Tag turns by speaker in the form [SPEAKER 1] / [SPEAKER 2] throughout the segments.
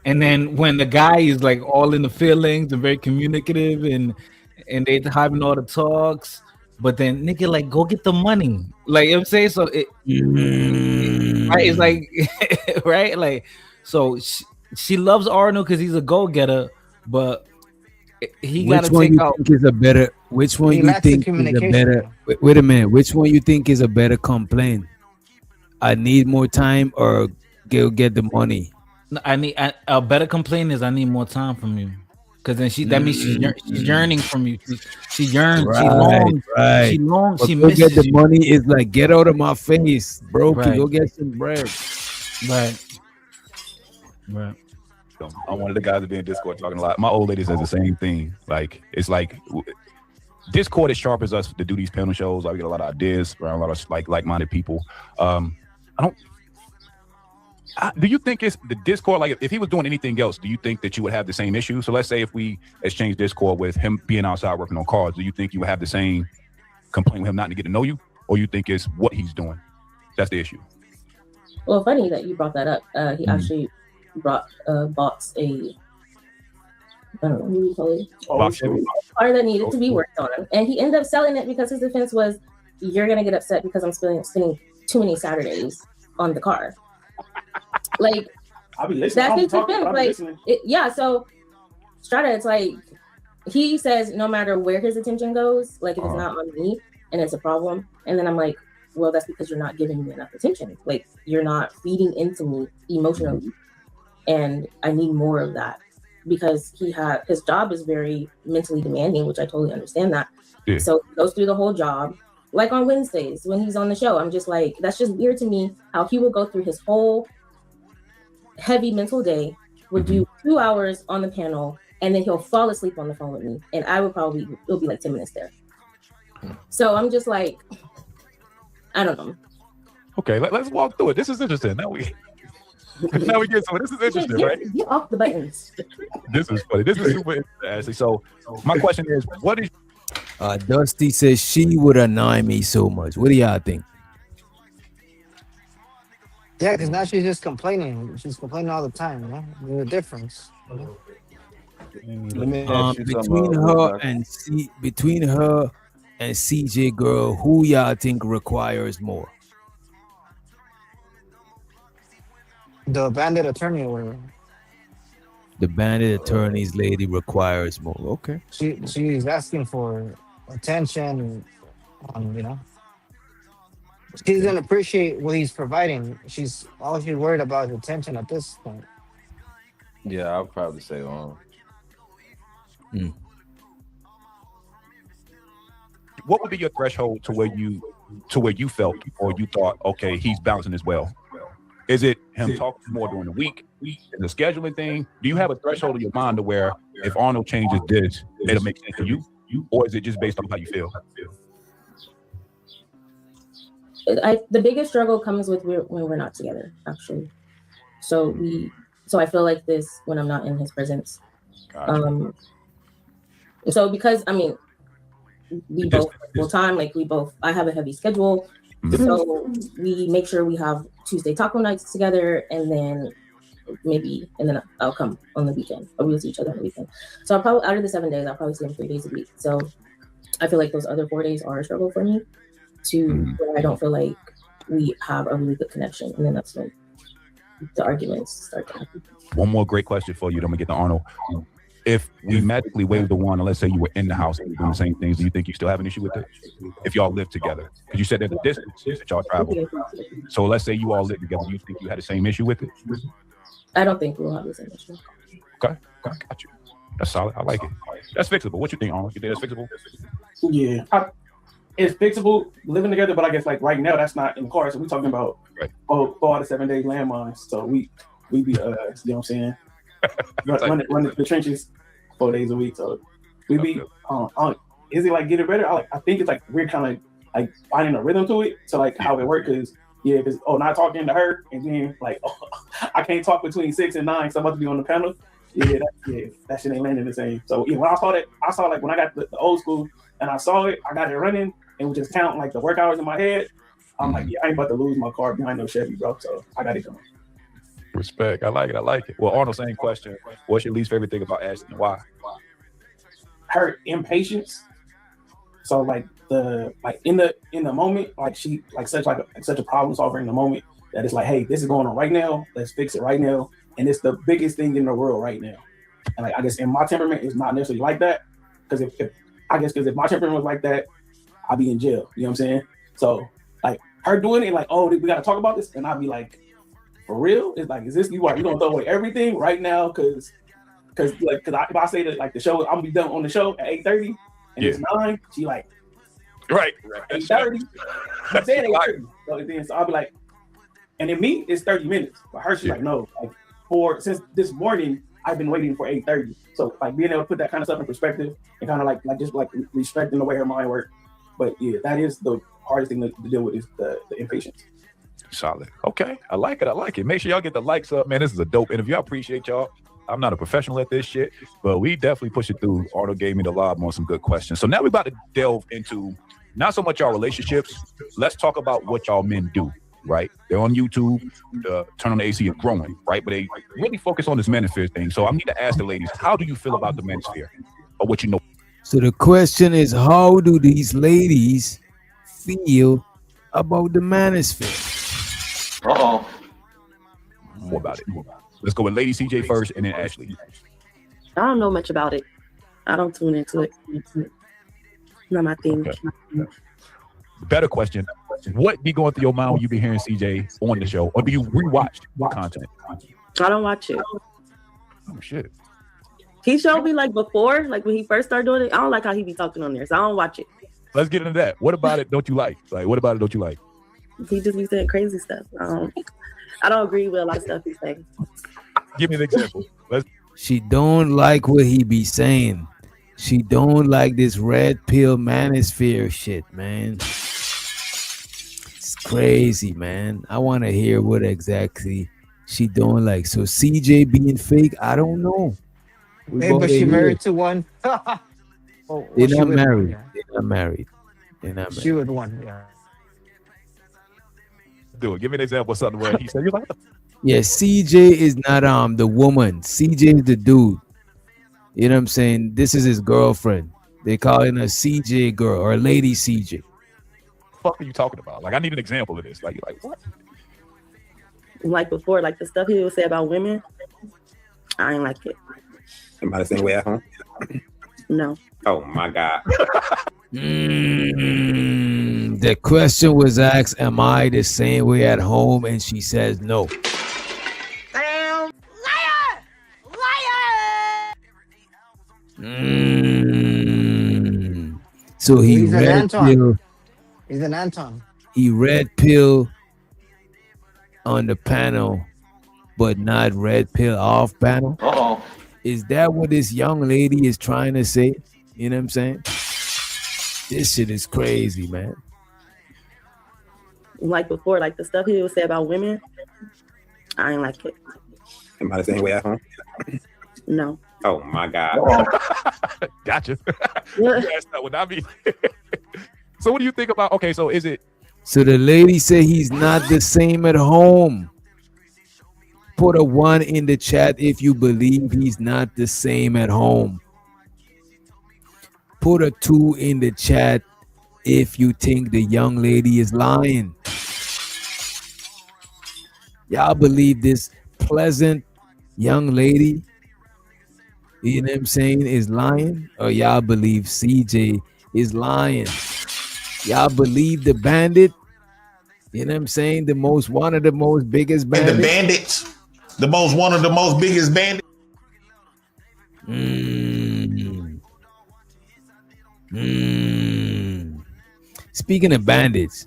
[SPEAKER 1] And then when the guy is like all in the feelings and very communicative and they having all the talks, but then nigga like go get the money. Like you know what I'm saying? So right, it's
[SPEAKER 2] Mm.
[SPEAKER 1] like right? Like so she loves Arnold because he's a go-getter, but he gotta
[SPEAKER 2] Which one
[SPEAKER 1] take
[SPEAKER 2] you
[SPEAKER 1] out
[SPEAKER 2] think is a better? Which one
[SPEAKER 3] He
[SPEAKER 2] you
[SPEAKER 3] lacks the
[SPEAKER 2] think is a better?
[SPEAKER 3] communication.
[SPEAKER 2] Wait a minute. Which one you think is a better complaint? I need more time or go get the money.
[SPEAKER 1] a better complaint is I need more time from you. Cause then that means she's
[SPEAKER 2] Mm.
[SPEAKER 1] yearning from you. She yearns,
[SPEAKER 2] Right, right. But
[SPEAKER 1] she
[SPEAKER 2] go get the
[SPEAKER 1] misses you.
[SPEAKER 2] money is like get out of my face, brokey.
[SPEAKER 1] Right,
[SPEAKER 2] Go get some bread.
[SPEAKER 1] right, right.
[SPEAKER 4] I'm one of the guys that be in Discord talking a lot. My old lady says the same thing. Like it's like Discord is sharp as us to do these panel shows. Like we get a lot of ideas around a lot of like-minded people. I don't. Do you think it's the Discord? Like, if he was doing anything else, do you think that you would have the same issue? So let's say if we exchange Discord with him being outside working on cars, do you think you would have the same complaint with him not to get to know you, or you think it's what he's doing that's the issue?
[SPEAKER 5] Well, funny that you brought that up. He actually bought a I don't know what you call it,
[SPEAKER 4] Box
[SPEAKER 5] car that needed to be worked on, and he ended up selling it because his defense was, "You're gonna get upset because I'm spending too many Saturdays on the car." Like
[SPEAKER 6] I'll be listening.
[SPEAKER 5] that's his
[SPEAKER 6] Talking,
[SPEAKER 5] defense.
[SPEAKER 6] I'll be
[SPEAKER 5] Like
[SPEAKER 6] listening.
[SPEAKER 5] yeah. So Strata, it's like he says no matter where his attention goes, like if it's not on me and it's a problem, and then I'm like, well, that's because you're not giving me enough attention. Like you're not feeding into me emotionally, and I need more of that because his job is very mentally demanding, which I totally understand that.
[SPEAKER 4] Yeah.
[SPEAKER 5] So he goes through the whole job. Like on Wednesdays when he's on the show, I'm just like, that's just weird to me how he will go through his whole heavy mental day, would do 2 hours on the panel, and then he'll fall asleep on the phone with me, and I would probably it'll be like 10 minutes there. So I'm just like, I don't know.
[SPEAKER 4] Okay, let's walk through it. This is interesting. Now we get some. This is interesting, right?
[SPEAKER 5] Get off the buttons.
[SPEAKER 4] This is funny. This is super interesting, Ashley. So my question is, what is
[SPEAKER 2] Dusty says she would annoy me so much. What do y'all think?
[SPEAKER 3] Yeah, because now she's just complaining. She's complaining all the time. You know? There's a difference.
[SPEAKER 7] Let me ask you
[SPEAKER 2] Between
[SPEAKER 7] something.
[SPEAKER 2] her and CJ girl, who y'all think requires more?
[SPEAKER 3] The bandit attorney or whatever.
[SPEAKER 2] The bandit attorney's lady requires more. Okay.
[SPEAKER 3] She's asking for attention. You know, she doesn't appreciate what he's providing. All she's worried about is attention at this point.
[SPEAKER 7] Yeah, I'll probably say
[SPEAKER 4] what would be your threshold to where you felt or you thought, okay, he's balancing as well? Is it him talking more during the week? Is the scheduling thing? Do you have a threshold in your mind to where if Arnold changes this, it'll make sense to you? Or is it just based on how you feel?
[SPEAKER 5] The biggest struggle comes with when we're not together, actually. So I feel like this when I'm not in his presence.
[SPEAKER 4] Gotcha.
[SPEAKER 5] So because we both full time, like I have a heavy schedule. So we make sure we have Tuesday taco nights together, and then I'll come on the weekend, or we'll see each other on the weekend. So I'll probably, out of the 7 days, I'll probably see him 3 days a week. So I feel like those other 4 days are a struggle for me where I don't feel like we have a really good connection. And then that's when the arguments start to happen.
[SPEAKER 4] One more great question for you, then we get to Arnold. If we magically wave the wand and let's say you were in the house and you're doing the same things, do you think you still have an issue with it? If y'all live together? Because you said there's a distance that y'all travel. So let's say you all live together. Do you think you had the same issue with it?
[SPEAKER 5] I don't think we'll have the same issue.
[SPEAKER 4] Okay, got you. That's solid. I like it. That's fixable. What you think, Arnold? You think that's fixable?
[SPEAKER 6] Yeah, it's fixable living together, but I guess like right now that's not in the cards. So we're talking about 4 out of 7 days landmines. So we be you know what I'm saying, running the trenches 4 days a week. So we be is it like getting better? I think it's like we're kind of like finding a rhythm to it. So like how it works is because not talking to her, and then like I can't talk between 6 and 9, so I'm about to be on the panel. That shit ain't landing the same. So when I saw that, like when I got the old school and I saw it, I got it running and was just counting like the work hours in my head. I'm like, I ain't about to lose my car behind no Chevy, bro. So I got it going.
[SPEAKER 4] Respect. I like it. I like it. Well, Arnold, same question. What's your least favorite thing about Ashley and why?
[SPEAKER 6] Her impatience. So like in the moment, like she such a problem solver in the moment that it's like, hey, this is going on right now. Let's fix it right now. And it's the biggest thing in the world right now. And like I guess in my temperament is not necessarily like that. Because if my temperament was like that, I'd be in jail. You know what I'm saying? So like her doing it like, oh, we gotta talk about this, and I'd be like, for real? It's like, is this you gonna throw away everything right now? Cause if I say that like the show, I'm gonna be done on the show at 8:30 and it's 9, she like
[SPEAKER 4] right
[SPEAKER 6] 8:30. I'm saying 8:30. So I'll be like, and in me it's 30 minutes. But her, she's like, no, like since this morning I've been waiting for 8:30. So like being able to put that kind of stuff in perspective and kind of like just like respecting the way her mind works. But yeah, that is the hardest thing to deal with is the impatience.
[SPEAKER 4] Solid. Okay. I like it. I like it. Make sure y'all get the likes up, man. This is a dope interview. I appreciate y'all. I'm not a professional at this shit, but we definitely push it through. Arnold gave me the lob on some good questions. So now we're about to delve into not so much our relationships. Let's talk about what y'all men do, right? They're on YouTube. Turn on the AC is growing, right? But they really focus on this manosphere thing. So I need to ask the ladies, how do you feel about the manosphere or what you know?
[SPEAKER 2] So the question is, how do these ladies feel about the manosphere?
[SPEAKER 4] More about it. Let's go with Lady CJ first and then Ashley.
[SPEAKER 5] I don't know much about it. I don't tune into it. Not my thing.
[SPEAKER 4] Okay. Better question. What be going through your mind when you be hearing CJ on the show? Or do you rewatch the content?
[SPEAKER 5] I don't watch it.
[SPEAKER 4] Oh, shit.
[SPEAKER 5] He showed me like before, like when he first started doing it. I don't like how he be talking on there, so I don't watch it.
[SPEAKER 4] Let's get into that. What about it don't you like? Like, what about it don't you like?
[SPEAKER 5] He just be saying crazy stuff. I don't agree with a lot of stuff he's saying.
[SPEAKER 4] Give me an example.
[SPEAKER 2] She don't like what he be saying. She don't like this red pill manosphere shit, man. It's crazy, man. I want to hear what exactly she don't like. So CJ being fake, I don't know.
[SPEAKER 3] Hey, but she married to one.
[SPEAKER 2] They're not married. They're not married.
[SPEAKER 3] She with one, yeah.
[SPEAKER 4] Do it. Give me an example of something where he said, you're like,
[SPEAKER 2] yeah, CJ is not the woman. CJ is the dude. You know what I'm saying? This is his girlfriend. They calling her CJ girl or Lady CJ.
[SPEAKER 4] What the fuck are you talking about? Like, I need an example of this. Like, you're like, what?
[SPEAKER 5] Like before, like the stuff he would say about women, I ain't like it.
[SPEAKER 8] Am I the same way at home?
[SPEAKER 5] No.
[SPEAKER 8] Oh my God.
[SPEAKER 2] The question was asked, am I the same way at home? And she says no.
[SPEAKER 9] Damn liar!
[SPEAKER 2] So
[SPEAKER 3] He's an
[SPEAKER 2] red
[SPEAKER 3] Anton.
[SPEAKER 2] pill.
[SPEAKER 3] He's an Anton.
[SPEAKER 2] He red pill on the panel, but not red pill off panel. Is that what this young lady is trying to say? You know what I'm saying? This shit is crazy, man.
[SPEAKER 5] Like before, like the stuff he would say about women, I ain't like it.
[SPEAKER 8] Am I the same way at home?
[SPEAKER 5] No.
[SPEAKER 8] Oh my God.
[SPEAKER 4] Gotcha. Yes, that would not be. So what do you think about, okay, so is it?
[SPEAKER 2] So the lady said he's not the same at home. Put a 1 in the chat if you believe he's not the same at home. Put a 2 in the chat if you think the young lady is lying. Y'all believe this pleasant young lady, you know what I'm saying, is lying? Or y'all believe CJ is lying? Y'all believe the bandit? You know what I'm saying? One of the most biggest bandits.
[SPEAKER 10] The bandits. One of the most biggest bandits.
[SPEAKER 2] Speaking of bandits,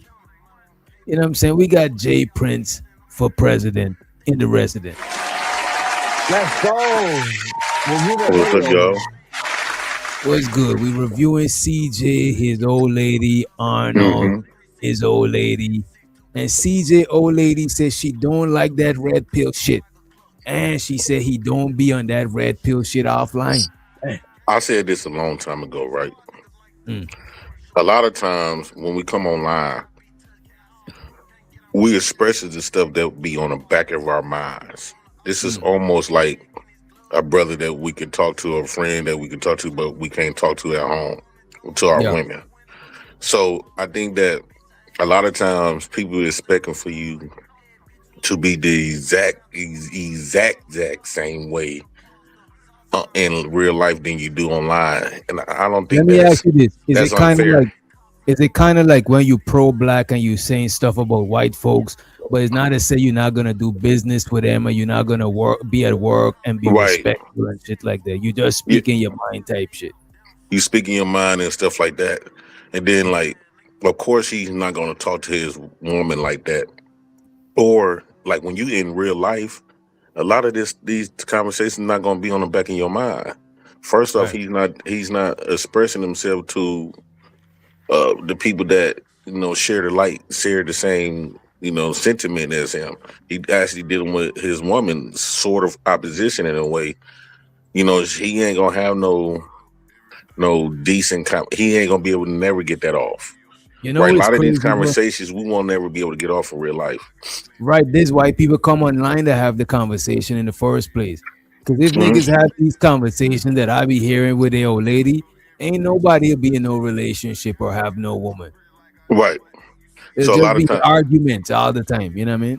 [SPEAKER 2] you know what I'm saying? We got Jay Prince for president in the resident.
[SPEAKER 3] Let's go.
[SPEAKER 10] What's up, y'all?
[SPEAKER 2] What's good? We reviewing CJ, his old lady, Arnold, his old lady. And CJ old lady says she don't like that red pill shit. And she said he don't be on that red pill shit offline.
[SPEAKER 10] I said this a long time ago, right? A lot of times when we come online, we express the stuff that be on the back of our minds. This is almost like a brother that we could talk to, a friend that we could talk to, but we can't talk to at home to our
[SPEAKER 2] Yeah.
[SPEAKER 10] women. So I think that a lot of times people are expecting for you to be the exact same way in real life than you do online, and I don't
[SPEAKER 2] Let
[SPEAKER 10] think
[SPEAKER 2] me ask you this:
[SPEAKER 10] that's unfair.
[SPEAKER 2] is it kind of like when you pro black and you saying stuff about white folks, but it's not to say you're not gonna do business with them or you're not gonna be at work and be
[SPEAKER 10] Right.
[SPEAKER 2] respectful and shit like that. You just speaking your mind type shit.
[SPEAKER 10] You speak in your mind and stuff like that, and then like, of course, he's not going to talk to his woman like that, or like when you in real life, a lot of these conversations not going to be on the back of your mind. First off,
[SPEAKER 2] Right.
[SPEAKER 10] he's not expressing himself to the people that share the same sentiment as him. He actually dealing with his woman, sort of opposition in a way. He ain't gonna have no decent he ain't gonna be able to never get that off.
[SPEAKER 2] You know
[SPEAKER 10] Right, a
[SPEAKER 2] it's
[SPEAKER 10] lot of these
[SPEAKER 2] crazy, bro?
[SPEAKER 10] conversations we won't never be able to get off in real life.
[SPEAKER 2] Right, this why people come online to have the conversation in the first place. Because if
[SPEAKER 10] Mhm.
[SPEAKER 2] niggas have these conversations that I be hearing with the old lady, ain't nobody will be in no relationship or have no woman.
[SPEAKER 10] Right.
[SPEAKER 2] It'll
[SPEAKER 10] So a
[SPEAKER 2] just
[SPEAKER 10] lot of
[SPEAKER 2] be
[SPEAKER 10] times,
[SPEAKER 2] arguments all the time. You know what I mean?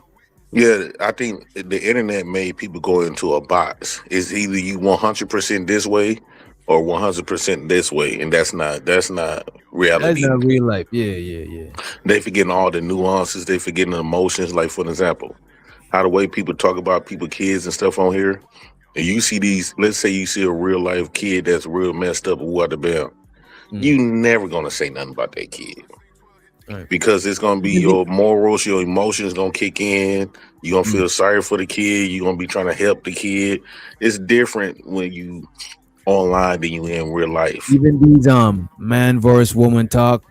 [SPEAKER 10] yeah, I think the internet made people go into a box. It's either you 100% this way or 100% this way, and that's not
[SPEAKER 2] That's
[SPEAKER 10] reality.
[SPEAKER 2] not real life. Yeah.
[SPEAKER 10] They forgetting all the nuances. They forgetting the emotions. Like for example, how the way people talk about people, kids and stuff on here. And you see these. Let's say you see a real life kid that's real messed up or what the bell. You never gonna say nothing about that kid.
[SPEAKER 2] Right.
[SPEAKER 10] Because it's gonna be your morals, your emotions gonna kick in. You're gonna feel sorry for the kid. You're gonna be trying to help the kid. It's different when you online than you in real life.
[SPEAKER 2] Even these man versus woman talk,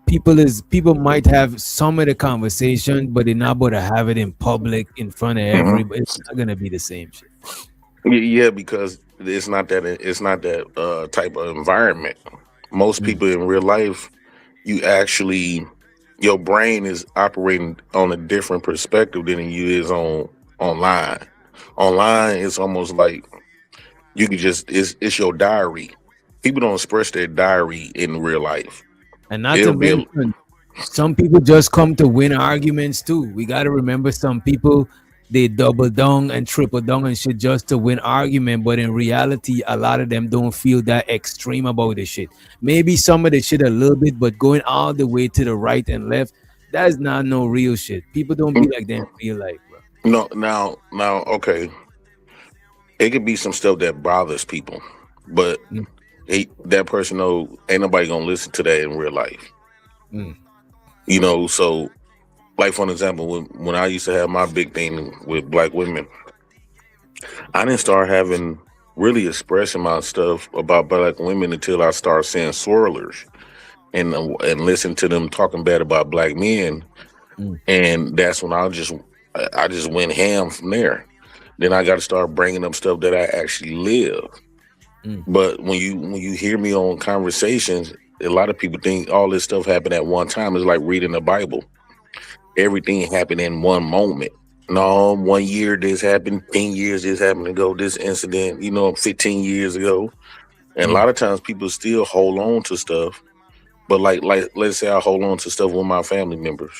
[SPEAKER 2] people might have some of the conversation, but they're not about to have it in public in front of everybody. It's not gonna be the same shit.
[SPEAKER 10] Yeah, because it's not that type of environment. Most people in real life, you actually your brain is operating on a different perspective than you is online. Online it's almost like you can just it's your diary. People don't express their diary in real life.
[SPEAKER 2] And not to
[SPEAKER 10] It'll be
[SPEAKER 2] mention, some people just come to win arguments too. We got to remember some people, they double down and triple down and shit just to win argument. But in reality, a lot of them don't feel that extreme about the shit. Maybe some of the shit a little bit, but going all the way to the right and left, that's not no real shit. People don't be like that in real life, bro.
[SPEAKER 10] no now okay. It could be some stuff that bothers people, but that person know ain't nobody gonna listen to that in real life. So like for an example, when I used to have my big thing with black women, I didn't start having really expressing my stuff about black women until I started seeing swirlers and listen to them talking bad about black men, and that's when I just went ham from there. Then I got to start bringing up stuff that I actually live. But when you hear me on conversations, a lot of people think all this stuff happened at one time. It's like reading the Bible. Everything happened in one moment. No, 1 year this happened, 10 years this happened ago, this incident, 15 years ago. And a lot of times people still hold on to stuff. But like let's say I hold on to stuff with my family members.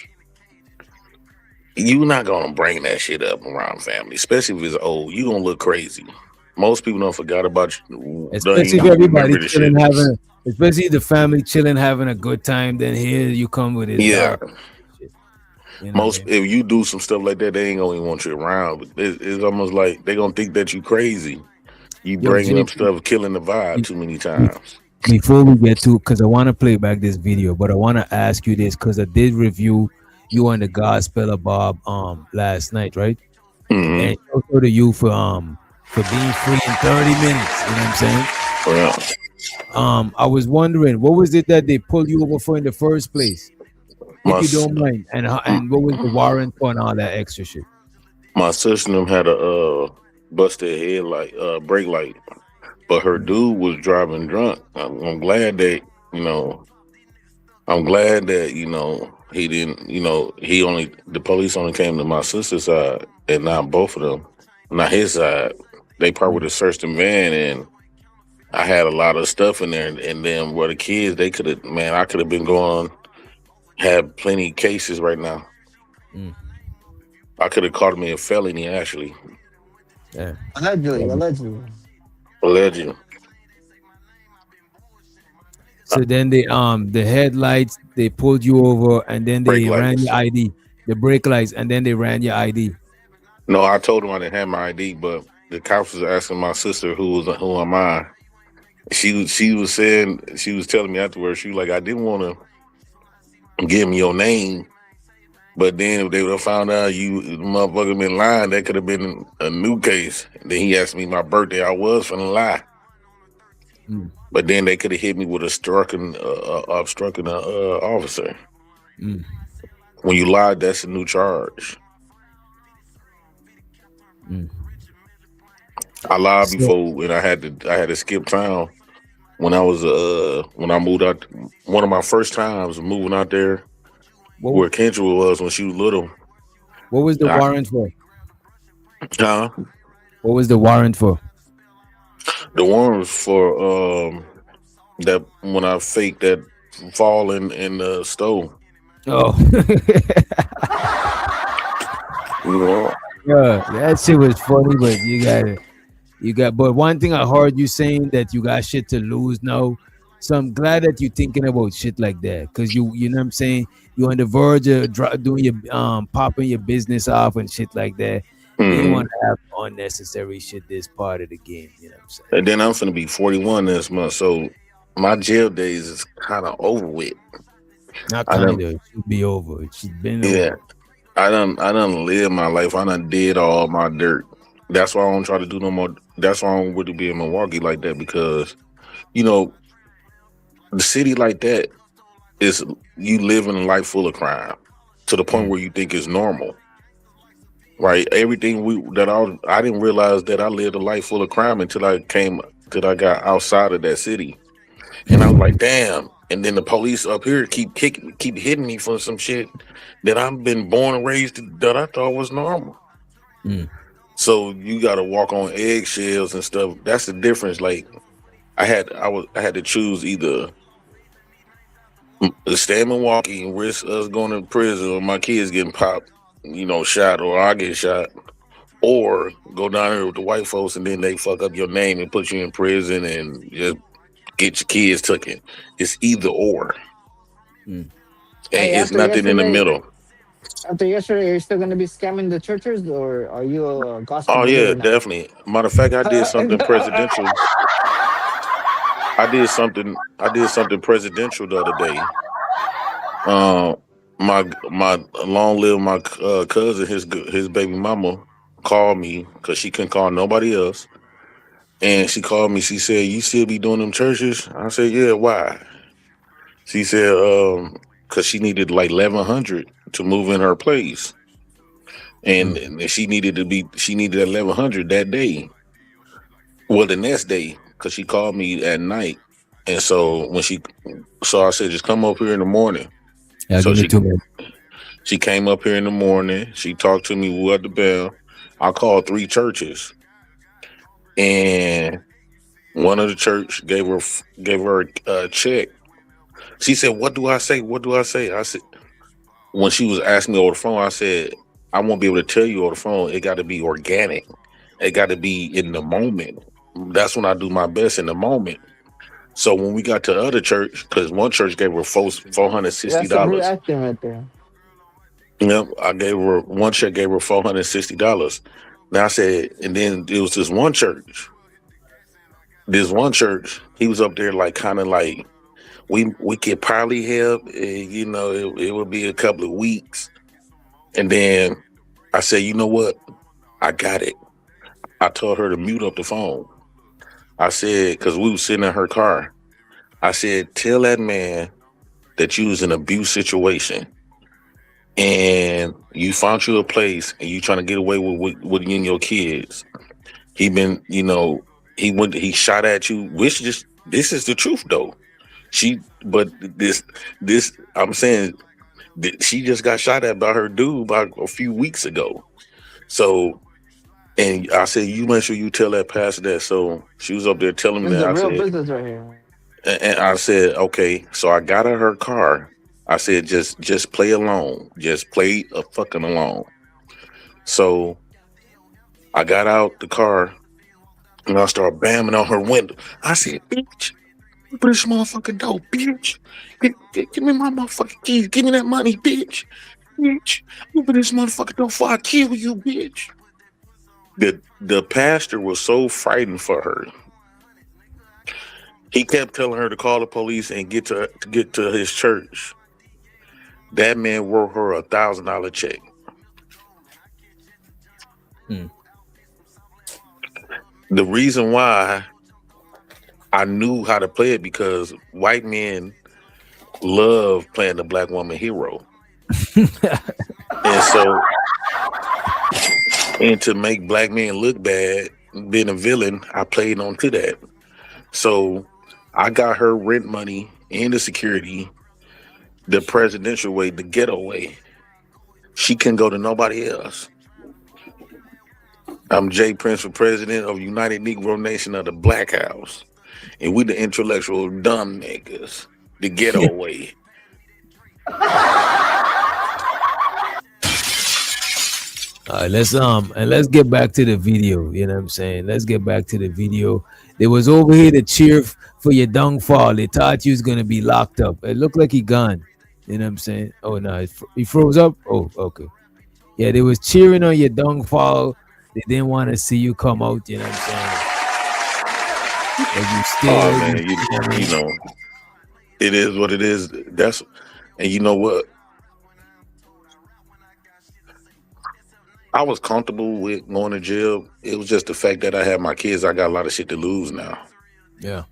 [SPEAKER 10] You're not gonna bring that shit up around family, especially if it's old. You're gonna look crazy. Most people don't forgot about you.
[SPEAKER 2] Especially if everybody chilling, especially the family chilling, having a good time. Then here you come with this dark shit.
[SPEAKER 10] If you do some stuff like that, they ain't gonna even want you around. But it's almost like they gonna think that you crazy. You bringing up stuff, killing the vibe too many times.
[SPEAKER 2] Before we get to, because I want to play back this video, but I want to ask you this because I did review you on the Gospel of Bob last night, right? And also to you for being free in 30 minutes. You know what I'm saying?
[SPEAKER 10] Yeah.
[SPEAKER 2] I was wondering, what was it that they pulled you over for in the first place? If you don't mind, and what was the warrant for and all that extra shit?
[SPEAKER 10] My sister them had a busted headlight, brake light, but her dude was driving drunk. I'm glad that he didn't. The police only came to my sister's side, and not both of them, not his side. They probably would have searched the van, and I had a lot of stuff in there. And then where the kids, they could have, man, I could have been going, had plenty of cases right now.
[SPEAKER 2] Mm.
[SPEAKER 10] I could have caught me a felony actually.
[SPEAKER 2] Yeah.
[SPEAKER 3] Allegedly.
[SPEAKER 10] Allegedly.
[SPEAKER 2] So then the headlights, they pulled you over, and then
[SPEAKER 10] Brake
[SPEAKER 2] they ran
[SPEAKER 10] lights.
[SPEAKER 2] your ID, the brake lights, and then they ran your ID.
[SPEAKER 10] No, I told him I didn't have my ID, but the cops was asking my sister who am I. She was saying, she was telling me afterwards, she was like, I didn't want to give me your name, but then if they would have found out you motherfucker been lying, that could have been a new case. Then he asked me my birthday. I was finna lie,
[SPEAKER 2] Mm.
[SPEAKER 10] but then they could have hit me with obstructing officer.
[SPEAKER 2] Mm.
[SPEAKER 10] When you lie, that's a new charge.
[SPEAKER 2] Mm.
[SPEAKER 10] I lied
[SPEAKER 2] So
[SPEAKER 10] before, and I had to skip town when I moved out. One of my first times moving out there
[SPEAKER 2] what
[SPEAKER 10] where Kendra was when she was little.
[SPEAKER 2] what was the
[SPEAKER 10] I,
[SPEAKER 2] warrant for?
[SPEAKER 10] huh?
[SPEAKER 2] What was the warrant for?
[SPEAKER 10] The one was for that when I faked that fall in the stove.
[SPEAKER 2] Oh,
[SPEAKER 10] You know,
[SPEAKER 2] yeah, that shit was funny, but but one thing I heard you saying that you got shit to lose now. So I'm glad that you're thinking about shit like that, because you know what I'm saying, you're on the verge of doing your popping your business off and shit like that. You don't
[SPEAKER 10] hmm
[SPEAKER 2] want to have unnecessary shit this part of the game. You know what I'm saying?
[SPEAKER 10] and then I'm finna be 41 this month, so my jail days is kind of over with.
[SPEAKER 2] Not
[SPEAKER 10] I
[SPEAKER 2] kind
[SPEAKER 10] done,
[SPEAKER 2] of. It should be over. It should been
[SPEAKER 10] yeah,
[SPEAKER 2] over.
[SPEAKER 10] I done lived my life. I done did all my dirt. That's why I don't try to do no more. That's why I don't really be in Milwaukee like that because you know the city like that is you live in a life full of crime to the point
[SPEAKER 2] Mm.
[SPEAKER 10] where you think it's normal, right? Everything I didn't realize that I lived a life full of crime till I got outside of that city, and I was like, damn. And then the police up here keep hitting me for some shit that I've been born and raised that I thought was normal.
[SPEAKER 2] Mm.
[SPEAKER 10] So you got to walk on eggshells and stuff. That's the difference. Like I had to choose either stay in Milwaukee and risk us going to prison or my kids getting popped, shot or I get shot, or go down here with the white folks and then they fuck up your name and put you in prison and just get your kids taken. It's either or.
[SPEAKER 2] Mm.
[SPEAKER 10] And
[SPEAKER 3] Hey,
[SPEAKER 10] it's nothing in the middle.
[SPEAKER 3] after yesterday, are you still gonna be scamming the churches, or are you a gospel
[SPEAKER 10] Oh yeah,
[SPEAKER 3] believer now?
[SPEAKER 10] definitely. Matter of fact, I did something presidential. I did something presidential the other day. Uh, my long live my cousin, his baby mama called me because she couldn't call nobody else, and she called me. She said, "You still be doing them churches?" I said, "Yeah." Why? She said, "Cause she needed like 1,100 to move in her place, and,
[SPEAKER 2] Mm.
[SPEAKER 10] and she needed 1,100 that day. Well, the next day, cause she called me at night, and so I said, just come up here in the morning.
[SPEAKER 2] Yeah,
[SPEAKER 10] So
[SPEAKER 2] give me
[SPEAKER 10] she
[SPEAKER 2] 2 minutes.
[SPEAKER 10] She came up here in the morning. She talked to me. We at the bell. I called 3 churches, and one of the church gave her a check. She said, "What do I say? What do I say?" I said, when she was asking me over the phone, I said, "I won't be able to tell you over the phone. It got to be organic. It got to be in the moment. That's when I do my best in the moment." So when we got to the other church, because one church gave her $460.
[SPEAKER 3] That's some rude acting right there.
[SPEAKER 10] Yep, I gave her one check, gave her $460. Now I said, and then it was this one church. This one church, he was up there like kind of like we could probably help. It would be a couple of weeks, and then I said, you know what? I got it. I told her to mute up the phone. I said because we was sitting in her car. I said, tell that man that you was in an abuse situation and you found you a place and you trying to get away with you and your kids. He been, he shot at you, which just this is the truth though. But this I'm saying She just got shot at by her dude about a few weeks ago. So, and I said, you make sure you tell that pastor that. So she was up there telling me
[SPEAKER 3] This is
[SPEAKER 10] that.
[SPEAKER 3] a
[SPEAKER 10] I
[SPEAKER 3] real
[SPEAKER 10] said,
[SPEAKER 3] business right here.
[SPEAKER 10] and I said, okay. So I got out her car. I said, just play along. Just play a fucking along. So I got out the car and I started bamming on her window. I said, bitch, open this motherfucking door, bitch. Give me my motherfucking keys. Give me that money, bitch. Bitch, open this motherfucking door before I kill you, bitch. The pastor was so frightened for her. He kept telling her to call the police and get to his church. That man wrote her $1,000 check. The reason why I knew how to play it because white men love playing the black woman hero. And so, and to make black men look bad, being a villain, I played on to that. So I got her rent money and the security, the presidential way, the ghetto way. She can go to nobody else. I'm Jay Prince for president of United Negro Nation of the Black House. And we the intellectual dumb niggas. The ghetto way.
[SPEAKER 2] All right, let's get back to the video. You know what I'm saying? Let's get back to the video. They was over here to cheer for your downfall. They thought you was gonna be locked up. It looked like he gone. You know what I'm saying? Oh no, he froze up. Oh, okay. Yeah, they was cheering on your downfall. They didn't want to see you come out. You know what I'm saying? But you still,
[SPEAKER 10] Oh man, you know, it is what it is. And you know what? I was comfortable with going to jail. It was just the fact that I had my kids. I got a lot of shit to lose now.
[SPEAKER 2] Yeah.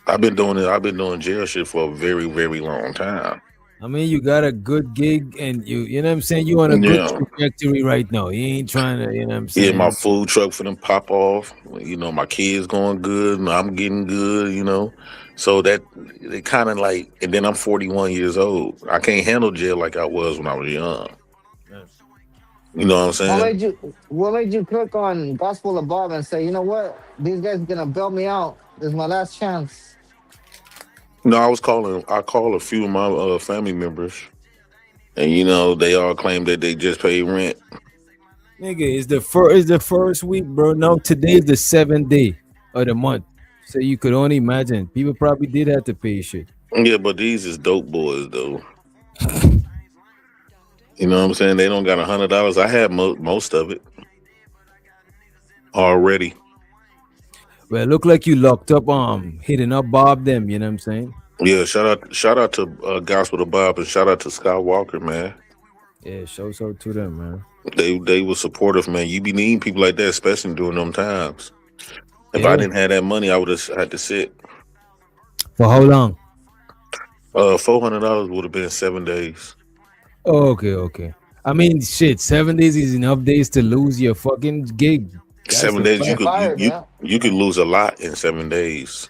[SPEAKER 10] I've been doing jail shit for a very, very long time.
[SPEAKER 2] I mean, you got a good gig, and you know what I'm saying? You on a good trajectory right now. You ain't trying to, you know what I'm saying?
[SPEAKER 10] Yeah, my food truck for them pop off. You know, my kids going good, and I'm getting good, you know. So that it kind of like, and then I'm 41 years old. I can't handle jail like I was when I was young. You know what I'm saying?
[SPEAKER 3] What made you click on Gospel of Bob and say, you know what? These guys are gonna bail me out. This is my last chance.
[SPEAKER 10] No, I called a few of my family members, and you know they all claim that they just paid rent.
[SPEAKER 2] Nigga, it's the first week, bro. Now today is the 7th day of the month, so you could only imagine. People probably did have to pay shit.
[SPEAKER 10] Yeah, but these is dope boys though. You know what I'm saying? They don't got $100. I had most of it already.
[SPEAKER 2] Well, it look like you locked up, hitting up Bob them. You know what I'm saying?
[SPEAKER 10] Yeah, shout out to Gospel to Bob and shout out to Scott Walker, man.
[SPEAKER 2] Yeah, shouts out to them, man.
[SPEAKER 10] They were supportive, man. You be needing people like that, especially during them times. If I didn't have that money, I would have had to sit.
[SPEAKER 2] For how long?
[SPEAKER 10] $400 would have been 7 days.
[SPEAKER 2] Oh, okay. I mean, shit, 7 days is enough days to lose your fucking gig.
[SPEAKER 10] That's 7 days, you could lose a lot in 7 days.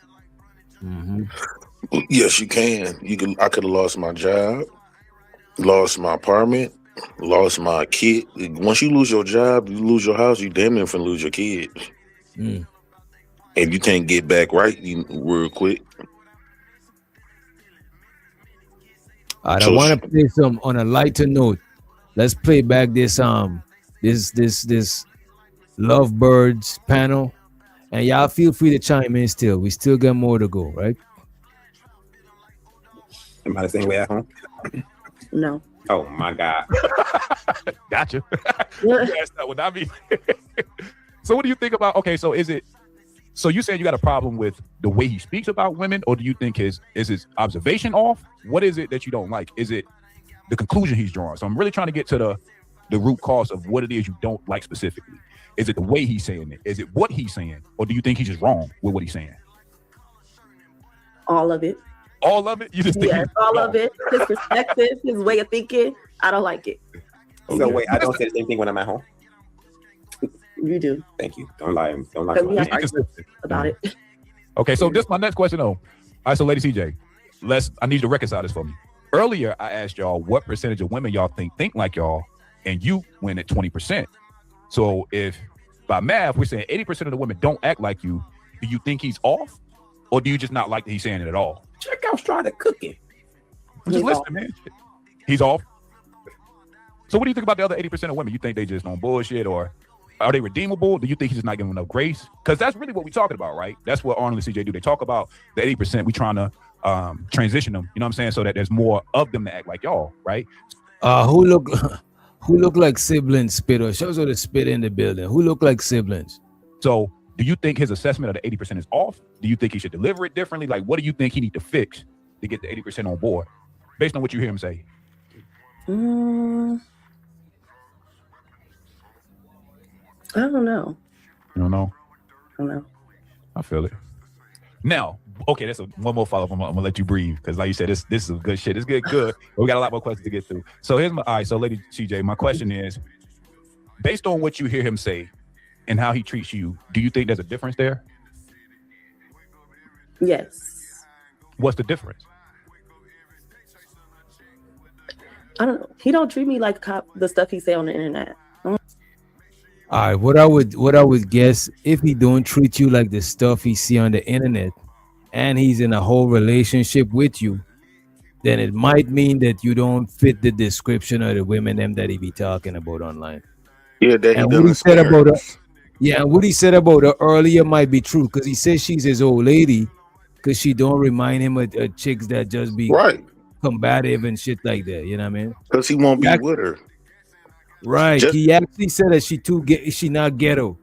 [SPEAKER 2] Mm-hmm.
[SPEAKER 10] Yes, you can. I could have lost my job, lost my apartment, lost my kid. Once you lose your job, you lose your house, you damn near finna lose your kid. And you can't get back right real quick.
[SPEAKER 2] All right, I want to play some on a lighter note. Let's play back this Lovebirds panel, and y'all feel free to chime in. Still, we still got more to go, right?
[SPEAKER 8] Am I the same way at home?
[SPEAKER 5] No.
[SPEAKER 8] Oh my God.
[SPEAKER 4] Gotcha. Yes, that would not be. So what do you think about? Okay, so is it? So you saying you got a problem with the way he speaks about women, or do you think is his observation off? What is it that you don't like? Is it the conclusion he's drawing? So I'm really trying to get to the root cause of what it is you don't like specifically. Is it the way he's saying it? Is it what he's saying? Or do you think he's just wrong with what he's saying?
[SPEAKER 5] All of it.
[SPEAKER 4] All of it? You just think
[SPEAKER 5] all of it. His perspective, his way of thinking. I don't like it.
[SPEAKER 8] So wait, I don't say the same thing when I'm at home.
[SPEAKER 5] You do.
[SPEAKER 8] Thank you. Don't lie.
[SPEAKER 5] About it.
[SPEAKER 4] Okay, so this is my next question though. All right, so Lady CJ, I need you to reconcile this for me. Earlier, I asked y'all what percentage of women y'all think like y'all, and you went at 20%. So if by math we're saying 80% of the women don't act like you, do you think he's off, or do you just not like that he's saying it at all?
[SPEAKER 8] Check out Strata cooking.
[SPEAKER 4] I'm just listening, man. He's off. So what do you think about the other 80% of women? You think they just on bullshit, or are they redeemable? Do you think he's just not giving enough grace? Because that's really what we're talking about, right? That's what Arnold and CJ do. They talk about the 80%. We trying to transition them, you know what I'm saying, so that there's more of them that act like y'all, right?
[SPEAKER 2] Who look like siblings spit, or shows the spit in the building? Who look like siblings?
[SPEAKER 4] So do you think his assessment of the 80% is off? Do you think he should deliver it differently? Like, what do you think he need to fix to get the 80% on board, based on what you hear him say?
[SPEAKER 5] I don't know.
[SPEAKER 4] You don't know?
[SPEAKER 5] I don't know.
[SPEAKER 4] I feel it. Now, okay, that's one more follow-up. I'm gonna let you breathe, because like you said, this is good shit. It's good. But we got a lot more questions to get through. So here's all right. So, Lady CJ, my question is, based on what you hear him say and how he treats you, do you think there's a difference there?
[SPEAKER 5] Yes.
[SPEAKER 4] What's the difference?
[SPEAKER 5] I don't know. He don't treat me like the stuff he say on the internet.
[SPEAKER 2] All right, what I would guess, if he don't treat you like the stuff he see on the internet, and he's in a whole relationship with you, then it might mean that you don't fit the description of the women them that he be talking about online.
[SPEAKER 10] Yeah, that he
[SPEAKER 2] and
[SPEAKER 10] doesn't.
[SPEAKER 2] what he said about her, yeah, and what he said about her earlier might be true, because he says she's his old lady, because she don't remind him of chicks that just be
[SPEAKER 10] right,
[SPEAKER 2] combative and shit like that. You know what I mean?
[SPEAKER 10] Because he won't be with her.
[SPEAKER 2] Right. He actually said that she not ghetto.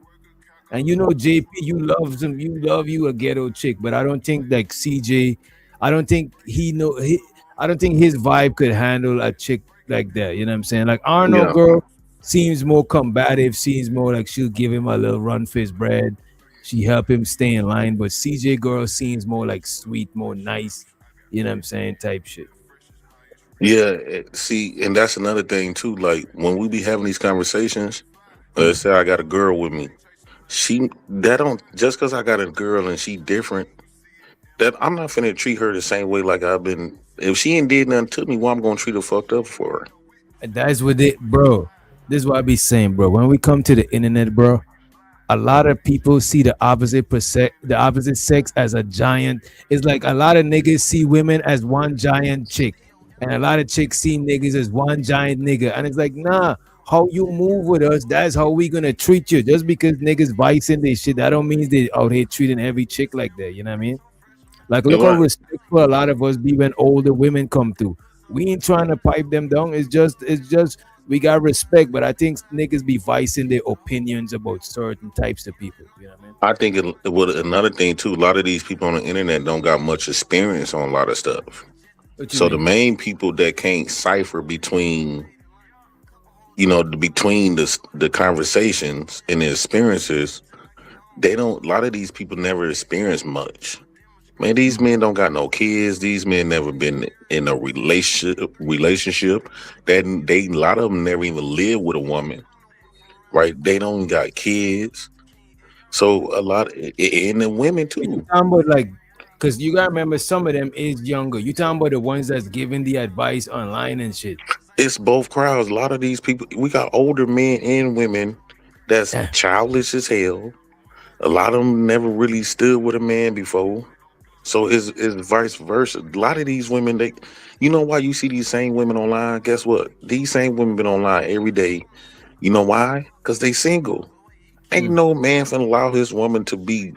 [SPEAKER 2] And you know, JP, you love you a ghetto chick, but I don't think like CJ, I don't think I don't think his vibe could handle a chick like that. You know what I'm saying? Like Arnold girl seems more combative, seems more like she'll give him a little run for his bread. She help him stay in line, but CJ girl seems more like sweet, more nice, you know what I'm saying, type shit.
[SPEAKER 10] Yeah, see, and that's another thing too. Like when we be having these conversations, let's say I got a girl with me, that don't just because I got a girl and she different, that I'm not finna treat her the same way like I've been. If she ain't did nothing to me, well, I'm gonna treat her fucked up for her.
[SPEAKER 2] And that's what it, bro. This is what I be saying, bro. When we come to the internet, bro, a lot of people see the opposite sex as a giant. It's like a lot of niggas see women as one giant chick. And a lot of chicks see niggas as one giant nigga. And it's like, nah, how you move with us, that's how we gonna treat you. Just because niggas vicing their shit, that don't mean they out here treating every chick like that. You know what I mean? Like, look how respectful a lot of us be when older women come through. We ain't trying to pipe them down. It's just we got respect. But I think niggas be vicing their opinions about certain types of people. You know what I mean?
[SPEAKER 10] I think another thing too, a lot of these people on the internet don't got much experience on a lot of stuff. So the main people that can't cipher between, between the conversations and the experiences, a lot of these people never experience much. Man, these men don't got no kids. These men never been in a relationship. A lot of them never even live with a woman, right? They don't got kids. So and the women too.
[SPEAKER 2] You talking about like, because you gotta remember some of them is younger. You talking about the ones that's giving the advice online and shit.
[SPEAKER 10] It's both crowds. A lot of these people, we got older men and women that's childish as hell. A lot of them never really stood with a man before. So it's vice versa. A lot of these women, you know why you see these same women online? Guess what? These same women been online every day. You know why? Because they single. Ain't no man finna allow his woman to be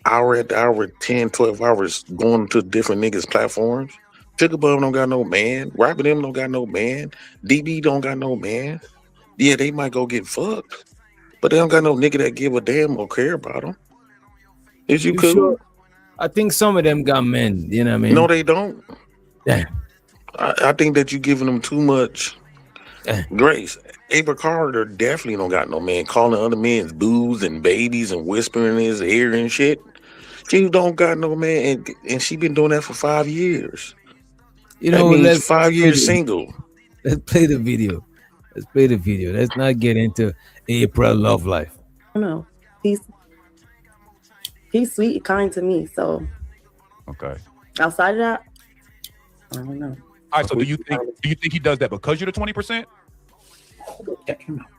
[SPEAKER 10] hour after hour, 10, 12 hours going to different niggas' platforms. Sugar Bum don't got no man. Rapping them don't got no man. DB don't got no man. Yeah, they might go get fucked, but they don't got no nigga that give a damn or care about them. Is you cool?
[SPEAKER 2] Sure? I think some of them got men. You know what I mean?
[SPEAKER 10] No, they don't. I think that you giving them too much grace. Ava Carter definitely don't got no man, calling other men's boos and babies and whispering in his ear and shit. She don't got no man, and she been doing that for 5 years. That means 5 years single.
[SPEAKER 2] Let's play the video. Let's not get into April love life.
[SPEAKER 5] I don't know. He's sweet, kind to me. So
[SPEAKER 4] okay.
[SPEAKER 5] Outside of that, I don't know.
[SPEAKER 4] All right. So do you think he does that because you're the 20%?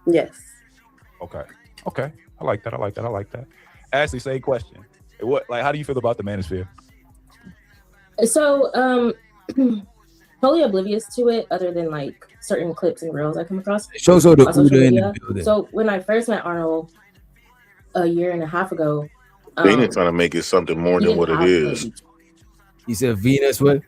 [SPEAKER 5] Yes.
[SPEAKER 4] Okay. I like that. Ashley, same question. How do you feel about the manosphere?
[SPEAKER 5] So, totally oblivious to it, other than like certain clips and reels I come across
[SPEAKER 2] Show the
[SPEAKER 5] on social
[SPEAKER 2] Uda in
[SPEAKER 5] media.
[SPEAKER 2] the building.
[SPEAKER 5] So when I first met Arnold a year and a half ago,
[SPEAKER 10] Venus trying to make it something more
[SPEAKER 5] he
[SPEAKER 10] than
[SPEAKER 5] didn't
[SPEAKER 10] what it
[SPEAKER 5] have
[SPEAKER 10] is.
[SPEAKER 2] You said Venus what?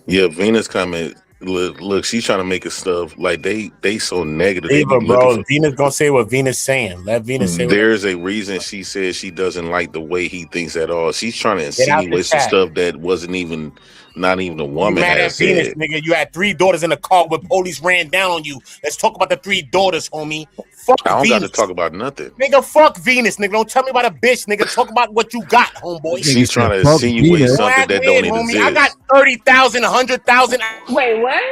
[SPEAKER 10] Yeah, Venus coming. Look, she's trying to make it stuff like they so negative. They
[SPEAKER 11] Leave her,
[SPEAKER 10] be
[SPEAKER 11] bro.
[SPEAKER 10] looking for.
[SPEAKER 11] Venus gonna say what Venus saying. Let Venus say what.
[SPEAKER 10] There's a reason she says she doesn't like the way he thinks at all. She's trying to
[SPEAKER 11] Get out the
[SPEAKER 10] insinuate some
[SPEAKER 11] chat.
[SPEAKER 10] stuff that not even a
[SPEAKER 11] You
[SPEAKER 10] woman
[SPEAKER 11] mad
[SPEAKER 10] has
[SPEAKER 11] at Venus,
[SPEAKER 10] said.
[SPEAKER 11] nigga? You had 3 daughters in the car where police ran down on you. Let's talk about the 3 daughters, homie. Fuck
[SPEAKER 10] I don't
[SPEAKER 11] Venus.
[SPEAKER 10] got to talk about nothing.
[SPEAKER 11] Nigga, fuck Venus, nigga. Don't tell me about a bitch, nigga. Talk about what you got, homeboy.
[SPEAKER 10] She's trying to insinuate something that don't even exist.
[SPEAKER 11] I got 30,000, 100,000.
[SPEAKER 9] Wait, what?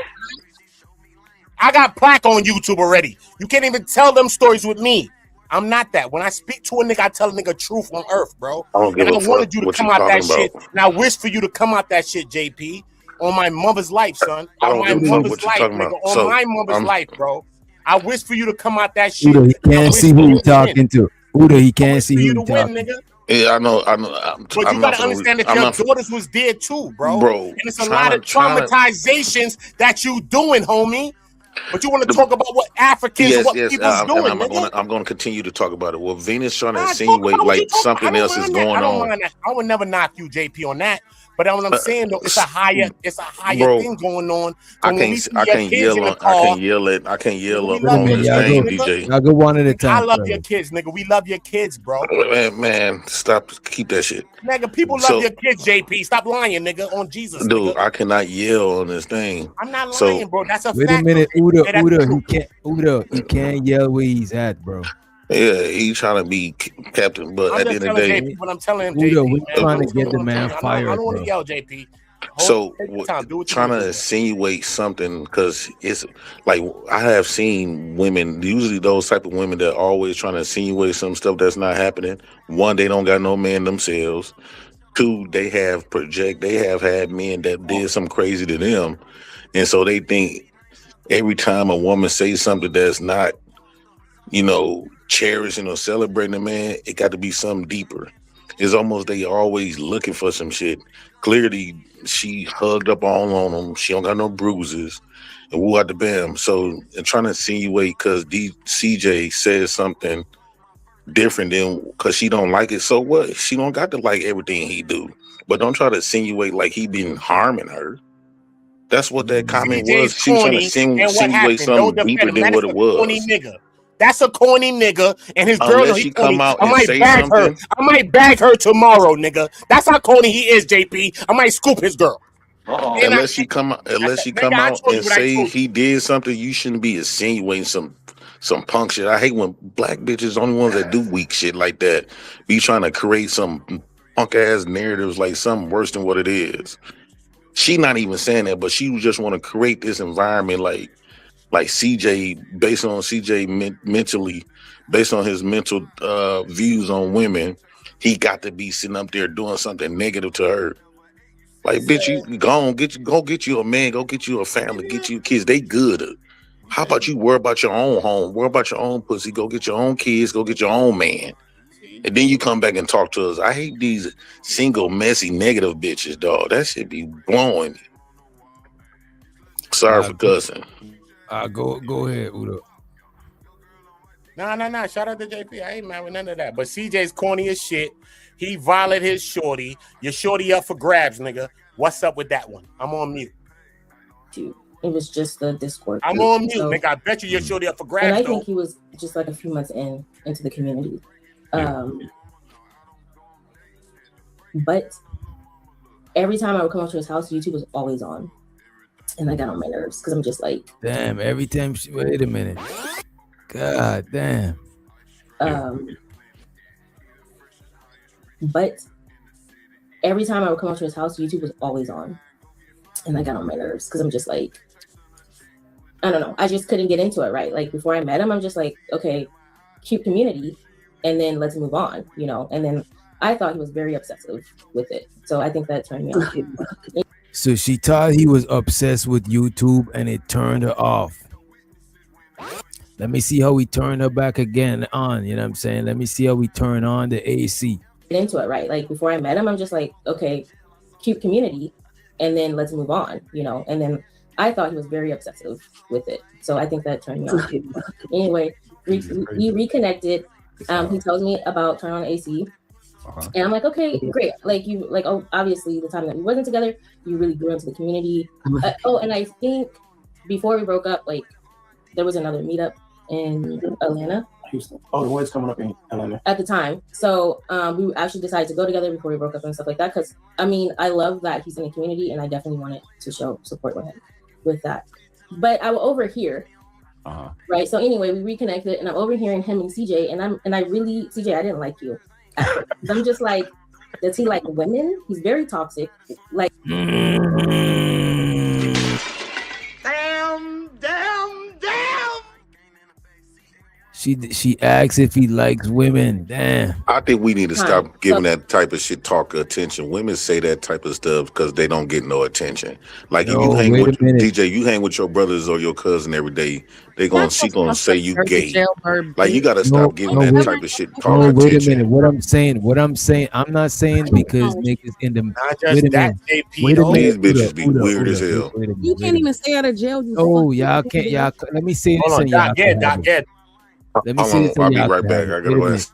[SPEAKER 11] I got plaque on YouTube already. You can't even tell them stories with me. I'm not that. When I speak to a nigga, I tell a nigga truth on earth, bro.
[SPEAKER 10] I don't give
[SPEAKER 11] And
[SPEAKER 10] a
[SPEAKER 11] I wanted
[SPEAKER 10] fuck
[SPEAKER 11] you to
[SPEAKER 10] what
[SPEAKER 11] come
[SPEAKER 10] you
[SPEAKER 11] out that
[SPEAKER 10] talking about.
[SPEAKER 11] shit. And I wish for you to come out that shit, JP. On my mother's life, son.
[SPEAKER 10] I
[SPEAKER 11] On
[SPEAKER 10] don't
[SPEAKER 11] my
[SPEAKER 10] give a fuck
[SPEAKER 11] mother's
[SPEAKER 10] what you
[SPEAKER 11] life,
[SPEAKER 10] talking
[SPEAKER 11] nigga.
[SPEAKER 10] about.
[SPEAKER 11] On
[SPEAKER 10] So,
[SPEAKER 11] my mother's
[SPEAKER 10] I'm-
[SPEAKER 11] life, bro. I wish for you to come out that shit.
[SPEAKER 2] Uda, he
[SPEAKER 11] I
[SPEAKER 2] can't
[SPEAKER 11] wish
[SPEAKER 2] see
[SPEAKER 11] for
[SPEAKER 2] who
[SPEAKER 11] you
[SPEAKER 2] he
[SPEAKER 11] to win.
[SPEAKER 2] talking to. Uda, he can't see
[SPEAKER 11] For
[SPEAKER 2] who
[SPEAKER 11] you
[SPEAKER 2] he
[SPEAKER 11] to win,
[SPEAKER 2] talking.
[SPEAKER 11] nigga.
[SPEAKER 10] Yeah, I know.
[SPEAKER 11] But you
[SPEAKER 10] I'm
[SPEAKER 11] gotta
[SPEAKER 10] not
[SPEAKER 11] understand that
[SPEAKER 10] I'm
[SPEAKER 11] your
[SPEAKER 10] not
[SPEAKER 11] daughters was there too, bro.
[SPEAKER 10] Bro,
[SPEAKER 11] And it's a lot of traumatizations that you doing, homie. But you want to talk about what Africans or
[SPEAKER 10] Yes,
[SPEAKER 11] what
[SPEAKER 10] yes,
[SPEAKER 11] people's
[SPEAKER 10] and
[SPEAKER 11] doing,
[SPEAKER 10] I'm
[SPEAKER 11] nigga?
[SPEAKER 10] going to continue to talk about it. Well, Venus trying to
[SPEAKER 11] Talk
[SPEAKER 10] insinuate
[SPEAKER 11] about what you
[SPEAKER 10] like
[SPEAKER 11] talk about. I
[SPEAKER 10] something
[SPEAKER 11] don't
[SPEAKER 10] else is
[SPEAKER 11] mind that.
[SPEAKER 10] going
[SPEAKER 11] I don't
[SPEAKER 10] on.
[SPEAKER 11] mind that. I would never knock you, JP, on that. But what I'm saying though, it's a higher
[SPEAKER 10] Bro,
[SPEAKER 11] thing going on.
[SPEAKER 10] I
[SPEAKER 11] When we
[SPEAKER 10] can't
[SPEAKER 11] see
[SPEAKER 10] I
[SPEAKER 11] your
[SPEAKER 10] can't
[SPEAKER 11] kids
[SPEAKER 10] yell
[SPEAKER 11] in the
[SPEAKER 10] on I
[SPEAKER 11] car,
[SPEAKER 10] can't yell at I can't yell
[SPEAKER 11] we
[SPEAKER 10] up
[SPEAKER 11] love
[SPEAKER 10] on
[SPEAKER 11] your
[SPEAKER 10] this
[SPEAKER 11] kids,
[SPEAKER 10] thing,
[SPEAKER 11] nigga.
[SPEAKER 10] DJ.
[SPEAKER 2] Y'all go one at a time.
[SPEAKER 11] I love
[SPEAKER 2] brother.
[SPEAKER 11] your kids, nigga. We love your kids, bro.
[SPEAKER 10] Man, stop, keep that shit.
[SPEAKER 11] Nigga, people love
[SPEAKER 10] So,
[SPEAKER 11] your kids, JP. Stop lying, nigga, on Jesus,
[SPEAKER 10] dude,
[SPEAKER 11] nigga.
[SPEAKER 10] I cannot yell on this thing.
[SPEAKER 11] I'm not
[SPEAKER 10] So,
[SPEAKER 11] lying, bro. That's a
[SPEAKER 2] Wait a
[SPEAKER 11] fact.
[SPEAKER 2] minute,
[SPEAKER 11] though, JP. That's the truth.
[SPEAKER 2] He can't yell where he's at, bro.
[SPEAKER 10] yeah, he trying to be captain, but
[SPEAKER 11] I'm
[SPEAKER 10] at the
[SPEAKER 11] just
[SPEAKER 10] end of the
[SPEAKER 11] telling
[SPEAKER 10] day,
[SPEAKER 11] JP what I'm telling him,
[SPEAKER 2] Uda,
[SPEAKER 11] JP.
[SPEAKER 2] we're
[SPEAKER 11] Man.
[SPEAKER 2] trying to
[SPEAKER 11] Listen
[SPEAKER 2] get
[SPEAKER 11] what
[SPEAKER 2] the
[SPEAKER 11] I'm
[SPEAKER 2] man
[SPEAKER 11] telling you.
[SPEAKER 2] fired,
[SPEAKER 11] I don't want
[SPEAKER 2] bro.
[SPEAKER 11] to yell, JP.
[SPEAKER 10] so
[SPEAKER 11] Take your time. Do what you
[SPEAKER 10] trying
[SPEAKER 11] want
[SPEAKER 10] to
[SPEAKER 11] to do.
[SPEAKER 10] insinuate something because it's like I have seen women, usually those type of women that are always trying to insinuate some stuff that's not happening. One, they don't got no man themselves. Two, they have had men that did something crazy to them, and so they think every time a woman says something that's not, cherishing or celebrating a man, it got to be something deeper. It's almost they always looking for some shit. Clearly, she hugged up all on him. She don't got no bruises, and woo out the bam. So, and trying to insinuate because CJ says something different than because she don't like it. So what? She don't got to like everything he do. But don't try to insinuate like he been harming her. That's what that comment was.
[SPEAKER 11] CJ's
[SPEAKER 10] She was trying to
[SPEAKER 11] corny, and what
[SPEAKER 10] insinuate
[SPEAKER 11] happened?
[SPEAKER 10] something
[SPEAKER 11] Don't
[SPEAKER 10] deeper
[SPEAKER 11] defend him.
[SPEAKER 10] than
[SPEAKER 11] That's
[SPEAKER 10] what
[SPEAKER 11] a
[SPEAKER 10] it
[SPEAKER 11] corny
[SPEAKER 10] was.
[SPEAKER 11] nigga. That's a corny nigga, and his girl know
[SPEAKER 10] Unless
[SPEAKER 11] he
[SPEAKER 10] she
[SPEAKER 11] corny.
[SPEAKER 10] come out
[SPEAKER 11] I
[SPEAKER 10] and
[SPEAKER 11] might
[SPEAKER 10] say
[SPEAKER 11] bag her.
[SPEAKER 10] something.
[SPEAKER 11] I might bag her tomorrow, nigga. That's how corny he is, JP. I might scoop his girl. And
[SPEAKER 10] Unless she come out
[SPEAKER 11] nigga, I
[SPEAKER 10] and
[SPEAKER 11] told you what I
[SPEAKER 10] say
[SPEAKER 11] told you.
[SPEAKER 10] he did something, you shouldn't be insinuating some punk shit. I hate when black bitches the only ones that do weak shit like that. Be trying to create some punk ass narratives like something worse than what it is. She not even saying that, but she just want to create this environment like CJ, based on CJ mentally, based on his mental views on women, he got to be sitting up there doing something negative to her. Like, bitch, you go get you a man, go get you a family, get you kids. They good. How about you worry about your own home, worry about your own pussy, go get your own kids, go get your own man. And then you come back and talk to us. I hate these single, messy, negative bitches, dog. That shit be blowing me. Sorry for cussing.
[SPEAKER 2] Go ahead, Uda.
[SPEAKER 11] Nah. Shout out to JP. I ain't mad with none of that. But CJ's corny as shit. He violated his shorty. Your shorty up for grabs, nigga. What's up with that one? I'm on mute.
[SPEAKER 5] Dude, it was just the Discord.
[SPEAKER 11] I'm on mute, nigga. I bet you your shorty up for grabs.
[SPEAKER 5] And I
[SPEAKER 11] though.
[SPEAKER 5] think he was just like a few months into the community. But every time I would come up to his house, YouTube was always on. And I got on my nerves because I'm just like,
[SPEAKER 2] damn, every time wait a minute. God damn.
[SPEAKER 5] But every time I would come up to his house, YouTube was always on. And I got on my nerves because I'm just like, I don't know. I just couldn't get into it, right? Like before I met him, I'm just like, okay, cute community. And then let's move on, And then I thought he was very obsessive with it. So I think that turned me off.
[SPEAKER 2] So she thought he was obsessed with YouTube and it turned her off. Let me see how we turn her back again on. You know what I'm saying? Let me see how we turn on the AC.
[SPEAKER 5] Into it, right? Like before I met him, I'm just like, okay, cute community, and then let's move on, you know. And then I thought he was very obsessive with it, so I think that turned me off. Anyway, we reconnected. He tells me about turn on AC. And I'm like, okay, great. Like you, like, oh, obviously the time that we wasn't together, you really grew into the community. And I think before we broke up, like there was another meetup in Atlanta.
[SPEAKER 6] Oh, the one's coming up in Atlanta
[SPEAKER 5] at the time. So we actually decided to go together before we broke up and stuff like that. Because I mean, I love that he's in the community, and I definitely wanted to show support with him with that. But I will overhear. Right. So anyway, we reconnected, and I'm overhearing him and CJ, and I really, CJ, I didn't like you. I'm just like, does he like women? He's very toxic. Like,
[SPEAKER 9] Damn.
[SPEAKER 2] She asks if he likes women. Damn.
[SPEAKER 10] I think we need to stop giving that type of shit talk attention. Women say that type of stuff because they don't get no attention. Like if you hang with DJ, you hang with your brothers or your cousin every day, she gonna say you gay. Like you gotta stop giving that type of shit talk attention.
[SPEAKER 2] Wait a minute. What I'm saying, I'm not saying because niggas in the
[SPEAKER 10] Wait a minute. These bitches be weird as hell.
[SPEAKER 12] You can't even stay out of jail.
[SPEAKER 2] Oh, y'all can't. Y'all. Let me say this.
[SPEAKER 11] Hold on, Doc.
[SPEAKER 2] Let me see this.
[SPEAKER 10] I'll be right back. I gotta answer.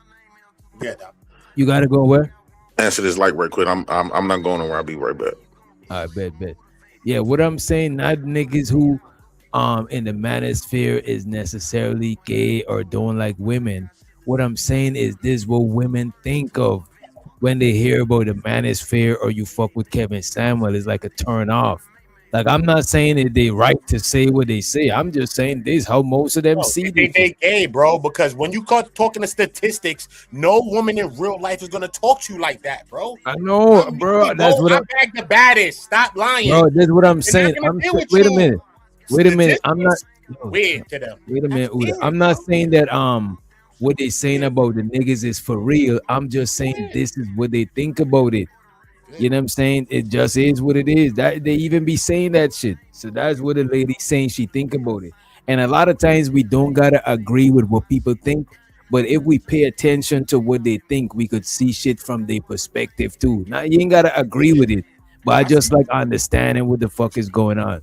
[SPEAKER 2] You gotta go where?
[SPEAKER 10] Answer this like right quick. I'm not going nowhere. I'll be right back.
[SPEAKER 2] All right, bet. Yeah, what I'm saying, not niggas who in the manosphere is necessarily gay or don't like women. What I'm saying is this: what women think of when they hear about the manosphere or you fuck with Kevin Samuel is like a turn off. Like, I'm not saying that they right to say what they say. I'm just saying this how most of them see
[SPEAKER 11] they gay, bro. Because when you start talking to statistics, no woman in real life is gonna talk to you like that, bro.
[SPEAKER 2] I know, bro. That's what
[SPEAKER 11] I'm back the baddest. Stop lying,
[SPEAKER 2] bro. That's what I'm saying. Wait a minute. I'm not
[SPEAKER 11] weird to them.
[SPEAKER 2] Wait a minute, Uda. I'm not saying that what they saying about the niggas is for real. I'm just saying this is what they think about it. You know what I'm saying? It just is what it is. That they even be saying that shit. So that's what the lady's saying she think about it. And a lot of times we don't gotta agree with what people think, but if we pay attention to what they think, we could see shit from their perspective too. Now you ain't gotta agree with it, but I just like understanding what the fuck is going on.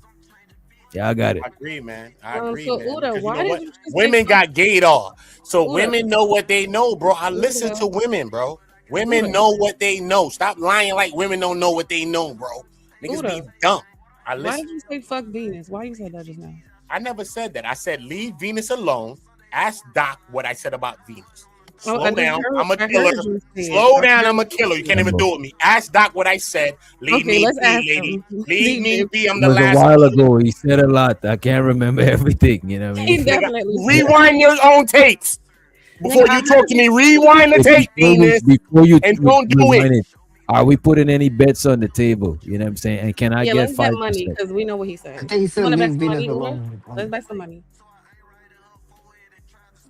[SPEAKER 2] Yeah, I got it.
[SPEAKER 11] I agree, man. I agree,
[SPEAKER 12] so
[SPEAKER 11] man.
[SPEAKER 12] Uda, why did you
[SPEAKER 11] women got gayed off? So women know what they know, bro. I listen to women, bro. Women know what they know. Stop lying like women don't know what they know, bro. Niggas be dumb.
[SPEAKER 12] Why did you say fuck Venus? Why you said that just now?
[SPEAKER 11] I never said that. I said leave Venus alone. Ask Doc what I said about Venus. Slow down. I'm a killer. Slow down. I'm a killer. You can't even do it with me. Ask Doc what I said. Leave me be, lady. Leave me be. I'm the last.
[SPEAKER 2] It was a while ago. He said a lot. I can't remember everything. You know what I mean?
[SPEAKER 12] He definitely
[SPEAKER 11] rewind your own tapes. Before you talk to me, rewind the tape, Venus, and don't do it.
[SPEAKER 2] Are we putting any bets on the table? You know what I'm saying? And can I get
[SPEAKER 12] let's
[SPEAKER 2] 5%?
[SPEAKER 12] bet money because we know what he said.
[SPEAKER 3] I think he said leave Venus alone.
[SPEAKER 12] Let's bet some money.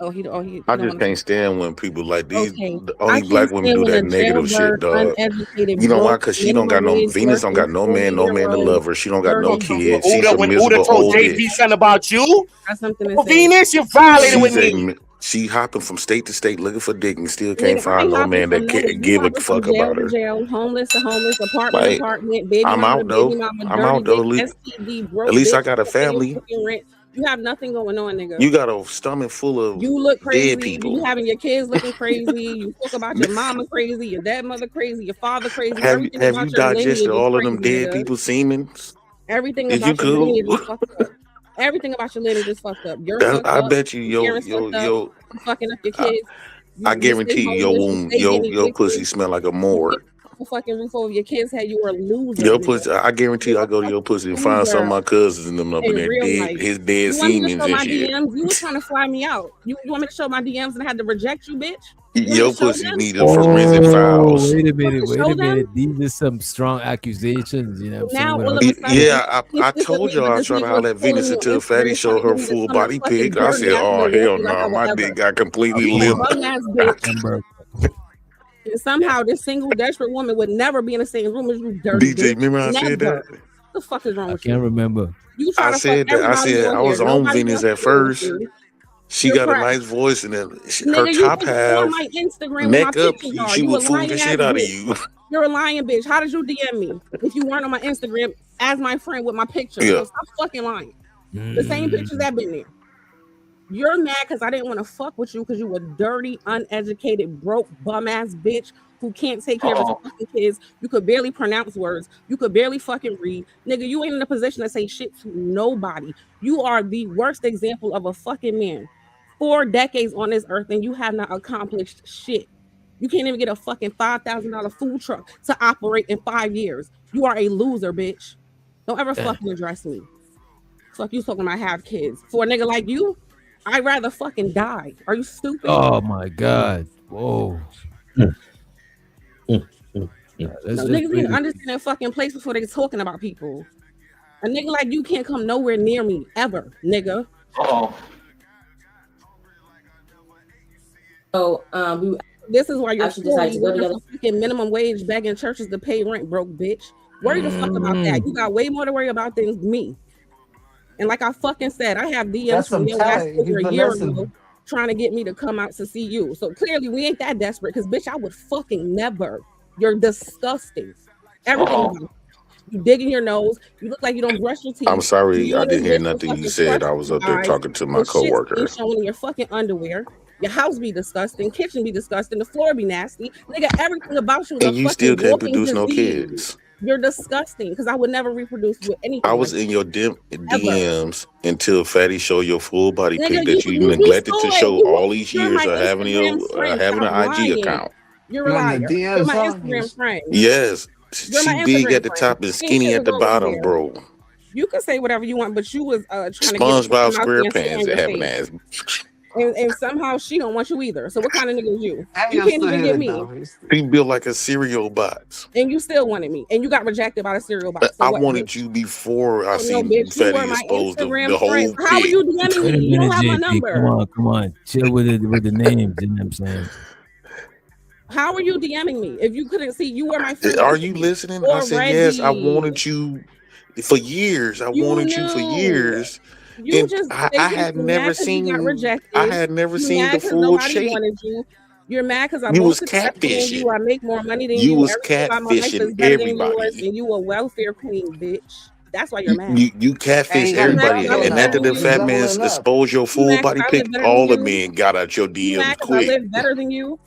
[SPEAKER 10] I just can't stand when people like these. The only black women do that negative shit, dog. You know why? Because she don't got no Venus, don't got no man to love her. She don't got no kids. She's a
[SPEAKER 11] when
[SPEAKER 10] miserable
[SPEAKER 11] Uda told
[SPEAKER 10] old
[SPEAKER 11] JP
[SPEAKER 10] bitch.
[SPEAKER 11] something about you,
[SPEAKER 12] that's something to say.
[SPEAKER 11] Venus, you violated with me.
[SPEAKER 10] She hopping from state to state looking for dick and still can't find no man that can't give a fuck about her.
[SPEAKER 12] Jail, homeless to homeless, apartment to apartment, baby
[SPEAKER 10] I'm
[SPEAKER 12] mama,
[SPEAKER 10] out though.
[SPEAKER 12] Baby mama,
[SPEAKER 10] I'm out though.
[SPEAKER 12] STD, broke
[SPEAKER 10] At least I
[SPEAKER 12] bitch,
[SPEAKER 10] got a family.
[SPEAKER 12] You have nothing going on, nigga.
[SPEAKER 10] You got a stomach full of
[SPEAKER 12] you look crazy.
[SPEAKER 10] dead people.
[SPEAKER 12] You having your kids looking crazy. You talk about your mama crazy, your dad mother crazy, your father crazy.
[SPEAKER 10] Have you digested all of them dead people's semen?
[SPEAKER 12] Everything about your lineage is fucked up. Everything about your lineage is fucked up. You're fucked up.
[SPEAKER 10] I bet you, yo,
[SPEAKER 12] fucking up your kids.
[SPEAKER 10] I guarantee you, your womb, your pussy smell like a morgue.
[SPEAKER 12] Fucking roof over your kids' head. You are a loser.
[SPEAKER 10] Your pussy, I guarantee you, I go to your pussy and find some of my cousins and them up in there, dead, his dead semen and shit.
[SPEAKER 12] You were trying to fly me out. You want me to show my DMs and I had to reject you, bitch?
[SPEAKER 10] Your pussy need a forensic files.
[SPEAKER 2] Wait a minute. These are some strong accusations, you know.
[SPEAKER 12] Now,
[SPEAKER 10] I told y'all I was trying to holler at Venus until Fatty showed her full body pic. I said, "Oh hell no, my dick got completely limp."
[SPEAKER 12] Somehow, this single desperate woman would never be in the same room as you, dirty
[SPEAKER 10] DJ,
[SPEAKER 12] bitch.
[SPEAKER 10] remember I said that?
[SPEAKER 12] The fuck is wrong
[SPEAKER 2] I
[SPEAKER 12] with you?
[SPEAKER 2] can't remember.
[SPEAKER 12] You try
[SPEAKER 10] I
[SPEAKER 12] to fuck
[SPEAKER 10] said that. I
[SPEAKER 12] everybody
[SPEAKER 10] said
[SPEAKER 12] on
[SPEAKER 10] I
[SPEAKER 12] here.
[SPEAKER 10] was on
[SPEAKER 12] Nobody
[SPEAKER 10] Venus
[SPEAKER 12] wants
[SPEAKER 10] at
[SPEAKER 12] to deal with
[SPEAKER 10] first.
[SPEAKER 12] you.
[SPEAKER 10] She
[SPEAKER 12] You're
[SPEAKER 10] got a
[SPEAKER 12] cracked.
[SPEAKER 10] nice voice, and then her
[SPEAKER 12] Nigga, you
[SPEAKER 10] top
[SPEAKER 12] was on
[SPEAKER 10] half,
[SPEAKER 12] my Instagram with my
[SPEAKER 10] neck up,
[SPEAKER 12] pictures are.
[SPEAKER 10] she
[SPEAKER 12] You a
[SPEAKER 10] would fool the
[SPEAKER 12] lying ass
[SPEAKER 10] shit out of
[SPEAKER 12] bitch.
[SPEAKER 10] you.
[SPEAKER 12] You're a lying bitch. How did you DM me if you weren't on my Instagram as my friend with my pictures?
[SPEAKER 10] Yeah.
[SPEAKER 12] So stop fucking lying. The same pictures that been there. You're mad because I didn't want to fuck with you because you a dirty, uneducated, broke, bum ass bitch who can't take care of his fucking kids. You could barely pronounce words. You could barely fucking read. Nigga, you ain't in a position to say shit to nobody. You are the worst example of a fucking man. 4 decades on this earth and you have not accomplished shit. You can't even get a fucking $5,000 food truck to operate in 5 years. You are a loser, bitch. Don't ever fucking address me. Fuck you talking about have kids. For a nigga like you, I'd rather fucking die. Are you stupid?
[SPEAKER 2] Oh my God. Whoa.
[SPEAKER 12] No, niggas need to understand their fucking place before they talking about people. A nigga like you can't come nowhere near me ever, nigga.
[SPEAKER 5] So
[SPEAKER 12] this is why you're
[SPEAKER 5] actually decided to go together.
[SPEAKER 12] fucking minimum wage begging churches to pay rent, broke bitch. Worry the fuck about that. You got way more to worry about than me. And like I fucking said, I have DMs from your ass over a year ago trying to get me to come out to see you. So clearly we ain't that desperate because bitch, I would fucking never. You're disgusting. Everything about you. You digging your nose. You look like you don't brush your teeth.
[SPEAKER 10] I'm sorry, I didn't hear nothing you said. I was up there talking to my coworker.
[SPEAKER 12] Showing in your fucking underwear. Your house be disgusting. Kitchen be disgusting. The floor be nasty. Nigga, everything about you.
[SPEAKER 10] And you still can't produce no kids.
[SPEAKER 12] You're disgusting because I would never reproduce with anything.
[SPEAKER 10] I was in your DMs until Fatty showed your full body pic that you neglected to show all these years of having an IG account.
[SPEAKER 12] You're a liar. You're my Instagram friend.
[SPEAKER 10] Yes. She big at the top and skinny at the bottom, bro.
[SPEAKER 12] You can say whatever you want, but you was trying to get
[SPEAKER 10] SpongeBob SquarePants have an ass.
[SPEAKER 12] And somehow she don't want you either. So what kind of nigga is you? You can't even get me.
[SPEAKER 10] She built like a cereal box.
[SPEAKER 12] And you still wanted me. And you got rejected by the cereal box. So
[SPEAKER 10] I wanted you before I seen Fatty exposed the whole
[SPEAKER 12] thing. How are you DMing me? You don't have my number.
[SPEAKER 2] Come on. Chill with the names, you know what I'm saying?
[SPEAKER 12] How are you DMing me? If you couldn't see, you were my friend.
[SPEAKER 10] Are you listening? I said, yes, I wanted you for years. I wanted you for years.
[SPEAKER 12] You and just
[SPEAKER 10] I had never seen I had never seen the full shape.
[SPEAKER 12] You're mad because
[SPEAKER 10] you was catfishing.
[SPEAKER 12] You. I make more money than
[SPEAKER 10] you.
[SPEAKER 12] You
[SPEAKER 10] was catfishing everybody.
[SPEAKER 12] And you a welfare queen, bitch. That's why you're mad.
[SPEAKER 10] You catfish everybody, and after the fat man exposed your full body pic, all the men got out your DMs quick.
[SPEAKER 12] I live better than you.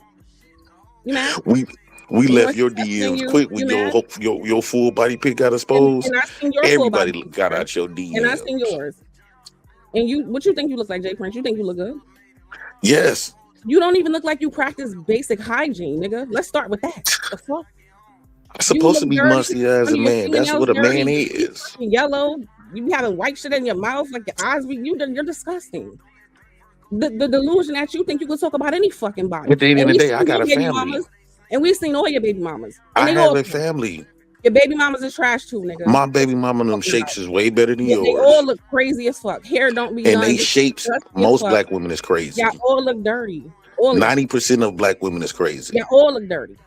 [SPEAKER 12] You mad?
[SPEAKER 10] We left your DMs quick when your full body pic got exposed.
[SPEAKER 12] And I seen your
[SPEAKER 10] everybody got out your DMs.
[SPEAKER 12] And I seen yours. And you, what you think you look like, Jay Prince? You think you look good?
[SPEAKER 10] Yes.
[SPEAKER 12] You don't even look like you practice basic hygiene, nigga. Let's start with that. The fuck?
[SPEAKER 10] I'm supposed to be musty as a man. That's what a man is.
[SPEAKER 12] Yellow. You having white shit in your mouth, like your eyes. You're disgusting. The delusion that you think you can talk about any fucking body.
[SPEAKER 10] At the end of the day, I got a family.
[SPEAKER 12] Mamas, and we've seen all your baby mamas.
[SPEAKER 10] I have a family.
[SPEAKER 12] Your baby mamas is trash too, nigga.
[SPEAKER 10] My baby mama them shapes is way better than yours.
[SPEAKER 12] They all look crazy as fuck. Hair don't be
[SPEAKER 10] and
[SPEAKER 12] done.
[SPEAKER 10] they shapes. Most black women is crazy.
[SPEAKER 12] Y'all all look dirty.
[SPEAKER 10] 90% of black women is crazy.
[SPEAKER 12] Y'all all look dirty.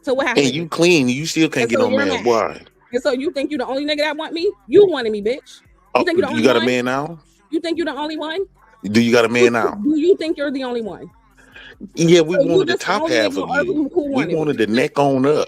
[SPEAKER 12] So what happened?
[SPEAKER 10] And you clean, you still can't get no man. Why?
[SPEAKER 12] And so you think you the only nigga that want me? You wanted me, bitch. You think you the only
[SPEAKER 10] got
[SPEAKER 12] one?
[SPEAKER 10] A man now?
[SPEAKER 12] You think you the only one?
[SPEAKER 10] Do you got a man now?
[SPEAKER 12] Do you think you're the only one?
[SPEAKER 10] Yeah, we wanted the top half of you. We wanted the neck on up.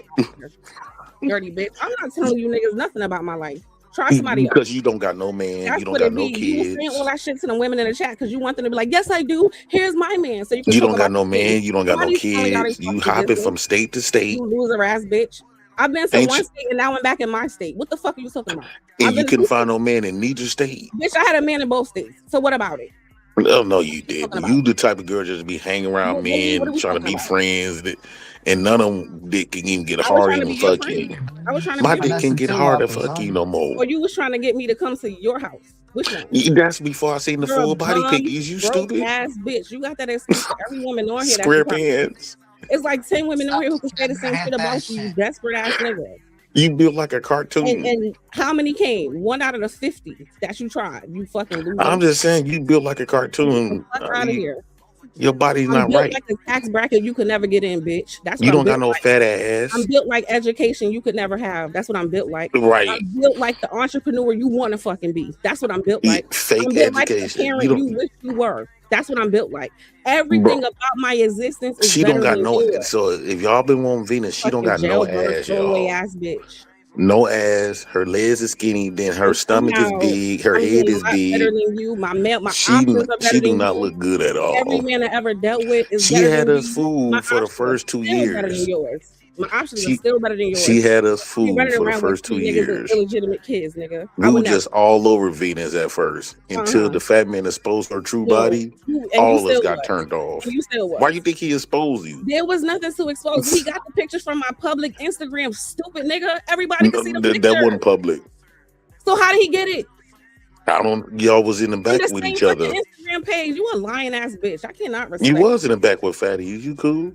[SPEAKER 12] Dirty bitch. I'm not telling you niggas nothing about my life. Try somebody
[SPEAKER 10] because you don't got no man.
[SPEAKER 12] That's
[SPEAKER 10] you don't got no kids.
[SPEAKER 12] You saying all that shit to the women in the chat because you want them to be like, yes, I do. Here's my man. So
[SPEAKER 10] you don't got no man. You don't got no kids. You hopping from state to state.
[SPEAKER 12] You loser ass bitch. I've been to one state and now I'm back in my state. What the fuck are you talking about?
[SPEAKER 10] And you couldn't find no man in neither state.
[SPEAKER 12] Bitch, I had a man in both states. So what about it?
[SPEAKER 10] No, you did. You the type of girl just be hanging around men, trying to be friends, and none of them dick can even get hard and fuck you. My dick can get hard to fuck you no more.
[SPEAKER 12] Or you was trying to get me to come to your house. Which one?
[SPEAKER 10] That's before I seen the full body pic. Is you stupid?
[SPEAKER 12] Ass bitch. You got that excuse for every woman on here.
[SPEAKER 10] Square pants.
[SPEAKER 12] It's like 10 women on here who can say the same shit about you, desperate ass nigga.
[SPEAKER 10] You built like a cartoon.
[SPEAKER 12] And how many came? 1 out of the 50 that you tried. You fucking loser.
[SPEAKER 10] I'm just saying you built like a cartoon.
[SPEAKER 12] Fuck out of here.
[SPEAKER 10] Your body's
[SPEAKER 12] I'm
[SPEAKER 10] not
[SPEAKER 12] built
[SPEAKER 10] right.
[SPEAKER 12] like a tax bracket you could never get in, bitch. That's what
[SPEAKER 10] You
[SPEAKER 12] I'm
[SPEAKER 10] don't got
[SPEAKER 12] built
[SPEAKER 10] no
[SPEAKER 12] like.
[SPEAKER 10] fat ass.
[SPEAKER 12] I'm built like education you could never have. That's what I'm built like.
[SPEAKER 10] Right.
[SPEAKER 12] I'm built like the entrepreneur you want to fucking be. That's what I'm built like.
[SPEAKER 10] Fake
[SPEAKER 12] I'm built like the
[SPEAKER 10] education.
[SPEAKER 12] parent you wish you were. That's what I'm built like. Everything
[SPEAKER 10] Bro,
[SPEAKER 12] about my existence is
[SPEAKER 10] she
[SPEAKER 12] better
[SPEAKER 10] don't got
[SPEAKER 12] than
[SPEAKER 10] no.
[SPEAKER 12] yours.
[SPEAKER 10] So if y'all been wanting Venus, she don't
[SPEAKER 12] Fucking
[SPEAKER 10] got no
[SPEAKER 12] jailbird,
[SPEAKER 10] ass,
[SPEAKER 12] throwaway
[SPEAKER 10] y'all.
[SPEAKER 12] ass bitch.
[SPEAKER 10] No ass. Her legs is skinny. Then her
[SPEAKER 12] And
[SPEAKER 10] stomach is
[SPEAKER 12] somehow
[SPEAKER 10] big. Her
[SPEAKER 12] I'm
[SPEAKER 10] head
[SPEAKER 12] doing
[SPEAKER 10] is
[SPEAKER 12] a lot better
[SPEAKER 10] big.
[SPEAKER 12] than you. My
[SPEAKER 10] She
[SPEAKER 12] options are better
[SPEAKER 10] do
[SPEAKER 12] than
[SPEAKER 10] not
[SPEAKER 12] you.
[SPEAKER 10] look good at
[SPEAKER 12] Every
[SPEAKER 10] all.
[SPEAKER 12] man I ever dealt with is
[SPEAKER 10] She
[SPEAKER 12] better
[SPEAKER 10] had
[SPEAKER 12] than
[SPEAKER 10] us
[SPEAKER 12] you. My
[SPEAKER 10] fooled for the
[SPEAKER 12] options are
[SPEAKER 10] first 2
[SPEAKER 12] still better than
[SPEAKER 10] years.
[SPEAKER 12] yours. My options are
[SPEAKER 10] She
[SPEAKER 12] still better than yours.
[SPEAKER 10] she had us
[SPEAKER 12] Be
[SPEAKER 10] fooled
[SPEAKER 12] running
[SPEAKER 10] for the
[SPEAKER 12] around with
[SPEAKER 10] first 2
[SPEAKER 12] 3 niggas and
[SPEAKER 10] years.
[SPEAKER 12] illegitimate kids, nigga. I
[SPEAKER 10] We
[SPEAKER 12] would
[SPEAKER 10] were
[SPEAKER 12] never.
[SPEAKER 10] just all over Venus at first until the fat man exposed her true
[SPEAKER 12] No,
[SPEAKER 10] body.
[SPEAKER 12] you
[SPEAKER 10] All us
[SPEAKER 12] still
[SPEAKER 10] got
[SPEAKER 12] was.
[SPEAKER 10] turned off.
[SPEAKER 12] And you still was.
[SPEAKER 10] Why you think he exposed you?
[SPEAKER 12] There was nothing to expose. He got the pictures from my public Instagram, stupid nigga. Everybody can see the picture.
[SPEAKER 10] That wasn't public.
[SPEAKER 12] So how did he get it?
[SPEAKER 10] I don't. Y'all was in the
[SPEAKER 12] On
[SPEAKER 10] back
[SPEAKER 12] the
[SPEAKER 10] with
[SPEAKER 12] same
[SPEAKER 10] each other.
[SPEAKER 12] fucking Instagram page. You a lying ass bitch. I cannot respect
[SPEAKER 10] You was in the back with Fatty. You cool?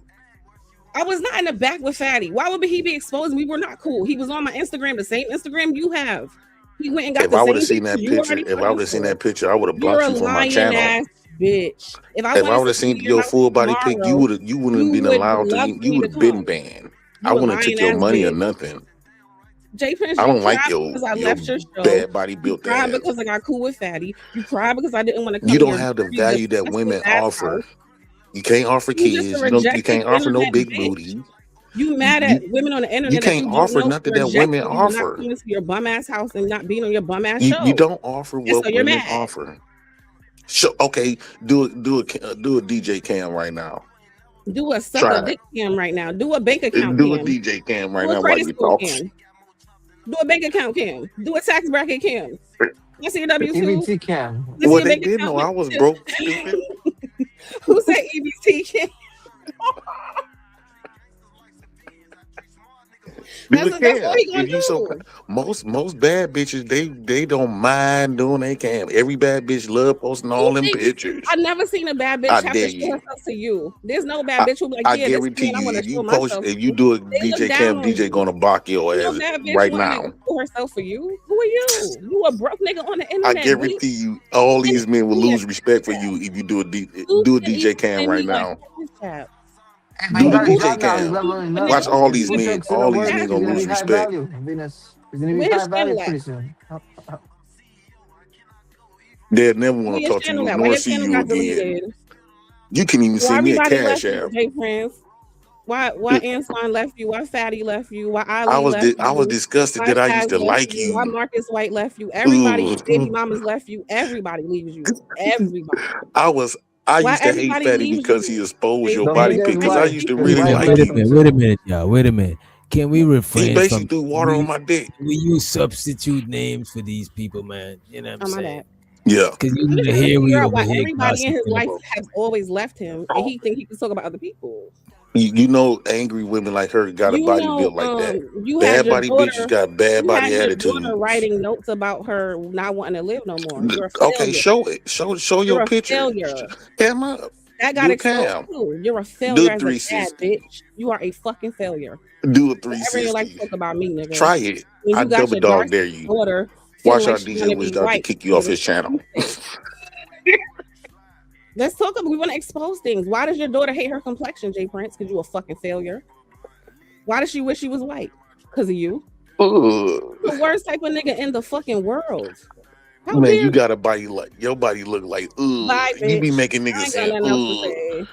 [SPEAKER 12] I was not in the back with Fatty. Why would he be exposed? We were not cool. He was on my Instagram, the same Instagram you have. He went and got
[SPEAKER 10] If
[SPEAKER 12] the
[SPEAKER 10] I would
[SPEAKER 12] same
[SPEAKER 10] have seen that
[SPEAKER 12] picture you
[SPEAKER 10] picture,
[SPEAKER 12] already
[SPEAKER 10] if I would have seen that picture, I would have
[SPEAKER 12] You're
[SPEAKER 10] blocked
[SPEAKER 12] a
[SPEAKER 10] you from my
[SPEAKER 12] lying
[SPEAKER 10] channel.
[SPEAKER 12] ass bitch. If I
[SPEAKER 10] If I would
[SPEAKER 12] wanted
[SPEAKER 10] have
[SPEAKER 12] to
[SPEAKER 10] seen
[SPEAKER 12] see
[SPEAKER 10] your
[SPEAKER 12] house
[SPEAKER 10] full body pic, you
[SPEAKER 12] tomorrow,
[SPEAKER 10] wouldn't have been
[SPEAKER 12] would
[SPEAKER 10] allowed to.
[SPEAKER 12] love
[SPEAKER 10] You
[SPEAKER 12] me
[SPEAKER 10] would
[SPEAKER 12] to
[SPEAKER 10] have been
[SPEAKER 12] come.
[SPEAKER 10] banned.
[SPEAKER 12] You
[SPEAKER 10] I
[SPEAKER 12] a
[SPEAKER 10] wouldn't have took
[SPEAKER 12] lying
[SPEAKER 10] your
[SPEAKER 12] ass
[SPEAKER 10] money or
[SPEAKER 12] bitch.
[SPEAKER 10] nothing.
[SPEAKER 12] Jay Prince,
[SPEAKER 10] I
[SPEAKER 12] you
[SPEAKER 10] don't like
[SPEAKER 12] cried
[SPEAKER 10] your
[SPEAKER 12] because I left your show.
[SPEAKER 10] bad body
[SPEAKER 12] You
[SPEAKER 10] built
[SPEAKER 12] cried
[SPEAKER 10] ass.
[SPEAKER 12] because I got cool with Fatty. You cried because I didn't want to come
[SPEAKER 10] You
[SPEAKER 12] to
[SPEAKER 10] don't
[SPEAKER 12] your
[SPEAKER 10] have the
[SPEAKER 12] dirty,
[SPEAKER 10] value that
[SPEAKER 12] disgusting
[SPEAKER 10] women
[SPEAKER 12] ass
[SPEAKER 10] offer.
[SPEAKER 12] house.
[SPEAKER 10] You can't offer
[SPEAKER 12] You just a
[SPEAKER 10] kids. You
[SPEAKER 12] rejected
[SPEAKER 10] can't offer no
[SPEAKER 12] internet
[SPEAKER 10] big
[SPEAKER 12] bitch.
[SPEAKER 10] booty.
[SPEAKER 12] You mad
[SPEAKER 10] You
[SPEAKER 12] at women on the
[SPEAKER 10] you
[SPEAKER 12] internet that
[SPEAKER 10] can't
[SPEAKER 12] you don't
[SPEAKER 10] offer
[SPEAKER 12] know
[SPEAKER 10] nothing
[SPEAKER 12] for
[SPEAKER 10] that women
[SPEAKER 12] rejecting you for not
[SPEAKER 10] offer.
[SPEAKER 12] coming to your bum ass house and not being on your bum ass
[SPEAKER 10] You
[SPEAKER 12] show.
[SPEAKER 10] don't offer
[SPEAKER 12] And
[SPEAKER 10] what
[SPEAKER 12] so you're
[SPEAKER 10] women
[SPEAKER 12] mad.
[SPEAKER 10] offer. So okay, do a DJ cam right now.
[SPEAKER 12] Do a suck
[SPEAKER 10] Try
[SPEAKER 12] a dick cam right now. Do a bank account
[SPEAKER 10] Do a
[SPEAKER 12] cam.
[SPEAKER 10] DJ cam right
[SPEAKER 12] Do a
[SPEAKER 10] now while
[SPEAKER 12] credit
[SPEAKER 10] you
[SPEAKER 12] score
[SPEAKER 10] talk.
[SPEAKER 12] cam. Do a bank account cam. Do a tax bracket cam. Let's see your W2.
[SPEAKER 3] EBT cam.
[SPEAKER 12] Let's see
[SPEAKER 10] Well,
[SPEAKER 12] your
[SPEAKER 10] they
[SPEAKER 12] bank
[SPEAKER 10] didn't
[SPEAKER 12] account.
[SPEAKER 10] know I was broke, stupid.
[SPEAKER 12] Who said EBT cam? That's what he gonna
[SPEAKER 10] If you so
[SPEAKER 12] do.
[SPEAKER 10] most bad bitches, they don't mind doing they cam. Every bad bitch love posting all them pictures.
[SPEAKER 12] I never seen a bad bitch
[SPEAKER 10] I
[SPEAKER 12] have to
[SPEAKER 10] dare
[SPEAKER 12] show
[SPEAKER 10] you.
[SPEAKER 12] herself to you. There's no bad bitch who be like,
[SPEAKER 10] I
[SPEAKER 12] yeah, this
[SPEAKER 10] guarantee
[SPEAKER 12] man I
[SPEAKER 10] you,
[SPEAKER 12] want
[SPEAKER 10] if
[SPEAKER 12] to
[SPEAKER 10] you
[SPEAKER 12] show
[SPEAKER 10] post,
[SPEAKER 12] myself.
[SPEAKER 10] if you do a
[SPEAKER 12] They look
[SPEAKER 10] DJ
[SPEAKER 12] down
[SPEAKER 10] cam,
[SPEAKER 12] on
[SPEAKER 10] DJ
[SPEAKER 12] you.
[SPEAKER 10] gonna block your
[SPEAKER 12] No
[SPEAKER 10] ass
[SPEAKER 12] bad bitch
[SPEAKER 10] right
[SPEAKER 12] wanting
[SPEAKER 10] now.
[SPEAKER 12] to show herself for you. Who are you? You a broke nigga on the
[SPEAKER 10] I
[SPEAKER 12] internet.
[SPEAKER 10] guarantee you, all these men will lose respect for you if you do a DJ cam right now.
[SPEAKER 3] He
[SPEAKER 10] Do a
[SPEAKER 3] got a
[SPEAKER 10] DJ
[SPEAKER 3] job now. He's
[SPEAKER 10] cam.
[SPEAKER 3] leveling up.
[SPEAKER 10] Watch all
[SPEAKER 3] If he
[SPEAKER 10] these
[SPEAKER 3] puts
[SPEAKER 10] men.
[SPEAKER 3] X in the
[SPEAKER 10] All these
[SPEAKER 3] work,
[SPEAKER 10] men
[SPEAKER 3] he's
[SPEAKER 10] gonna
[SPEAKER 3] gonna
[SPEAKER 10] lose
[SPEAKER 3] be high
[SPEAKER 10] respect.
[SPEAKER 3] value. Venus. He's gonna be
[SPEAKER 12] Where's
[SPEAKER 3] high value
[SPEAKER 12] channel at?
[SPEAKER 3] pretty soon.
[SPEAKER 10] They'll never
[SPEAKER 12] Where
[SPEAKER 10] want to
[SPEAKER 12] your
[SPEAKER 10] talk to
[SPEAKER 12] channel
[SPEAKER 10] you
[SPEAKER 12] at? Why
[SPEAKER 10] nor
[SPEAKER 12] your
[SPEAKER 10] see
[SPEAKER 12] channel
[SPEAKER 10] you
[SPEAKER 12] got
[SPEAKER 10] again.
[SPEAKER 12] deleted?
[SPEAKER 10] You can even
[SPEAKER 12] Why
[SPEAKER 10] send me a
[SPEAKER 12] everybody
[SPEAKER 10] cash
[SPEAKER 12] left you,
[SPEAKER 10] app.
[SPEAKER 12] Jay Prince? Why Antoine left you? Why Fatty left you? Why Ali
[SPEAKER 10] I was
[SPEAKER 12] left
[SPEAKER 10] I was
[SPEAKER 12] you?
[SPEAKER 10] disgusted
[SPEAKER 12] Why
[SPEAKER 10] that I
[SPEAKER 12] Taz
[SPEAKER 10] used to
[SPEAKER 12] left
[SPEAKER 10] like
[SPEAKER 12] you? Why
[SPEAKER 10] you.
[SPEAKER 12] Marcus White left you? Everybody,
[SPEAKER 10] Ugh.
[SPEAKER 12] baby mamas left you. Everybody leaves you. Everybody.
[SPEAKER 10] I
[SPEAKER 12] Why
[SPEAKER 10] used to hate
[SPEAKER 12] everybody
[SPEAKER 10] Fatty
[SPEAKER 12] leaves
[SPEAKER 10] because
[SPEAKER 12] you?
[SPEAKER 10] he exposed
[SPEAKER 12] Jay
[SPEAKER 10] your
[SPEAKER 3] Don't
[SPEAKER 10] body
[SPEAKER 12] Prince?
[SPEAKER 3] forget his
[SPEAKER 10] pic.
[SPEAKER 12] Why
[SPEAKER 10] Because I
[SPEAKER 12] your
[SPEAKER 3] wife.
[SPEAKER 10] used to
[SPEAKER 3] His
[SPEAKER 10] really
[SPEAKER 3] wife
[SPEAKER 10] like
[SPEAKER 3] left
[SPEAKER 2] Wait a
[SPEAKER 3] him
[SPEAKER 10] you.
[SPEAKER 2] minute,
[SPEAKER 3] too.
[SPEAKER 2] wait a minute, y'all. Wait a minute. Can we
[SPEAKER 10] He
[SPEAKER 2] refrain
[SPEAKER 10] basically
[SPEAKER 2] from
[SPEAKER 10] threw water on my dick.
[SPEAKER 2] we use substitute names for these people, man? You know what I'm
[SPEAKER 12] Oh my
[SPEAKER 2] saying?
[SPEAKER 12] bad.
[SPEAKER 10] Yeah.
[SPEAKER 2] Because
[SPEAKER 12] I'm just trying to
[SPEAKER 2] here we
[SPEAKER 12] figure out
[SPEAKER 2] over
[SPEAKER 12] why
[SPEAKER 2] here
[SPEAKER 12] everybody in his
[SPEAKER 2] gossiping
[SPEAKER 12] life
[SPEAKER 2] about.
[SPEAKER 12] has always left him, and he think he can talk about other people.
[SPEAKER 10] You know, angry women like her got a
[SPEAKER 12] You
[SPEAKER 10] body
[SPEAKER 12] know,
[SPEAKER 10] built like that.
[SPEAKER 12] you had
[SPEAKER 10] Bad
[SPEAKER 12] your
[SPEAKER 10] body bitches
[SPEAKER 12] daughter.
[SPEAKER 10] got bad
[SPEAKER 12] You had
[SPEAKER 10] body
[SPEAKER 12] your
[SPEAKER 10] attitudes.
[SPEAKER 12] daughter writing notes about her not wanting to live no more. You're a
[SPEAKER 10] Okay,
[SPEAKER 12] failure.
[SPEAKER 10] show it. Show your
[SPEAKER 12] You're a
[SPEAKER 10] picture.
[SPEAKER 12] failure.
[SPEAKER 10] Cam up.
[SPEAKER 12] That got
[SPEAKER 10] Do a
[SPEAKER 12] exposed
[SPEAKER 10] cam.
[SPEAKER 12] too. You're a
[SPEAKER 10] Do
[SPEAKER 12] failure
[SPEAKER 10] a
[SPEAKER 12] as a dad,
[SPEAKER 10] 360.
[SPEAKER 12] bitch. You are a fucking failure.
[SPEAKER 10] Do a
[SPEAKER 12] Whatever you like to
[SPEAKER 10] 360.
[SPEAKER 12] talk about me, nigga.
[SPEAKER 10] Try it.
[SPEAKER 12] When
[SPEAKER 10] I
[SPEAKER 12] you got
[SPEAKER 10] double
[SPEAKER 12] your
[SPEAKER 10] dog
[SPEAKER 12] dark
[SPEAKER 10] dare you.
[SPEAKER 12] daughter
[SPEAKER 10] Watch
[SPEAKER 12] feeling
[SPEAKER 10] our
[SPEAKER 12] like she
[SPEAKER 10] DJ
[SPEAKER 12] want to
[SPEAKER 10] Wiz
[SPEAKER 12] be
[SPEAKER 10] to
[SPEAKER 12] white,
[SPEAKER 10] kick you off his channel.
[SPEAKER 12] Let's talk about. We want to expose things. Why does your daughter hate her complexion, Jay Prince? Because you a fucking failure. Why does she wish she was white? Because of you. The worst type of nigga in the fucking world. How
[SPEAKER 10] Man,
[SPEAKER 12] dare
[SPEAKER 10] you got a body like your body look like
[SPEAKER 12] Bye,
[SPEAKER 10] you be
[SPEAKER 12] bitch.
[SPEAKER 10] making
[SPEAKER 12] I
[SPEAKER 10] niggas
[SPEAKER 12] ain't
[SPEAKER 10] say
[SPEAKER 12] got nothing else to say.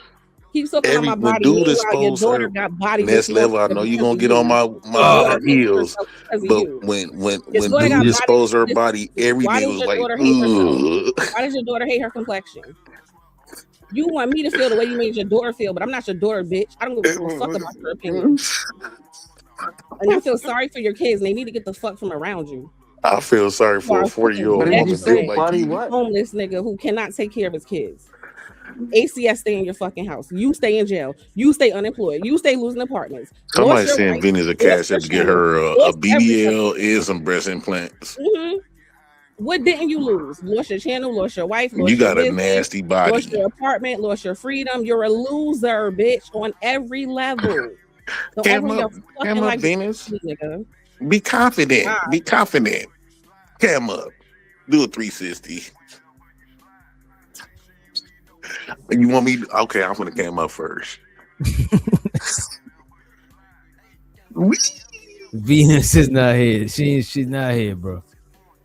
[SPEAKER 12] Keep talking about my
[SPEAKER 10] when
[SPEAKER 12] body.
[SPEAKER 10] dude
[SPEAKER 12] Meanwhile, your
[SPEAKER 10] expose
[SPEAKER 12] daughter
[SPEAKER 10] her
[SPEAKER 12] got body when
[SPEAKER 10] next
[SPEAKER 12] she walks
[SPEAKER 10] level, I
[SPEAKER 12] in
[SPEAKER 10] know
[SPEAKER 12] the
[SPEAKER 10] you're
[SPEAKER 12] because
[SPEAKER 10] gonna
[SPEAKER 12] of
[SPEAKER 10] get on
[SPEAKER 12] you.
[SPEAKER 10] my
[SPEAKER 12] Your daughter hates
[SPEAKER 10] heels.
[SPEAKER 12] herself because of
[SPEAKER 10] But
[SPEAKER 12] you.
[SPEAKER 10] when
[SPEAKER 12] Your daughter got
[SPEAKER 10] dude
[SPEAKER 12] body.
[SPEAKER 10] expose her body, every
[SPEAKER 12] Why
[SPEAKER 10] nigga
[SPEAKER 12] does
[SPEAKER 10] was
[SPEAKER 12] your
[SPEAKER 10] like,
[SPEAKER 12] daughter hate herself?
[SPEAKER 10] ugh.
[SPEAKER 12] Why does your daughter hate her complexion? You want me to feel the way you made your daughter feel, but I'm not your daughter, bitch. I don't give a fuck about your opinion. And I feel sorry for your kids. And they need to get the fuck from around you.
[SPEAKER 10] I feel sorry for a 40-year-old woman built like you.
[SPEAKER 12] Homeless nigga who cannot take care of his kids. ACS stay in your fucking house. You stay in jail. You stay unemployed. You stay losing apartments.
[SPEAKER 10] Somebody sent Venus a cash up to get her a BBL and some breast implants.
[SPEAKER 12] Mm-hmm. What didn't you lose? Lost your channel, lost your wife, lost
[SPEAKER 10] You got
[SPEAKER 12] your
[SPEAKER 10] a
[SPEAKER 12] business,
[SPEAKER 10] nasty body.
[SPEAKER 12] lost your apartment, lost your freedom. You're a loser, bitch, on every level. Don't
[SPEAKER 10] Cam
[SPEAKER 12] open your
[SPEAKER 10] up,
[SPEAKER 12] fucking
[SPEAKER 10] Cam up,
[SPEAKER 12] life,
[SPEAKER 10] Venus.
[SPEAKER 12] nigga.
[SPEAKER 10] Be confident.
[SPEAKER 12] Wow.
[SPEAKER 10] Be confident. Cam up. Do a 360. You want me? Okay, I'm gonna cam up first.
[SPEAKER 2] Venus is not here. She's not here, bro.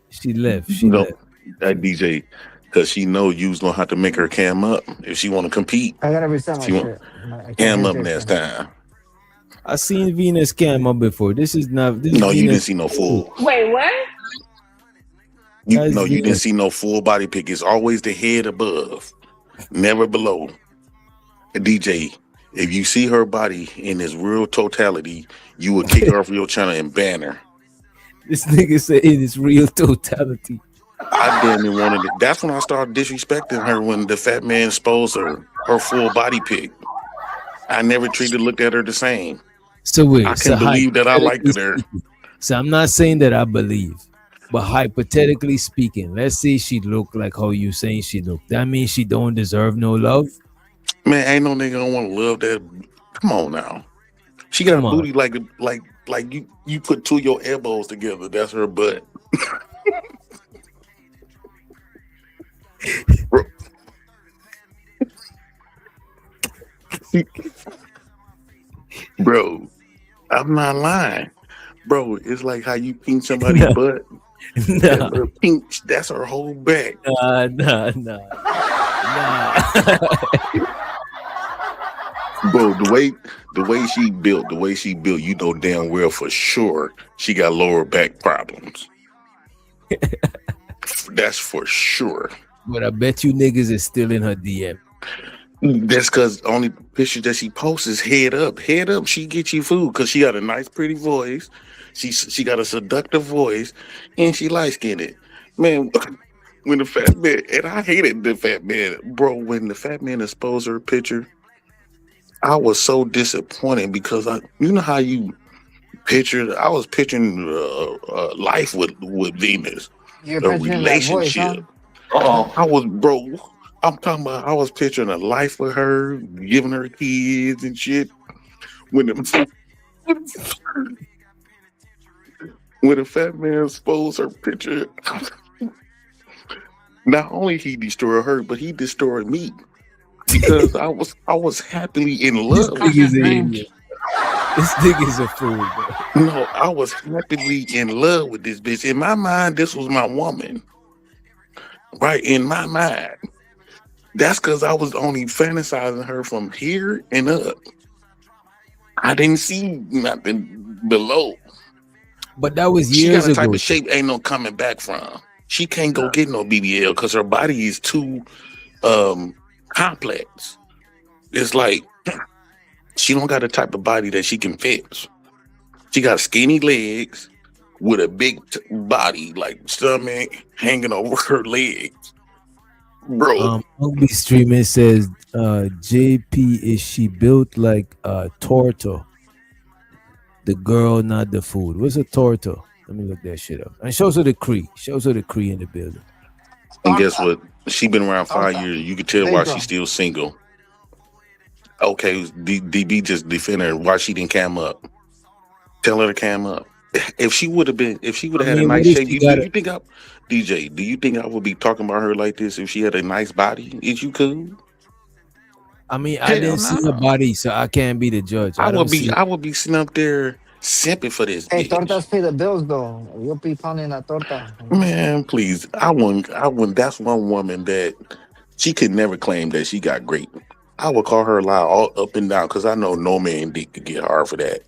[SPEAKER 2] She left. She
[SPEAKER 10] No,
[SPEAKER 2] left.
[SPEAKER 10] that DJ, because she know you's gonna have to make her cam up if she want to compete.
[SPEAKER 3] I gotta reset my
[SPEAKER 10] She want
[SPEAKER 3] shit. I can't
[SPEAKER 10] cam
[SPEAKER 3] hear
[SPEAKER 10] up
[SPEAKER 3] Jason.
[SPEAKER 10] next time.
[SPEAKER 2] I seen Venus cam up before. This is not. This
[SPEAKER 10] No,
[SPEAKER 2] is
[SPEAKER 10] you didn't
[SPEAKER 2] Venus.
[SPEAKER 10] see no full.
[SPEAKER 12] Wait, what?
[SPEAKER 2] That's
[SPEAKER 10] No, you didn't
[SPEAKER 2] Venus.
[SPEAKER 10] see no full body pic. It's always the head above, never below. DJ, if you see her body in its real totality, you would kick her off your channel and ban her.
[SPEAKER 2] This nigga said in its real totality.
[SPEAKER 10] I damn near wanted it. That's when I started disrespecting her when the fat man exposed her full body pic. I never looked at her the same.
[SPEAKER 2] So wait,
[SPEAKER 10] I
[SPEAKER 2] so
[SPEAKER 10] can't believe that I liked
[SPEAKER 2] hypothetically
[SPEAKER 10] her.
[SPEAKER 2] speaking- So I'm not saying that I believe, but hypothetically speaking, let's say she looked like how you saying she looked. That means she don't deserve no love.
[SPEAKER 10] Man, ain't no nigga gonna want to love that. Come on now. She got
[SPEAKER 2] Come
[SPEAKER 10] a
[SPEAKER 2] on.
[SPEAKER 10] booty like you put two of your elbows together. That's her butt. Bro. Bro, I'm not lying. Bro, it's like how you pink somebody's butt. That
[SPEAKER 2] Nah,
[SPEAKER 10] little pink, that's her whole back.
[SPEAKER 2] nah.
[SPEAKER 10] Bro, the way she built, you know damn well for sure she got lower back problems. That's for sure.
[SPEAKER 2] But I bet you niggas is still in her DM.
[SPEAKER 10] That's because only pictures that she posts is head up. Head up, she get you food because she got a nice, pretty voice. She got a seductive voice, and she light skinned. Man, when the fat man, and I hated the fat man, bro. When the fat man exposed her picture, I was so disappointed because you know how you pictured. I was picturing life with Venus,
[SPEAKER 3] You're
[SPEAKER 10] a
[SPEAKER 3] picturing that voice, huh?
[SPEAKER 10] relationship. I was, bro. I'm talking about. I was picturing a life with her, giving her kids and shit. When the fat man exposed her picture, not only he destroyed her, but he destroyed me because I was happily in
[SPEAKER 2] This
[SPEAKER 10] love.
[SPEAKER 2] nigga's an idiot. This nigga's a fool, bro.
[SPEAKER 10] No, I was happily in love with this bitch. In my mind, this was my woman. Right in my mind. That's because I was only fantasizing her from here and up. I didn't see nothing below.
[SPEAKER 2] But that was
[SPEAKER 10] She
[SPEAKER 2] years
[SPEAKER 10] got a type
[SPEAKER 2] ago.
[SPEAKER 10] of shape ain't no coming back from. She can't go get no BBL because her body is too complex. It's like she don't got the type of body that she can fix. She got skinny legs with a big body, like stomach hanging over her legs. Bro,
[SPEAKER 2] Ugly Streamer says, JP, is she built like a torto? The girl, not the food. What's a torto? Let me look that shit up. And shows her the Cree. Shows her the Cree in the building.
[SPEAKER 10] and guess what? She been around 5 years. You can tell why she's still single. Okay, DB just defend her. Why she didn't cam up? Tell her to cam up. If she would have had a nice shape, do you think DJ? Do you think I would be talking about her like this if she had a nice body? Is you cool?
[SPEAKER 2] I mean, I didn't see her body, so I can't be the judge.
[SPEAKER 10] I would be sitting up there simping for this
[SPEAKER 3] Hey,
[SPEAKER 10] bitch.
[SPEAKER 3] tortas pay the bills though. You'll be pounding that torta.
[SPEAKER 10] Man, please. I wouldn't. That's one woman that she could never claim that she got great. I would call her lie all up and down because I know no man dick could get hard for that.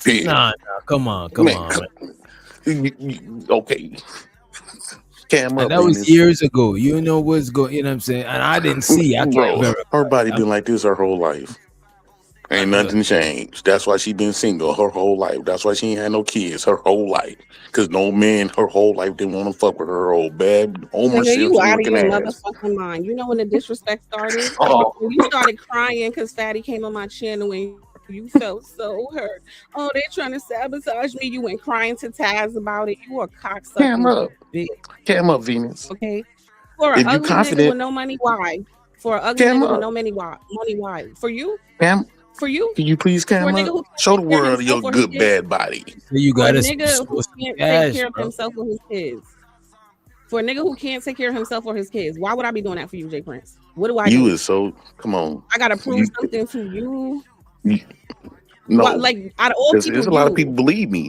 [SPEAKER 10] Yeah.
[SPEAKER 2] Nah, come on.
[SPEAKER 10] Okay. Cam up.
[SPEAKER 2] And that was years ago. You know what's going, you know what I'm saying? And I didn't see. I can't
[SPEAKER 10] Bro,
[SPEAKER 2] verify.
[SPEAKER 10] her body been like this her whole life. Ain't nothing changed. That's why she been single her whole life. That's why she ain't had no kids her whole life. Because no man her whole life didn't want to fuck with her old bad Homer
[SPEAKER 12] Nigga, you
[SPEAKER 10] Simpson
[SPEAKER 12] out of
[SPEAKER 10] looking
[SPEAKER 12] your
[SPEAKER 10] ass.
[SPEAKER 12] motherfucking mind. You know when the disrespect started? When you started crying because Fatty came on my channel and you felt so hurt. Oh, they're trying to sabotage me. You went crying to Taz about it. You a cocksucker.
[SPEAKER 10] Cam up. Cam up, Venus.
[SPEAKER 12] Okay. For
[SPEAKER 10] If
[SPEAKER 12] an
[SPEAKER 10] you
[SPEAKER 12] ugly nigga
[SPEAKER 10] confident-
[SPEAKER 12] with no money, why? For an ugly
[SPEAKER 10] Cam
[SPEAKER 12] nigga
[SPEAKER 10] up.
[SPEAKER 12] with no money, why? For you?
[SPEAKER 10] Cam,
[SPEAKER 12] For you?
[SPEAKER 10] can you please
[SPEAKER 12] For a
[SPEAKER 10] cam
[SPEAKER 12] nigga
[SPEAKER 10] up?
[SPEAKER 12] who can't
[SPEAKER 10] Show the
[SPEAKER 12] take care of
[SPEAKER 10] world your
[SPEAKER 12] himself or
[SPEAKER 10] good
[SPEAKER 12] his
[SPEAKER 10] bad body.
[SPEAKER 2] You
[SPEAKER 12] For a
[SPEAKER 2] gotta
[SPEAKER 12] nigga who
[SPEAKER 2] show some
[SPEAKER 12] can't
[SPEAKER 2] cash,
[SPEAKER 12] take care of
[SPEAKER 2] bro.
[SPEAKER 12] himself or his kids. For a nigga who can't take care of himself or his kids, why would I be doing that for you, Jay Prince? What do I
[SPEAKER 10] You
[SPEAKER 12] do?
[SPEAKER 10] is so come on.
[SPEAKER 12] I gotta prove something to you.
[SPEAKER 10] No,
[SPEAKER 12] What, like out of all people,
[SPEAKER 10] there's a lot of people believe me.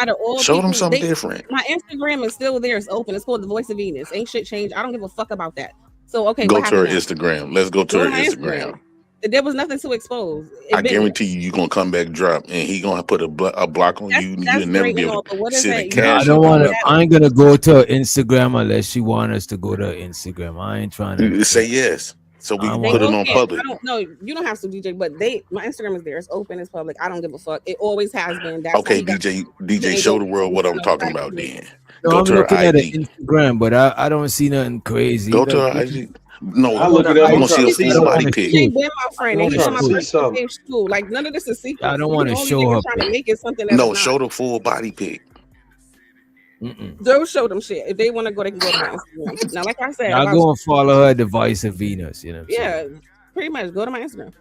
[SPEAKER 12] Out of all
[SPEAKER 10] Show
[SPEAKER 12] people,
[SPEAKER 10] them something different.
[SPEAKER 12] My Instagram is still there. It's open. It's called The Voice of Venus. Ain't shit changed. I don't give a fuck about that. So okay,
[SPEAKER 10] Go
[SPEAKER 12] what
[SPEAKER 10] to her
[SPEAKER 12] happened now?
[SPEAKER 10] Instagram. Let's go to her Instagram.
[SPEAKER 12] There was nothing to expose.
[SPEAKER 10] I guarantee you gonna come back drop, and he gonna put a block on you. You'll never be able to sit and cash.
[SPEAKER 2] I don't want to. I ain't gonna go to her Instagram unless she want us to go to her Instagram. I ain't trying to
[SPEAKER 10] say yes. So we can put it on public.
[SPEAKER 12] No, you don't have to, DJ. But my Instagram is there. It's open. It's public. I don't give a fuck. It always has been. That's
[SPEAKER 10] okay, DJ, show the world what I'm talking about. Then
[SPEAKER 2] no,
[SPEAKER 10] go
[SPEAKER 2] I'm
[SPEAKER 10] to her
[SPEAKER 2] looking at her
[SPEAKER 10] IG.
[SPEAKER 2] Instagram, but I don't see nothing crazy.
[SPEAKER 10] Go to her IG. No,
[SPEAKER 2] I look at it,
[SPEAKER 10] I'm
[SPEAKER 2] I'm
[SPEAKER 10] gonna see
[SPEAKER 2] trying
[SPEAKER 10] a
[SPEAKER 2] to see
[SPEAKER 10] full body
[SPEAKER 2] something.
[SPEAKER 10] pic.
[SPEAKER 12] They been my friend. They
[SPEAKER 2] I'm
[SPEAKER 12] used to
[SPEAKER 2] trying
[SPEAKER 12] my
[SPEAKER 2] to see
[SPEAKER 12] birthday
[SPEAKER 2] something.
[SPEAKER 12] in school. Like none of this is secret.
[SPEAKER 2] I don't
[SPEAKER 12] You
[SPEAKER 2] want to
[SPEAKER 12] the only
[SPEAKER 2] show
[SPEAKER 12] nigga
[SPEAKER 2] her.
[SPEAKER 12] trying to make it something that's
[SPEAKER 10] No,
[SPEAKER 12] not.
[SPEAKER 10] show the full body pic.
[SPEAKER 12] They'll show them shit. If they want to go, they can go to my Instagram. Now, like I said,
[SPEAKER 2] I'll go and follow her at the Voice of Venus. You know what I'm saying?
[SPEAKER 12] yeah, pretty much go to my Instagram.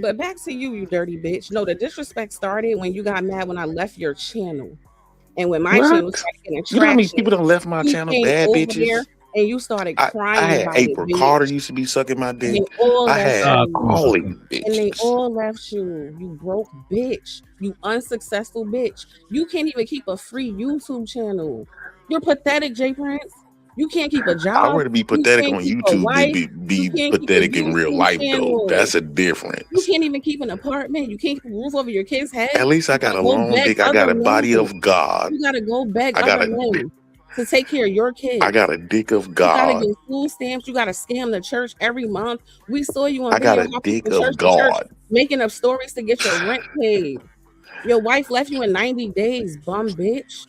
[SPEAKER 12] But back to you, you dirty bitch. No, the disrespect started when you got mad when I left your channel, and when my
[SPEAKER 10] What?
[SPEAKER 12] channel started getting
[SPEAKER 10] You know how many
[SPEAKER 12] traction,
[SPEAKER 10] people done left my
[SPEAKER 12] you
[SPEAKER 10] channel?
[SPEAKER 12] came
[SPEAKER 10] Bad
[SPEAKER 12] over
[SPEAKER 10] bitches.
[SPEAKER 12] there and you started crying
[SPEAKER 10] I had
[SPEAKER 12] about
[SPEAKER 10] April
[SPEAKER 12] it, bitch.
[SPEAKER 10] Carter used to be sucking my
[SPEAKER 12] And
[SPEAKER 10] dick.
[SPEAKER 12] they all
[SPEAKER 10] I
[SPEAKER 12] left
[SPEAKER 10] had
[SPEAKER 12] you.
[SPEAKER 10] all these
[SPEAKER 12] And
[SPEAKER 10] bitches.
[SPEAKER 12] they all left you. You broke bitch. You unsuccessful bitch. You can't even keep a free YouTube channel. You're pathetic, Jay Prince. You can't keep a job.
[SPEAKER 10] I'd rather be
[SPEAKER 12] You
[SPEAKER 10] pathetic
[SPEAKER 12] can't
[SPEAKER 10] on
[SPEAKER 12] keep a
[SPEAKER 10] YouTube than
[SPEAKER 12] wife.
[SPEAKER 10] be
[SPEAKER 12] You can't keep a
[SPEAKER 10] pathetic in real
[SPEAKER 12] YouTube
[SPEAKER 10] life, though.
[SPEAKER 12] channel.
[SPEAKER 10] That's a difference.
[SPEAKER 12] You can't even keep an apartment. You can't keep a roof over your kid's head.
[SPEAKER 10] At least I got a
[SPEAKER 12] Go
[SPEAKER 10] long
[SPEAKER 12] beg
[SPEAKER 10] dick. I got
[SPEAKER 12] other
[SPEAKER 10] a body
[SPEAKER 12] men.
[SPEAKER 10] of God.
[SPEAKER 12] You gotta go beg
[SPEAKER 10] I got
[SPEAKER 12] other
[SPEAKER 10] a
[SPEAKER 12] men to take care of your kids.
[SPEAKER 10] I got a dick of
[SPEAKER 12] You gotta
[SPEAKER 10] God.
[SPEAKER 12] get food stamps. You gotta scam the church every month. We saw you on
[SPEAKER 10] I got
[SPEAKER 12] video
[SPEAKER 10] a
[SPEAKER 12] hopping
[SPEAKER 10] dick
[SPEAKER 12] from
[SPEAKER 10] of
[SPEAKER 12] church to church,
[SPEAKER 10] God.
[SPEAKER 12] making up stories to get your rent paid. Your wife left you in 90 days, bum bitch.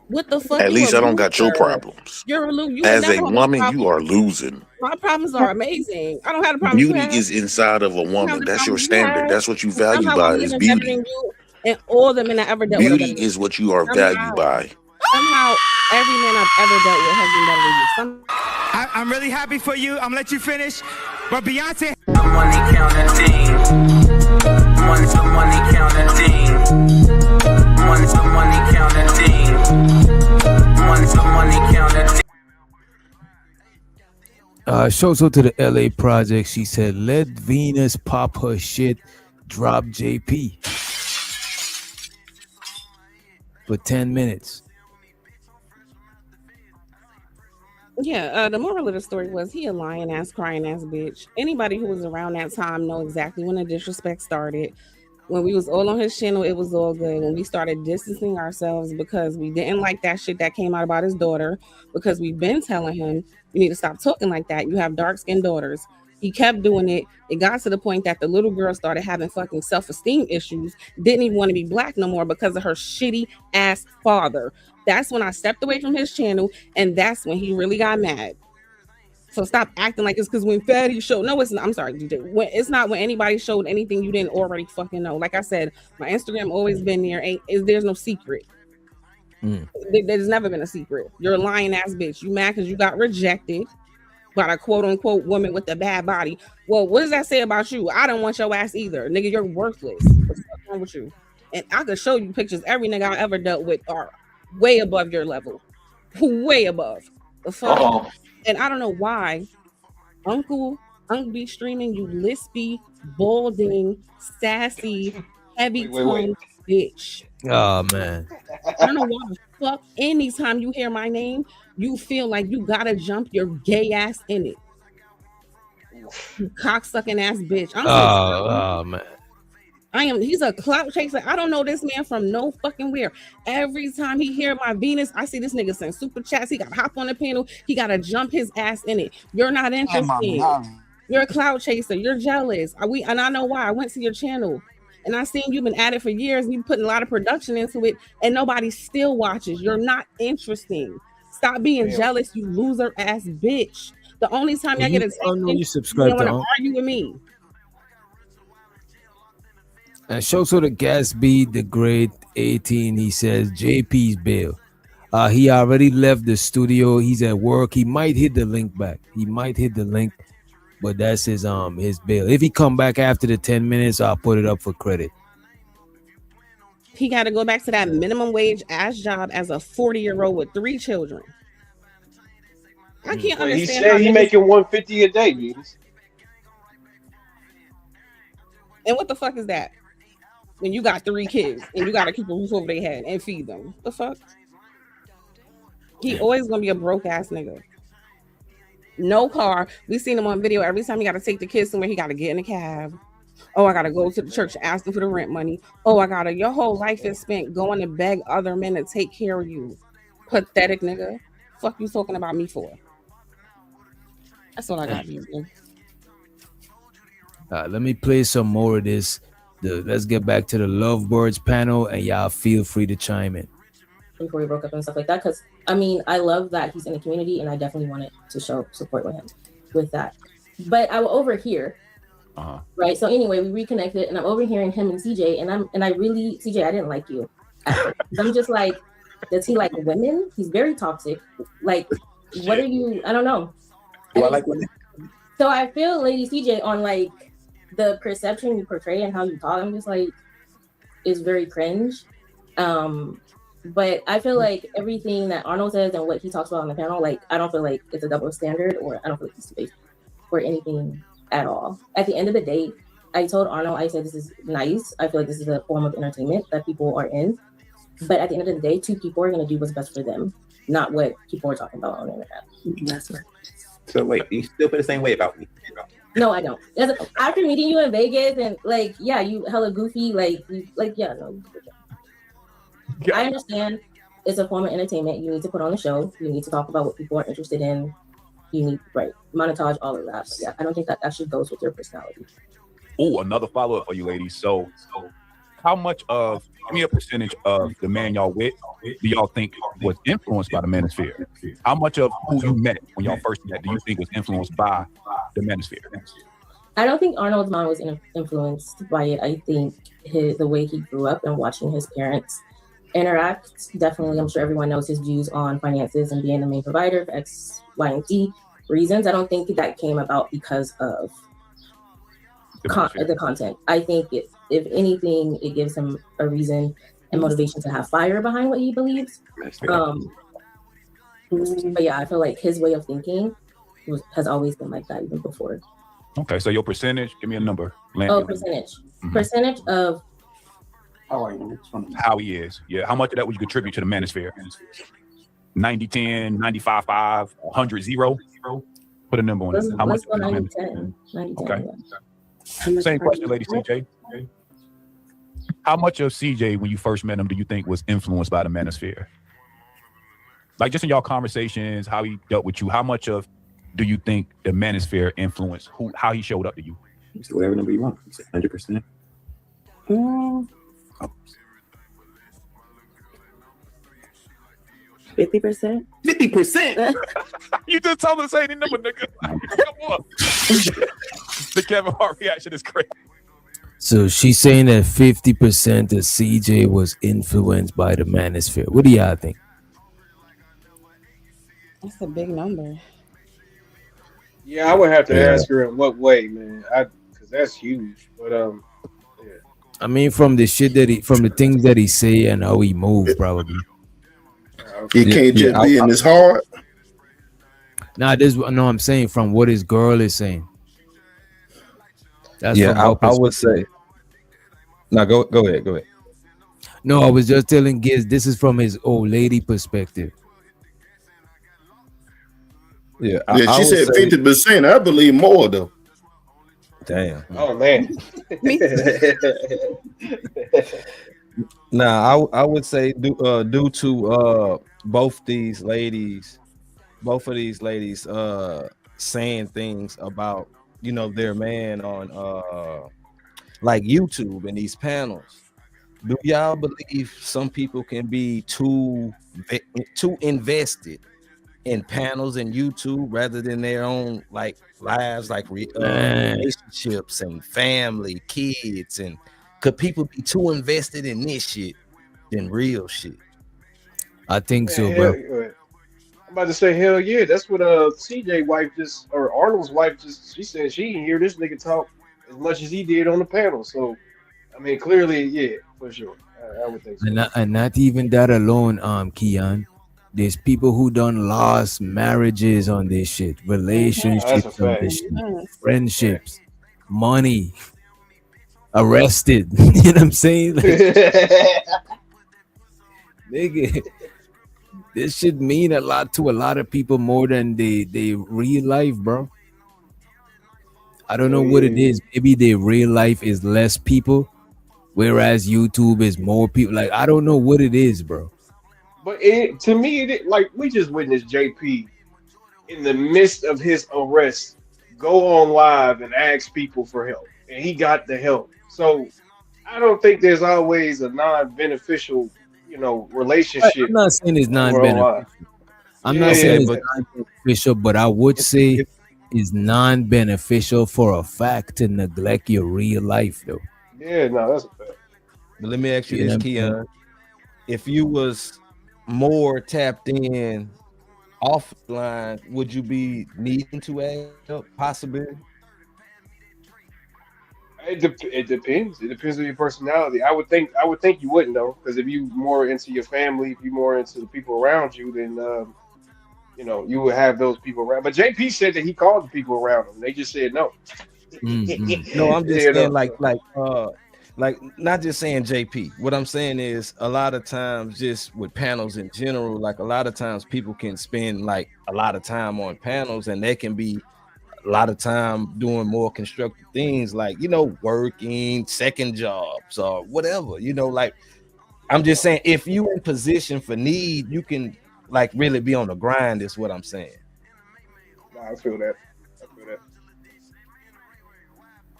[SPEAKER 12] What the fuck?
[SPEAKER 10] At
[SPEAKER 12] You
[SPEAKER 10] least
[SPEAKER 12] a
[SPEAKER 10] I don't got your
[SPEAKER 12] loser.
[SPEAKER 10] problems.
[SPEAKER 12] You're a loser. You
[SPEAKER 10] As
[SPEAKER 12] never
[SPEAKER 10] a
[SPEAKER 12] have my
[SPEAKER 10] woman,
[SPEAKER 12] problems.
[SPEAKER 10] you are losing.
[SPEAKER 12] My problems are amazing. I don't have the problems you
[SPEAKER 10] Beauty
[SPEAKER 12] have.
[SPEAKER 10] is inside of a
[SPEAKER 12] I don't have
[SPEAKER 10] woman.
[SPEAKER 12] the
[SPEAKER 10] That's your
[SPEAKER 12] problems you
[SPEAKER 10] standard.
[SPEAKER 12] have.
[SPEAKER 10] That's what you
[SPEAKER 12] And
[SPEAKER 10] value
[SPEAKER 12] somehow
[SPEAKER 10] by
[SPEAKER 12] I'm
[SPEAKER 10] is
[SPEAKER 12] living better
[SPEAKER 10] beauty.
[SPEAKER 12] than you, and all the men I ever dealt with are better
[SPEAKER 10] Beauty
[SPEAKER 12] than
[SPEAKER 10] is
[SPEAKER 12] you.
[SPEAKER 10] what you are valued by.
[SPEAKER 12] Somehow, every man I've ever dealt with has been better than you.
[SPEAKER 13] I'm really happy for you. I'm gonna let you finish. But Beyonce.
[SPEAKER 14] Money counting team. Money to money counting team. Money to money counting team. Money to money counting team.
[SPEAKER 2] Shows up to the LA project. She said, "Let Venus pop her shit. Drop JP for 10 minutes."
[SPEAKER 12] Yeah, the moral of the story was he a lying ass, crying ass bitch. Anybody who was around that time know exactly when the disrespect started. When we was all on his channel, it was all good. When we started distancing ourselves because we didn't like that shit that came out about his daughter, because we've been telling him, you need to stop talking like that. You have dark-skinned daughters. He kept doing it. It got to the point that the little girl started having fucking self-esteem issues, didn't even want to be black no more because of her shitty ass father. That's when I stepped away from his channel, and that's when he really got mad. So stop acting like it's because when Fatty showed. No, it's not. I'm sorry, DJ. It's not when anybody showed anything you didn't already fucking know. Like I said, my Instagram always been there. There's no secret. There's never been a secret. You're a lying ass bitch. You mad because you got rejected by a quote unquote woman with a bad body. Well, what does that say about you? I don't want your ass either, nigga. You're worthless. What's wrong with you? And I could show you pictures. Every nigga I ever dealt with are way above your level, way above. The fuck. And I don't know why Uncle be streaming, you lispy, balding, sassy, heavy-tongued bitch.
[SPEAKER 2] Oh man.
[SPEAKER 12] I don't know why the fuck anytime you hear my name, you feel like you gotta jump your gay ass in it. You cocksucking ass bitch. I'm so sorry.
[SPEAKER 2] Oh man.
[SPEAKER 12] He's a clout chaser. I don't know this man from no fucking where. Every time he hear my Venus, I see this nigga send super chats. He got to hop on the panel. He got to jump his ass in it. You're not interested. You're a clout chaser. You're jealous. And I know why. I went to your channel and I seen you've been at it for years. And you putting a lot of production into it and nobody still watches. You're not interesting. Stop being jealous, you loser ass bitch. The only time I get attention,
[SPEAKER 2] you subscribe
[SPEAKER 12] want
[SPEAKER 2] to
[SPEAKER 12] to argue with me.
[SPEAKER 2] And shows to the gas beat the great 18. He says JP's bail. He already left the studio. He's at work. He might hit the link back. But that's his bail. If he come back after the 10 minutes, I'll put it up for credit.
[SPEAKER 12] He got to go back to that minimum wage ass job as a 40-year-old with 3 children. I can't
[SPEAKER 6] Wait, he
[SPEAKER 12] understand
[SPEAKER 6] said
[SPEAKER 12] how
[SPEAKER 6] he
[SPEAKER 12] niggas.
[SPEAKER 6] making 150 a day, Venus.
[SPEAKER 12] And what the fuck is that? When you got 3 kids and you got to keep a roof over their head and feed them. The fuck? He always gonna be a broke ass nigga. No car. We seen him on video. Every time he got to take the kids somewhere, he got to get in a cab. Oh, I got to go to the church, ask them for the rent money. Oh, your whole life is spent going to beg other men to take care of you. Pathetic nigga. Fuck you talking about me for? That's all I got.
[SPEAKER 2] Let me play some more of this. Let's get back to the Lovebirds panel, and y'all feel free to chime in.
[SPEAKER 5] Before we broke up and stuff like that, because I mean, I love that he's in the community, and I definitely wanted to show support with him with that. But I will overhear, right? So anyway, we reconnected, and I'm overhearing him and CJ, and I really, CJ, I didn't like you. I'm just like, does he like women? He's very toxic. Like, what are you? I don't know.
[SPEAKER 8] Do I like women?
[SPEAKER 5] So I feel, Lady CJ, on like the perception you portray and how you talk, I'm just like, is very cringe. But I feel like everything that Arnold says and what he talks about on the panel, like, I don't feel like it's a double standard, or I don't feel like he's fake or anything at all. At the end of the day, I told Arnold, I said, this is nice. I feel like this is a form of entertainment that people are in. But at the end of the day, 2 people are going to do what's best for them, not what people are talking about on the internet. That's right.
[SPEAKER 8] So wait, you still feel the same way about me?
[SPEAKER 5] No, I don't. After meeting you in Vegas and like, yeah, you hella goofy, yeah, no. I understand it's a form of entertainment. You need to put on a show. You need to talk about what people are interested in. You need, monetize all of that. But yeah, I don't think that actually goes with your personality.
[SPEAKER 4] Oh, another follow-up for you ladies. So how much of, give me a percentage of the man y'all with do y'all think was influenced by the manosphere? How much of who you met when y'all first met do you think was influenced by the manosphere?
[SPEAKER 5] I don't think Arnold's mom was influenced by it. I think the way he grew up and watching his parents interact, definitely, I'm sure everyone knows his views on finances and being the main provider for X, Y, and Z reasons. I don't think that came about because of the content. I think if anything, it gives him a reason and motivation to have fire behind what he believes. But yeah, I feel like his way of thinking has always been like that even before.
[SPEAKER 4] Okay, so your percentage, give me a number.
[SPEAKER 5] Percentage. Mm-hmm. Percentage of
[SPEAKER 4] how he is. Yeah, how much of that would you contribute to the manosphere? 90-10, 95-5, 100-0? Put a number on it. How much?
[SPEAKER 5] 90-10.
[SPEAKER 4] Okay.
[SPEAKER 5] Yeah.
[SPEAKER 4] Same question, Lady CJ. How much of CJ, when you first met him, do you think was influenced by the manosphere? Like just in y'all conversations, how he dealt with you, how much of do you think the manosphere influenced how he showed up to you?
[SPEAKER 8] You say whatever number you want. You say 100%.
[SPEAKER 15] 50%.
[SPEAKER 8] 50%.
[SPEAKER 4] You just told me to say any number, nigga. Come on. The Kevin Hart reaction is crazy.
[SPEAKER 2] So she's saying that 50% of CJ was influenced by the manosphere. What do y'all think?
[SPEAKER 12] That's a big number.
[SPEAKER 6] Yeah, I would have to ask her in what way, man. Because that's huge. But yeah.
[SPEAKER 2] I mean, from the shit from the things that he say and how he moves, probably.
[SPEAKER 16] He can't just be in his heart.
[SPEAKER 2] Nah, I'm saying from what his girl is saying. That's
[SPEAKER 7] I would say. No, go ahead.
[SPEAKER 2] No, I was just telling Giz this is from his old lady perspective.
[SPEAKER 16] Yeah, she said 50%. I believe more though.
[SPEAKER 7] Damn.
[SPEAKER 6] Oh man.
[SPEAKER 7] Nah, I would say due to both of these ladies saying things about their man on like YouTube and these panels. Do y'all believe some people can be too invested in panels and YouTube rather than their own like lives, like relationships and family, kids, and could people be too invested in this shit than real shit?
[SPEAKER 2] I think so, bro.
[SPEAKER 6] I'm about to say hell yeah. That's what CJ wife or Arnold's wife she said she didn't hear this nigga talk as much as he did on the panel. So I mean clearly, yeah, for sure. I would think so.
[SPEAKER 2] And not even that alone, Keon. There's people who done lost marriages on this shit,
[SPEAKER 15] That's a
[SPEAKER 2] relationships on
[SPEAKER 15] fact.
[SPEAKER 2] this shit,
[SPEAKER 15] Fact.
[SPEAKER 2] friendships, money, arrested. You know what I'm saying? Like, nigga, this should mean a lot to a lot of people more than they real life, bro. I don't know what it
[SPEAKER 15] Yeah.
[SPEAKER 2] is. Maybe their real life is less people, whereas YouTube is more people. Like I don't know what it is, bro.
[SPEAKER 15] But to me, like we just witnessed JP in the midst of his arrest go on live and ask people for help, and he got the help. So I don't think there's always a non-beneficial,
[SPEAKER 2] I'm
[SPEAKER 15] relationship
[SPEAKER 2] not saying it's
[SPEAKER 15] when we're on
[SPEAKER 2] non-beneficial.
[SPEAKER 15] live.
[SPEAKER 2] I'm not
[SPEAKER 15] Yeah,
[SPEAKER 2] saying it's
[SPEAKER 15] but
[SPEAKER 2] non-beneficial, but I would say it's non-beneficial for a fact to neglect your real life, though.
[SPEAKER 15] yeah, no, that's a fact.
[SPEAKER 7] But let me ask you
[SPEAKER 2] You know
[SPEAKER 7] this,
[SPEAKER 2] what I'm saying?
[SPEAKER 7] Keon. If you was more tapped in offline, would you be needing to add up? Possibility.
[SPEAKER 15] It depends. It depends on your personality. I would think you wouldn't though, because if you more into your family, if you more into the people around you, then you would have those people around. But JP said that he called the people around him. They just said no.
[SPEAKER 7] No, I'm just
[SPEAKER 15] You
[SPEAKER 7] saying
[SPEAKER 15] know, so
[SPEAKER 7] like not just saying JP. What I'm saying is a lot of times just with panels in general, like a lot of times people can spend like a lot of time on panels and they can be a lot of time doing more constructive things like working second jobs or whatever, like I'm just saying if you in position for need, you can like really be on the grind is what I'm saying.
[SPEAKER 15] nah, I feel that. I feel that.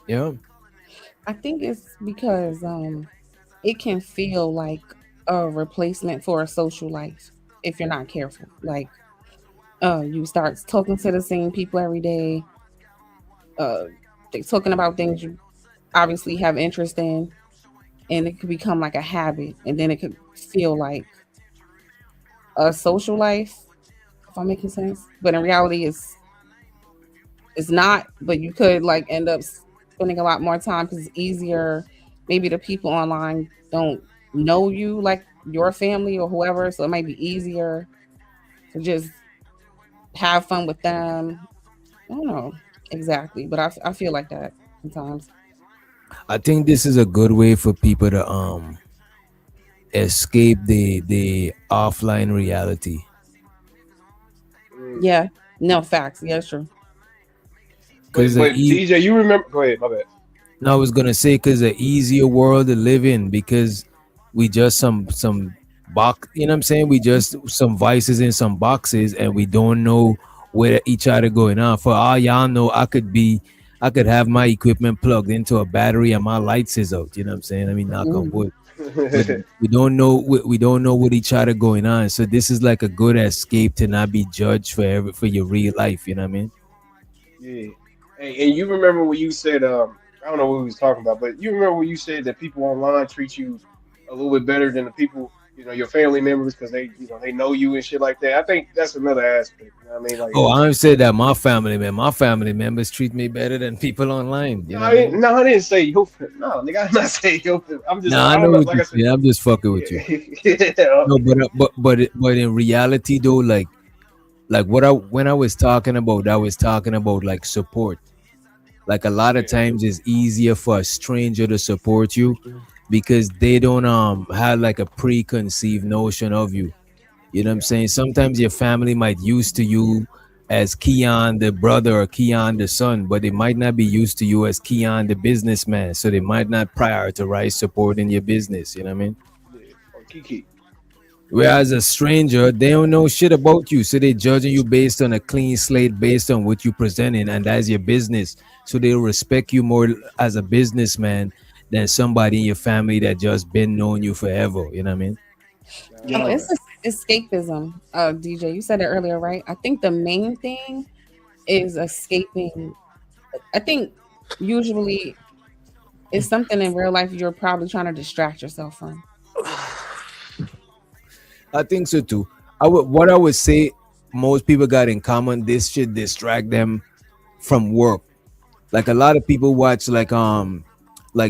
[SPEAKER 2] Yeah.
[SPEAKER 12] I think it's because it can feel like a replacement for a social life if you're not careful. Like you start talking to the same people every day, uh they talking about things you obviously have interest in, and it could become like a habit, and then it could feel like a social life, if I'm making sense. But in reality it's not, but you could like end up spending a lot more time because it's easier. Maybe the people online don't know you like your family or whoever, so it might be easier to just have fun with them. I don't know exactly, but I feel like that sometimes.
[SPEAKER 2] I think this is a good way for people to escape the offline reality.
[SPEAKER 15] Mm.
[SPEAKER 12] Yeah, no facts. Yeah, sure.
[SPEAKER 2] Cause
[SPEAKER 15] But DJ, you remember? Go ahead. My bad.
[SPEAKER 2] no, I was gonna say because the easier world to live in because we just some box. You know what I'm saying? We just some vices in some boxes, and we don't know where each other going on. For all y'all know, I could have my equipment plugged into a battery and my lights is out. You know what I'm saying? I mean, knock on wood. But we don't know what each other going on. So this is like a good escape to not be judged for your real life. You know what I mean?
[SPEAKER 15] Yeah. And you remember when you said I don't know what we was talking about, but you remember when you said that people online treat you a little bit better than the people, your family members because they know you and shit like that. I think that's another aspect. You know what I mean? Like,
[SPEAKER 2] Oh, I said that my family members treat me better than people online. You
[SPEAKER 15] no,
[SPEAKER 2] know what I mean?
[SPEAKER 15] I didn't say your no, nigga, I'm not saying your I'm just,
[SPEAKER 2] Nah, I
[SPEAKER 15] I
[SPEAKER 2] know
[SPEAKER 15] don't know,
[SPEAKER 2] what
[SPEAKER 15] like
[SPEAKER 2] you
[SPEAKER 15] I said,
[SPEAKER 2] saying. I'm just fucking with you.
[SPEAKER 15] yeah,
[SPEAKER 2] No, but in reality though, like what I when I was talking about, I was talking about like support. Like a lot of
[SPEAKER 15] yeah,
[SPEAKER 2] times it's easier for a stranger to support you because they don't have like a preconceived notion of you. You know what I'm saying? Sometimes your family might used to you as Keon the brother or Keon the son, but they might not be used to you as Keon the businessman. So they might not prioritize supporting your business. You know what I mean?
[SPEAKER 15] yeah, or Kiki.
[SPEAKER 2] Whereas a stranger, they don't know shit about you. So they judging you based on a clean slate, based on what you presenting, and that's your business. So they'll respect you more as a businessman than somebody in your family that just been knowing you forever. You know what I mean?
[SPEAKER 15] That's
[SPEAKER 12] It's
[SPEAKER 15] right.
[SPEAKER 12] escapism. DJ, you said it earlier, right? I think the main thing is escaping. I think usually it's something in real life you're probably trying to distract yourself from.
[SPEAKER 2] I think so too. What I would say most people got in common, this should distract them from work. Like a lot of people watch like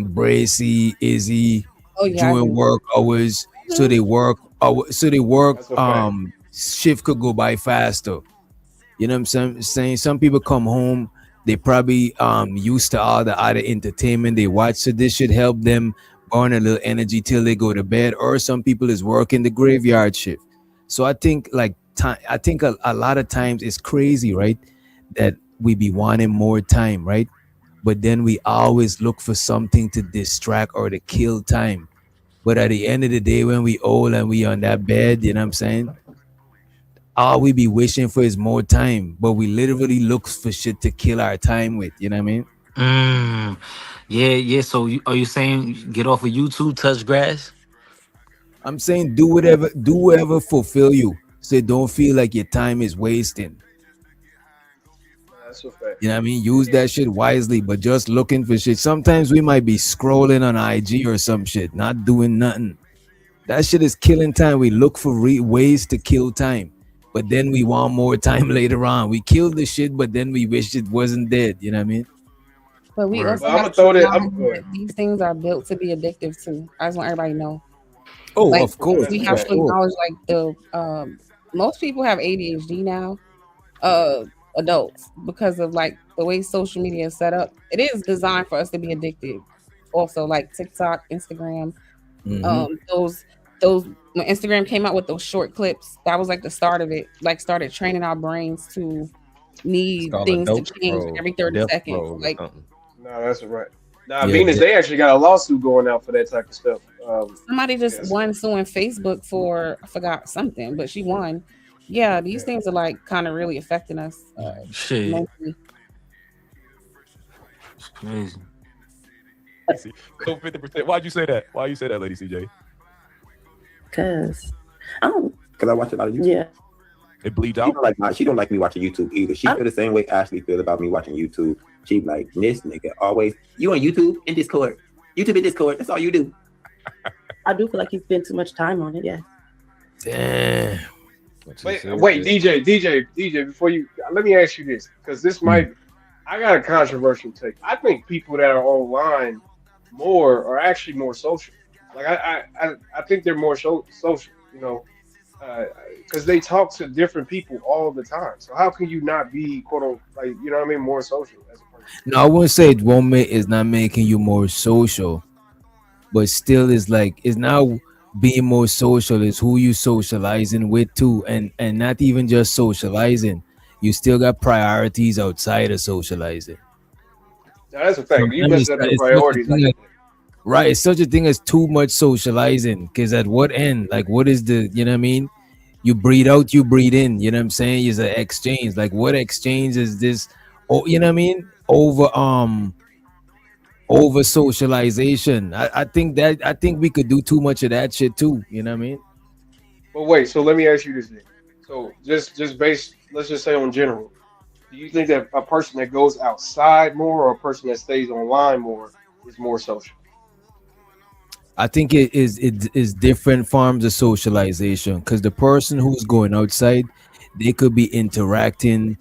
[SPEAKER 2] Bracy, Izzy
[SPEAKER 12] Oh yeah, I
[SPEAKER 2] doing
[SPEAKER 12] do.
[SPEAKER 2] work hours. So
[SPEAKER 12] Mhm.
[SPEAKER 2] they work
[SPEAKER 15] That's a fact.
[SPEAKER 2] shift could go by faster. You know what I'm saying? Some people come home, they probably used to all the other entertainment they watch, so this should help them burn a little energy till they go to bed. Or some people is working the graveyard shift. So I think like time. I think a lot of times it's crazy, right? That we be wanting more time, right? But then we always look for something to distract or to kill time. But at the end of the day, when we old and we on that bed, you know what I'm saying? All we be wishing for is more time, but we literally look for shit to kill our time with. You know what I mean?
[SPEAKER 1] Yeah. So are you saying get off of YouTube, touch grass?
[SPEAKER 2] I'm saying do whatever fulfill you. So don't feel like your time is wasting.
[SPEAKER 15] That's a fact.
[SPEAKER 2] You know what I mean? Use that shit wisely, but just looking for shit. Sometimes we might be scrolling on IG or some shit, not doing nothing. That shit is killing time. We look for ways to kill time, but then we want more time later on. We kill the shit, but then we wish it wasn't dead. You know what I mean?
[SPEAKER 12] But we also
[SPEAKER 15] I'm gonna
[SPEAKER 12] have
[SPEAKER 15] throw
[SPEAKER 12] to
[SPEAKER 15] that.
[SPEAKER 12] acknowledge that these things are built to be addictive too. I just want everybody to know.
[SPEAKER 2] Oh,
[SPEAKER 12] Like,
[SPEAKER 2] of course.
[SPEAKER 12] we have
[SPEAKER 2] of
[SPEAKER 12] to
[SPEAKER 2] course.
[SPEAKER 12] acknowledge like the most people have ADHD now, adults, because of like the way social media is set up. It is designed for us to be addicted. Also, like TikTok, Instagram, those when Instagram came out with those short clips, that was like the start of it. Like started training our brains to need
[SPEAKER 7] called a
[SPEAKER 12] things to
[SPEAKER 7] dope
[SPEAKER 12] change
[SPEAKER 7] scroll,
[SPEAKER 12] every 30
[SPEAKER 7] death
[SPEAKER 12] seconds.
[SPEAKER 7] scroll or
[SPEAKER 12] Like
[SPEAKER 7] something.
[SPEAKER 15] No, that's right. Nah,
[SPEAKER 2] Yeah,
[SPEAKER 15] Venus,
[SPEAKER 2] yeah.
[SPEAKER 15] they actually got a lawsuit going out for that type of stuff.
[SPEAKER 12] somebody just
[SPEAKER 15] Yes.
[SPEAKER 12] won suing Facebook for I forgot something, but she won. Yeah, these things are like kind of really affecting us
[SPEAKER 1] Shit,
[SPEAKER 12] mentally.
[SPEAKER 1] it's crazy.
[SPEAKER 4] So 50%. Why'd you say that? Why you say that, Lady CJ?
[SPEAKER 17] Cause I don't.
[SPEAKER 8] Because I watch a lot of YouTube.
[SPEAKER 17] Yeah.
[SPEAKER 4] It bleeds
[SPEAKER 8] She
[SPEAKER 4] out.
[SPEAKER 8] she don't like me watching YouTube either. She feel the same way Ashley feels about me watching YouTube. She be like, this nigga always, you on YouTube and Discord. YouTube and Discord, that's all you do.
[SPEAKER 17] I do feel like you spend too much time on it. Yeah.
[SPEAKER 2] Damn.
[SPEAKER 15] Wait, DJ, before you, let me ask you this, because this might, I got a controversial take. I think people that are online more are actually more social. Like I think they're more social, you know, because they talk to different people all the time. So how can you not be quote unquote, like, you know what I mean, more social as a person?
[SPEAKER 2] No, I wouldn't say it won't make it's not making you more social, but still is like it's now being more social is who you socializing with too, and not even just socializing. You still got priorities outside of socializing.
[SPEAKER 15] Now, that's a fact. You
[SPEAKER 2] Sometimes
[SPEAKER 15] messed up your
[SPEAKER 2] it's such a
[SPEAKER 15] priorities.
[SPEAKER 2] thing
[SPEAKER 15] Like,
[SPEAKER 2] as- right, it's such a thing as too much socializing. Because at what end? Like, what is the? You know what I mean? You breathe out, you breathe in. You know what I'm saying? It's an exchange. Like, what exchange is this? Oh, you know what I mean? Over socialization. I think we could do too much of that shit too. You know what I mean?
[SPEAKER 15] but wait, so let me ask you this then. So just based, let's just say on general, do you think that a person that goes outside more or a person that stays online more is more social?
[SPEAKER 2] I think it is different forms of socialization because the person who's going outside, they could be interacting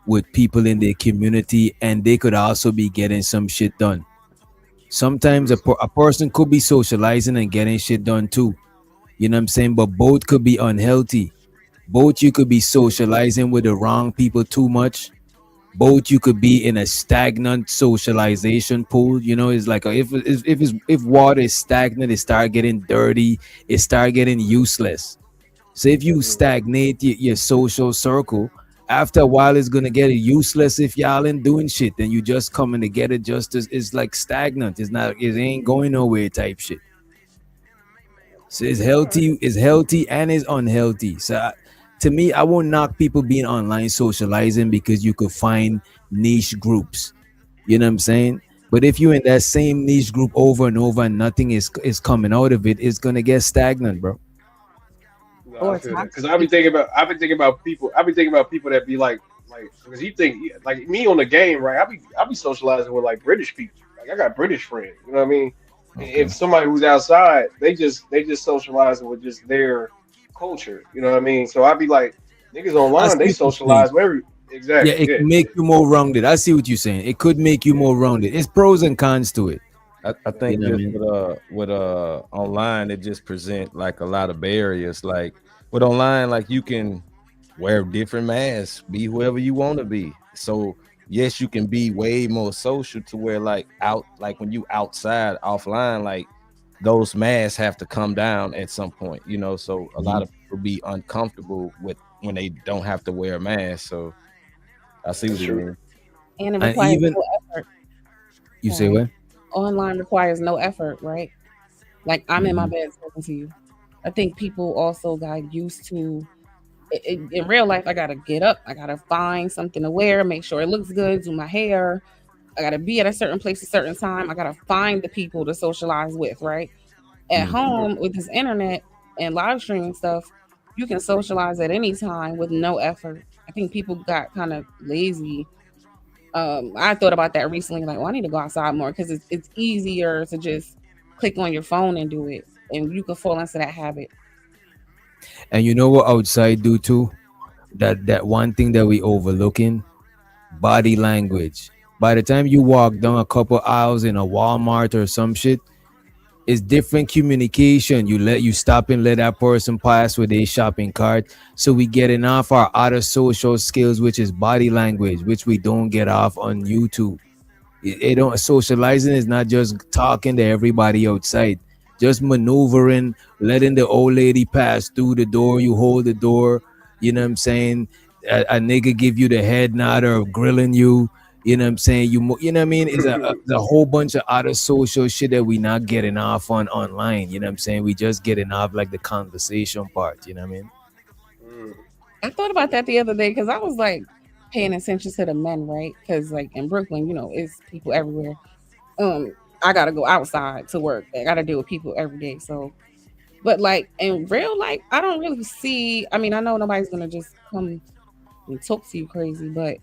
[SPEAKER 2] with people in their community and they could also be getting some shit done. Sometimes a person could be socializing and getting shit done too. You know what I'm saying? But both could be unhealthy. Both you could be socializing with the wrong people too much. Both you could be in a stagnant socialization pool. You know, it's like if water is stagnant, it start getting dirty, it start getting useless. So if you stagnate your social circle, after a while it's gonna get useless if y'all ain't doing shit. Then you just coming together just as it's like stagnant. It ain't going nowhere type shit. So it's healthy and it's unhealthy. So to me, I won't knock people being online socializing because you could find niche groups. You know what I'm saying? But if you're in that same niche group over and over and nothing is coming out of it, it's gonna get stagnant, bro.
[SPEAKER 15] No, I feel that because I've been thinking about people that be like because you think like me on the game, right? I be socializing with like British people. Like I got British friends, you know what I mean? And if somebody who's outside, they just socializing with just their culture, you know what I mean? So I'd be like, niggas
[SPEAKER 2] I
[SPEAKER 15] online,
[SPEAKER 2] see
[SPEAKER 15] they
[SPEAKER 2] what you're saying.
[SPEAKER 15] socialize with every
[SPEAKER 2] Yeah,
[SPEAKER 15] exactly.
[SPEAKER 2] it
[SPEAKER 15] Yeah,
[SPEAKER 2] can make you more rounded. I see what you're saying. It could make you more rounded. It's pros and cons to it.
[SPEAKER 7] I
[SPEAKER 2] You
[SPEAKER 7] think
[SPEAKER 2] know what I
[SPEAKER 7] just
[SPEAKER 2] mean?
[SPEAKER 7] with online it just present like a lot of barriers. Like with online, like you can wear different masks, be whoever you want to be. So yes, you can be way more social to where like when you outside offline, like those masks have to come down at some point, you know. So a lot
[SPEAKER 2] Mhm.
[SPEAKER 7] of people be uncomfortable with when they don't have to wear a mask. So I see what
[SPEAKER 15] That's
[SPEAKER 7] you
[SPEAKER 15] true.
[SPEAKER 7] mean.
[SPEAKER 12] And it
[SPEAKER 2] And
[SPEAKER 12] requires
[SPEAKER 2] even
[SPEAKER 12] no effort,
[SPEAKER 2] you say
[SPEAKER 12] right?
[SPEAKER 2] what?
[SPEAKER 12] Online requires no effort, right? Like I'm in my
[SPEAKER 2] Mhm.
[SPEAKER 12] bed talking to you. I think people also got used to in real life. I gotta get up. I gotta find something to wear, make sure it looks good, do my hair. I gotta be at a certain place a certain time. I gotta find the people to socialize with, right? At
[SPEAKER 2] Mm.
[SPEAKER 12] home with this internet and live streaming stuff, you can socialize at any time with no effort. I think people got kind of lazy. I thought about that recently, like, well, I need to go outside more because it's easier to just click on your phone and do it, and you can fall into that habit.
[SPEAKER 2] And you know what outside do too? That one thing that we overlooking, body language. By the time you walk down a couple aisles in a Walmart or some shit, it's different communication. You stop and let that person pass with a shopping cart. So we getting off our other social skills, which is body language, which we don't get off on YouTube. It don't socializing is not just talking to everybody outside, just maneuvering, letting the old lady pass through the door. You hold the door. You know what I'm saying? A nigga give you the head nod or grilling you. You know what I'm saying? You know what I mean? It's a whole bunch of other social shit that we not getting off on online. You know what I'm saying? We just getting off like the conversation part. You know what I mean?
[SPEAKER 15] Mm.
[SPEAKER 12] I thought about that the other day because I was like paying attention to the men, right? Because like in Brooklyn, it's people everywhere. Um, I gotta go outside to work. I gotta deal with people every day. So, but like in real life, I don't really see. I mean, I know nobody's gonna just come and talk to you crazy, but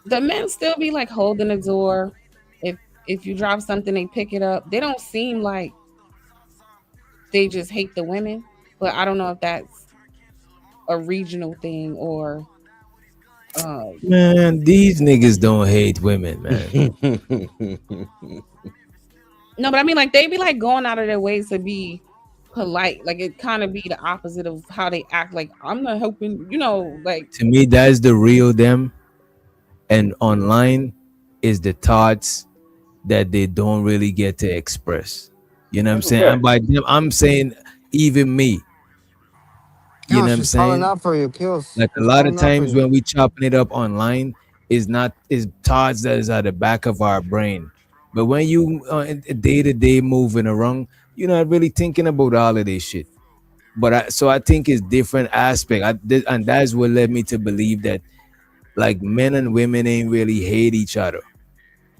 [SPEAKER 12] the men still be like holding the door. If if you drop something, they pick it up. They don't seem like they just hate the women, but I don't know if that's a regional thing or um
[SPEAKER 2] Man, these niggas don't hate women, man.
[SPEAKER 12] no, but I mean like they be like going out of their ways to be polite. Like it kind of be the opposite of how they act. Like I'm not helping, like
[SPEAKER 2] To me, that's the real them. And online is the thoughts that they don't really get to express. You know what I'm
[SPEAKER 15] That's a
[SPEAKER 2] saying? And
[SPEAKER 15] fact.
[SPEAKER 2] by them, I'm saying even me. You
[SPEAKER 3] No,
[SPEAKER 2] know what I'm
[SPEAKER 3] she's calling
[SPEAKER 2] saying?
[SPEAKER 3] out for you, kills.
[SPEAKER 2] Like a
[SPEAKER 3] She's
[SPEAKER 2] lot of
[SPEAKER 3] calling out for
[SPEAKER 2] times
[SPEAKER 3] you.
[SPEAKER 2] when we chopping it up online, is thoughts that is at the back of our brain. But when you day to day moving around, you're not really thinking about all of this shit. But I think it's different aspect, and that's what led me to believe that like men and women ain't really hate each other.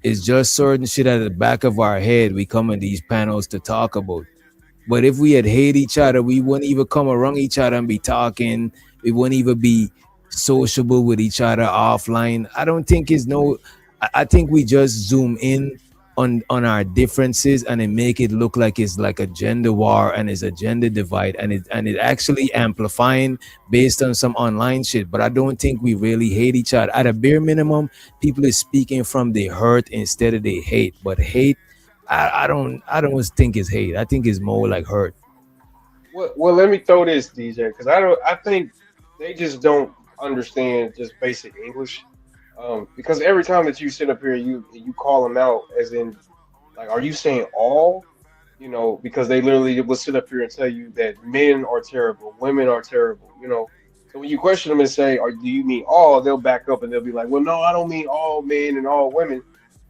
[SPEAKER 2] It's just certain shit at the back of our head we come in these panels to talk about. But if we had hate each other, we wouldn't even come around each other and be talking. We wouldn't even be sociable with each other offline. I don't think it's no. I think we just zoom in on our differences and it make it look like it's like a gender war and it's a gender divide and it actually amplifying based on some online shit. But I don't think we really hate each other. At a bare minimum, people is speaking from their hurt instead of their hate. But hate, I don't think it's hate. I think it's more like hurt.
[SPEAKER 15] Well, let me throw this, DJ, because I think they just don't understand just basic English. Because every time that you sit up here, you call them out, as in, like, are you saying all? Because they literally will sit up here and tell you that men are terrible, women are terrible. So when you question them and say, "Or do you mean all?" They'll back up and they'll be like, "Well, no, I don't mean all men and all women."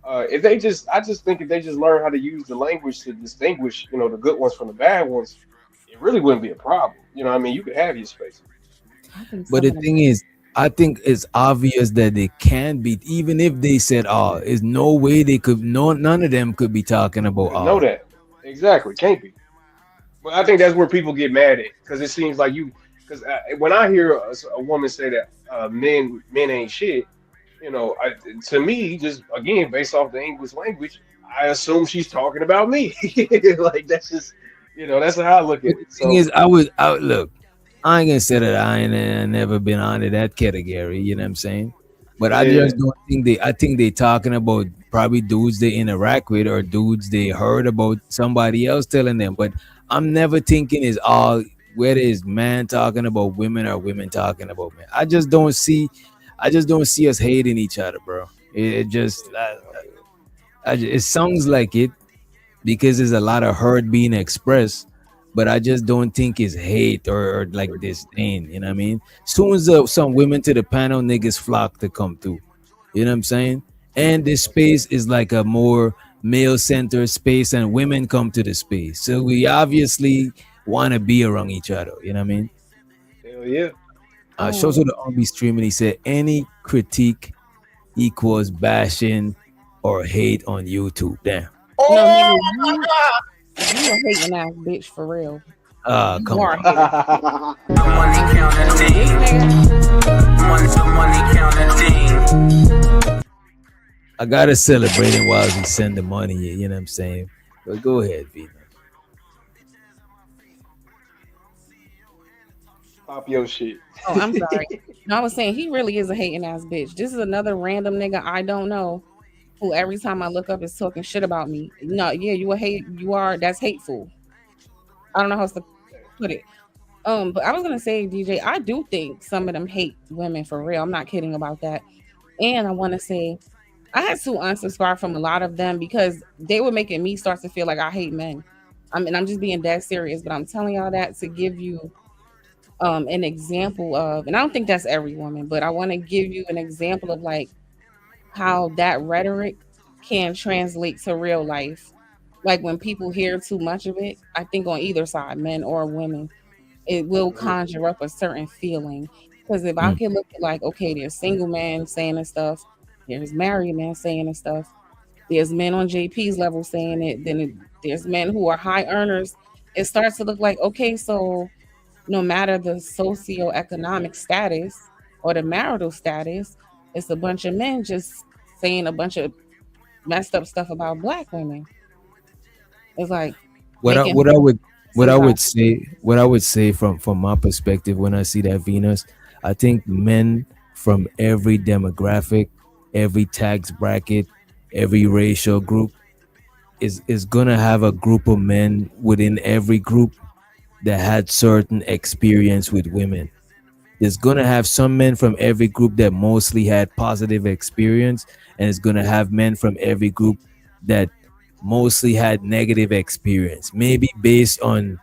[SPEAKER 15] I just think if they just learn how to use the language to distinguish, the good ones from the bad ones, it really wouldn't be a problem. What I mean? You could have your space.
[SPEAKER 12] I think
[SPEAKER 2] But
[SPEAKER 12] some
[SPEAKER 2] the
[SPEAKER 12] of them.
[SPEAKER 2] thing is, I think it's obvious that they can be, even if they said all, there's no way they could, no, none of them could be talking about
[SPEAKER 15] Wouldn't know
[SPEAKER 2] all.
[SPEAKER 15] that. Exactly. Can't be. But I think that's where people get mad at, because it seems like because when I hear a woman say that men ain't shit, to me, just again based off the English language, I assume she's talking about me. Like that's just, that's how I look at
[SPEAKER 2] But the
[SPEAKER 15] it.
[SPEAKER 2] thing
[SPEAKER 15] So
[SPEAKER 2] is, I look, I ain't gonna say that I ain't never been under that category, you know what I'm saying? But I
[SPEAKER 15] Yeah.
[SPEAKER 2] just don't think they. I think they talking about probably dudes they interact with or dudes they heard about somebody else telling them. But I'm never thinking is all whether it's man talking about women or women talking about men. I just don't see. I just don't see us hating each other, bro. It just. It sounds like it because there's a lot of hurt being expressed, but I just don't think it's hate or like disdain. You know what I mean? Soon as some women to the panel, niggas flock to come through. You know what I'm saying? And this space is like a more male centered space, and women come to the space. So we obviously want to be around each other. You know what I mean?
[SPEAKER 15] Hell yeah.
[SPEAKER 2] Shows to the RB stream, and he said any critique equals bashing or hate on YouTube. Damn.
[SPEAKER 12] No, nigga, you a hating ass bitch for real.
[SPEAKER 2] Come
[SPEAKER 12] You are
[SPEAKER 2] on.
[SPEAKER 14] Money counting team.
[SPEAKER 2] I gotta celebrate him while he send the money. You know what I'm saying? But go ahead, Vina.
[SPEAKER 15] Pop your shit.
[SPEAKER 12] Oh, I'm sorry. No, I was saying he really is a hating ass bitch. This is another random nigga I don't know who every time I look up is talking shit about me. No, yeah, that's hateful. I don't know how else to put it. But I was gonna say, DJ, I do think some of them hate women for real. I'm not kidding about that. And I want to say I had to unsubscribe from a lot of them because they were making me start to feel like I hate men. I mean, I'm just being dead serious, but I'm telling y'all that to give you an example of, and I don't think that's every woman, but I want to give you an example of like how that rhetoric can translate to real life. Like when people hear too much of it, I think on either side, men or women, it will conjure up a certain feeling. Because if I can look at like, okay, there's single men saying this stuff, there's married men saying this stuff, there's men on JP's level saying it, there's men who are high earners. It starts to look like, okay, so no matter the socioeconomic status or the marital status, it's a bunch of men just saying a bunch of messed up stuff about black women. It's like
[SPEAKER 2] what I would say from my perspective when I see that Venus, I think men from every demographic, every tax bracket, every racial group is gonna have a group of men within every group that had certain experience with women. There's gonna have some men from every group that mostly had positive experience, and it's gonna have men from every group that mostly had negative experience. Maybe based on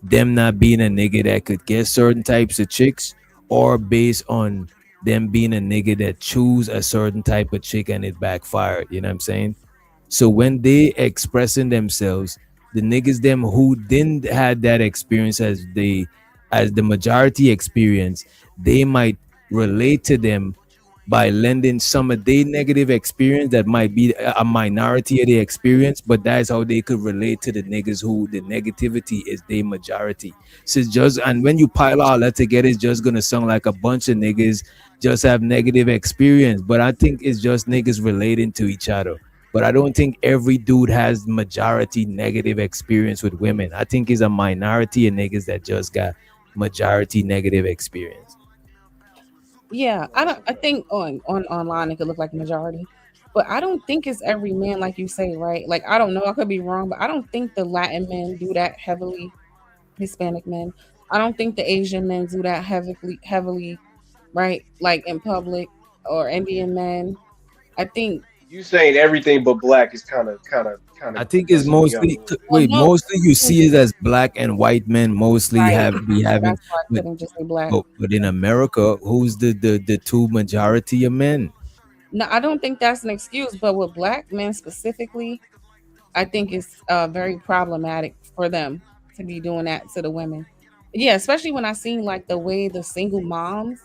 [SPEAKER 2] them not being a nigga that could get certain types of chicks, or based on them being a nigga that choose a certain type of chick and it backfired. You know what I'm saying? So when they expressing themselves, the niggas them who didn't had that experience as the majority experience, they might relate to them by lending some of their negative experience that might be a minority of the experience, but that's how they could relate to the niggas who the negativity is their majority. So it's just, and when you pile all that together, it's just gonna sound like a bunch of niggas just have negative experience. But I think it's just niggas relating to each other. But I don't think every dude has majority negative experience with women. I think it's a minority of niggas that just got majority negative experience.
[SPEAKER 12] Yeah, I think on online it could look like majority, but I don't think it's every man like you say, right? Like I don't know, I could be wrong, but I don't think the Latin men do that heavily. Hispanic men. I don't think the Asian men do that heavily, right? Like in public, or Indian men. I think
[SPEAKER 15] You saying everything but black is kind of.
[SPEAKER 2] I think it's mostly mostly you see it as black and white men mostly
[SPEAKER 12] Right.
[SPEAKER 2] be having,
[SPEAKER 12] That's why I couldn't just say black.
[SPEAKER 2] but in America, who's the two majority of men?
[SPEAKER 12] No, I don't think that's an excuse, but with black men specifically, I think it's very problematic for them to be doing that to the women. Yeah, especially when I seen like the way the single moms,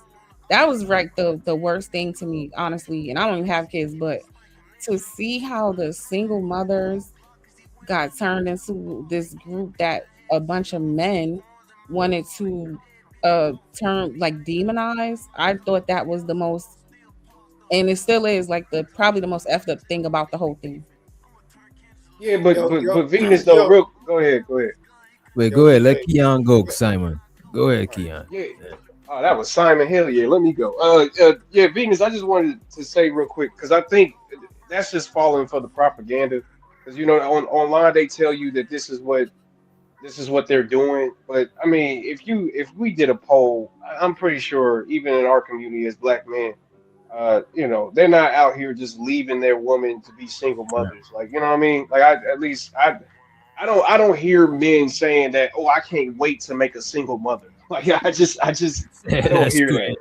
[SPEAKER 12] that was like the worst thing to me, honestly. And I don't even have kids, but to see how the single mothers got turned into this group that a bunch of men wanted to turn like demonize, I thought that was the most, and it still is like the probably the most effed up thing about the whole thing.
[SPEAKER 15] Yeah, but Venus though. Go ahead.
[SPEAKER 2] Wait, go ahead. Let Keon go, Simon. Go ahead, Keon.
[SPEAKER 15] Yeah, Oh, that was Simon. Hell yeah, let me go. Yeah, Venus. I just wanted to say real quick because I think that's just falling for the propaganda. Because online they tell you that this is what they're doing. But I mean, if we did a poll, I'm pretty sure even in our community as black men, they're not out here just leaving their woman to be single mothers. Like, you know what I mean? Like, I don't hear men saying that. Oh, I can't wait to make a single mother. Like, I don't
[SPEAKER 2] That's
[SPEAKER 15] hear
[SPEAKER 2] good.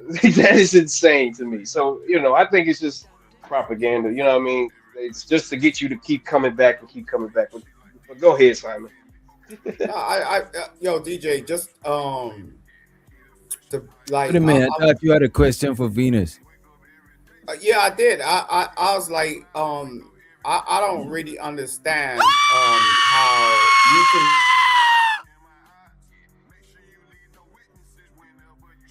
[SPEAKER 15] that. That is insane to me. So, I think it's just propaganda. You know what I mean? It's just to get you to keep coming back and keep coming back. But go ahead, Simon.
[SPEAKER 18] No, yo, DJ, just to
[SPEAKER 2] Wait a minute. I thought you had a question for Venus.
[SPEAKER 18] yeah, I did. I was like, I don't really understand how you can.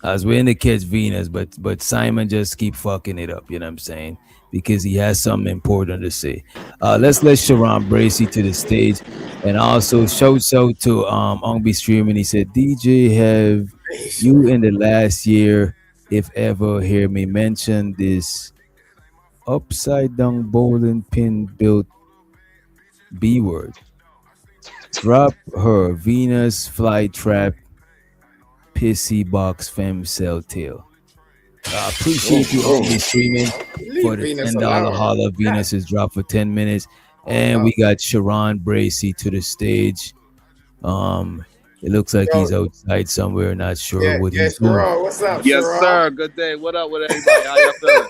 [SPEAKER 2] I was waiting to catch Venus, but Simon just keep fucking it up. You know what I'm saying? Because he has something important to say. Let's let Sharon Bracy to the stage, and also shouts out to Ongby Streaming. He said, DJ, have you in the last year, if ever, hear me mention this upside down bowling pin built B word? Drop her Venus flytrap pissy box femme cell tail. I appreciate you all streaming for the $10 holla. Venus is dropped for 10 minutes. And we got Sharon Bracy to the stage. It looks like he's outside somewhere, not sure what he's doing.
[SPEAKER 18] Sharon, what's up,
[SPEAKER 19] Yes,
[SPEAKER 18] Sharon?
[SPEAKER 19] sir. Good day. What up with everybody? How y'all feeling?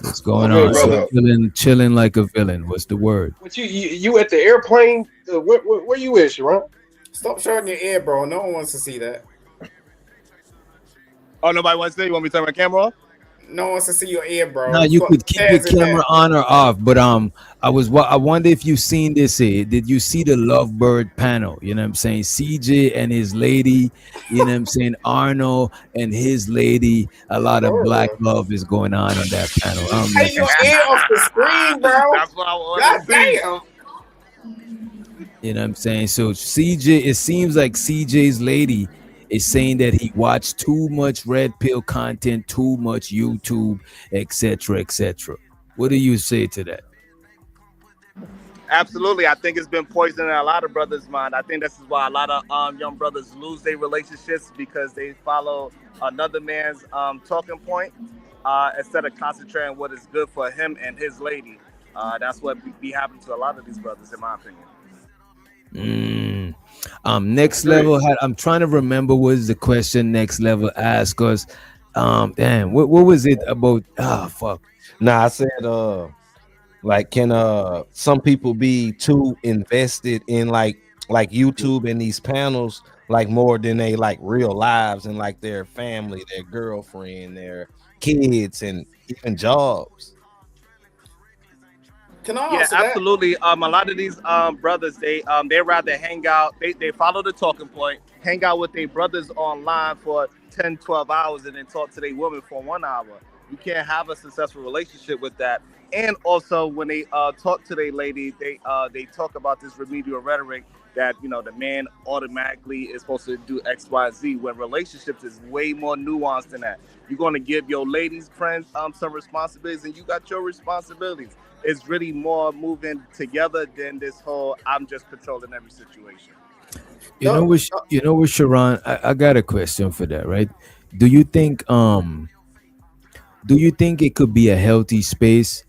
[SPEAKER 2] What's going on? So chilling like a villain. What's the word?
[SPEAKER 15] What you at the airplane? Where you at, Sharon?
[SPEAKER 18] Stop showing your ear, bro. No one wants to see that.
[SPEAKER 19] Oh, nobody wants to see? You want me to turn my camera off?
[SPEAKER 18] No one wants to see your ear, bro.
[SPEAKER 2] No, you could keep your camera on or off. But I wonder if you seen this. Did you see the Lovebird panel? You know what I'm saying? CJ and his lady. You know what I'm saying? Arno and his lady. A lot of black love is going on that panel.
[SPEAKER 18] Take your ear off the screen, bro.
[SPEAKER 19] That's what I want.
[SPEAKER 18] God damn.
[SPEAKER 2] You know what I'm saying? So CJ, it seems like CJ's lady is saying that he watched too much red pill content, too much YouTube, etc., etc. What do you say to that?
[SPEAKER 19] Absolutely. I think it's been poisoning a lot of brothers' mind. I think this is why a lot of young brothers lose their relationships, because they follow another man's talking point instead of concentrating on what is good for him and his lady. That's what be happening to a lot of these brothers, in my opinion.
[SPEAKER 2] Next level I'm trying to remember what is the question Next Level asked us. Damn, what was it about? Fuck.
[SPEAKER 7] Nah, I said like, can some people be too invested in like YouTube and these panels like more than they like real lives and like their family, their girlfriend, their kids, and even jobs?
[SPEAKER 18] Can I
[SPEAKER 19] Yeah,
[SPEAKER 18] answer
[SPEAKER 19] absolutely. A lot of these brothers, they rather hang out. They follow the talking point, hang out with their brothers online for 10, 12 hours, and then talk to their woman for 1 hour. You can't have a successful relationship with that. And also, when they talk to their lady, they talk about this remedial rhetoric that, you know, the man automatically is supposed to do X, Y, Z. When relationships is way more nuanced than that. You're going to give your ladies friends some responsibilities, and you got your responsibilities. It's really more moving together than this whole I'm just controlling every situation.
[SPEAKER 2] You know what, Sharon? I got a question for that, right? Do you think it could be a healthy space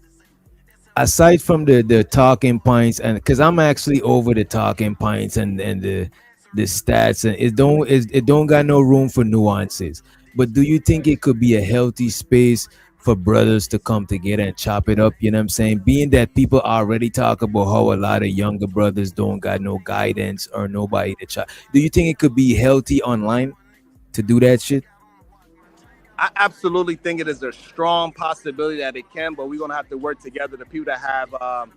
[SPEAKER 2] aside from the talking points? And because I'm actually over the talking points and the stats, and it don't got no room for nuances. But do you think it could be a healthy space for brothers to come together and chop it up? You know what I'm saying? Being that people already talk about how a lot of younger brothers don't got no guidance or nobody to chop. Do you think it could be healthy online to do that shit?
[SPEAKER 19] I absolutely think it is a strong possibility that it can, but we're going to have to work together. The people that have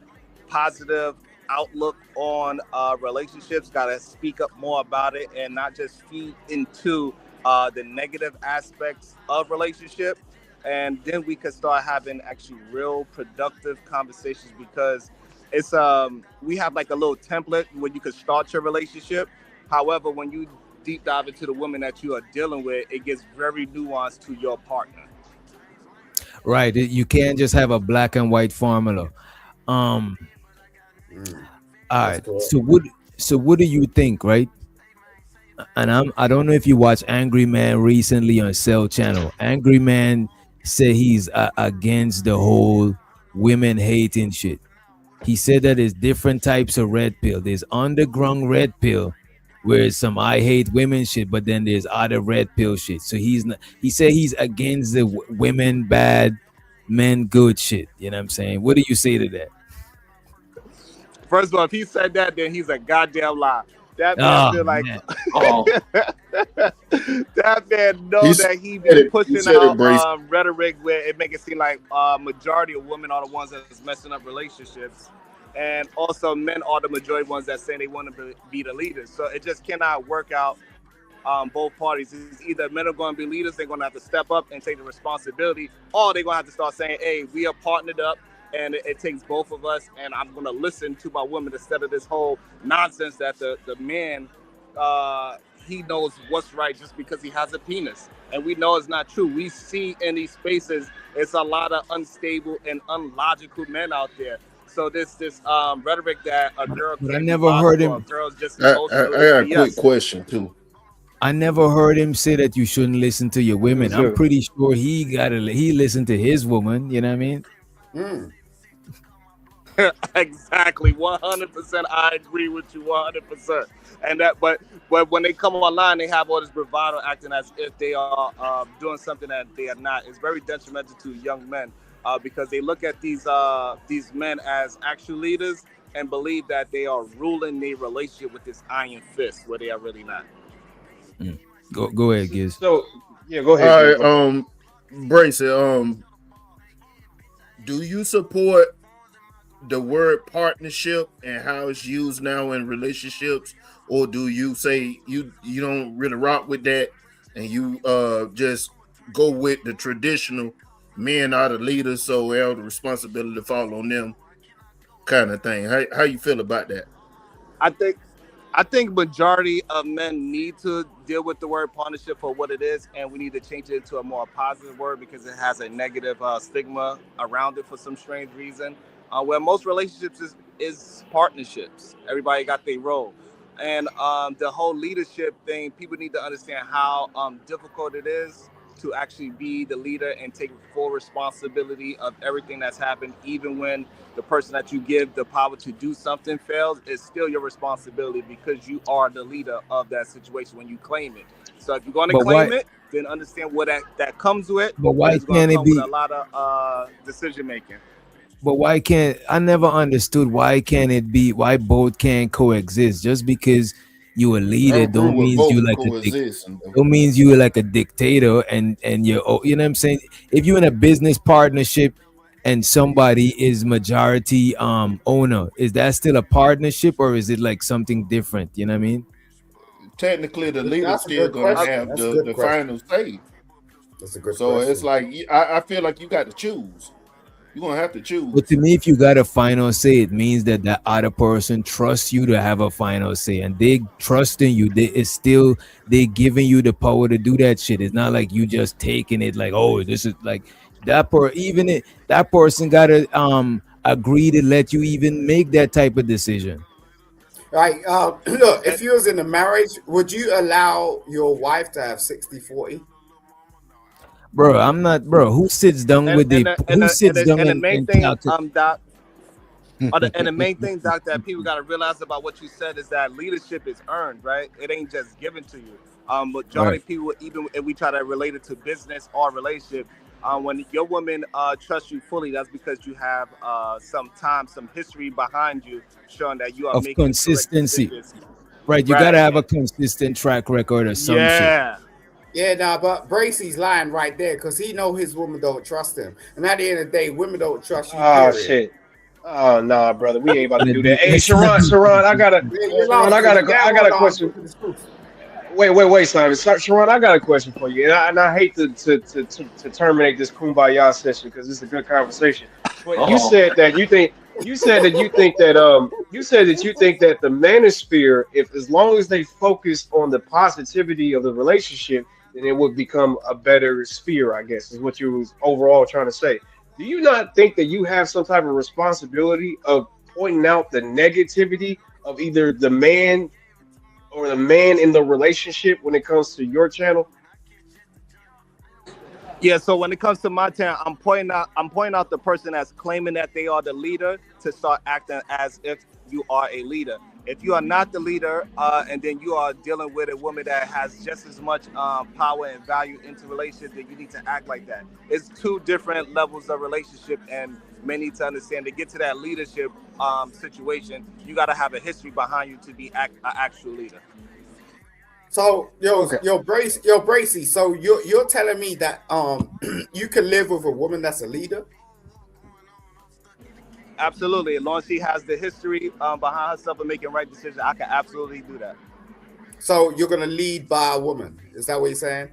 [SPEAKER 19] positive outlook on relationships got to speak up more about it and not just feed into the negative aspects of relationship. And then we could start having actually real productive conversations, because it's we have like a little template where you could start your relationship. However, when you deep dive into the woman that you are dealing with, it gets very nuanced to your partner.
[SPEAKER 2] Right. You can't just have a black and white formula. All right. So what do you think, right? And I don't know if you watched Angry Man recently on Cell Channel. Angry Man said he's against the whole women hating shit. He said that there's different types of red pill. There's underground red pill, where it's some I hate women shit, but then there's other red pill shit. So he's not. He said he's against the women bad, men good shit. You know what I'm saying? What do you say to that?
[SPEAKER 19] First of all, if he said that, then he's a goddamn lie. That man feel like that man knows that he be pushing out rhetoric where it make it seem like majority of women are the ones that's messing up relationships, and also men are the majority ones that say they want to be the leaders. So it just cannot work out. Both parties. It's either men are going to be leaders, they're going to have to step up and take the responsibility, or they're going to have to start saying, "Hey, we are partnered up." And it takes both of us, and I'm going to listen to my woman instead of this whole nonsense that the man, he knows what's right just because he has a penis. And we know it's not true. We see in these spaces, it's a lot of unstable and unlogical men out there. So this rhetoric that a girl
[SPEAKER 2] But I
[SPEAKER 19] can't
[SPEAKER 2] never
[SPEAKER 19] be
[SPEAKER 2] heard
[SPEAKER 19] bothered, or
[SPEAKER 2] him.
[SPEAKER 19] a girl's just
[SPEAKER 16] I
[SPEAKER 19] emotional.
[SPEAKER 16] got a
[SPEAKER 19] Yes.
[SPEAKER 16] quick question too.
[SPEAKER 2] I never heard him say that you shouldn't listen to your women. I'm pretty sure he listened to his woman. You know what I mean?
[SPEAKER 19] Exactly, 100%. I agree with you 100%. And that, but when they come online, they have all this bravado, acting as if they are doing something that they are not. It's very detrimental to young men because they look at these men as actual leaders and believe that they are ruling their relationship with this iron fist, where they are really not.
[SPEAKER 2] Go ahead, Giz.
[SPEAKER 15] So yeah, go ahead.
[SPEAKER 16] All right, Brace, do you support the word partnership and how it's used now in relationships, or do you say you don't really rock with that and you just go with the traditional men are the leaders, so all the responsibility fall on them kind of thing? How you feel about that?
[SPEAKER 19] I think majority of men need to deal with the word partnership for what it is, and we need to change it into a more positive word because it has a negative stigma around it for some strange reason. Where most relationships is partnerships. Everybody got their role. And the whole leadership thing, people need to understand how difficult it is to actually be the leader and take full responsibility of everything that's happened, even when the person that you give the power to do something fails. It's still your responsibility because you are the leader of that situation when you claim it. So if you're going to claim it, then understand what that comes with.
[SPEAKER 2] But why
[SPEAKER 19] it's going
[SPEAKER 2] can't
[SPEAKER 19] to
[SPEAKER 2] it
[SPEAKER 19] come
[SPEAKER 2] be?
[SPEAKER 19] with a lot of decision making.
[SPEAKER 2] But why can't I never understood why can't it be why both can't coexist? Just because you a leader don't means you like don't means you like a dictator and you're you know what I'm saying? If you're in a business partnership and somebody is majority owner, is that still a partnership or is it like something different? You know what I mean?
[SPEAKER 16] Technically, the leader's still going to have the final say.
[SPEAKER 18] That's a good
[SPEAKER 16] so
[SPEAKER 18] question.
[SPEAKER 16] It's like I feel like you got to choose. You're gonna have to choose.
[SPEAKER 2] But to me, if you got a final say, it means that the other person trusts you to have a final say, and they trusting you. They giving you the power to do that shit. It's not like you just taking it like, oh, this is like that that person gotta agree to let you even make that type of decision.
[SPEAKER 18] Right. Look, if you was in a marriage, would you allow your wife to have 60-40?
[SPEAKER 2] Bro, I'm not, bro. Who sits down with the
[SPEAKER 19] main thing, Doc? And the main thing, Doc, that people got to realize about what you said is that leadership is earned, right? It ain't just given to you. Majority of people, even if we try to relate it to business or relationship, when your woman trusts you fully, that's because you have some time, some history behind you showing that you are making
[SPEAKER 2] consistency. Right, you gotta have a consistent track record or some shit.
[SPEAKER 18] Yeah, nah, but Bracey's lying right there because he know his woman don't trust him. And at the end of the day, women don't trust you.
[SPEAKER 15] Oh, shit. Oh, nah, brother. We ain't about to do that. Hey, Sharon, I got a question. Wait, Simon. Sharon, I got a question for you. And I hate to terminate this kumbaya session because it's a good conversation. But you said that you think You said that you think that the manosphere, if as long as they focus on the positivity of the relationship, then it would become a better sphere, I guess, is what you was overall trying to say. Do you not think that you have some type of responsibility of pointing out the negativity of either the man or the man in the relationship when it comes to your channel?
[SPEAKER 19] Yeah, so when it comes to my town, I'm pointing out the person that's claiming that they are the leader to start acting as if you are a leader. If you are not the leader, and then you are dealing with a woman that has just as much power and value into relationship, then you need to act like that. It's two different levels of relationship, and men need to understand to get to that leadership situation, you got to have a history behind you to be an actual leader.
[SPEAKER 18] So Bracy. So you're telling me that you can live with a woman that's a leader?
[SPEAKER 19] Absolutely, as long as she has the history behind herself and making right decisions, I can absolutely do that.
[SPEAKER 18] So you're gonna lead by a woman? Is that what you're saying?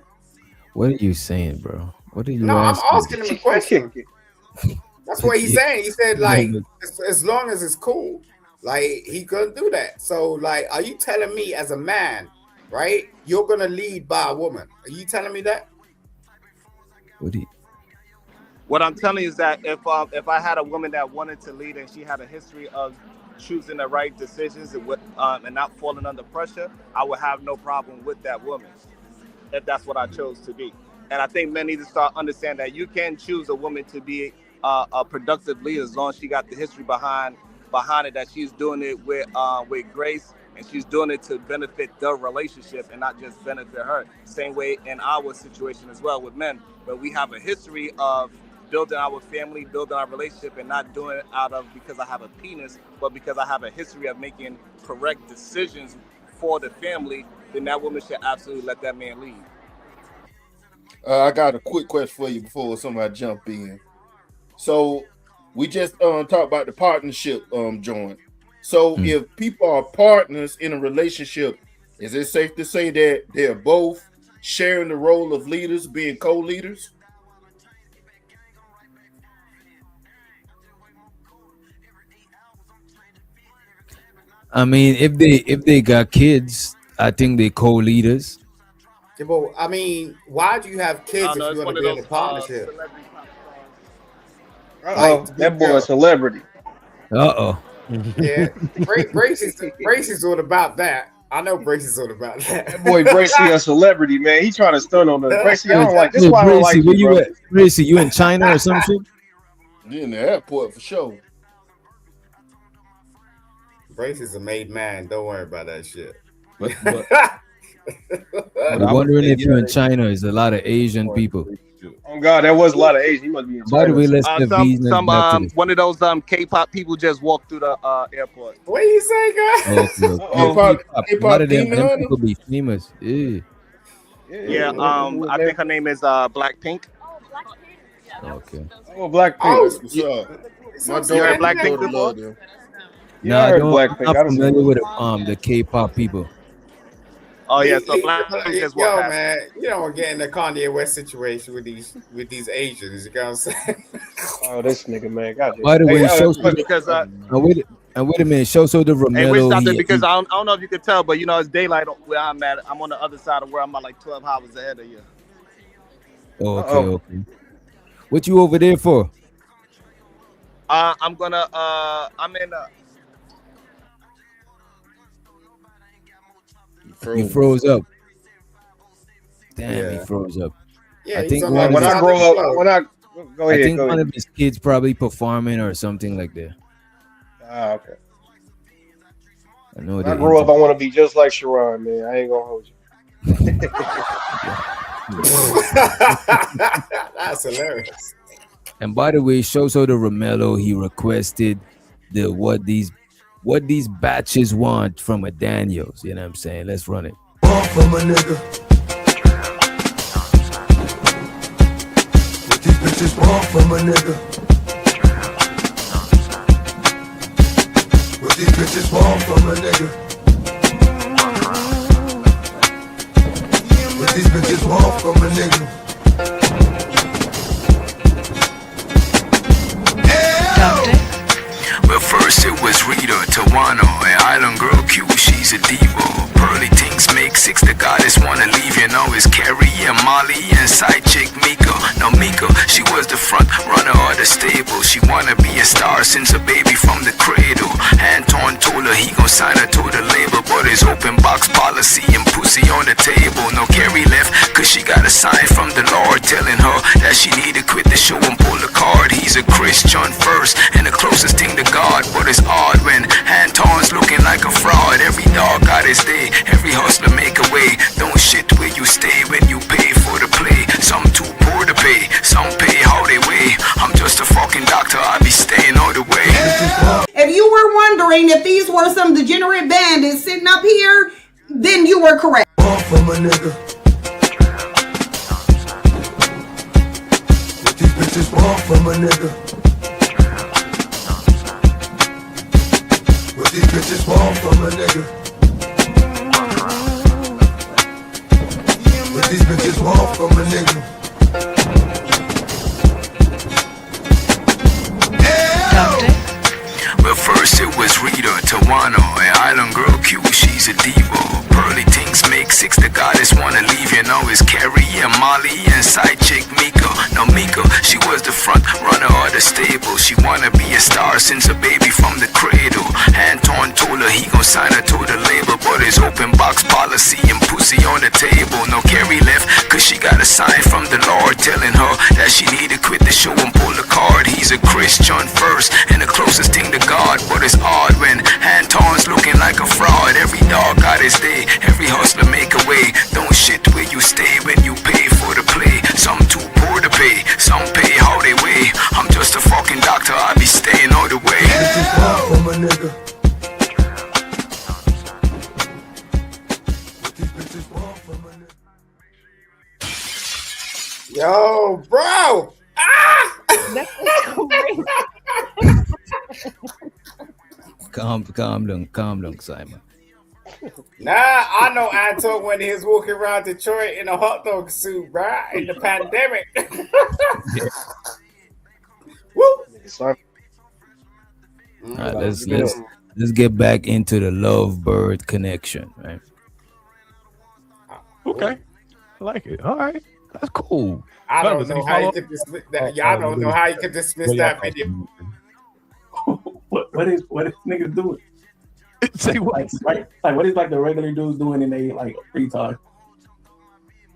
[SPEAKER 2] What are you saying, bro? What are you
[SPEAKER 18] No,
[SPEAKER 2] asking?
[SPEAKER 18] I'm asking him a question. That's what he's saying. He said, like, as long as it's cool, like he couldn't do that. So, like, are you telling me as a man, right, you're gonna lead by a woman? Are you telling me that?
[SPEAKER 19] What I'm telling you is that if I had a woman that wanted to lead and she had a history of choosing the right decisions and not falling under pressure, I would have no problem with that woman if that's what I chose to be. And I think men need to start understanding that you can choose a woman to be a productive leader as long as she got the history behind it, that she's doing it with grace, and she's doing it to benefit the relationship and not just benefit her. Same way in our situation as well with men, but we have a history of building our family, building our relationship, and not doing it out of because I have a penis, but because I have a history of making correct decisions for the family, then that woman should absolutely let that man lead.
[SPEAKER 16] I got a quick question for you before somebody jump in. So we just talked about the partnership joint. So if people are partners in a relationship, is it safe to say that they're both sharing the role of leaders, being co-leaders?
[SPEAKER 2] I mean, if they got kids, I think they co-leaders.
[SPEAKER 18] Yeah, but I mean, why do you have kids if you want to be in a partnership?
[SPEAKER 15] That boy a celebrity.
[SPEAKER 18] Yeah, Bracy's all about that. I know Bracy's all about that.
[SPEAKER 15] That boy Bracy a celebrity, man. He trying to stun on us. Bracy, I don't like this. Why I don't like
[SPEAKER 2] where
[SPEAKER 15] you,
[SPEAKER 2] you
[SPEAKER 15] bro.
[SPEAKER 2] at? Bracy, you in China or some shit?
[SPEAKER 16] You in the airport for sure.
[SPEAKER 18] Bracy's a made man. Don't worry about that shit.
[SPEAKER 2] I'm wondering if you're in China. There's a lot of Asian people.
[SPEAKER 15] Oh God, there was a lot of Asians. He must be in China.
[SPEAKER 2] By the way, let's get these
[SPEAKER 19] one of those K-pop people just walked through the airport.
[SPEAKER 18] What you say, guys?
[SPEAKER 2] A lot of them people be famous. Yeah.
[SPEAKER 19] I think her name is Blackpink.
[SPEAKER 2] Okay.
[SPEAKER 15] Oh, Blackpink.
[SPEAKER 16] Oh, my daughter
[SPEAKER 19] Blackpink
[SPEAKER 16] love them.
[SPEAKER 2] Nah, I'm not familiar with the K-pop people.
[SPEAKER 19] Oh yeah, so Blackpink is what happened.
[SPEAKER 18] Man, you don't want to get in the Kanye West situation with these Asians. You know what I'm saying?
[SPEAKER 15] Oh, this nigga, man. God,
[SPEAKER 2] by the way,
[SPEAKER 19] because
[SPEAKER 2] wait a minute, show the Romello.
[SPEAKER 19] Hey, wait, stop there, because I don't know if you can tell, but you know it's daylight where I'm at. I'm on the other side of where I'm at, like 12 hours ahead of you.
[SPEAKER 2] Okay. What you over there for?
[SPEAKER 19] I'm in.
[SPEAKER 2] He froze up. Damn, he froze up.
[SPEAKER 18] Yeah,
[SPEAKER 2] I think
[SPEAKER 18] when I
[SPEAKER 15] grow up, go ahead.
[SPEAKER 2] I think one of his kids probably performing or something like that.
[SPEAKER 15] Ah, okay.
[SPEAKER 2] I know.
[SPEAKER 15] When I grow up, I want to be just like Sharon, man. I ain't gonna hold you.
[SPEAKER 18] That's hilarious.
[SPEAKER 2] And by the way, Shoso the Romello, he requested what these batches want from a Daniels. You know what I'm saying? Let's run it.
[SPEAKER 20] From a nigga. What these bitches want from a nigga. What these bitches want from a nigga. What these bitches want from a nigga.
[SPEAKER 2] first it was Rita, Tawano, an island girl cute, she's a diva. Pearly things make six, the goddess wanna leave, you know, it's Carrie and Molly and side chick Mika. Now Mika, she was the front runner of the stable. She wanna be a star since a baby from the cradle. Anton told her he gon' sign her to the label, but it's open box policy and pussy on the table. No Carrie left, cause she got a sign from the Lord telling her that she need to quit the show and pull the card. He's a Christian first and the closest thing to God, but it's odd when Anton's looking like a fraud. Every dog got his day, every hustler make a way. Don't shit where you stay when you pay for the play. Some too poor to pay, some pay how they weigh. I'm just a fucking doctor, I be staying all the way.
[SPEAKER 21] If you were wondering if these were some degenerate bandits sitting up here, then you were correct.
[SPEAKER 20] From a nigga. What these bitches want from a nigga. What these bitches want from a nigga. What these bitches want from a nigga.
[SPEAKER 2] Well, first it was Rita, Tawano, an island girl cute, she's a diva. Pearly things make six, the goddess wanna leave, you know, it's Carrie and Molly and side chick Mika. Now Mika, she was the front runner of the stable. She wanna be a star since a baby from the cradle. Anton told her he gon' sign her to the label, but it's open box policy and pussy on the table. No Carrie left, cause she got a sign from the Lord telling her that she need to quit the show and pull the card. He's a Christian first and the closest thing to God, but it's odd when Anton's looking like a fraud. Every dog got his day, every hustler make a way. Don't shit where you stay when you pay for the play. Some too poor to pay, some pay how they weigh. I'm just a fucking doctor, I be staying all the way.
[SPEAKER 20] From a nigga.
[SPEAKER 18] Yo, bro.
[SPEAKER 2] Calm down, Simon.
[SPEAKER 18] Nah, I know Anton when he was walking around Detroit in a hot dog suit, bruh, in the pandemic. Woo!
[SPEAKER 2] All right, let's get back into the lovebird connection, right?
[SPEAKER 4] Okay, I like it. All right, that's cool.
[SPEAKER 18] I don't know how you could dismiss that. Y'all don't know how you could dismiss that video.
[SPEAKER 6] What is niggas doing?
[SPEAKER 4] Say what?
[SPEAKER 6] Like what is like the regular dudes doing in they like free time?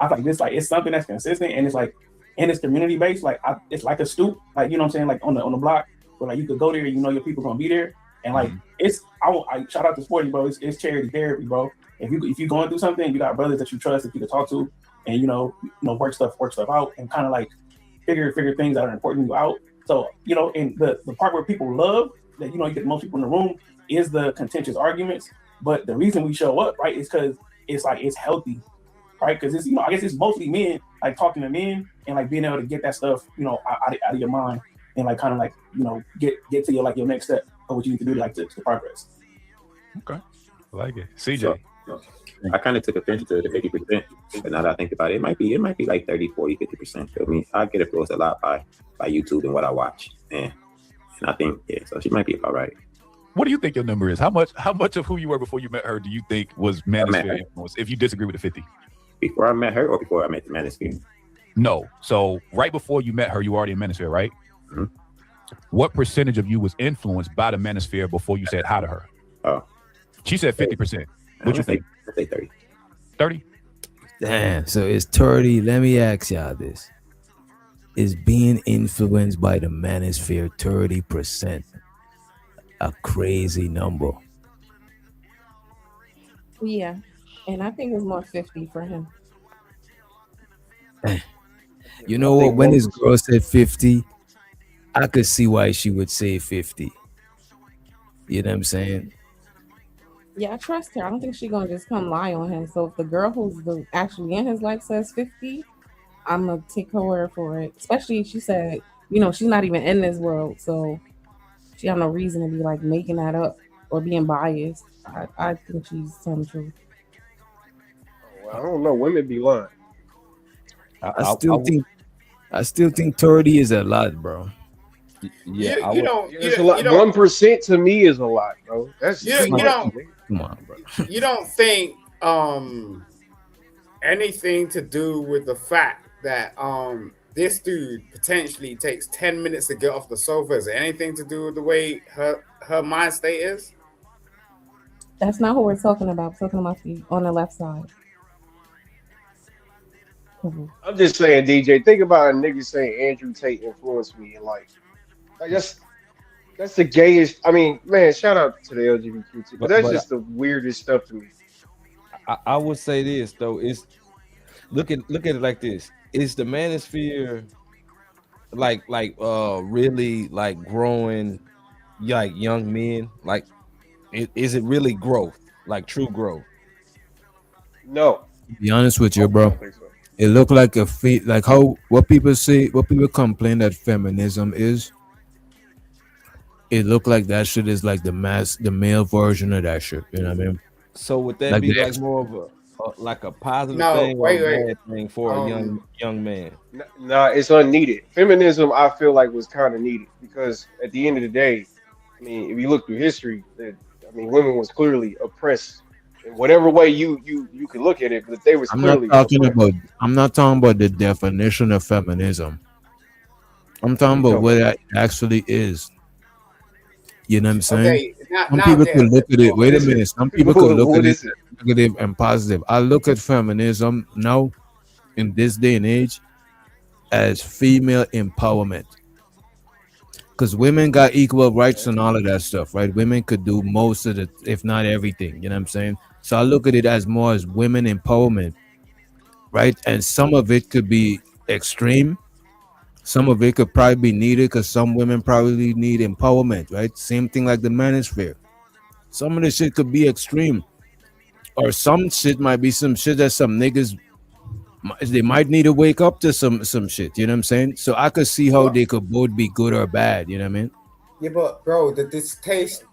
[SPEAKER 6] I think this like it's something that's consistent and it's like and it's community based. Like it's like a stoop, like you know what I'm saying, like on the block where like you could go there, you know your people gonna be there, and like it's I shout out to Sporty, bro. It's charity therapy, bro. If you going through something, you got brothers that you trust that you can talk to, and you know work stuff out and kind of like figure things that are important to you out. So you know, and the part where people love that you get most people in the room is the contentious arguments. But the reason we show up, right, is because it's like it's healthy, right? Because it's I guess it's mostly men like talking to men and like being able to get that stuff out of your mind and like kind of like get to your next step of what you need to do like to progress.
[SPEAKER 4] Okay, I like it. CJ.
[SPEAKER 8] So, I kind of took offense to the 50%, but now that I think about it, it might be like 30, 40, 50%. I mean, I get influenced a lot by YouTube and what I watch, and I think so she might be about right.
[SPEAKER 4] What do you think your number is? How much of who you were before you met her do you think was manosphere influence? If you disagree with the 50,
[SPEAKER 8] before I met her or before I met the manosphere?
[SPEAKER 4] No, so right before you met her, you were already in manosphere, right?
[SPEAKER 8] Mm-hmm.
[SPEAKER 4] What percentage of you was influenced by the manosphere before you said hi to her?
[SPEAKER 8] Oh,
[SPEAKER 4] she said 50%. What you think?
[SPEAKER 8] I say 30.
[SPEAKER 4] 30?
[SPEAKER 2] Damn. So it's 30. Let me ask y'all this: is being influenced by the manosphere 30%? A crazy number.
[SPEAKER 12] Yeah, and I think it's more 50 for him.
[SPEAKER 2] You know what? When this girl said 50, I could see why she would say 50. You know what I'm saying?
[SPEAKER 12] Yeah, I trust her. I don't think she's gonna just come lie on him. So if the girl who's actually in his life says 50, I'm gonna take her word for it. Especially if she said, she's not even in this world, so she have no reason to be like making that up or being biased. I think she's telling the truth.
[SPEAKER 15] Well, I don't know. Women be lying.
[SPEAKER 2] I still think 30 is a lot, bro.
[SPEAKER 7] Yeah, I
[SPEAKER 18] You
[SPEAKER 7] would.
[SPEAKER 18] don't
[SPEAKER 15] It's a lot. 1% to me is a lot, bro. That's
[SPEAKER 18] you,
[SPEAKER 15] too
[SPEAKER 18] you
[SPEAKER 15] much.
[SPEAKER 18] don't
[SPEAKER 15] Nigga.
[SPEAKER 2] Come on, bro.
[SPEAKER 18] you don't think anything to do with the fact that this dude potentially takes 10 minutes to get off the sofa? Is it anything to do with the way her mind state is?
[SPEAKER 12] That's not what we're talking about. We're talking about the on the left side. Mhm.
[SPEAKER 15] I'm just saying, DJ. Think about a nigga saying Andrew Tate influenced me in life. Like that's the gayest. I mean, man, shout out to the LGBTQ, but that's
[SPEAKER 7] But
[SPEAKER 15] just the weirdest stuff to me.
[SPEAKER 7] I would say this though. It's look at it like this. Is the manosphere really like growing like young men? Like is it really growth? Like true growth?
[SPEAKER 15] No,
[SPEAKER 2] To be honest with you,
[SPEAKER 15] I
[SPEAKER 2] bro,
[SPEAKER 15] don't think so.
[SPEAKER 2] it looked like like how what people say, what people complain that feminism is. It looked like that shit is like the male version of that shit. You know what I mean?
[SPEAKER 7] So would that
[SPEAKER 2] Like
[SPEAKER 7] be
[SPEAKER 2] the
[SPEAKER 7] like more of a like a positive
[SPEAKER 18] No,
[SPEAKER 7] thing or a
[SPEAKER 18] wait.
[SPEAKER 7] bad thing for a young man?
[SPEAKER 15] Nah, it's unneeded. Feminism, I feel like, was kind of needed because at the end of the day, I mean, if you look through history, I mean, women was clearly oppressed in whatever way you could look at it, but they was
[SPEAKER 2] I'm not
[SPEAKER 15] clearly
[SPEAKER 2] talking
[SPEAKER 15] oppressed.
[SPEAKER 2] about. I'm not talking about the definition of feminism. I'm
[SPEAKER 15] What
[SPEAKER 2] talking
[SPEAKER 15] you
[SPEAKER 2] about
[SPEAKER 15] talking
[SPEAKER 2] what
[SPEAKER 15] about?
[SPEAKER 2] that actually is. You know what I'm saying?
[SPEAKER 18] Okay,
[SPEAKER 2] Some
[SPEAKER 18] now
[SPEAKER 2] people could
[SPEAKER 18] there.
[SPEAKER 2] look at it.
[SPEAKER 15] What
[SPEAKER 2] Wait a
[SPEAKER 15] is it?
[SPEAKER 2] minute. Some people could look
[SPEAKER 15] What
[SPEAKER 2] at it
[SPEAKER 15] is it?
[SPEAKER 2] negative and positive. I look at feminism now in this day and age as female empowerment because women got equal rights and all of that stuff, right? Women could do most of the, if not everything. You know what I'm saying? So I look at it as more as women empowerment, right? And some of it could be extreme. Some of it could probably be needed because some women probably need empowerment, right? Same thing like the manosphere. Some of the shit could be extreme, or some shit might be some shit that some niggas they might need to wake up to some shit. You know what I'm saying? So I could see how
[SPEAKER 18] But
[SPEAKER 2] they could both be good or bad. You know what I mean?
[SPEAKER 18] yeah, but bro, the distaste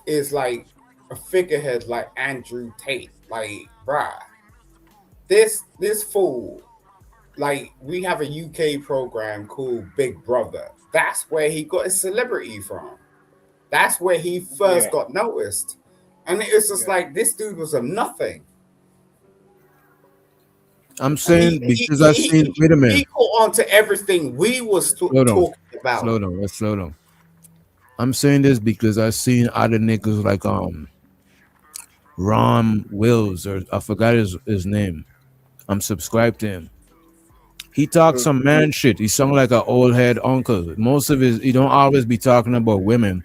[SPEAKER 18] is like a figurehead like Andrew Tate. Like, bruh, this fool. Like, we have a UK program called Big Brother. That's where he got his celebrity from. That's where he first
[SPEAKER 15] Yeah,
[SPEAKER 18] got noticed. And it's just
[SPEAKER 15] yeah.
[SPEAKER 18] like this dude was a nothing.
[SPEAKER 2] I'm
[SPEAKER 18] And he
[SPEAKER 2] saying
[SPEAKER 18] he
[SPEAKER 2] because I
[SPEAKER 18] he
[SPEAKER 2] seen.
[SPEAKER 18] he,
[SPEAKER 2] Wait a minute.
[SPEAKER 18] he caught on to everything we was
[SPEAKER 2] Slow down.
[SPEAKER 18] talking about.
[SPEAKER 2] Slow down. Let's slow down. I'm saying this because I seen other niggas like Ron Wills or I forgot his name. I'm subscribed to him. He talks
[SPEAKER 15] Hmm.
[SPEAKER 2] some man shit. He sound like an old head uncle. Most of his he don't always be talking about women.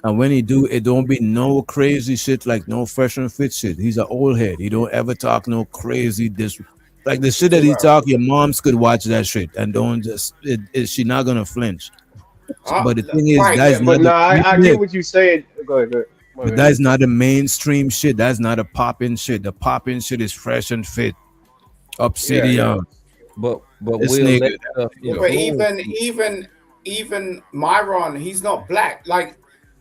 [SPEAKER 2] And when he do, it don't be no crazy shit like no fresh and fit shit. He's an old head. He don't ever talk no crazy this like the shit that he
[SPEAKER 15] Right.
[SPEAKER 2] talk. Your moms could watch that shit and don't just she not gonna flinch. But the thing is,
[SPEAKER 18] Right.
[SPEAKER 2] that's
[SPEAKER 15] Yeah, but
[SPEAKER 2] not
[SPEAKER 15] nah,
[SPEAKER 2] the
[SPEAKER 15] I get what you saying. Go ahead, go ahead. My
[SPEAKER 2] but
[SPEAKER 15] bad.
[SPEAKER 2] that's not the mainstream shit. That's not a popping shit. The popping shit is fresh and fit.
[SPEAKER 15] Yeah, yeah.
[SPEAKER 2] Obsidian.
[SPEAKER 7] But
[SPEAKER 2] This
[SPEAKER 7] will that
[SPEAKER 2] nigga.
[SPEAKER 7] stuff
[SPEAKER 18] Yeah, but
[SPEAKER 7] influence
[SPEAKER 18] even
[SPEAKER 7] you?
[SPEAKER 18] even even Myron, he's not black. Like,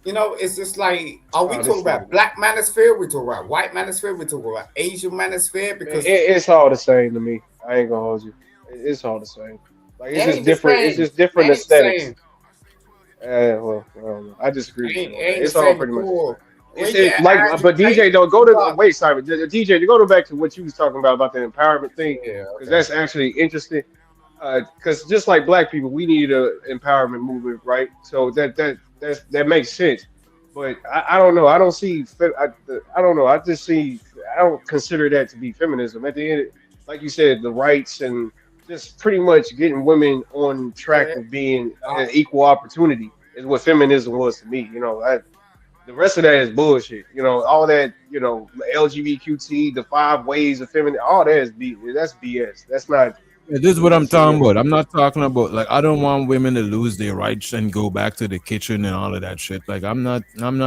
[SPEAKER 18] it's just like, are we
[SPEAKER 15] Oh,
[SPEAKER 18] talking
[SPEAKER 15] this
[SPEAKER 18] about
[SPEAKER 15] nigga.
[SPEAKER 18] black manosphere? We talk about white manosphere? We talk about Asian manosphere?
[SPEAKER 15] Man,
[SPEAKER 18] Because
[SPEAKER 15] it's all the same to me. I ain't gonna hold you. It's all the same. Like
[SPEAKER 18] it
[SPEAKER 15] it's just
[SPEAKER 18] ain't the
[SPEAKER 15] different. It's
[SPEAKER 18] same.
[SPEAKER 15] just different
[SPEAKER 18] It ain't the
[SPEAKER 15] aesthetics.
[SPEAKER 18] same.
[SPEAKER 15] Well, I don't know. I disagree with you
[SPEAKER 18] It
[SPEAKER 15] on that.
[SPEAKER 18] ain't the
[SPEAKER 15] It's all
[SPEAKER 18] same at
[SPEAKER 15] pretty much the same.
[SPEAKER 18] all.
[SPEAKER 15] It's
[SPEAKER 18] We get
[SPEAKER 15] like,
[SPEAKER 18] Andrew
[SPEAKER 15] but DJ,
[SPEAKER 18] Tate.
[SPEAKER 15] don't go
[SPEAKER 18] You
[SPEAKER 15] to
[SPEAKER 18] got
[SPEAKER 15] wait, Simon. DJ, to go back to what you was talking about the empowerment thing,
[SPEAKER 18] yeah,
[SPEAKER 15] because
[SPEAKER 18] okay.
[SPEAKER 15] that's actually interesting. Because just like black people, we need a empowerment movement, right? So that makes sense. But I don't know. I don't see. I don't know. I just see. I don't consider that to be feminism. At the end, like you said, the rights and just pretty much getting women on track
[SPEAKER 18] Yeah.
[SPEAKER 15] of being an equal opportunity is what feminism was to me. The rest of that is bullshit. All that, LGBTQT, the 5 ways of feminine, all that is that's BS. That's not
[SPEAKER 2] Yeah, this is what
[SPEAKER 15] what
[SPEAKER 2] I'm
[SPEAKER 15] to me.
[SPEAKER 2] talking about. I'm not talking about like I don't want women to lose their rights and go back to the kitchen and all of that shit. Like I'm not on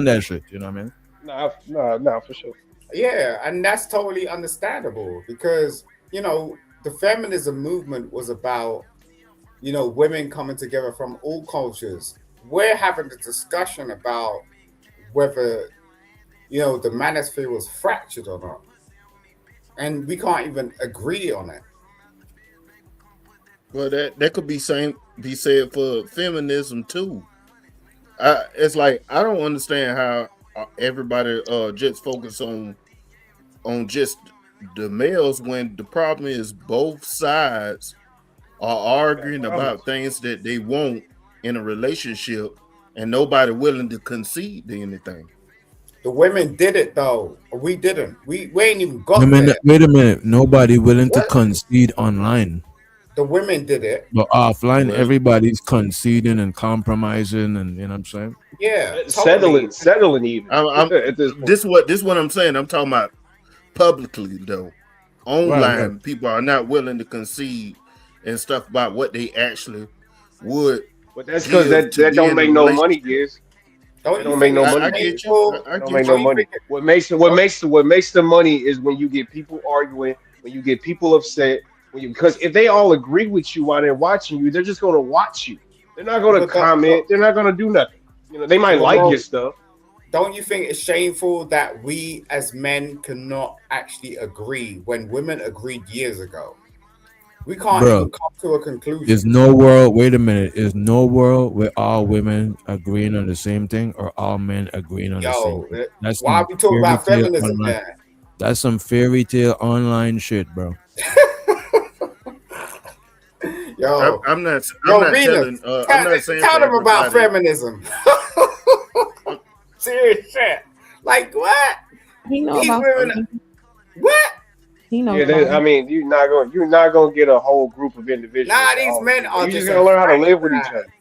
[SPEAKER 2] that shit. You know what I mean?
[SPEAKER 15] Nah, for sure.
[SPEAKER 18] Yeah, and that's totally understandable because, the feminism movement was about, women coming together from all cultures. We're having a discussion about whether, the manosphere was fractured or not. And we can't even agree on it.
[SPEAKER 16] Well, that could be said for feminism too. It's like I don't understand how everybody just focus on just the males when the problem is both sides are arguing about things that they want in a relationship, and nobody willing to concede to anything.
[SPEAKER 18] The women did it though. We didn't. We ain't even got
[SPEAKER 2] Wait a minute. Nobody willing to concede online.
[SPEAKER 18] The women did it.
[SPEAKER 2] But offline, everybody's conceding and compromising, and you know what I'm saying?
[SPEAKER 18] Yeah,
[SPEAKER 15] settling even.
[SPEAKER 16] This what I'm saying. I'm talking about publicly though. Online,
[SPEAKER 2] Right.
[SPEAKER 16] people are not willing to concede and stuff about what they actually would.
[SPEAKER 15] But that's because that don't make no money, Giz. Don't make no money.
[SPEAKER 16] I get you.
[SPEAKER 15] Don't make no money. What makes the money is when you get people arguing, when you get people upset, because if they all agree with you while they're watching you, they're just gonna watch you. They're not gonna comment. They're not gonna do nothing. You know, they might like your stuff.
[SPEAKER 18] Don't you think it's shameful that we as men cannot actually agree when women agreed years ago? We can't even come to a conclusion.
[SPEAKER 2] There's no world. Wait a minute. There's no world where all women agreeing on the same thing or all men agreeing on the same thing. That's
[SPEAKER 18] why we talk about feminism then?
[SPEAKER 2] That's some fairy tale online shit, bro.
[SPEAKER 18] Yo,
[SPEAKER 16] I'm not
[SPEAKER 18] Venus,
[SPEAKER 16] I'm not saying
[SPEAKER 18] tell them about
[SPEAKER 16] everybody.
[SPEAKER 18] feminism. Serious shit. Like what?
[SPEAKER 12] He know
[SPEAKER 18] These
[SPEAKER 12] about
[SPEAKER 18] women. What?
[SPEAKER 12] He knows.
[SPEAKER 15] Yeah, I mean, you're not gonna get a whole group of individuals.
[SPEAKER 18] Nah, these men are
[SPEAKER 15] You just gotta learn how to live with each other.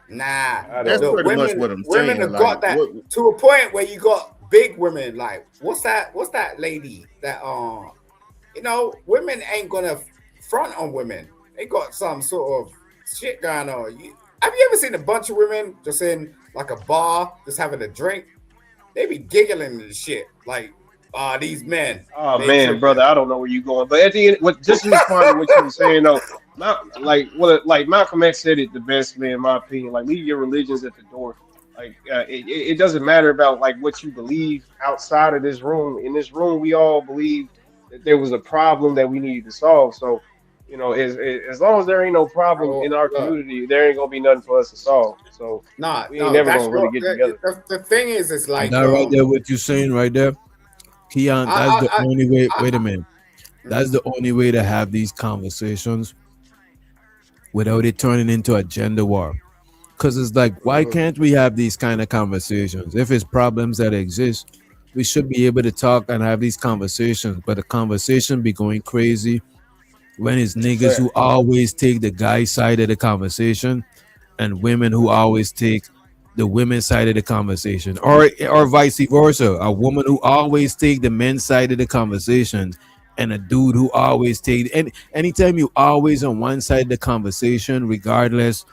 [SPEAKER 18] Nah,
[SPEAKER 16] That's pretty much what I'm saying.
[SPEAKER 18] Women have
[SPEAKER 16] like,
[SPEAKER 18] got that to a point where you got big women. Like, what's that lady that you know, women ain't gonna front on women. They got some sort of shit going on. Have you ever seen a bunch of women just in like a bar, just having a drink? They be giggling and shit. Like, these men.
[SPEAKER 15] Oh man, brother, I don't know where you going, but at the end, just to respond to what you were saying though, like Malcolm X said it the best, man, in my opinion. Like, leave your religions at the door. Like, it doesn't matter about like what you believe outside of this room. In this room, we all believe that there was a problem that we needed to solve. So, you know, as long as there ain't no problem in our community, there ain't gonna be nothing for us to solve. So, we ain't never gonna really get together.
[SPEAKER 18] The thing is, it's like
[SPEAKER 2] that right there, what you saying right there, Keon. That's the only way. Wait a minute. That's the only way to have these conversations without it turning into a gender war. Because it's like, why can't we have these kind of conversations? If it's problems that exist, we should be able to talk and have these conversations. But the conversation be going crazy when it's niggas who always take the guy side of the conversation and women who always take the women's side of the conversation, or vice versa. A woman who always take the men's side of the conversation and a dude who always take, and anytime you always on one side of the conversation, regardless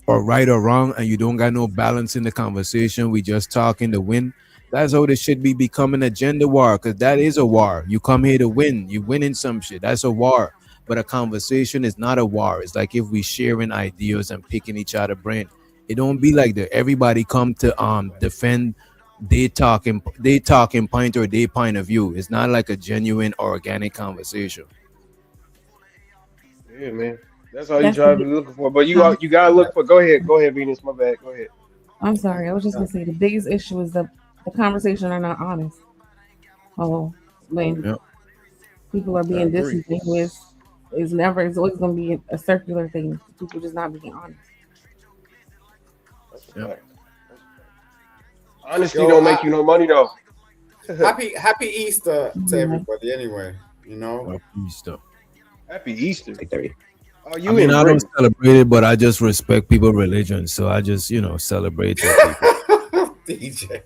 [SPEAKER 2] or right or wrong, and you don't got no balance in the conversation, we just talking to win. That's how this should be becoming a gender war, because that is a war. You come here to win. You winning some shit. That's a war. But a conversation is not a war. It's like if we sharing ideas and picking each other brain. It don't be like that. Everybody come to defend they talking point or their point of view. It's not like a genuine organic conversation.
[SPEAKER 15] Yeah, man. That's all you try to be looking for. But you gotta look for. Go ahead, Venus. My bad. Go ahead.
[SPEAKER 12] I'm sorry. I was just gonna say the biggest issue is the conversation are not honest. Oh, when people are being disingenuous, it's always gonna be a circular thing. People just not being honest.
[SPEAKER 15] Honesty don't make you no money though.
[SPEAKER 18] Happy Easter to everybody anyway. You know,
[SPEAKER 2] Happy Easter.
[SPEAKER 15] Happy Easter. Oh,
[SPEAKER 2] I mean, I don't celebrate it, but I just respect people's religion, so I just celebrate it.
[SPEAKER 18] DJ.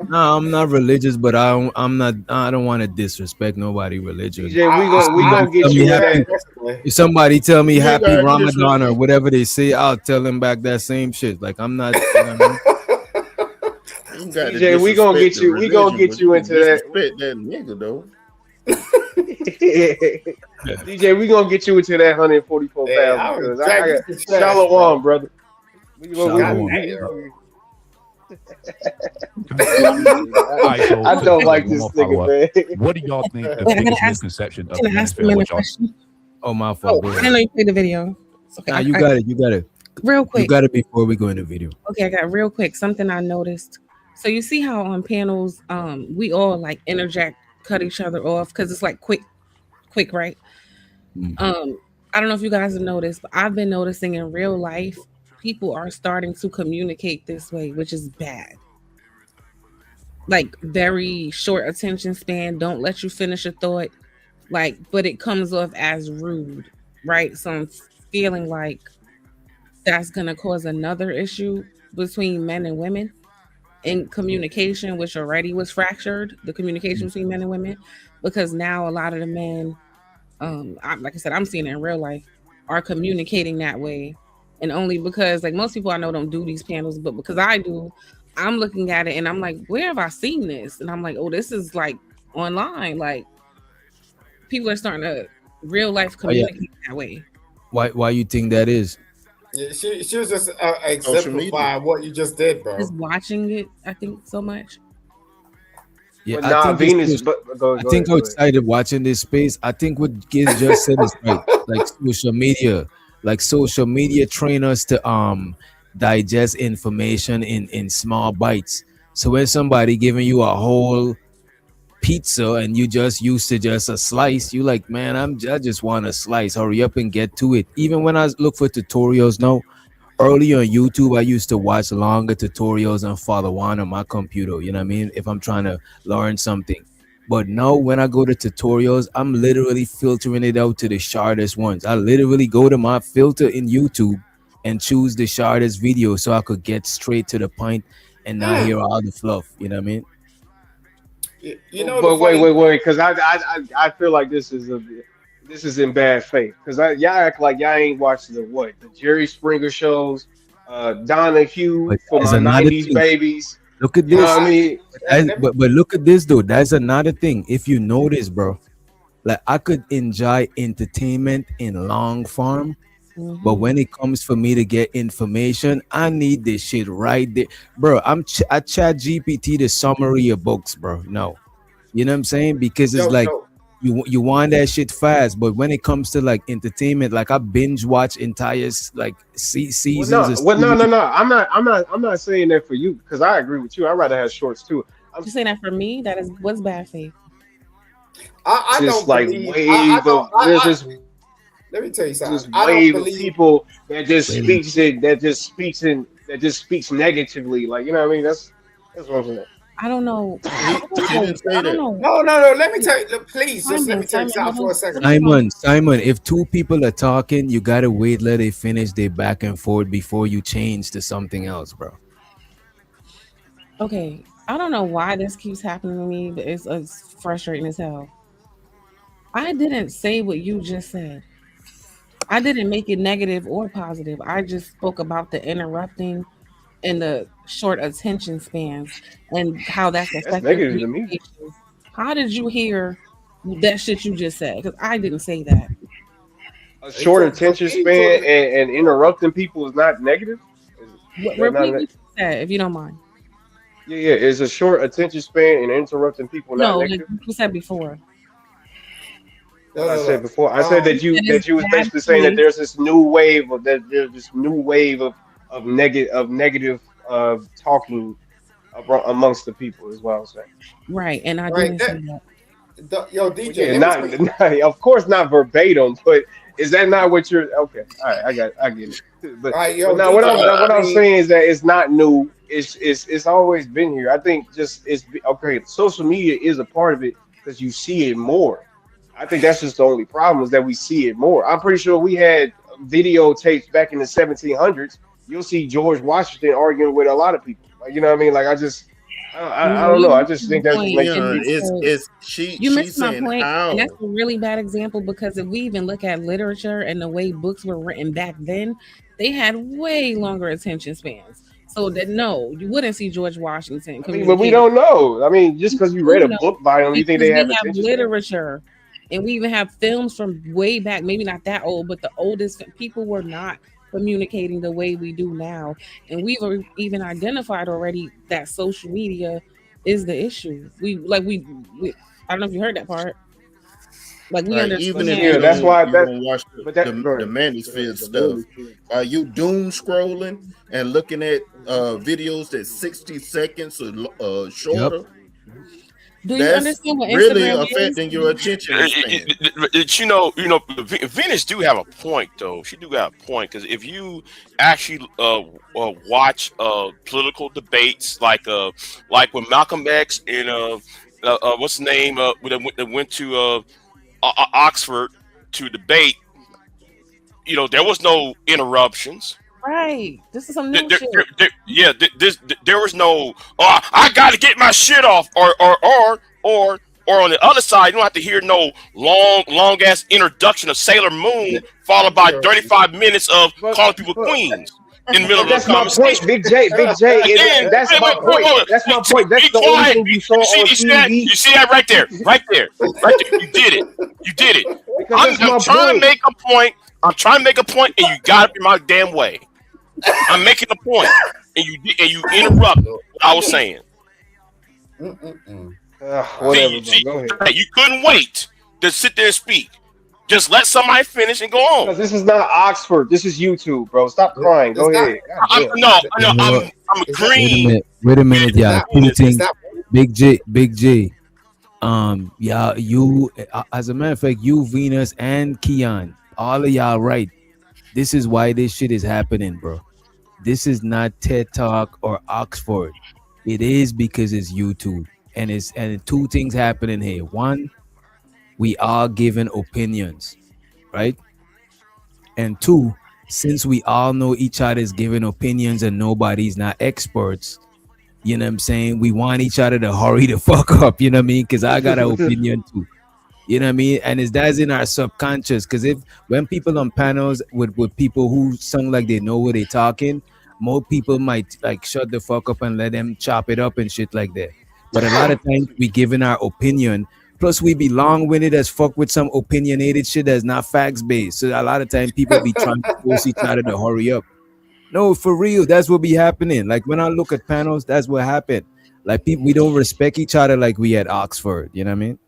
[SPEAKER 2] No, I'm not religious, but I don't want to disrespect nobody's religion.
[SPEAKER 15] DJ, we gonna get you happy.
[SPEAKER 2] If somebody tell me happy Ramadan or whatever they say, I'll tell them back that same shit. Like, I'm not.
[SPEAKER 15] DJ, we gonna get you. We gonna get you into that.
[SPEAKER 16] That nigga though.
[SPEAKER 15] DJ, we gonna get you into that 144,000. Shalom, brother. I don't like this nigga, man.
[SPEAKER 4] What do y'all think the biggest misconception of men is? What y'all?
[SPEAKER 2] Oh, my fault. Go
[SPEAKER 12] I
[SPEAKER 2] ahead.
[SPEAKER 12] didn't know you played the video. Okay,
[SPEAKER 2] Nah, you got it. You got it.
[SPEAKER 12] real
[SPEAKER 2] You
[SPEAKER 12] quick.
[SPEAKER 2] got it before we go in the video.
[SPEAKER 12] Okay, I got real quick something I noticed. So you see how on panels, we all like interject, cut each other off because it's like quick, right? I don't know if you guys have noticed, but I've been noticing in real life, people are starting to communicate this way, which is bad. Like very short attention span, don't let you finish a thought, like, but it comes off as rude, right? So I'm feeling like that's gonna cause another issue between men and women in communication, which already was fractured, the communication between men and women, because now a lot of the men, like I said, I'm seeing it in real life, are communicating that way. And only because, like, most people I know don't do these panels, but because I do, I'm looking at it and I'm like, where have I seen this? And I'm like, oh, this is like online. Like, people are starting to real life
[SPEAKER 2] Oh, yeah.
[SPEAKER 12] communicate that way.
[SPEAKER 2] Why you think that is?
[SPEAKER 18] Yeah, she was just exemplifying what you just did, bro.
[SPEAKER 12] Just watching it, I think, so much.
[SPEAKER 2] Yeah,
[SPEAKER 15] But
[SPEAKER 2] I
[SPEAKER 15] nah,
[SPEAKER 2] think
[SPEAKER 15] Venus.
[SPEAKER 2] it's,
[SPEAKER 15] But go
[SPEAKER 2] I think
[SPEAKER 15] ahead,
[SPEAKER 2] I'm excited watching this space. I think what Giz just said is right. Like social media train us to digest information in small bites. So when somebody giving you a whole pizza and you just used to just a slice, you like, man, I just want a slice. Hurry up and get to it. Even when I look for tutorials now, early on YouTube, I used to watch longer tutorials and follow on my computer. You know what I mean? If I'm trying to learn something. But now when I go to tutorials, I'm literally filtering it out to the shortest ones. I literally go to my filter in YouTube and choose the shortest video so I could get straight to the point and not hear all the fluff. You know what I mean?
[SPEAKER 18] You know the
[SPEAKER 15] but
[SPEAKER 18] funny.
[SPEAKER 15] wait, because I feel like this is in bad faith because y'all act like y'all ain't watched the Jerry Springer shows, Donahue
[SPEAKER 2] But
[SPEAKER 15] for
[SPEAKER 2] there's
[SPEAKER 15] my
[SPEAKER 2] another
[SPEAKER 15] '90s
[SPEAKER 2] thing.
[SPEAKER 15] babies.
[SPEAKER 2] Look at
[SPEAKER 15] You know
[SPEAKER 2] this.
[SPEAKER 15] what I mean?
[SPEAKER 2] But look at this though. That's another thing. If you notice, bro, like I could enjoy entertainment in long form, but when it comes for me to get information, I need this shit right there, bro. I chat GPT the summary of books, bro. No, you know what I'm saying? Because it's like you want that shit fast, but when it comes to like entertainment, like I binge watch entire like seasons of
[SPEAKER 15] No.
[SPEAKER 2] series.
[SPEAKER 15] I'm not saying that for you because I agree with you. I'd rather have shorts too.
[SPEAKER 12] You saying that for me? That is what's bad faith.
[SPEAKER 18] I
[SPEAKER 15] This
[SPEAKER 18] don't
[SPEAKER 15] like
[SPEAKER 18] believe.
[SPEAKER 15] wave of there's this
[SPEAKER 18] Let me tell you
[SPEAKER 15] this
[SPEAKER 18] something. I don't
[SPEAKER 15] wave of
[SPEAKER 18] believe.
[SPEAKER 15] people that just speaks negatively. Like you know what I mean? That's what I'm saying.
[SPEAKER 12] I don't know.
[SPEAKER 16] He didn't say
[SPEAKER 12] I don't
[SPEAKER 16] that.
[SPEAKER 12] know.
[SPEAKER 18] No. Let me tell you. Look, please, just let me tell you
[SPEAKER 12] Simon,
[SPEAKER 18] something for a second.
[SPEAKER 2] Simon, if two people are talking, you gotta wait, let it finish their back and forth before you change to something else, bro.
[SPEAKER 12] Okay, I don't know why this keeps happening to me, but it's frustrating as hell. I didn't say what you just said. I didn't make it negative or positive. I just spoke about the interrupting and the short attention spans and how that's
[SPEAKER 15] That's
[SPEAKER 12] affecting
[SPEAKER 15] negative to me.
[SPEAKER 12] communications. How did you hear that shit you just said? Because I didn't say that.
[SPEAKER 15] A short attention span and interrupting people is not negative. Is that not
[SPEAKER 12] Repeat what you said, if you don't mind.
[SPEAKER 15] yeah. Is a short attention span and interrupting people not
[SPEAKER 12] No, like
[SPEAKER 15] negative?
[SPEAKER 12] you said before.
[SPEAKER 15] I said before. I said that you was
[SPEAKER 12] bad
[SPEAKER 15] basically saying that
[SPEAKER 12] faith.
[SPEAKER 15] there's this new wave of negative talking amongst the people is what I'm saying.
[SPEAKER 12] Right, and I
[SPEAKER 18] Right,
[SPEAKER 12] didn't say that.
[SPEAKER 18] Yo, DJ.
[SPEAKER 15] Yeah,
[SPEAKER 18] let me tell you.
[SPEAKER 15] not of course not verbatim, but is that not what you're okay? All right, I get it. But,
[SPEAKER 18] All right, yo,
[SPEAKER 15] but now what
[SPEAKER 18] DJ,
[SPEAKER 15] I'm saying is that it's not new. It's always been here. I think just it's okay. Social media is a part of it because you see it more. I think that's just the only problem is that we see it more. I'm pretty sure we had videotapes back in the 1700s. You'll see George Washington arguing with a lot of people. Like you know what I mean? Like I don't know. I just think that just makes
[SPEAKER 12] You missed my
[SPEAKER 16] saying
[SPEAKER 12] point,
[SPEAKER 16] how.
[SPEAKER 12] and that's a really bad example because if we even look at literature and the way books were written back then, they had way longer attention spans. So that no, you wouldn't see George Washington.
[SPEAKER 15] I mean, but we don't know. I mean, just because you read a book by them, you think
[SPEAKER 12] because
[SPEAKER 15] they
[SPEAKER 12] we
[SPEAKER 15] have
[SPEAKER 12] have
[SPEAKER 15] attention?
[SPEAKER 12] literature, and we even have films from way back. Maybe not that old, but the oldest people were not communicating the way we do now, and we've even identified already that social media is the issue. We I don't know if you heard that part. Like we
[SPEAKER 16] Like even if
[SPEAKER 12] understand.
[SPEAKER 15] that's why
[SPEAKER 16] you
[SPEAKER 15] that.
[SPEAKER 16] don't watch
[SPEAKER 15] But that
[SPEAKER 16] the
[SPEAKER 15] go ahead.
[SPEAKER 16] manosphere stuff, are you doom scrolling and looking at videos that's 60 seconds or shorter?
[SPEAKER 12] Do you
[SPEAKER 16] That's
[SPEAKER 12] understand what
[SPEAKER 16] really
[SPEAKER 12] Instagram is?
[SPEAKER 16] affecting your attention span.
[SPEAKER 9] Venus do have a point though. She do have a point because if you actually watch political debates like when Malcolm X and what's the name that went to Oxford to debate, there was no interruptions.
[SPEAKER 12] Right. This is some new shit.
[SPEAKER 9] There was no. I got to get my shit off, or on the other side, you don't have to hear no long ass introduction of Sailor Moon followed by 35 minutes of calling people queens in the middle of the
[SPEAKER 15] That's my point,
[SPEAKER 9] conversation.
[SPEAKER 15] Big J. That's my point. That's my point. That's the only thing you saw on TV.
[SPEAKER 9] You see that right there. You did it.
[SPEAKER 15] Because
[SPEAKER 9] I'm trying to make a point. I'm trying to make a point, and you got it in my damn way. I'm making a point, and you interrupt what I was saying.
[SPEAKER 15] Whatever,
[SPEAKER 9] See,
[SPEAKER 15] bro. Go ahead.
[SPEAKER 9] you couldn't wait to sit there and speak. Just let somebody finish and go on.
[SPEAKER 15] Because this is not Oxford. This is YouTube, bro. Stop crying. Go ahead.
[SPEAKER 9] I'm agreeing.
[SPEAKER 2] Wait a minute, y'all. Two things. Big J. Yeah, you. As a matter of fact, you, Venus, and Keon, all of y'all right. This is why this shit is happening, bro. This is not TED Talk or Oxford. It is because it's YouTube, and two things happening here. One, we are giving opinions, right? And two, since we all know each other's giving opinions and nobody's not experts, you know what I'm saying? We want each other to hurry the fuck up, you know what I mean? Because I got an opinion too. You know what I mean? And that's in our subconscious. Because when people on panels with people who sound like they know what they're talking, more people might like shut the fuck up and let them chop it up and shit like that. But a lot of times we giving our opinion. Plus we be long-winded as fuck with some opinionated shit that's not facts-based. So a lot of times people be trying to force each other to hurry up. No, for real, that's what be happening. Like when I look at panels, that's what happened. Like people, we don't respect each other like we at Oxford. You know what I mean?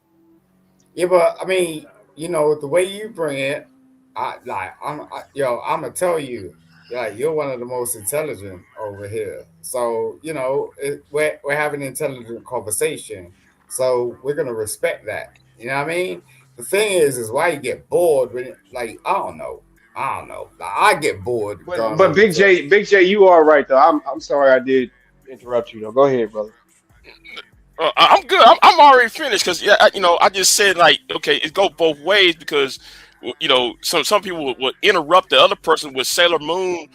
[SPEAKER 18] Yeah, but I mean, the way you bring it, I'm gonna tell you, like you're one of the most intelligent over here. So we're having an intelligent conversation. So we're gonna respect that. You know what I mean? The thing is why you get bored when I don't know. Like, I get bored.
[SPEAKER 15] But Big J, you are right though. I'm sorry I did interrupt you though. Go ahead, brother.
[SPEAKER 9] I'm good. I'm already finished because I just said like okay, it go both ways because some people would interrupt the other person with Sailor Moon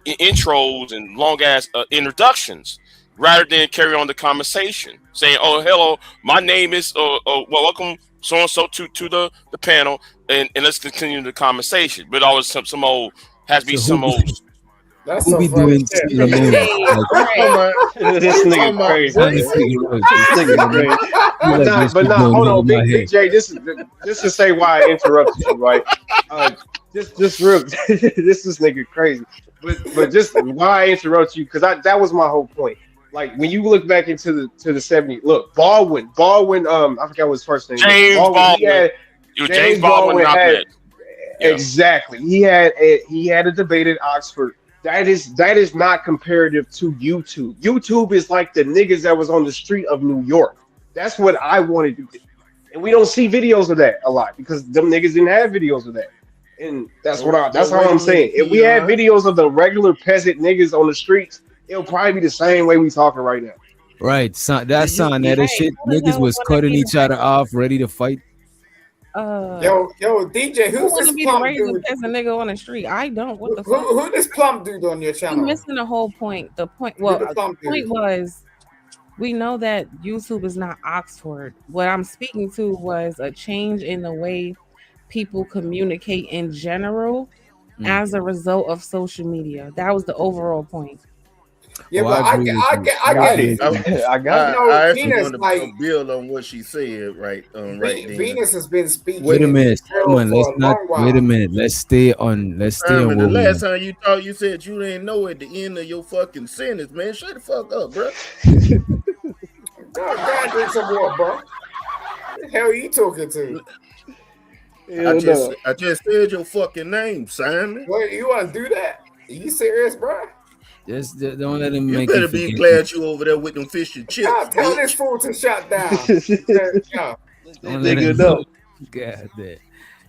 [SPEAKER 9] intros and long ass introductions rather than carry on the conversation saying oh hello my name is welcome so and so to the panel and let's continue the conversation but always some old has to be some old.
[SPEAKER 18] That's
[SPEAKER 2] who be doing Sailor Moon?
[SPEAKER 15] This nigga crazy. But hold on, Big J. This to say why I interrupted you, right? Just real. This nigga crazy. But just why I interrupt you because that was my whole point. Like when you look back into the 70s, look Baldwin. I forgot what his first name.
[SPEAKER 9] James Baldwin. James Baldwin had
[SPEAKER 15] exactly. He had a debate at Oxford. That is not comparative to YouTube. YouTube is like the niggas that was on the street of New York. That's what I wanted to do. And we don't see videos of that a lot because them niggas didn't have videos of that. And that's how I'm saying. If we had videos of the regular peasant niggas on the streets, it'll probably be the same way we talking right now.
[SPEAKER 2] Right. That shit. Niggas was cutting each other off, ready to fight.
[SPEAKER 18] Yo, DJ, who's this plump dude?
[SPEAKER 12] As a nigga on the street, I don't. What the
[SPEAKER 18] fuck?
[SPEAKER 12] Who
[SPEAKER 18] this plump dude on your channel?
[SPEAKER 12] You're missing the whole point. The point was, we know that YouTube is not Oxford. What I'm speaking to was a change in the way people communicate in general as a result of social media. That was the overall point.
[SPEAKER 18] Yeah, but I get it.
[SPEAKER 16] I actually want to build on what she said, right?
[SPEAKER 18] Venus has been speaking.
[SPEAKER 2] Wait a minute. Come on, wait a minute. Let's stay on.
[SPEAKER 16] The last time you talked, you said you didn't know at the end of your fucking sentence, man. Shut the fuck up, bro.
[SPEAKER 18] God, drink some water, bro. hell are you talking to?
[SPEAKER 16] I just said your fucking name, Simon.
[SPEAKER 18] What, you want to do that? Are you serious, bro?
[SPEAKER 2] Just don't let him
[SPEAKER 16] You
[SPEAKER 2] make
[SPEAKER 16] better
[SPEAKER 2] you
[SPEAKER 16] be
[SPEAKER 2] forget.
[SPEAKER 16] glad you over there with them fish and chips.
[SPEAKER 18] God, tell this
[SPEAKER 16] bitch.
[SPEAKER 18] fool to shut down. Yeah.
[SPEAKER 2] Don't let
[SPEAKER 16] Nigga,
[SPEAKER 2] him
[SPEAKER 16] no.
[SPEAKER 2] God damn.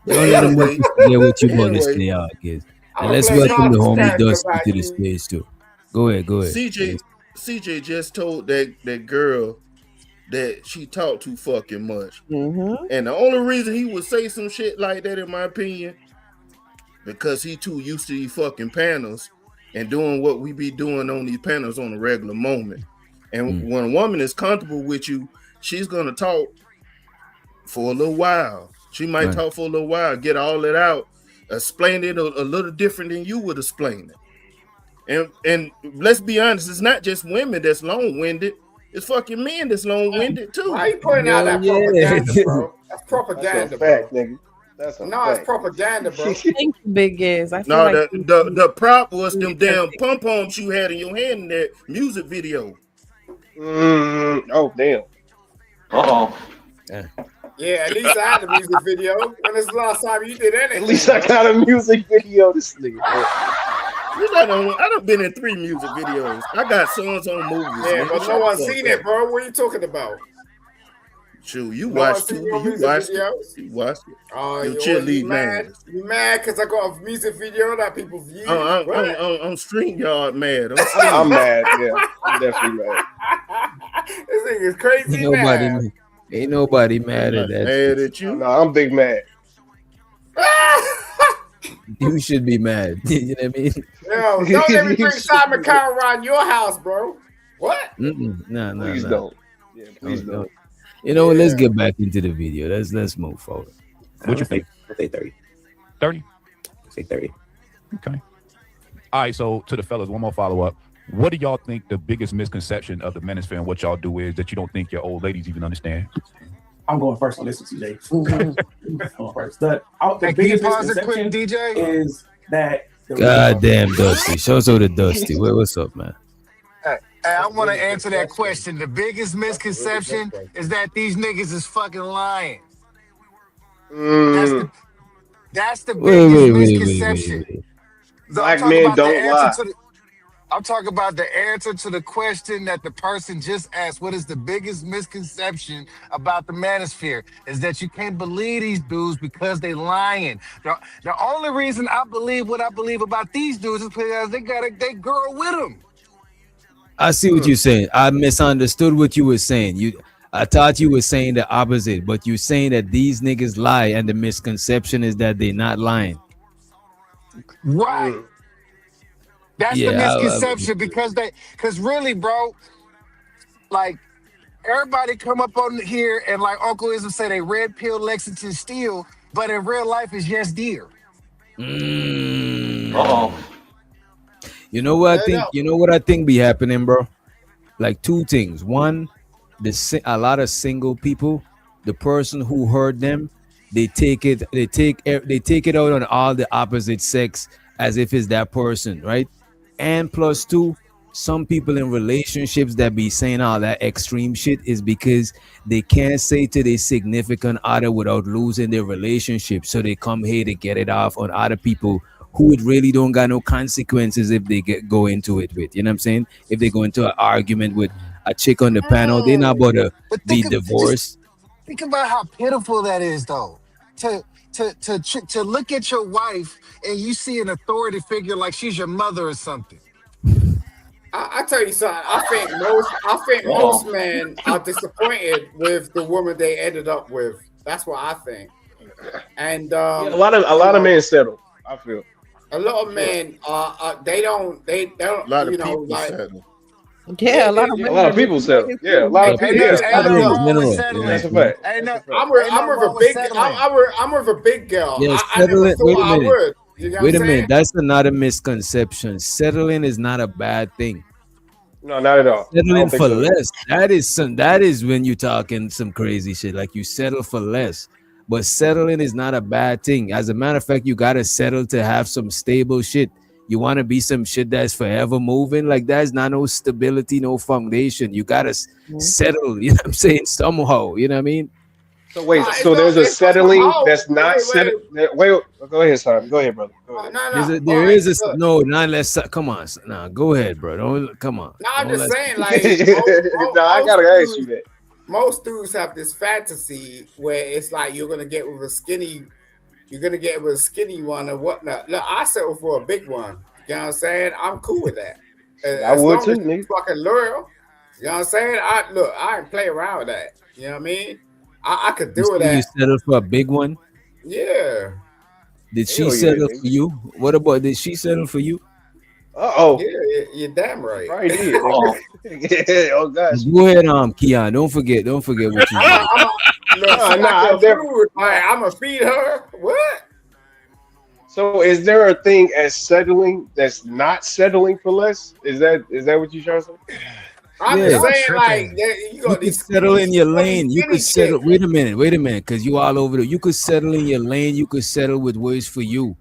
[SPEAKER 2] Don't let him make you forget what you about to say out, kids. And
[SPEAKER 18] I'ma
[SPEAKER 2] let's
[SPEAKER 18] play
[SPEAKER 2] welcome the
[SPEAKER 18] Marcus
[SPEAKER 2] homie
[SPEAKER 18] character
[SPEAKER 2] Dusty
[SPEAKER 18] about
[SPEAKER 2] to the
[SPEAKER 18] you.
[SPEAKER 2] stage too. Go ahead.
[SPEAKER 16] CJ just told that girl that she talked too fucking much. And the only reason he would say some shit like that, in my opinion, because he too used to these fucking panels and doing what we be doing on these panels on a regular moment. And when a woman is comfortable with you, she's gonna talk for a little while. She might
[SPEAKER 2] Right.
[SPEAKER 16] talk for a little while, get all it out, explain it a little different than you would explain it. And let's be honest, it's not just women that's long-winded. It's fucking men that's long-winded too.
[SPEAKER 18] Why are you putting out that propaganda, bro? That's propaganda,
[SPEAKER 15] fact,
[SPEAKER 18] bro.
[SPEAKER 15] nigga. That's a
[SPEAKER 18] No,
[SPEAKER 15] fact.
[SPEAKER 18] it's propaganda, bro.
[SPEAKER 12] Thank you, Big Is. I feel
[SPEAKER 16] No,
[SPEAKER 12] like
[SPEAKER 16] the prop was them damn pom-poms you had in your hand in that music video.
[SPEAKER 15] Oh damn.
[SPEAKER 18] Yeah, at least I had a music video. When is the last time you did anything?
[SPEAKER 15] At least I got a music video. This nigga.
[SPEAKER 16] I done been in 3 music videos. I got songs on movies.
[SPEAKER 18] Yeah,
[SPEAKER 16] nigga.
[SPEAKER 18] but
[SPEAKER 16] Shut
[SPEAKER 18] no one's
[SPEAKER 16] the fuck
[SPEAKER 18] seen
[SPEAKER 16] up.
[SPEAKER 18] it, bro. What are you talking about?
[SPEAKER 16] Shoot, you
[SPEAKER 18] No
[SPEAKER 16] watched
[SPEAKER 18] one's seen
[SPEAKER 16] Tubi.
[SPEAKER 18] your
[SPEAKER 16] You
[SPEAKER 18] music
[SPEAKER 16] watched
[SPEAKER 18] videos?
[SPEAKER 16] it. You watched it.
[SPEAKER 18] Oh,
[SPEAKER 16] Them
[SPEAKER 18] you
[SPEAKER 16] cheerlead
[SPEAKER 18] mad?
[SPEAKER 16] names.
[SPEAKER 18] You mad because I got a music video that people view?
[SPEAKER 16] I'm StreamYard mad.
[SPEAKER 15] I'm mad. Yeah, I'm definitely mad.
[SPEAKER 18] This thing is crazy
[SPEAKER 2] Ain't nobody mad at that.
[SPEAKER 16] Mad at you?
[SPEAKER 15] No, I'm big mad.
[SPEAKER 2] You should be mad. You know what I mean?
[SPEAKER 18] Yo, don't let me bring Simon Cowell around your house, bro. What?
[SPEAKER 2] No.
[SPEAKER 15] Please don't. Yeah, please don't.
[SPEAKER 2] You know what? Let's get back into the video. Let's move forward.
[SPEAKER 8] What you think? I say 30.
[SPEAKER 4] 30?
[SPEAKER 8] Say 30.
[SPEAKER 4] Okay. All right, so to the fellas, one more follow-up. What do y'all think the biggest misconception of the manosphere and what y'all do is that you don't think your old ladies even understand?
[SPEAKER 6] I'm going first on this one, CJ. Going first. The
[SPEAKER 11] Hey, can you
[SPEAKER 6] biggest
[SPEAKER 11] pause it quick,
[SPEAKER 6] misconception
[SPEAKER 11] DJ?
[SPEAKER 6] is that
[SPEAKER 2] God damn, Dusty. Show us the Dusty. What's up, man?
[SPEAKER 11] Hey, I want to answer that question. The biggest misconception is that these niggas is fucking lying. That's the biggest misconception.
[SPEAKER 15] Black men don't lie.
[SPEAKER 11] I'm talking about the answer to the question that the person just asked. What is the biggest misconception about the manosphere? Is that you can't believe these dudes because they lying. The only reason I believe what I believe about these dudes is because they got they girl with them.
[SPEAKER 2] I see what you're saying. I misunderstood what you were saying. I thought you were saying the opposite, but you're saying that these niggas lie, and the misconception is that they're not lying.
[SPEAKER 11] Right. That's the misconception because really, bro, like everybody come up on here and like Uncle Ism say they red pill Lexington Steel, but in real life it's yes deer.
[SPEAKER 2] You know what I think? You know what I think be happening, bro? Like 2 things. One, a lot of single people, the person who heard them, they take it out on all the opposite sex as if it's that person, right? And plus 2, some people in relationships that be saying all that extreme shit is because they can't say to their significant other without losing their relationship. So they come here to get it off on other people who it really don't got no consequences if they go into it with. You know what I'm saying? If they go into an argument with a chick on the panel, they're not about to be divorced.
[SPEAKER 11] Think about how pitiful that is, though. To look at your wife and you see an authority figure like she's your mother or something.
[SPEAKER 18] I tell you something. I think most men are disappointed with the woman they ended up with. That's what I think. And
[SPEAKER 15] a lot of men settle. I feel
[SPEAKER 18] a lot of men they don't
[SPEAKER 16] a lot of
[SPEAKER 18] you know
[SPEAKER 16] people
[SPEAKER 18] like.
[SPEAKER 16] settle.
[SPEAKER 12] Yeah, a lot of
[SPEAKER 15] people settle. Yeah, a lot of people.
[SPEAKER 18] That's a fact. I'm with a big girl.
[SPEAKER 2] Yes,
[SPEAKER 18] I never thought I would. You know
[SPEAKER 2] Wait a
[SPEAKER 18] what I'm
[SPEAKER 2] minute.
[SPEAKER 18] saying?
[SPEAKER 2] That's another misconception. Settling is not a bad thing.
[SPEAKER 15] No, not at all.
[SPEAKER 2] Settling for less. That is when you talking some crazy shit. Like you settle for less. But settling is not a bad thing. As a matter of fact, you gotta settle to have some stable shit. You want to be some shit that's forever moving. Like that's not no stability, no foundation. You gotta settle. You know what I'm saying? Somehow. You know what I mean?
[SPEAKER 15] So wait,
[SPEAKER 21] Nah,
[SPEAKER 15] so there's a
[SPEAKER 21] it's not
[SPEAKER 15] settling
[SPEAKER 21] how.
[SPEAKER 15] that's not set. Wait, go ahead, son. Go ahead, brother. Go ahead.
[SPEAKER 21] No. All
[SPEAKER 2] There
[SPEAKER 21] right,
[SPEAKER 2] is a
[SPEAKER 21] look.
[SPEAKER 2] no. Not let's come on. Nah, go ahead, bro. Don't come on.
[SPEAKER 21] No, I'm
[SPEAKER 2] Don't
[SPEAKER 21] just
[SPEAKER 2] let's.
[SPEAKER 21] saying, like
[SPEAKER 15] No, I gotta ask you that.
[SPEAKER 21] most dudes have this fantasy where it's like you're gonna get with a skinny, one or whatnot. Look, I settle for a big one. You know what I'm saying? I'm cool with that.
[SPEAKER 15] I
[SPEAKER 21] As
[SPEAKER 15] would
[SPEAKER 21] long
[SPEAKER 15] too,
[SPEAKER 21] as
[SPEAKER 15] nigga.
[SPEAKER 21] you fucking loyal. You know what I'm saying? I ain't play around with that. You know what I mean? I could do
[SPEAKER 2] You
[SPEAKER 21] that.
[SPEAKER 2] settled for a big one.
[SPEAKER 21] Yeah.
[SPEAKER 2] Did she
[SPEAKER 15] Hell yeah,
[SPEAKER 2] settle
[SPEAKER 15] nigga.
[SPEAKER 2] for you? What about did she settle for you?
[SPEAKER 15] Oh,
[SPEAKER 21] Yeah, you're damn right.
[SPEAKER 15] probably did. Nigga. Yeah, oh gosh.
[SPEAKER 2] Go ahead, Keon. Don't forget what you said.
[SPEAKER 21] Look,
[SPEAKER 15] Nah,
[SPEAKER 21] she
[SPEAKER 15] I
[SPEAKER 21] like your
[SPEAKER 15] never.
[SPEAKER 21] food. Like, I'm gonna feed her. What?
[SPEAKER 15] So is there a thing as settling that's not settling for less? Is that what you're trying to say?
[SPEAKER 21] I'm
[SPEAKER 2] Yeah.
[SPEAKER 21] just saying, like,
[SPEAKER 11] tripping.
[SPEAKER 21] you
[SPEAKER 2] You
[SPEAKER 21] got
[SPEAKER 2] could
[SPEAKER 21] these
[SPEAKER 2] settle in your
[SPEAKER 21] skinny
[SPEAKER 2] lane. You could
[SPEAKER 21] skinny
[SPEAKER 2] settle.
[SPEAKER 21] chicks.
[SPEAKER 2] Wait a minute, because you all over. You could settle in your lane. You could settle with ways for you,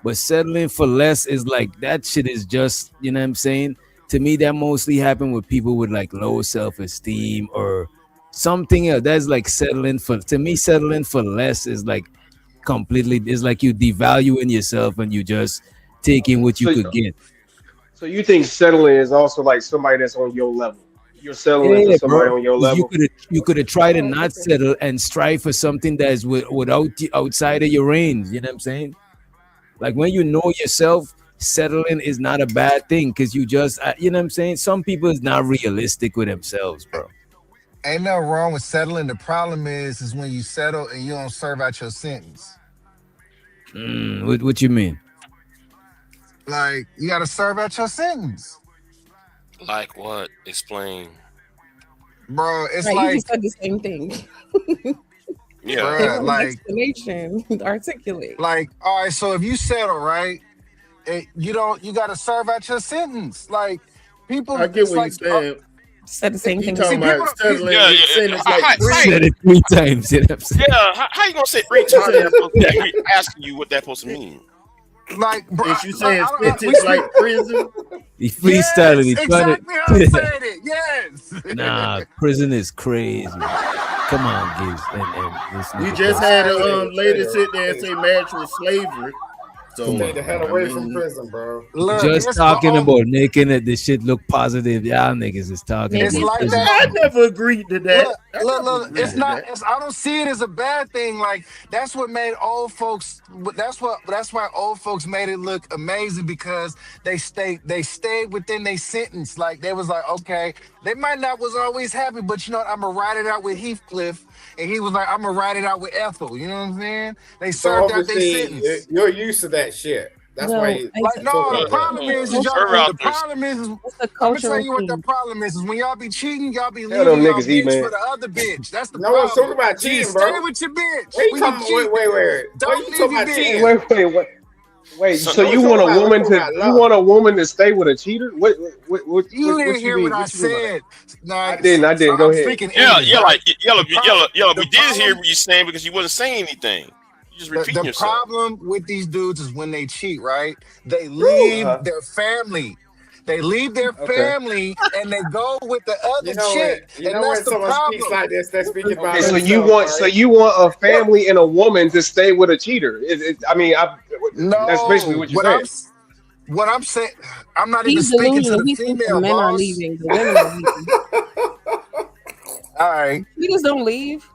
[SPEAKER 2] but settling for less is like that shit is just. You know what I'm saying? To me, that mostly happen with people with like low self-esteem or something else. That's like settling for. To me, settling for less is like completely. It's like you devaluing yourself and you just taking what you
[SPEAKER 15] So,
[SPEAKER 2] could get.
[SPEAKER 15] so you think settling is also like somebody that's on your level? You're settling for
[SPEAKER 2] Yeah,
[SPEAKER 15] somebody
[SPEAKER 2] bro.
[SPEAKER 15] on your
[SPEAKER 2] 'Cause
[SPEAKER 15] level.
[SPEAKER 2] you could have tried to not settle and strive for something that is outside of your range. You know what I'm saying? Like when you know yourself, settling is not a bad thing because you just you know what I'm saying. Some people is not realistic with themselves, bro.
[SPEAKER 11] Ain't nothing wrong with settling. The problem is when you settle and you don't serve out your sentence.
[SPEAKER 2] What you mean?
[SPEAKER 11] Like you got to serve out your sentence,
[SPEAKER 9] Like what? Explain.
[SPEAKER 11] bro. It's
[SPEAKER 12] Right, you
[SPEAKER 11] like,
[SPEAKER 12] just said the same thing.
[SPEAKER 9] Yeah.
[SPEAKER 11] bruh,
[SPEAKER 12] Give an
[SPEAKER 11] like,
[SPEAKER 12] explanation, articulate.
[SPEAKER 11] all right. So if you settle, right, you got to serve out your sentence. Like people,
[SPEAKER 16] I get
[SPEAKER 11] it's
[SPEAKER 16] what
[SPEAKER 11] like,
[SPEAKER 16] you're saying.
[SPEAKER 12] Said the same
[SPEAKER 16] He
[SPEAKER 12] thing.
[SPEAKER 11] see,
[SPEAKER 16] talking
[SPEAKER 11] people
[SPEAKER 16] about
[SPEAKER 11] don't.
[SPEAKER 16] settling
[SPEAKER 9] Yeah,
[SPEAKER 16] with
[SPEAKER 9] yeah.
[SPEAKER 16] sentence
[SPEAKER 9] How-
[SPEAKER 16] like
[SPEAKER 9] how-
[SPEAKER 16] three.
[SPEAKER 2] Said it 3 times. You know what I'm saying?
[SPEAKER 9] Yeah, how you gonna say 3 times? That's supposed to be asking you what that's supposed to mean.
[SPEAKER 11] Like, bro,
[SPEAKER 16] Is you saying
[SPEAKER 11] we
[SPEAKER 16] sentence
[SPEAKER 11] speak.
[SPEAKER 16] like prison?
[SPEAKER 2] He freestyling. He trying
[SPEAKER 11] Exactly how I
[SPEAKER 2] to.
[SPEAKER 11] said it. Yes.
[SPEAKER 2] Nah, prison is crazy. Come on, Gibbs. And this
[SPEAKER 16] We
[SPEAKER 2] nigga
[SPEAKER 16] just
[SPEAKER 2] Gibbs.
[SPEAKER 16] had a lady sit there and say marriage was slavery. So
[SPEAKER 21] Stay the hell
[SPEAKER 16] I
[SPEAKER 21] away from
[SPEAKER 16] mean,
[SPEAKER 21] prison, bro.
[SPEAKER 11] Look,
[SPEAKER 2] Just
[SPEAKER 11] it's
[SPEAKER 2] talking about making it this shit look positive. Y'all niggas is talking
[SPEAKER 11] It's
[SPEAKER 2] about
[SPEAKER 11] like
[SPEAKER 2] prison.
[SPEAKER 11] that.
[SPEAKER 16] I never agreed to that. I never
[SPEAKER 11] Look.
[SPEAKER 16] agreed
[SPEAKER 11] It's
[SPEAKER 16] to
[SPEAKER 11] not.
[SPEAKER 16] that.
[SPEAKER 11] It's, I don't see it as a bad thing. Like that's what made old folks. That's why old folks made it look amazing because they stayed within their sentence. Like they was like, okay, they might not was always happy, but you know what? I'm gonna ride it out with Heathcliff, and he was like, I'm gonna ride it out with Ethel. You know what I'm saying? They
[SPEAKER 21] So
[SPEAKER 11] served out their
[SPEAKER 21] obviously,
[SPEAKER 11] sentence.
[SPEAKER 21] you're used to that shit. That's
[SPEAKER 12] Well,
[SPEAKER 21] why you
[SPEAKER 11] Like no,
[SPEAKER 21] talking
[SPEAKER 11] the
[SPEAKER 21] about
[SPEAKER 11] problem
[SPEAKER 21] that.
[SPEAKER 11] is
[SPEAKER 9] Serve
[SPEAKER 11] y'all.
[SPEAKER 9] out
[SPEAKER 11] The
[SPEAKER 9] there.
[SPEAKER 11] problem is
[SPEAKER 12] It's a
[SPEAKER 11] I'm gonna tell
[SPEAKER 12] cultural
[SPEAKER 11] you what the
[SPEAKER 12] thing.
[SPEAKER 11] problem is when y'all be cheating, y'all be
[SPEAKER 15] Tell them
[SPEAKER 11] leaving y'all
[SPEAKER 15] niggas, E
[SPEAKER 11] bitch
[SPEAKER 15] man.
[SPEAKER 11] for the other bitch. That's the
[SPEAKER 21] No one's talking
[SPEAKER 11] problem.
[SPEAKER 21] about
[SPEAKER 11] You need to
[SPEAKER 21] cheating,
[SPEAKER 11] stay
[SPEAKER 21] bro.
[SPEAKER 11] with your bitch.
[SPEAKER 21] What you
[SPEAKER 11] When you
[SPEAKER 21] talking?
[SPEAKER 11] cheat,
[SPEAKER 21] Wait. What
[SPEAKER 11] don't
[SPEAKER 21] you
[SPEAKER 11] leave
[SPEAKER 21] talking
[SPEAKER 11] your
[SPEAKER 21] about
[SPEAKER 15] Hey,
[SPEAKER 21] cheating?
[SPEAKER 11] bitch.
[SPEAKER 15] wait.
[SPEAKER 9] So,
[SPEAKER 15] So
[SPEAKER 21] No
[SPEAKER 15] you
[SPEAKER 21] one's
[SPEAKER 15] want
[SPEAKER 21] talking
[SPEAKER 15] a
[SPEAKER 21] about. We're
[SPEAKER 15] woman
[SPEAKER 21] talking
[SPEAKER 15] to
[SPEAKER 21] about
[SPEAKER 15] you
[SPEAKER 21] love.
[SPEAKER 15] want a woman to stay with a cheater?
[SPEAKER 11] You didn't
[SPEAKER 15] What you
[SPEAKER 11] hear what
[SPEAKER 15] mean?
[SPEAKER 11] I
[SPEAKER 15] What you mean by that?
[SPEAKER 11] said. No,
[SPEAKER 15] I didn't. Go
[SPEAKER 11] I'm
[SPEAKER 15] ahead.
[SPEAKER 11] speaking
[SPEAKER 9] yeah,
[SPEAKER 11] English, right?
[SPEAKER 9] yellow.
[SPEAKER 11] The
[SPEAKER 9] We did hear
[SPEAKER 11] problem,
[SPEAKER 9] what you're saying because you wasn't saying anything. You just repeating
[SPEAKER 11] the
[SPEAKER 9] yourself.
[SPEAKER 11] problem with these dudes is when they cheat, right? They
[SPEAKER 21] Woo.
[SPEAKER 11] leave their family. They leave their
[SPEAKER 15] Okay.
[SPEAKER 11] family and they go with the
[SPEAKER 21] You
[SPEAKER 11] other
[SPEAKER 21] know when
[SPEAKER 11] chick, and that's the
[SPEAKER 21] someone speaks
[SPEAKER 11] problem.
[SPEAKER 21] like this, they're speaking
[SPEAKER 15] Okay.
[SPEAKER 21] about
[SPEAKER 15] So
[SPEAKER 21] themselves, right?
[SPEAKER 15] you want a family and a woman to stay with a cheater? That's basically
[SPEAKER 11] No,
[SPEAKER 15] what you're saying.
[SPEAKER 11] what I'm saying, I'm not even
[SPEAKER 12] He's
[SPEAKER 11] speaking to
[SPEAKER 12] delusional.
[SPEAKER 11] the
[SPEAKER 12] He thinks the
[SPEAKER 11] female
[SPEAKER 12] men are
[SPEAKER 11] boss.
[SPEAKER 12] leaving, the women are leaving.
[SPEAKER 11] All right.
[SPEAKER 12] We just don't leave.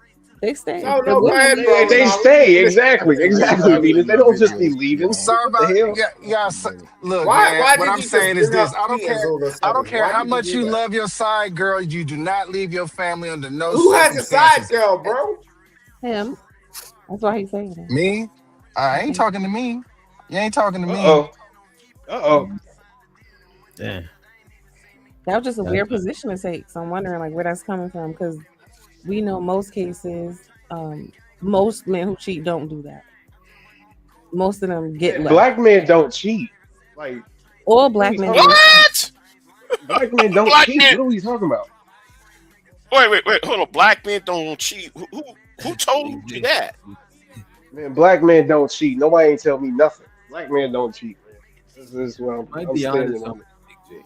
[SPEAKER 12] They stay.
[SPEAKER 21] No,
[SPEAKER 12] The
[SPEAKER 21] go ahead,
[SPEAKER 12] women,
[SPEAKER 21] bro.
[SPEAKER 15] They
[SPEAKER 21] No,
[SPEAKER 15] stay
[SPEAKER 21] listen.
[SPEAKER 15] exactly,
[SPEAKER 16] I
[SPEAKER 15] Venus.
[SPEAKER 16] leave
[SPEAKER 15] They
[SPEAKER 16] my
[SPEAKER 15] don't just be
[SPEAKER 16] videos
[SPEAKER 15] leaving.
[SPEAKER 16] alone.
[SPEAKER 11] Serve
[SPEAKER 15] What the
[SPEAKER 11] out,
[SPEAKER 15] hell?
[SPEAKER 11] look,
[SPEAKER 21] Why?
[SPEAKER 11] man.
[SPEAKER 21] Why
[SPEAKER 11] What
[SPEAKER 21] did
[SPEAKER 11] I'm
[SPEAKER 21] you just
[SPEAKER 11] saying is
[SPEAKER 21] bring
[SPEAKER 11] this:
[SPEAKER 21] up cheatings all of a
[SPEAKER 11] I don't
[SPEAKER 21] sudden?
[SPEAKER 11] care
[SPEAKER 21] Why
[SPEAKER 11] how
[SPEAKER 21] did you
[SPEAKER 11] much
[SPEAKER 21] do
[SPEAKER 11] you
[SPEAKER 21] that?
[SPEAKER 11] love your side girl. You do not leave your family under no
[SPEAKER 21] Who has a side
[SPEAKER 11] circumstances.
[SPEAKER 21] girl, bro?
[SPEAKER 12] him. That's why he's saying it.
[SPEAKER 11] Me? I ain't talking to me. You ain't talking to me.
[SPEAKER 15] Uh-oh.
[SPEAKER 2] Yeah.
[SPEAKER 12] That was just a weird position to take. So I'm wondering like where that's coming from because we know most cases, most men who cheat don't do that. Most of them get left.
[SPEAKER 15] Black men don't cheat. Like,
[SPEAKER 12] All
[SPEAKER 15] what are we
[SPEAKER 12] black men
[SPEAKER 15] talking
[SPEAKER 12] don't
[SPEAKER 15] about?
[SPEAKER 12] cheat.
[SPEAKER 9] What?
[SPEAKER 15] Black men don't
[SPEAKER 9] Black
[SPEAKER 15] cheat.
[SPEAKER 9] men.
[SPEAKER 15] What are we talking about?
[SPEAKER 9] Wait. Hold on. Black men don't cheat. Who told you that?
[SPEAKER 15] Man, black men don't cheat. Nobody ain't tell me nothing. Black men don't cheat, man. This is what
[SPEAKER 2] Might
[SPEAKER 15] I'm
[SPEAKER 2] be onto
[SPEAKER 15] standing on.
[SPEAKER 2] something, Big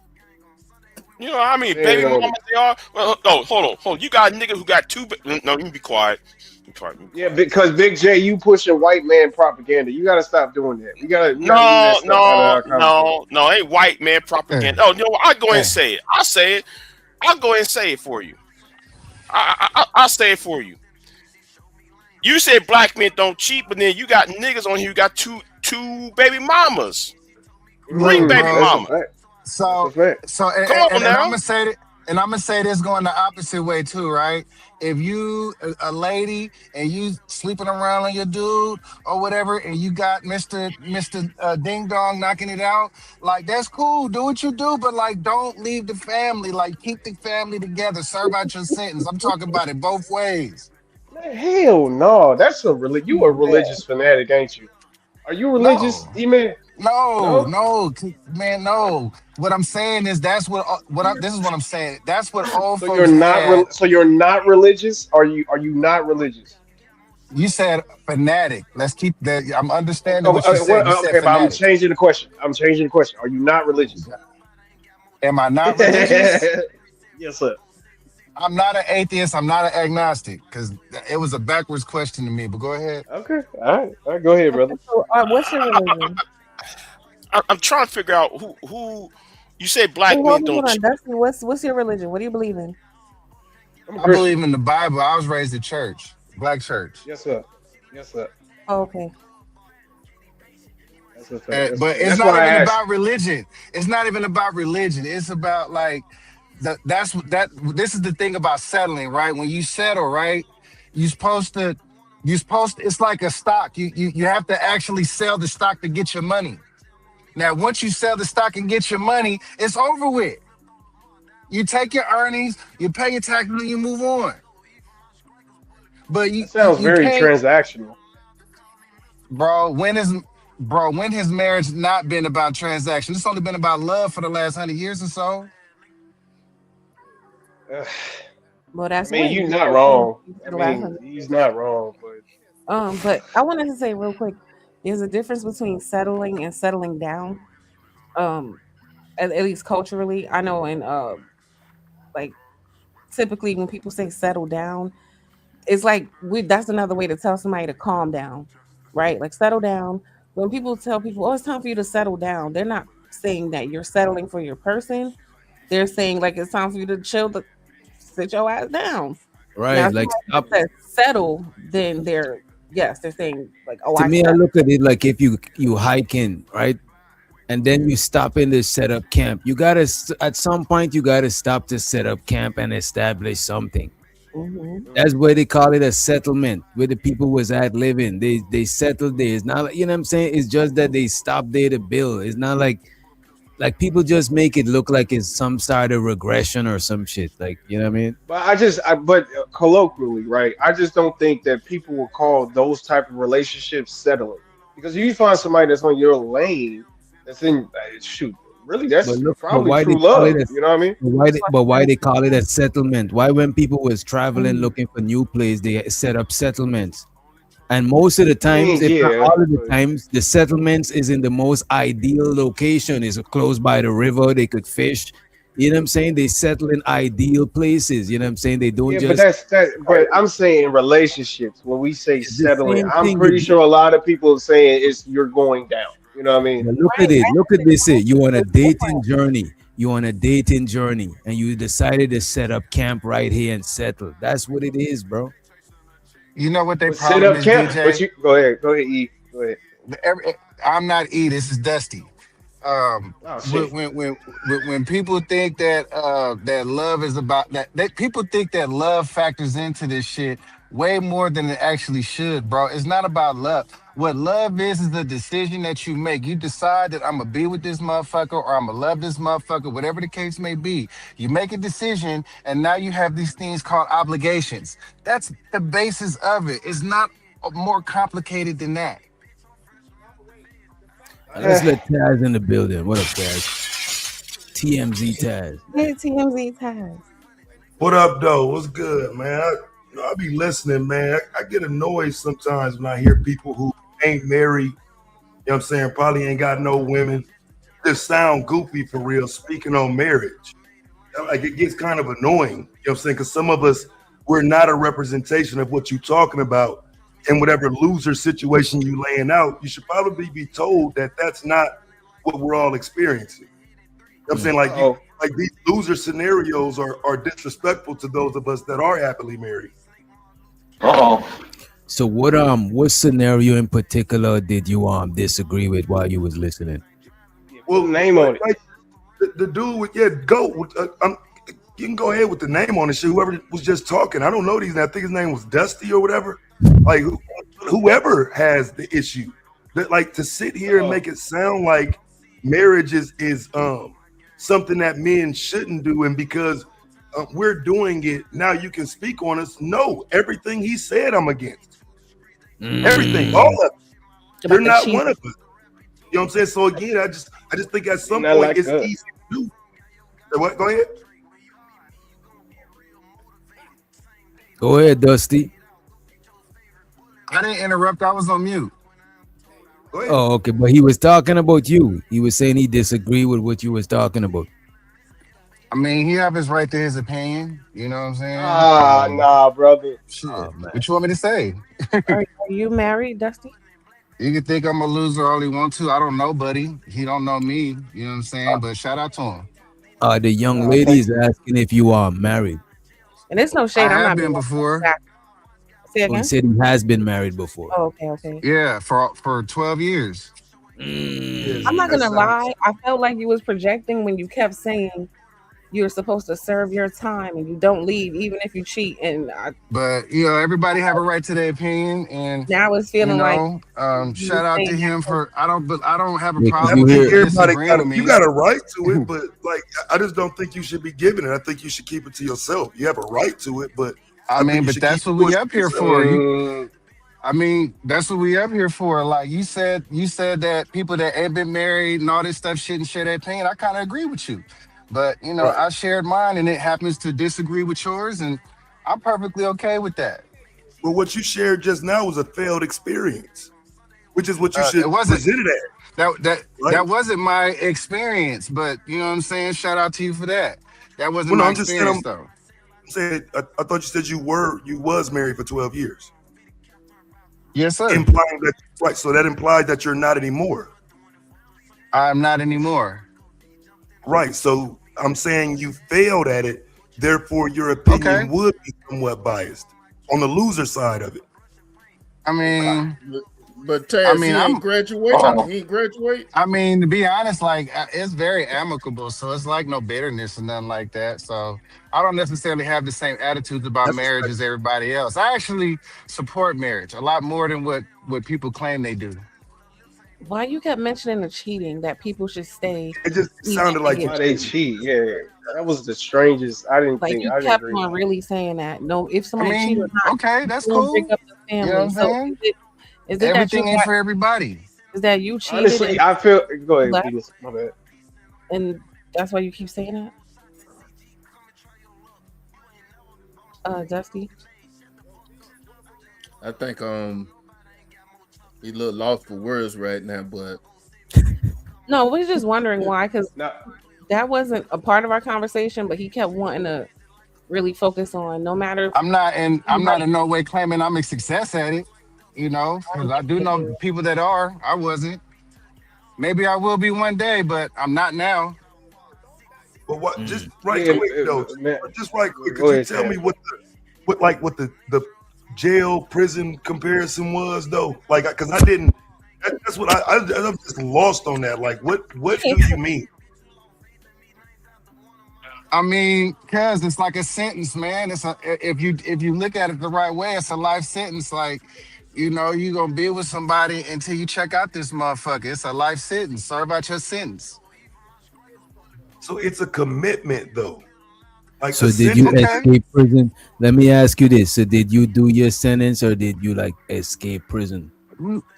[SPEAKER 2] J.
[SPEAKER 9] You know how many
[SPEAKER 15] They
[SPEAKER 9] baby
[SPEAKER 15] ain't
[SPEAKER 9] mamas they are? Well, no, hold on. You got a nigga who got two. No, you be quiet. Be quiet.
[SPEAKER 15] Yeah, because Big J, you pushing white man propaganda. You gotta stop doing that. We gotta leave that
[SPEAKER 9] No,
[SPEAKER 15] stuff out of our conversation.
[SPEAKER 9] ain't white man propaganda. Oh, you know what? I'll go ahead and say it. I'll say it. I'll go ahead and say it for you. I'll say it for you. You said black men don't cheat, but then you got niggas on here who got two baby mamas. Three baby mamas.
[SPEAKER 11] So
[SPEAKER 9] Come on
[SPEAKER 11] and
[SPEAKER 9] now.
[SPEAKER 11] I'm gonna say this going the opposite way too, right? If you a lady and you sleeping around on your dude or whatever, and you got Mr. Ding Dong knocking it out, like that's cool. Do what you do, but like don't leave the family. Like keep the family together. Serve out your sentence. I'm talking about it both ways.
[SPEAKER 15] Hell no, that's you a religious fanatic, ain't you? Are you religious, D-Man?
[SPEAKER 11] No, man, no. What I'm saying is this is what I'm saying. That's what old
[SPEAKER 15] So
[SPEAKER 11] folks
[SPEAKER 15] you're not
[SPEAKER 11] had.
[SPEAKER 15] so you're not religious? Are you not religious?
[SPEAKER 11] You said fanatic. Let's keep that. I'm understanding what you said. You said
[SPEAKER 15] Okay, but I'm
[SPEAKER 11] fanatic.
[SPEAKER 15] changing the question. Are you not religious?
[SPEAKER 11] Am I not religious?
[SPEAKER 15] Yes, sir.
[SPEAKER 11] I'm not an atheist. I'm not an agnostic because it was a backwards question to me. But go ahead.
[SPEAKER 15] Okay. All right. Go ahead, brother.
[SPEAKER 12] So, what's your religion?
[SPEAKER 9] I'm trying to figure out who. You say black
[SPEAKER 12] Hey,
[SPEAKER 9] men
[SPEAKER 12] hold
[SPEAKER 9] don't
[SPEAKER 12] on,
[SPEAKER 9] cheat.
[SPEAKER 12] Dustin. What's your religion? What do you believe in?
[SPEAKER 11] I believe in the Bible. I was raised in church, black church.
[SPEAKER 15] Yes, sir. Yes, sir.
[SPEAKER 12] Oh, okay.
[SPEAKER 11] But it's not even about religion. It's not even about religion. It's about like this is the thing about settling, right? When you settle, right, you're supposed to it's like a stock. You have to actually sell the stock to get your money. Now, once you sell the stock and get your money, it's over with. You take your earnings, you pay your taxes, and you move on. But you
[SPEAKER 15] sounds
[SPEAKER 11] you
[SPEAKER 15] very
[SPEAKER 11] can't-
[SPEAKER 15] transactional.
[SPEAKER 11] Bro, when has marriage not been about transaction? It's only been about love for the last 100 years or so.
[SPEAKER 12] Well, that's
[SPEAKER 15] I mean,
[SPEAKER 12] when
[SPEAKER 15] you're not wrong. I
[SPEAKER 12] the last
[SPEAKER 15] mean,
[SPEAKER 12] 100
[SPEAKER 15] he's not wrong,
[SPEAKER 12] But I wanted to say real quick, there's a difference between settling and settling down. At least culturally, I know, and like typically when people say settle down, it's like that's another way to tell somebody to calm down, right? Like settle down. When people tell people, "Oh, it's time for you to settle down," they're not saying that you're settling for your person. They're saying like it's time for you to sit your ass down.
[SPEAKER 2] Right,
[SPEAKER 12] Now, if
[SPEAKER 2] like
[SPEAKER 12] somebody says settle, then they're saying like, "Oh,
[SPEAKER 2] to
[SPEAKER 12] I
[SPEAKER 2] me, I
[SPEAKER 12] settle."
[SPEAKER 2] look at it like if you hiking, right, and then you stop in to set up camp. You gotta at some point you gotta stop to set up camp and establish something.
[SPEAKER 12] Mhm.
[SPEAKER 2] That's where they call it a settlement, where the people was at living. They settled there. It's not like, you know what I'm saying. It's just that they stopped there to build. It's not like people just make it look like it's some sort of regression or some shit. Like, you know what I mean?
[SPEAKER 15] but colloquially, right? I just don't think that people will call those type of relationships settling, because if you find somebody that's on your lane, that's in shoot, really, that's probably
[SPEAKER 2] why
[SPEAKER 15] true
[SPEAKER 2] they call
[SPEAKER 15] love.
[SPEAKER 2] it
[SPEAKER 15] You know what I mean?
[SPEAKER 2] but why they call it a settlement? Why when people was traveling looking for new place, they set up settlements? And most of the times, if not all of the times, the settlements is in the most ideal location. It's close by the river. They could fish. You know what I'm saying? They settle in ideal places. You know what I'm saying? They don't
[SPEAKER 15] Yeah,
[SPEAKER 2] just.
[SPEAKER 15] but I'm saying relationships. When we say
[SPEAKER 2] the
[SPEAKER 15] settling,
[SPEAKER 2] same
[SPEAKER 15] I'm
[SPEAKER 2] thing.
[SPEAKER 15] pretty sure a lot of people are saying you're going down. You know what I mean?
[SPEAKER 2] Now look at it. Look at this. You on a dating journey. You on a dating journey, and you decided to set up camp right here and settle. That's what it is, bro.
[SPEAKER 11] You know what they
[SPEAKER 15] But set
[SPEAKER 11] problem
[SPEAKER 15] up
[SPEAKER 11] is,
[SPEAKER 15] camp.
[SPEAKER 11] DJ?
[SPEAKER 15] But you go ahead, E. Go ahead.
[SPEAKER 11] I'm not E. This is Dusty.
[SPEAKER 15] Shit.
[SPEAKER 11] When people think that that love is about that people think that love factors into this shit way more than it actually should, bro. It's not about love. What love is a decision that you make. You decide that I'm gonna be with this motherfucker or I'm gonna love this motherfucker, whatever the case may be. You make a decision, and now you have these things called obligations. That's the basis of it. It's not more complicated than that.
[SPEAKER 2] Let's let Taz in the building. What up, Taz? TMZ Taz.
[SPEAKER 12] Hey, TMZ Taz.
[SPEAKER 10] What up, though? What's good, man? I be listening, man. I get annoyed sometimes when I hear people who ain't married, you know what I'm saying, probably ain't got no women, just sound goofy for real, speaking on marriage. like it gets kind of annoying. You know what I'm saying? Because some of us, we're not a representation of what you're talking about. And whatever loser situation you laying out, you should probably be told that that's not what we're all experiencing. You know what I'm saying? Like these loser scenarios are disrespectful to those of us that are happily married.
[SPEAKER 2] So what scenario in particular did you disagree with while you was listening?
[SPEAKER 10] Well,
[SPEAKER 15] name on it.
[SPEAKER 10] Like, the dude with go. You can go ahead with the name on the shit. Whoever was just talking, I don't know these. I think his name was Dusty or whatever. Like whoever has the issue, that like to sit here and make it sound like marriage is something that men shouldn't do, and because we're doing it now, you can speak on us. No, everything he said, I'm against. Everything, all of it. You're not one of us. You know what I'm saying? So again, I just think at some point
[SPEAKER 15] like
[SPEAKER 10] it's
[SPEAKER 15] us.
[SPEAKER 10] easy to do. What? Go ahead.
[SPEAKER 2] Go ahead, Dusty.
[SPEAKER 11] I didn't interrupt. I was on mute.
[SPEAKER 2] Oh, okay, but he was talking about you. He was saying he disagreed with what you was talking about.
[SPEAKER 11] I mean, he have his right to his opinion. You know what I'm saying?
[SPEAKER 15] Nah, brother.
[SPEAKER 11] Shit. What you want me to say?
[SPEAKER 12] Are you married, Dusty?
[SPEAKER 11] You can think I'm a loser all he want to. I don't know, buddy. He don't know me. You know what I'm saying? But shout out to him.
[SPEAKER 2] The young lady is asking if you are married.
[SPEAKER 12] And it's no
[SPEAKER 11] I
[SPEAKER 12] shade. I'm
[SPEAKER 11] have
[SPEAKER 12] not
[SPEAKER 11] been
[SPEAKER 12] being
[SPEAKER 11] before.
[SPEAKER 12] Say
[SPEAKER 2] Oh,
[SPEAKER 12] again?
[SPEAKER 2] he said he has been married before.
[SPEAKER 12] Oh, okay.
[SPEAKER 11] Yeah, for 12 years.
[SPEAKER 12] I'm not gonna lie. I felt like you was projecting when you kept saying you're supposed to serve your time and you don't leave even if you cheat. And
[SPEAKER 11] But you know, everybody have a right to their opinion, and
[SPEAKER 12] now it's feeling
[SPEAKER 11] you
[SPEAKER 12] like
[SPEAKER 11] know, shout out to him for. I don't have a
[SPEAKER 2] Yeah, 'cause
[SPEAKER 11] problem
[SPEAKER 2] you
[SPEAKER 11] with
[SPEAKER 2] hear-
[SPEAKER 11] people
[SPEAKER 10] Everybody
[SPEAKER 11] disagreeing with me.
[SPEAKER 10] you got a right to it, but like I just don't think you should be giving it. I think you should keep it to yourself. You have a right to it, but
[SPEAKER 11] I mean, but that's what we up here for. I mean, that's what we up here for. Like you said that people that ain't been married and all this stuff shouldn't share their opinion. I kind of agree with you, but you know, I shared mine, and it happens to disagree with yours, and I'm perfectly okay with that.
[SPEAKER 10] But what you shared just now was a failed experience, which is what you should
[SPEAKER 11] It wasn't
[SPEAKER 10] present it at.
[SPEAKER 11] that wasn't my experience, but you know what I'm saying. Shout out to you for that. That wasn't
[SPEAKER 10] Well, no,
[SPEAKER 11] my
[SPEAKER 10] I'm just
[SPEAKER 11] experience,
[SPEAKER 10] saying.
[SPEAKER 11] though.
[SPEAKER 10] I'm saying I thought you said you was married for 12 years.
[SPEAKER 11] Yes, sir.
[SPEAKER 10] Implying that right, so that implied that you're not anymore.
[SPEAKER 11] I'm not anymore.
[SPEAKER 10] Right. So I'm saying you failed at it. Therefore, your opinion would be somewhat biased on the loser side of it.
[SPEAKER 11] I mean,
[SPEAKER 16] but Taz, he ain't graduate. He ain't graduate.
[SPEAKER 11] I mean, to be honest, like it's very amicable, so it's like no bitterness or nothing like that. So I don't necessarily have the same attitudes about marriage as everybody else. I actually support marriage a lot more than what people claim they do.
[SPEAKER 12] why you kept mentioning the cheating that people should stay.
[SPEAKER 10] It just sounded like
[SPEAKER 15] why they cheat. Yeah, that was the strangest. I didn't
[SPEAKER 12] Like
[SPEAKER 15] think.
[SPEAKER 12] you
[SPEAKER 15] I didn't
[SPEAKER 12] kept
[SPEAKER 15] agree.
[SPEAKER 12] on really saying that. No, if somebody
[SPEAKER 11] I mean,
[SPEAKER 12] cheat or not,
[SPEAKER 11] okay, that's
[SPEAKER 12] don't
[SPEAKER 11] cool.
[SPEAKER 12] break up the
[SPEAKER 11] You
[SPEAKER 12] family.
[SPEAKER 11] know what I'm
[SPEAKER 12] So
[SPEAKER 11] saying?
[SPEAKER 12] is it that
[SPEAKER 11] Everything
[SPEAKER 12] you
[SPEAKER 11] ain't
[SPEAKER 12] got,
[SPEAKER 11] for everybody.
[SPEAKER 12] is that you cheated
[SPEAKER 15] Honestly, I feel. Go ahead,
[SPEAKER 12] left,
[SPEAKER 15] Venus. My bad.
[SPEAKER 12] and that's why you keep saying that? Dusty?
[SPEAKER 16] I think he look lost for words right now, but
[SPEAKER 12] No, we're just wondering why, because that wasn't a part of our conversation, but he kept wanting to really focus on no matter if
[SPEAKER 11] I'm not
[SPEAKER 12] anybody-
[SPEAKER 11] in no way claiming I'm a success at it, you know, because I do know people that are. I wasn't. Maybe I will be one day, but I'm not now.
[SPEAKER 10] But what? Just right
[SPEAKER 15] Yeah,
[SPEAKER 10] quick though. Just right quick.
[SPEAKER 15] Go
[SPEAKER 10] Could you
[SPEAKER 15] ahead,
[SPEAKER 10] tell
[SPEAKER 15] Sam.
[SPEAKER 10] me what the jail prison comparison was though? Like, because I didn't. That's what I'm just lost on that. Like, what do you mean?
[SPEAKER 11] I mean, cause it's like a sentence, man. It's if you look at it the right way, it's a life sentence. Like, you know, you gonna be with somebody until you check out this motherfucker. It's a life sentence. Serve out your sentence.
[SPEAKER 10] So it's a commitment though. Like
[SPEAKER 2] So
[SPEAKER 10] a
[SPEAKER 2] did you
[SPEAKER 10] sentence-
[SPEAKER 2] escape prison? Let me ask you this. So did you do your sentence or did you like escape prison?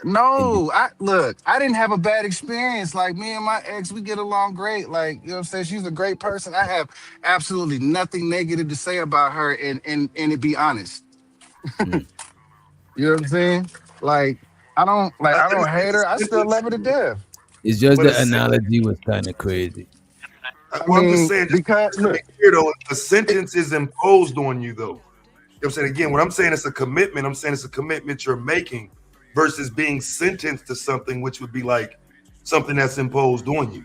[SPEAKER 11] No, I didn't have a bad experience. Like me and my ex, we get along great. Like, you know what I'm saying? She's a great person. I have absolutely nothing negative to say about her and to be honest. You know what I'm saying? Like, I don't hate her. I still love her to death.
[SPEAKER 2] It's just
[SPEAKER 10] But
[SPEAKER 2] the analogy was kind of crazy.
[SPEAKER 10] I'm just saying,
[SPEAKER 11] because
[SPEAKER 10] to be clear though, a sentence is imposed on you though. You know what I'm saying? Again, when I'm saying it's a commitment, I'm saying it's a commitment you're making versus being sentenced to something, which would be like something that's imposed on you.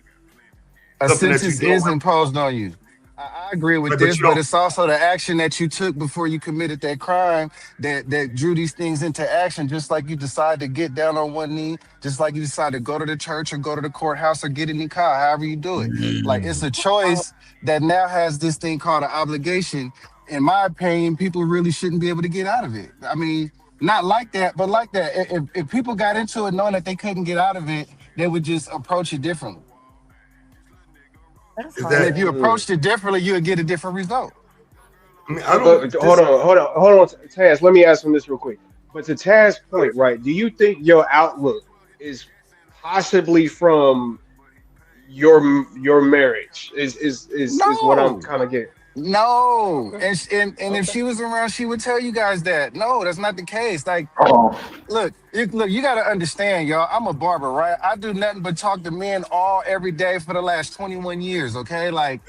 [SPEAKER 11] A
[SPEAKER 10] Something that
[SPEAKER 11] sentence
[SPEAKER 10] you don't
[SPEAKER 11] is imposed on you. I agree with
[SPEAKER 10] Right, but
[SPEAKER 11] this,
[SPEAKER 10] you
[SPEAKER 11] but
[SPEAKER 10] don't.
[SPEAKER 11] it's also the action that you took before you committed that crime that drew these things into action. Just like you decide to get down on one knee, just like you decide to go to the church or go to the courthouse or get in the car, however you do it. Like it's a choice that now has this thing called an obligation. In my opinion, people really shouldn't be able to get out of it. I mean, not like that, but like that. If people got into it knowing that they couldn't get out of it, they would just approach it differently.
[SPEAKER 12] That's
[SPEAKER 11] And
[SPEAKER 12] hard.
[SPEAKER 11] if you approached it differently, you'll get a different result.
[SPEAKER 10] I mean,
[SPEAKER 15] Hold on, Taz. Let me ask him this real quick. But to Taz's point, right? Do you think your outlook is possibly from your marriage? Is what I'm
[SPEAKER 11] No.
[SPEAKER 15] kind of getting?
[SPEAKER 11] No, and if she was around, she would tell you guys that. No, that's not the case. Like, look, you got to understand, y'all. I'm a barber, right? I do nothing but talk to men every day for the last 21 years. Okay, like,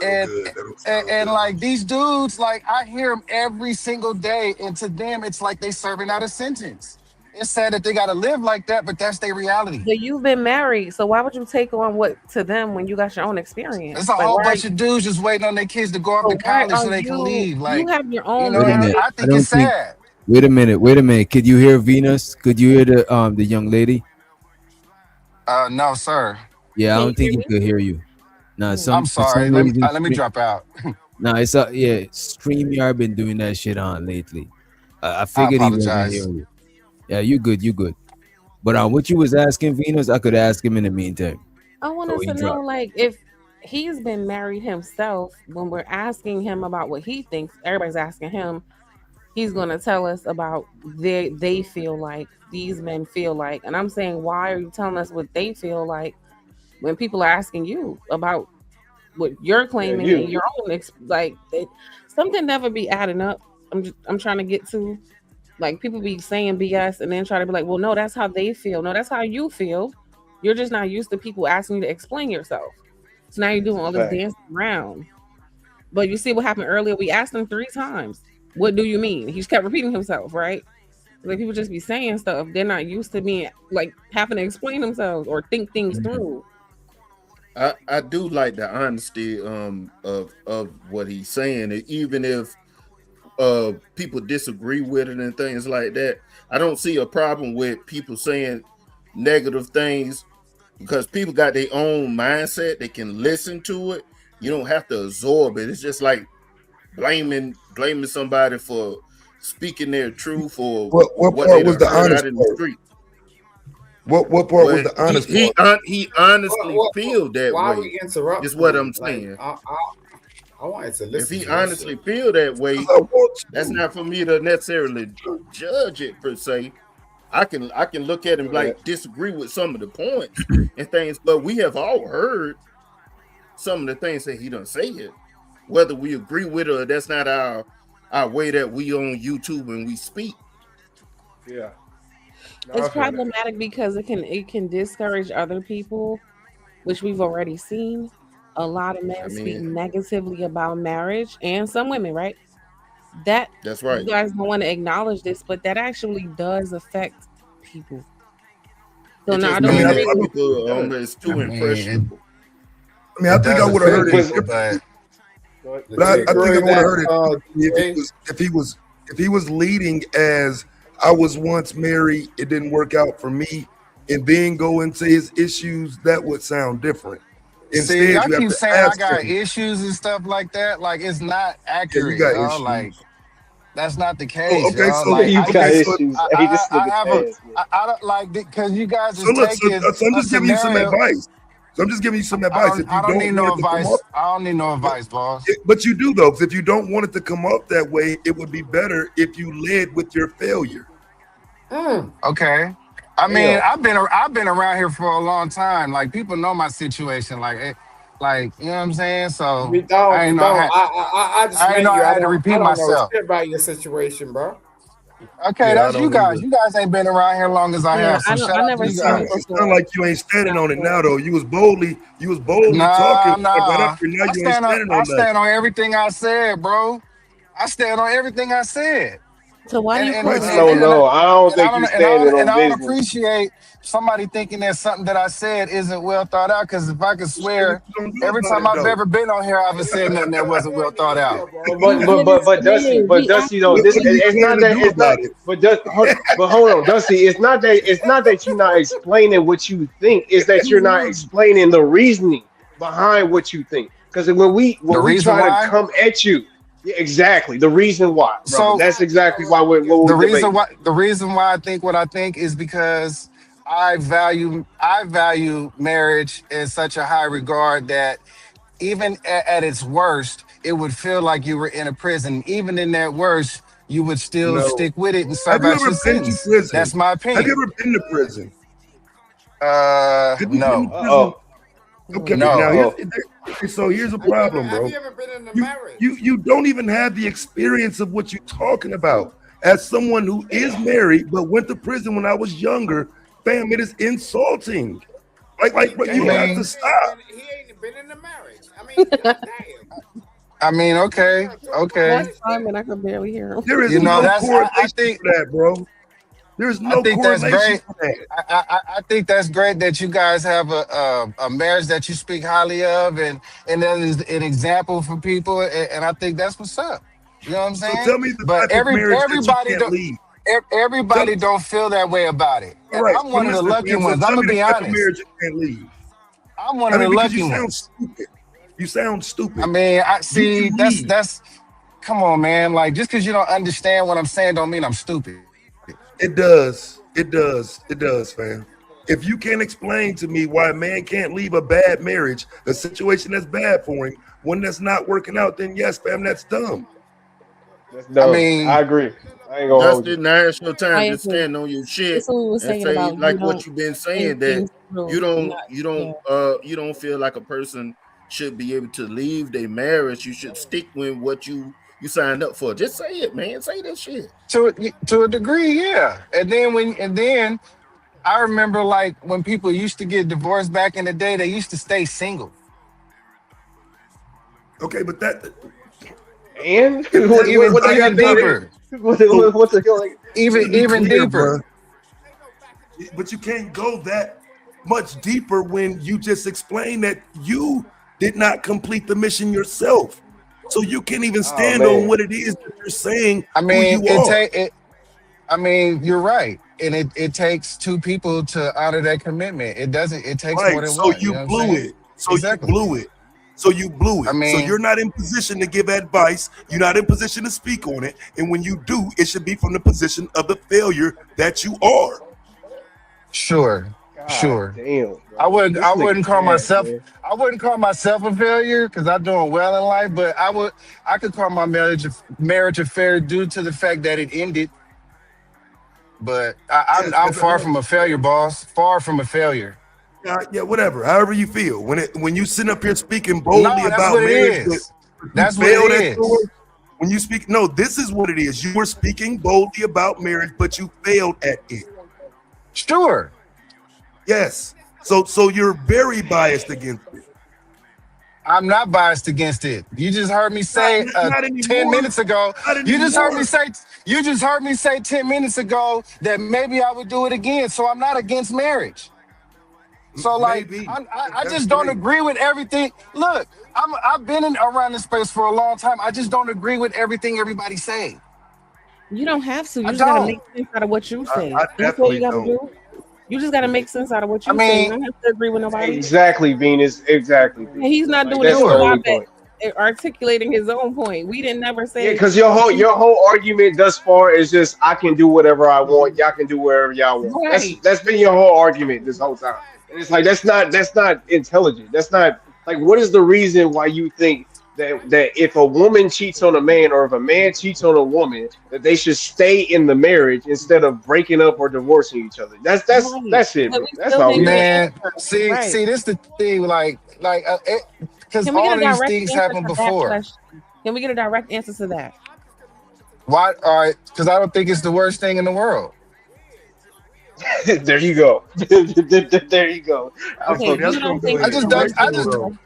[SPEAKER 11] and like these dudes, like I hear them every single day, and to them, it's like they serving out a sentence. It's sad that they got to live like that, but that's their reality.
[SPEAKER 12] But you've been married, so why would you take on what to them when you got your own experience?
[SPEAKER 11] It's a whole bunch of dudes just waiting on their kids to go off to college so they can leave. Like,
[SPEAKER 12] you have your
[SPEAKER 11] you
[SPEAKER 12] own
[SPEAKER 11] know,
[SPEAKER 2] Wait a minute.
[SPEAKER 11] I think it's sad.
[SPEAKER 2] Wait a minute. Could you hear Venus? Could you hear the young lady?
[SPEAKER 11] No, sir.
[SPEAKER 2] Yeah, I don't think he could hear you. No,
[SPEAKER 11] I'm sorry. Let me drop out.
[SPEAKER 2] No, it's StreamYard been doing that shit on lately. I figured he wasn't
[SPEAKER 11] apologize.
[SPEAKER 2] hearing you. Yeah, you good. But what you was asking Venus, I could ask him in the meantime.
[SPEAKER 12] I want
[SPEAKER 2] Oh,
[SPEAKER 12] us
[SPEAKER 2] he
[SPEAKER 12] to know,
[SPEAKER 2] dropped.
[SPEAKER 12] like, if he's been married himself, when we're asking him about what he thinks, everybody's asking him, he's gonna tell us about they feel like, these men feel like. And I'm saying, why are you telling us what they feel like when people are asking you about what you're claiming
[SPEAKER 15] you.
[SPEAKER 12] and your own something never be adding up. I'm trying to get to. Like, people be saying BS and then try to be like, well, no, that's how they feel. No, that's how you feel. You're just not used to people asking you to explain yourself. So now you're doing all this
[SPEAKER 15] Fact.
[SPEAKER 12] dancing around. But you see what happened earlier? We asked him 3 times. What do you mean? He just kept repeating himself, right? Like, people just be saying stuff. They're not used to being like having to explain themselves or think things through.
[SPEAKER 16] I do like the honesty of what he's saying, even if people disagree with it and things like that. I don't see a problem with people saying negative things because people got their own mindset. They can listen to it. You don't have to absorb it. It's just like blaming somebody for speaking their truth or
[SPEAKER 10] what
[SPEAKER 16] what
[SPEAKER 10] part
[SPEAKER 16] they
[SPEAKER 10] was the
[SPEAKER 16] heard
[SPEAKER 10] honest
[SPEAKER 16] out in the
[SPEAKER 10] part?
[SPEAKER 16] street.
[SPEAKER 10] What part was the honest part?
[SPEAKER 16] He honestly feel that
[SPEAKER 21] Why
[SPEAKER 16] way.
[SPEAKER 21] we interrupt?
[SPEAKER 16] Is what
[SPEAKER 21] him?
[SPEAKER 16] I'm
[SPEAKER 21] Like,
[SPEAKER 16] saying.
[SPEAKER 21] I wanted to
[SPEAKER 16] If
[SPEAKER 21] listen.
[SPEAKER 16] he
[SPEAKER 21] to this
[SPEAKER 16] honestly
[SPEAKER 21] shit.
[SPEAKER 16] feel that way, that's not for me to necessarily judge it per se. I can look at him like disagree with some of the points and things, but we have all heard some of the things that he done say it. Whether we agree with it or that's not our way that we on YouTube and we speak.
[SPEAKER 15] Yeah.
[SPEAKER 12] It's problematic because it can discourage other people, which we've already seen. A lot of men speak negatively about marriage and some women, right?
[SPEAKER 16] That's right.
[SPEAKER 12] You guys don't want to acknowledge this, but that actually does affect people. So now I don't agree with
[SPEAKER 16] it's too impressionable.
[SPEAKER 10] I mean, I think I would have heard it differently. But I think I would have heard it if he was leading as I was once married, it didn't work out for me, and then go into his issues, that would sound different. Instead,
[SPEAKER 11] See, y'all
[SPEAKER 10] you have
[SPEAKER 11] keep
[SPEAKER 10] to
[SPEAKER 11] saying I
[SPEAKER 10] ask
[SPEAKER 11] got
[SPEAKER 10] him.
[SPEAKER 11] issues and stuff like that. Like, it's not accurate,
[SPEAKER 10] got
[SPEAKER 11] y'all.
[SPEAKER 10] issues.
[SPEAKER 11] Like, that's not the case,
[SPEAKER 10] okay,
[SPEAKER 11] y'all.
[SPEAKER 10] so
[SPEAKER 11] Like,
[SPEAKER 10] you got
[SPEAKER 15] issues. Hey, this
[SPEAKER 11] I
[SPEAKER 15] nigga
[SPEAKER 11] have
[SPEAKER 15] Taz,
[SPEAKER 11] I don't like because you guys
[SPEAKER 10] So
[SPEAKER 11] are
[SPEAKER 10] look,
[SPEAKER 11] taking.
[SPEAKER 10] so I'm just giving you some
[SPEAKER 11] scenario-
[SPEAKER 10] advice. So I'm just giving you some advice. If you
[SPEAKER 11] I don't need no
[SPEAKER 10] want it to come
[SPEAKER 11] advice.
[SPEAKER 10] up,
[SPEAKER 11] I don't need no advice, boss.
[SPEAKER 10] but you do though. Because if you don't want it to come up that way, it would be better if you led with your failure.
[SPEAKER 11] Okay. I mean, I've been around here for a long time. Like, people know my situation. Like, you know what I'm saying? So
[SPEAKER 21] We don't.
[SPEAKER 11] I ain't know.
[SPEAKER 21] I just
[SPEAKER 11] I
[SPEAKER 21] met
[SPEAKER 11] ain't know
[SPEAKER 21] you.
[SPEAKER 11] I had to
[SPEAKER 21] don't
[SPEAKER 11] repeat
[SPEAKER 21] know
[SPEAKER 11] myself.
[SPEAKER 21] shit about your situation, bro.
[SPEAKER 11] Okay,
[SPEAKER 10] Yeah, I
[SPEAKER 11] that's you
[SPEAKER 10] don't
[SPEAKER 11] guys.
[SPEAKER 10] either.
[SPEAKER 11] You guys ain't been around here long as I
[SPEAKER 12] Yeah,
[SPEAKER 11] have. So shout
[SPEAKER 12] I
[SPEAKER 11] out to
[SPEAKER 12] never
[SPEAKER 11] you
[SPEAKER 12] seen
[SPEAKER 11] guys.
[SPEAKER 12] it
[SPEAKER 10] It sounds
[SPEAKER 12] before.
[SPEAKER 10] like you ain't standing on it now, though. You was boldly talking
[SPEAKER 11] Nah,
[SPEAKER 10] when I got up
[SPEAKER 11] nah.
[SPEAKER 10] here. Now you ain't standing
[SPEAKER 11] I
[SPEAKER 10] on nothing.
[SPEAKER 11] stand on everything I said, bro. I stand on everything I said.
[SPEAKER 12] So why do you
[SPEAKER 11] And
[SPEAKER 12] call
[SPEAKER 10] Right.
[SPEAKER 11] and
[SPEAKER 15] I
[SPEAKER 11] and,
[SPEAKER 10] So
[SPEAKER 15] don't
[SPEAKER 11] and,
[SPEAKER 15] know. I don't
[SPEAKER 11] and I
[SPEAKER 15] think
[SPEAKER 11] don't
[SPEAKER 15] you
[SPEAKER 11] and I
[SPEAKER 15] standing
[SPEAKER 11] don't, and
[SPEAKER 15] on
[SPEAKER 11] I don't
[SPEAKER 15] business.
[SPEAKER 11] appreciate somebody thinking that something that I said isn't well thought out. Because if I could
[SPEAKER 10] shit, what
[SPEAKER 11] swear,
[SPEAKER 10] you gonna do
[SPEAKER 11] every
[SPEAKER 10] about
[SPEAKER 11] time
[SPEAKER 10] it
[SPEAKER 11] I've
[SPEAKER 10] though?
[SPEAKER 11] ever been on here, I haven't said nothing that wasn't well thought out.
[SPEAKER 15] But
[SPEAKER 12] we didn't say it?
[SPEAKER 15] But
[SPEAKER 12] We
[SPEAKER 15] Dusty
[SPEAKER 12] asked
[SPEAKER 15] though,
[SPEAKER 12] you.
[SPEAKER 15] this
[SPEAKER 10] What are you
[SPEAKER 15] it's not
[SPEAKER 10] planning to
[SPEAKER 15] that
[SPEAKER 10] do
[SPEAKER 15] it's not.
[SPEAKER 10] about it?
[SPEAKER 15] But hold on, Dusty. It's not that you're not explaining what you think. It's that you're not explaining the reasoning behind what you think. Because
[SPEAKER 11] The
[SPEAKER 15] when we
[SPEAKER 11] reason
[SPEAKER 15] try to
[SPEAKER 11] why.
[SPEAKER 15] come at you, yeah, exactly the reason why, brother.
[SPEAKER 11] So
[SPEAKER 15] That's exactly why we're debating.
[SPEAKER 11] the reason why I think what I think is because I value marriage in such a high regard that even at its worst, it would feel like you were in a prison. Even in that worst, you would still
[SPEAKER 10] No.
[SPEAKER 11] stick with it and
[SPEAKER 10] Have
[SPEAKER 11] serve
[SPEAKER 10] you
[SPEAKER 11] out
[SPEAKER 10] ever
[SPEAKER 11] your
[SPEAKER 10] been to
[SPEAKER 11] sentence.
[SPEAKER 10] prison?
[SPEAKER 11] That's my
[SPEAKER 10] Have you
[SPEAKER 11] opinion.
[SPEAKER 10] ever been to prison? Have you been
[SPEAKER 11] No,
[SPEAKER 10] to prison?
[SPEAKER 15] Uh
[SPEAKER 10] Okay, now
[SPEAKER 11] no.
[SPEAKER 15] oh.
[SPEAKER 10] here's a problem,
[SPEAKER 21] Have
[SPEAKER 10] bro.
[SPEAKER 21] you ever been in a
[SPEAKER 10] You
[SPEAKER 21] marriage?
[SPEAKER 10] you don't even have the experience of what you're talking about. As someone who is married but went to prison when I was younger, fam, it is insulting. Bro,
[SPEAKER 11] I
[SPEAKER 10] you have to
[SPEAKER 11] mean,
[SPEAKER 10] stop.
[SPEAKER 21] He ain't been in a marriage. I mean, goddamn.
[SPEAKER 11] okay, okay.
[SPEAKER 12] That's Simon. I could barely hear him.
[SPEAKER 10] There is
[SPEAKER 11] You know,
[SPEAKER 10] no
[SPEAKER 11] I
[SPEAKER 10] correlation
[SPEAKER 11] think
[SPEAKER 10] for that, bro. There's
[SPEAKER 11] I
[SPEAKER 10] no
[SPEAKER 11] think that's
[SPEAKER 10] correlation
[SPEAKER 11] great.
[SPEAKER 10] for that.
[SPEAKER 11] I think that's great that you guys have a marriage that you speak highly of, and that is an example for people, and I think that's what's up. You know what I'm
[SPEAKER 10] So
[SPEAKER 11] saying?
[SPEAKER 10] tell me the
[SPEAKER 11] But
[SPEAKER 10] type of marriage that you
[SPEAKER 11] everybody
[SPEAKER 10] can't
[SPEAKER 11] don't
[SPEAKER 10] leave. Tell,
[SPEAKER 11] everybody don't feel that way about it,
[SPEAKER 10] all
[SPEAKER 11] and
[SPEAKER 10] right,
[SPEAKER 11] I'm
[SPEAKER 10] but
[SPEAKER 11] one of the
[SPEAKER 10] listen,
[SPEAKER 11] lucky
[SPEAKER 10] fam. So
[SPEAKER 11] ones. I'm
[SPEAKER 10] tell
[SPEAKER 11] gonna
[SPEAKER 10] me the
[SPEAKER 11] be
[SPEAKER 10] type of
[SPEAKER 11] honest.
[SPEAKER 10] marriage you can't leave.
[SPEAKER 11] I'm one
[SPEAKER 10] I
[SPEAKER 11] of the
[SPEAKER 10] mean, because you
[SPEAKER 11] lucky
[SPEAKER 10] sound
[SPEAKER 11] ones.
[SPEAKER 10] stupid. You sound
[SPEAKER 11] I
[SPEAKER 10] stupid.
[SPEAKER 11] mean, I
[SPEAKER 10] You
[SPEAKER 11] see.
[SPEAKER 10] can leave.
[SPEAKER 11] That's. Come on, man. Like just because you don't understand what I'm saying, don't mean I'm stupid.
[SPEAKER 10] It does. It does. It does, fam. If you can't explain to me why a man can't leave a bad marriage, a situation that's bad for him, one that's not working out, then yes, fam, that's dumb.
[SPEAKER 15] That's
[SPEAKER 11] I
[SPEAKER 15] dumb. I
[SPEAKER 11] mean,
[SPEAKER 15] agree. I ain't gonna hold you.
[SPEAKER 16] Dustin, now it's your
[SPEAKER 12] I
[SPEAKER 16] time to
[SPEAKER 12] agree.
[SPEAKER 16] stand on your
[SPEAKER 12] This
[SPEAKER 16] shit
[SPEAKER 12] is what we were
[SPEAKER 16] and
[SPEAKER 12] saying
[SPEAKER 16] say
[SPEAKER 12] about you
[SPEAKER 16] like what
[SPEAKER 12] don't
[SPEAKER 16] you've been
[SPEAKER 12] think
[SPEAKER 16] saying that
[SPEAKER 12] things through. Not, yeah.
[SPEAKER 16] you don't feel like a person should be able to leave their marriage. You should stick with what you signed up for. Just say it, man. Say that shit.
[SPEAKER 11] to a degree, yeah. And then I remember like when people used to get divorced back in the day, they used to stay single.
[SPEAKER 10] Okay, but that
[SPEAKER 15] And
[SPEAKER 11] Even
[SPEAKER 15] what they got
[SPEAKER 11] even
[SPEAKER 15] to do with it?
[SPEAKER 11] deeper.
[SPEAKER 10] so,
[SPEAKER 15] What the hell? Like,
[SPEAKER 10] to be
[SPEAKER 11] Even
[SPEAKER 10] clear, bro,
[SPEAKER 11] deeper.
[SPEAKER 10] but you can't go that much deeper when you just explained that you did not complete the mission yourself. So you can't even
[SPEAKER 15] oh
[SPEAKER 10] stand on
[SPEAKER 15] man.
[SPEAKER 10] what it is that you're saying
[SPEAKER 11] I
[SPEAKER 10] who
[SPEAKER 11] mean,
[SPEAKER 10] you are.
[SPEAKER 11] I mean, you're right. And it takes two people to honor that commitment. It takes more
[SPEAKER 10] Right.
[SPEAKER 11] than
[SPEAKER 10] So
[SPEAKER 11] one. You
[SPEAKER 10] you
[SPEAKER 11] know what I'm
[SPEAKER 10] blew
[SPEAKER 11] saying?
[SPEAKER 10] it. So you
[SPEAKER 11] Exactly.
[SPEAKER 10] blew it. So you blew
[SPEAKER 11] I
[SPEAKER 10] it. So
[SPEAKER 11] mean,
[SPEAKER 10] you're not in position to give advice. You're not in position to speak on it. And when you do, it should be from the position of the failure that you are.
[SPEAKER 11] sure.
[SPEAKER 15] God
[SPEAKER 11] Sure.
[SPEAKER 15] damn,
[SPEAKER 11] I
[SPEAKER 15] bro.
[SPEAKER 11] wouldn't
[SPEAKER 15] This
[SPEAKER 11] I
[SPEAKER 15] nigga
[SPEAKER 11] wouldn't call
[SPEAKER 15] bad,
[SPEAKER 11] myself
[SPEAKER 15] man.
[SPEAKER 11] I wouldn't call myself a failure because I'm doing well in life, but I could call my marriage a failure due to the fact that it ended. But
[SPEAKER 10] Yes.
[SPEAKER 11] I'm far from a failure, boss. Far from a failure.
[SPEAKER 10] Yeah, whatever. However you feel. When you sit up here speaking
[SPEAKER 11] No,
[SPEAKER 10] boldly
[SPEAKER 11] that's
[SPEAKER 10] about
[SPEAKER 11] what it
[SPEAKER 10] marriage, but
[SPEAKER 11] is.
[SPEAKER 10] you
[SPEAKER 11] That's what it
[SPEAKER 10] failed at
[SPEAKER 11] is.
[SPEAKER 10] yours. When you speak, no, this is what it is. You were speaking boldly about marriage, but you failed at it.
[SPEAKER 11] Sure.
[SPEAKER 10] Yes. So you're very biased against it.
[SPEAKER 11] I'm not biased against it. You just heard me say
[SPEAKER 10] Not
[SPEAKER 11] 10
[SPEAKER 10] anymore.
[SPEAKER 11] minutes ago.
[SPEAKER 10] Not
[SPEAKER 11] You just heard me
[SPEAKER 10] anymore.
[SPEAKER 11] say you just heard me say 10 minutes ago that maybe I would do it again. So I'm not against marriage. So like
[SPEAKER 10] Maybe.
[SPEAKER 11] I
[SPEAKER 10] That's
[SPEAKER 11] just don't
[SPEAKER 10] great.
[SPEAKER 11] agree with everything. Look, I've been around this space for a long time. I just don't agree with everything everybody say.
[SPEAKER 12] You don't have to. You
[SPEAKER 11] I
[SPEAKER 12] just gotta
[SPEAKER 11] don't.
[SPEAKER 12] make sense out of what you say.
[SPEAKER 10] I
[SPEAKER 12] That's all you
[SPEAKER 10] definitely
[SPEAKER 12] gotta
[SPEAKER 10] don't.
[SPEAKER 12] do. You just gotta make sense out of what
[SPEAKER 11] I
[SPEAKER 12] you say. You
[SPEAKER 11] mean,
[SPEAKER 12] don't have to agree with nobody.
[SPEAKER 15] Exactly, Venus. Exactly,
[SPEAKER 12] And he's
[SPEAKER 15] Venus.
[SPEAKER 12] not
[SPEAKER 15] Like
[SPEAKER 12] doing a
[SPEAKER 15] that's
[SPEAKER 12] good
[SPEAKER 15] the
[SPEAKER 11] sure.
[SPEAKER 15] only
[SPEAKER 12] job
[SPEAKER 15] point.
[SPEAKER 12] at articulating his own point. We didn't never
[SPEAKER 15] Yeah,
[SPEAKER 12] say
[SPEAKER 15] because your whole argument thus far is just I can do whatever I want. Y'all can do whatever y'all want.
[SPEAKER 12] right.
[SPEAKER 15] That's been your whole argument this whole time. And it's like that's not intelligent. That's not like what is the reason why you think that if a woman cheats on a man or if a man cheats on a woman that they should stay in the marriage instead of breaking up or divorcing each other.
[SPEAKER 12] Right.
[SPEAKER 15] That's it,
[SPEAKER 12] But
[SPEAKER 15] bro.
[SPEAKER 12] we
[SPEAKER 15] That's
[SPEAKER 12] still
[SPEAKER 15] all we
[SPEAKER 12] didn't get
[SPEAKER 15] got.
[SPEAKER 12] an
[SPEAKER 11] Man,
[SPEAKER 12] answer. Right.
[SPEAKER 11] see, this the thing, because
[SPEAKER 12] Can we
[SPEAKER 11] all
[SPEAKER 12] get
[SPEAKER 11] of
[SPEAKER 12] a
[SPEAKER 11] these
[SPEAKER 12] direct
[SPEAKER 11] things
[SPEAKER 12] answer
[SPEAKER 11] happened
[SPEAKER 12] to that
[SPEAKER 11] before.
[SPEAKER 12] question? Can we get a direct answer to that?
[SPEAKER 11] Why? All right, because I don't think it's the worst thing in the world.
[SPEAKER 15] There you go. There you go. I
[SPEAKER 12] Okay,
[SPEAKER 15] fuck
[SPEAKER 12] you
[SPEAKER 15] with
[SPEAKER 12] don't
[SPEAKER 15] you.
[SPEAKER 12] think
[SPEAKER 11] I
[SPEAKER 12] it's
[SPEAKER 11] just
[SPEAKER 12] the
[SPEAKER 11] don't.
[SPEAKER 12] worst
[SPEAKER 11] I
[SPEAKER 12] thing in
[SPEAKER 11] just.
[SPEAKER 12] the
[SPEAKER 10] though.
[SPEAKER 12] world?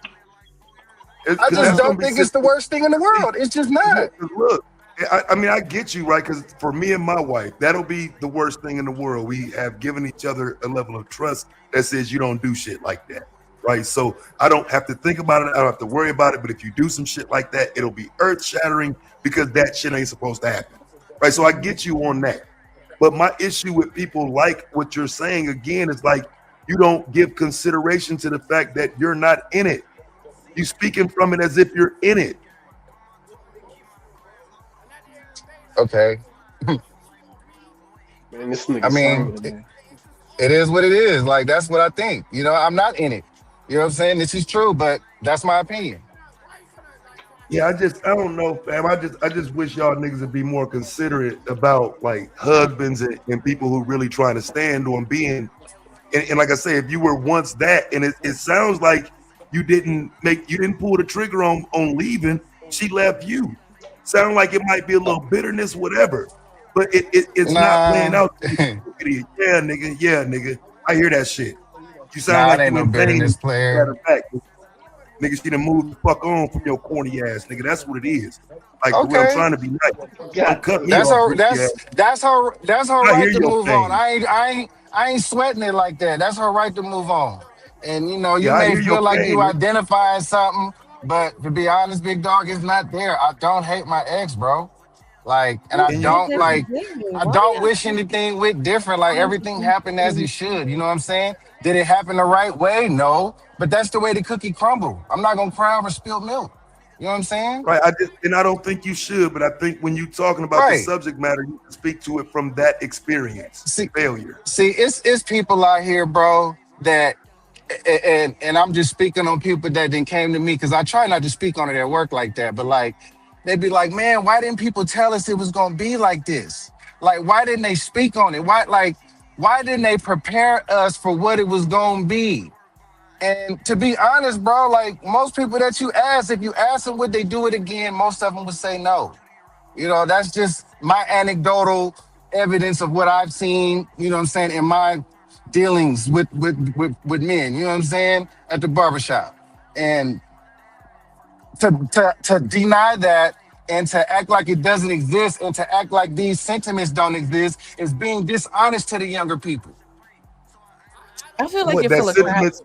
[SPEAKER 11] I
[SPEAKER 10] Because
[SPEAKER 11] just
[SPEAKER 10] that's gonna
[SPEAKER 11] don't
[SPEAKER 10] be
[SPEAKER 11] think it's the worst thing in the world. It's just not.
[SPEAKER 10] Look, I mean, I get you, right? Because for me and my wife, that'll be the worst thing in the world. We have given each other a level of trust that says you don't do shit like that, right? So I don't have to think about it. I don't have to worry about it. But if you do some shit like that, it'll be earth shattering because that shit ain't supposed to happen, right? So I get you on that. But my issue with people like what you're saying again is like you don't give consideration to the fact that you're not in it. You speaking from it as if you're in it.
[SPEAKER 11] Okay.
[SPEAKER 15] Man, this
[SPEAKER 11] I
[SPEAKER 15] nigga
[SPEAKER 11] mean,
[SPEAKER 15] Simon, man.
[SPEAKER 11] it is what it is. Like that's what I think. You know, I'm not in it. You know what I'm saying? This is true, but that's my opinion.
[SPEAKER 10] Yeah, I don't know, fam. I just wish y'all niggas would be more considerate about like husbands and people who really trying to stand on being. And like I say, if you were once that, and it sounds like you didn't pull the trigger on leaving. She left you. Sound like it might be a little bitterness, whatever. But it's not playing
[SPEAKER 11] Nah,
[SPEAKER 10] out. Yeah, nigga. Yeah, nigga. I hear that shit. You sound
[SPEAKER 11] nah, it
[SPEAKER 10] like
[SPEAKER 11] ain't
[SPEAKER 10] you
[SPEAKER 11] no
[SPEAKER 10] in pain.
[SPEAKER 11] bitterness, player.
[SPEAKER 10] Matter of fact, nigga, she done moved the fuck on from your corny ass, nigga. That's what it is. Like for real, I'm
[SPEAKER 11] Okay.
[SPEAKER 10] trying to be nice. Don't
[SPEAKER 15] God
[SPEAKER 10] cut
[SPEAKER 15] damn.
[SPEAKER 10] me
[SPEAKER 11] That's
[SPEAKER 10] off,
[SPEAKER 11] her.
[SPEAKER 10] goofy ass.
[SPEAKER 11] That's her
[SPEAKER 10] I hear
[SPEAKER 11] right to
[SPEAKER 10] your
[SPEAKER 11] move on.
[SPEAKER 10] pain.
[SPEAKER 11] I ain't sweating it like that. That's her right to move on. And you know, you
[SPEAKER 10] Yeah, I
[SPEAKER 11] may
[SPEAKER 10] hear your
[SPEAKER 11] feel like
[SPEAKER 10] pain,
[SPEAKER 11] you
[SPEAKER 10] nigga.
[SPEAKER 11] identifying something, but to be honest, big dog, it's not there. I don't hate my ex, bro. Like, and
[SPEAKER 12] Who
[SPEAKER 10] And you
[SPEAKER 12] said
[SPEAKER 11] don't
[SPEAKER 12] that you
[SPEAKER 10] shouldn't.
[SPEAKER 11] like.
[SPEAKER 12] did?
[SPEAKER 11] I
[SPEAKER 12] Why
[SPEAKER 11] don't
[SPEAKER 12] y'all
[SPEAKER 11] wish anything with different. Like everything happened as it
[SPEAKER 12] saying
[SPEAKER 11] should. You know what I'm saying? Did it happen the right way? No, but that's the way the cookie crumble. I'm not gonna cry over spilled milk. You know what I'm saying?
[SPEAKER 10] Right. I don't think you should, but I think when you talking about the
[SPEAKER 11] Right.
[SPEAKER 10] subject matter, you can speak to it from that experience.
[SPEAKER 11] See,
[SPEAKER 10] Failure.
[SPEAKER 11] it's people out here, bro, that and I'm just speaking on people that then came to me because I try not to speak on it at work like that, but like they'd be like, man, why didn't people tell us it was gonna be like this? Like, why didn't they speak on it? Why didn't they prepare us for what it was gonna be? And to be honest, bro, like most people that you ask, if you ask them would they do it again, most of them would say no. You know, that's just my anecdotal evidence of what I've seen, you know what I'm saying, in my dealings with men, you know what I'm saying, at the barbershop. And to deny that and to act like it doesn't exist and to act like these sentiments don't exist is being dishonest to the younger people.
[SPEAKER 12] I feel like
[SPEAKER 10] What
[SPEAKER 12] you're
[SPEAKER 10] that
[SPEAKER 12] full of crap.
[SPEAKER 10] sentiments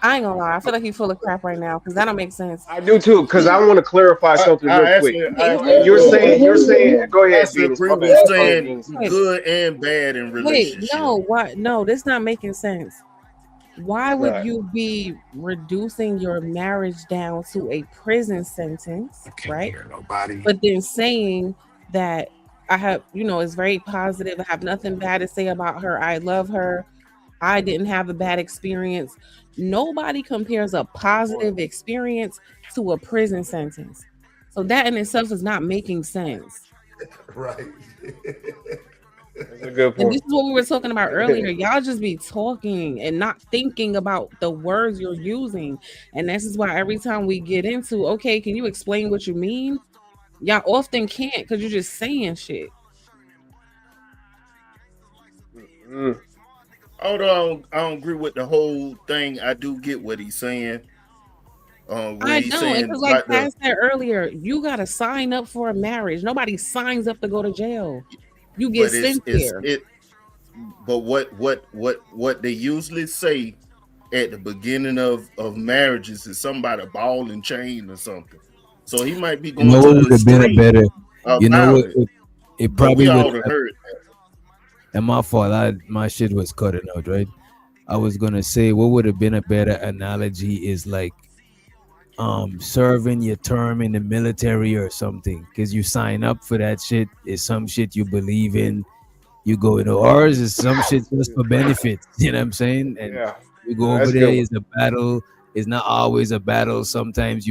[SPEAKER 12] I ain't gonna lie. I feel like you're full of crap right now because that don't make sense.
[SPEAKER 15] I do too, because I want to clarify something real
[SPEAKER 16] I
[SPEAKER 15] quick.
[SPEAKER 16] actually, I
[SPEAKER 12] Wait,
[SPEAKER 16] actually
[SPEAKER 12] wait,
[SPEAKER 15] You're
[SPEAKER 16] agree.
[SPEAKER 15] saying, go
[SPEAKER 16] I
[SPEAKER 15] ahead,
[SPEAKER 16] actually
[SPEAKER 15] Venus.
[SPEAKER 16] agree
[SPEAKER 15] My
[SPEAKER 16] with
[SPEAKER 15] bad. Go ahead,
[SPEAKER 16] saying
[SPEAKER 15] Venus.
[SPEAKER 12] wait,
[SPEAKER 16] good and bad in
[SPEAKER 12] wait.
[SPEAKER 16] relationship.
[SPEAKER 12] No, what? No, this not making sense. Why
[SPEAKER 15] It's
[SPEAKER 12] would
[SPEAKER 15] not.
[SPEAKER 12] you be reducing your marriage down to a prison sentence,
[SPEAKER 11] I can't
[SPEAKER 12] right?
[SPEAKER 11] hear nobody.
[SPEAKER 12] But then saying that I have, it's very positive. I have nothing bad to say about her. I love her. I didn't have a bad experience. Nobody compares a positive experience to a prison sentence. So that in itself is not making sense.
[SPEAKER 10] right.
[SPEAKER 15] That's a good
[SPEAKER 12] And this
[SPEAKER 15] point.
[SPEAKER 12] is what we were talking about earlier. Y'all just be talking and not thinking about the words you're using. And this is why every time we get into, okay, can you explain what you mean? Y'all often can't because you're just saying shit.
[SPEAKER 15] Mm.
[SPEAKER 16] Although I don't agree with the whole thing, I do get what he's saying. When
[SPEAKER 12] I
[SPEAKER 16] he's
[SPEAKER 12] don't.
[SPEAKER 16] saying
[SPEAKER 12] Because, like
[SPEAKER 16] about the,
[SPEAKER 12] Pat said earlier, you got to sign up for a marriage. Nobody signs up to go to jail. You get
[SPEAKER 16] but
[SPEAKER 12] sent there.
[SPEAKER 16] but what they usually say at the beginning of marriages is somebody ball and chain or something. So he might be
[SPEAKER 2] You know
[SPEAKER 16] going to
[SPEAKER 2] what
[SPEAKER 16] the
[SPEAKER 2] would have been a
[SPEAKER 16] extreme
[SPEAKER 2] better, you know
[SPEAKER 16] about
[SPEAKER 2] what,
[SPEAKER 16] it,
[SPEAKER 2] it
[SPEAKER 16] but
[SPEAKER 2] probably
[SPEAKER 16] we
[SPEAKER 2] would
[SPEAKER 16] all done
[SPEAKER 2] have,
[SPEAKER 16] heard
[SPEAKER 2] and my fault, my shit was cutting out, right? I was gonna say what would have been a better analogy is like serving your term in the military or something, because you sign up for that shit. Is some shit you believe in, you go into, ours is some shit just for benefits. You know what I'm saying? And
[SPEAKER 15] Yeah.
[SPEAKER 2] you
[SPEAKER 15] No,
[SPEAKER 2] go over
[SPEAKER 15] that's a
[SPEAKER 2] there,
[SPEAKER 15] good one.
[SPEAKER 2] is a battle. It's not always a battle. Sometimes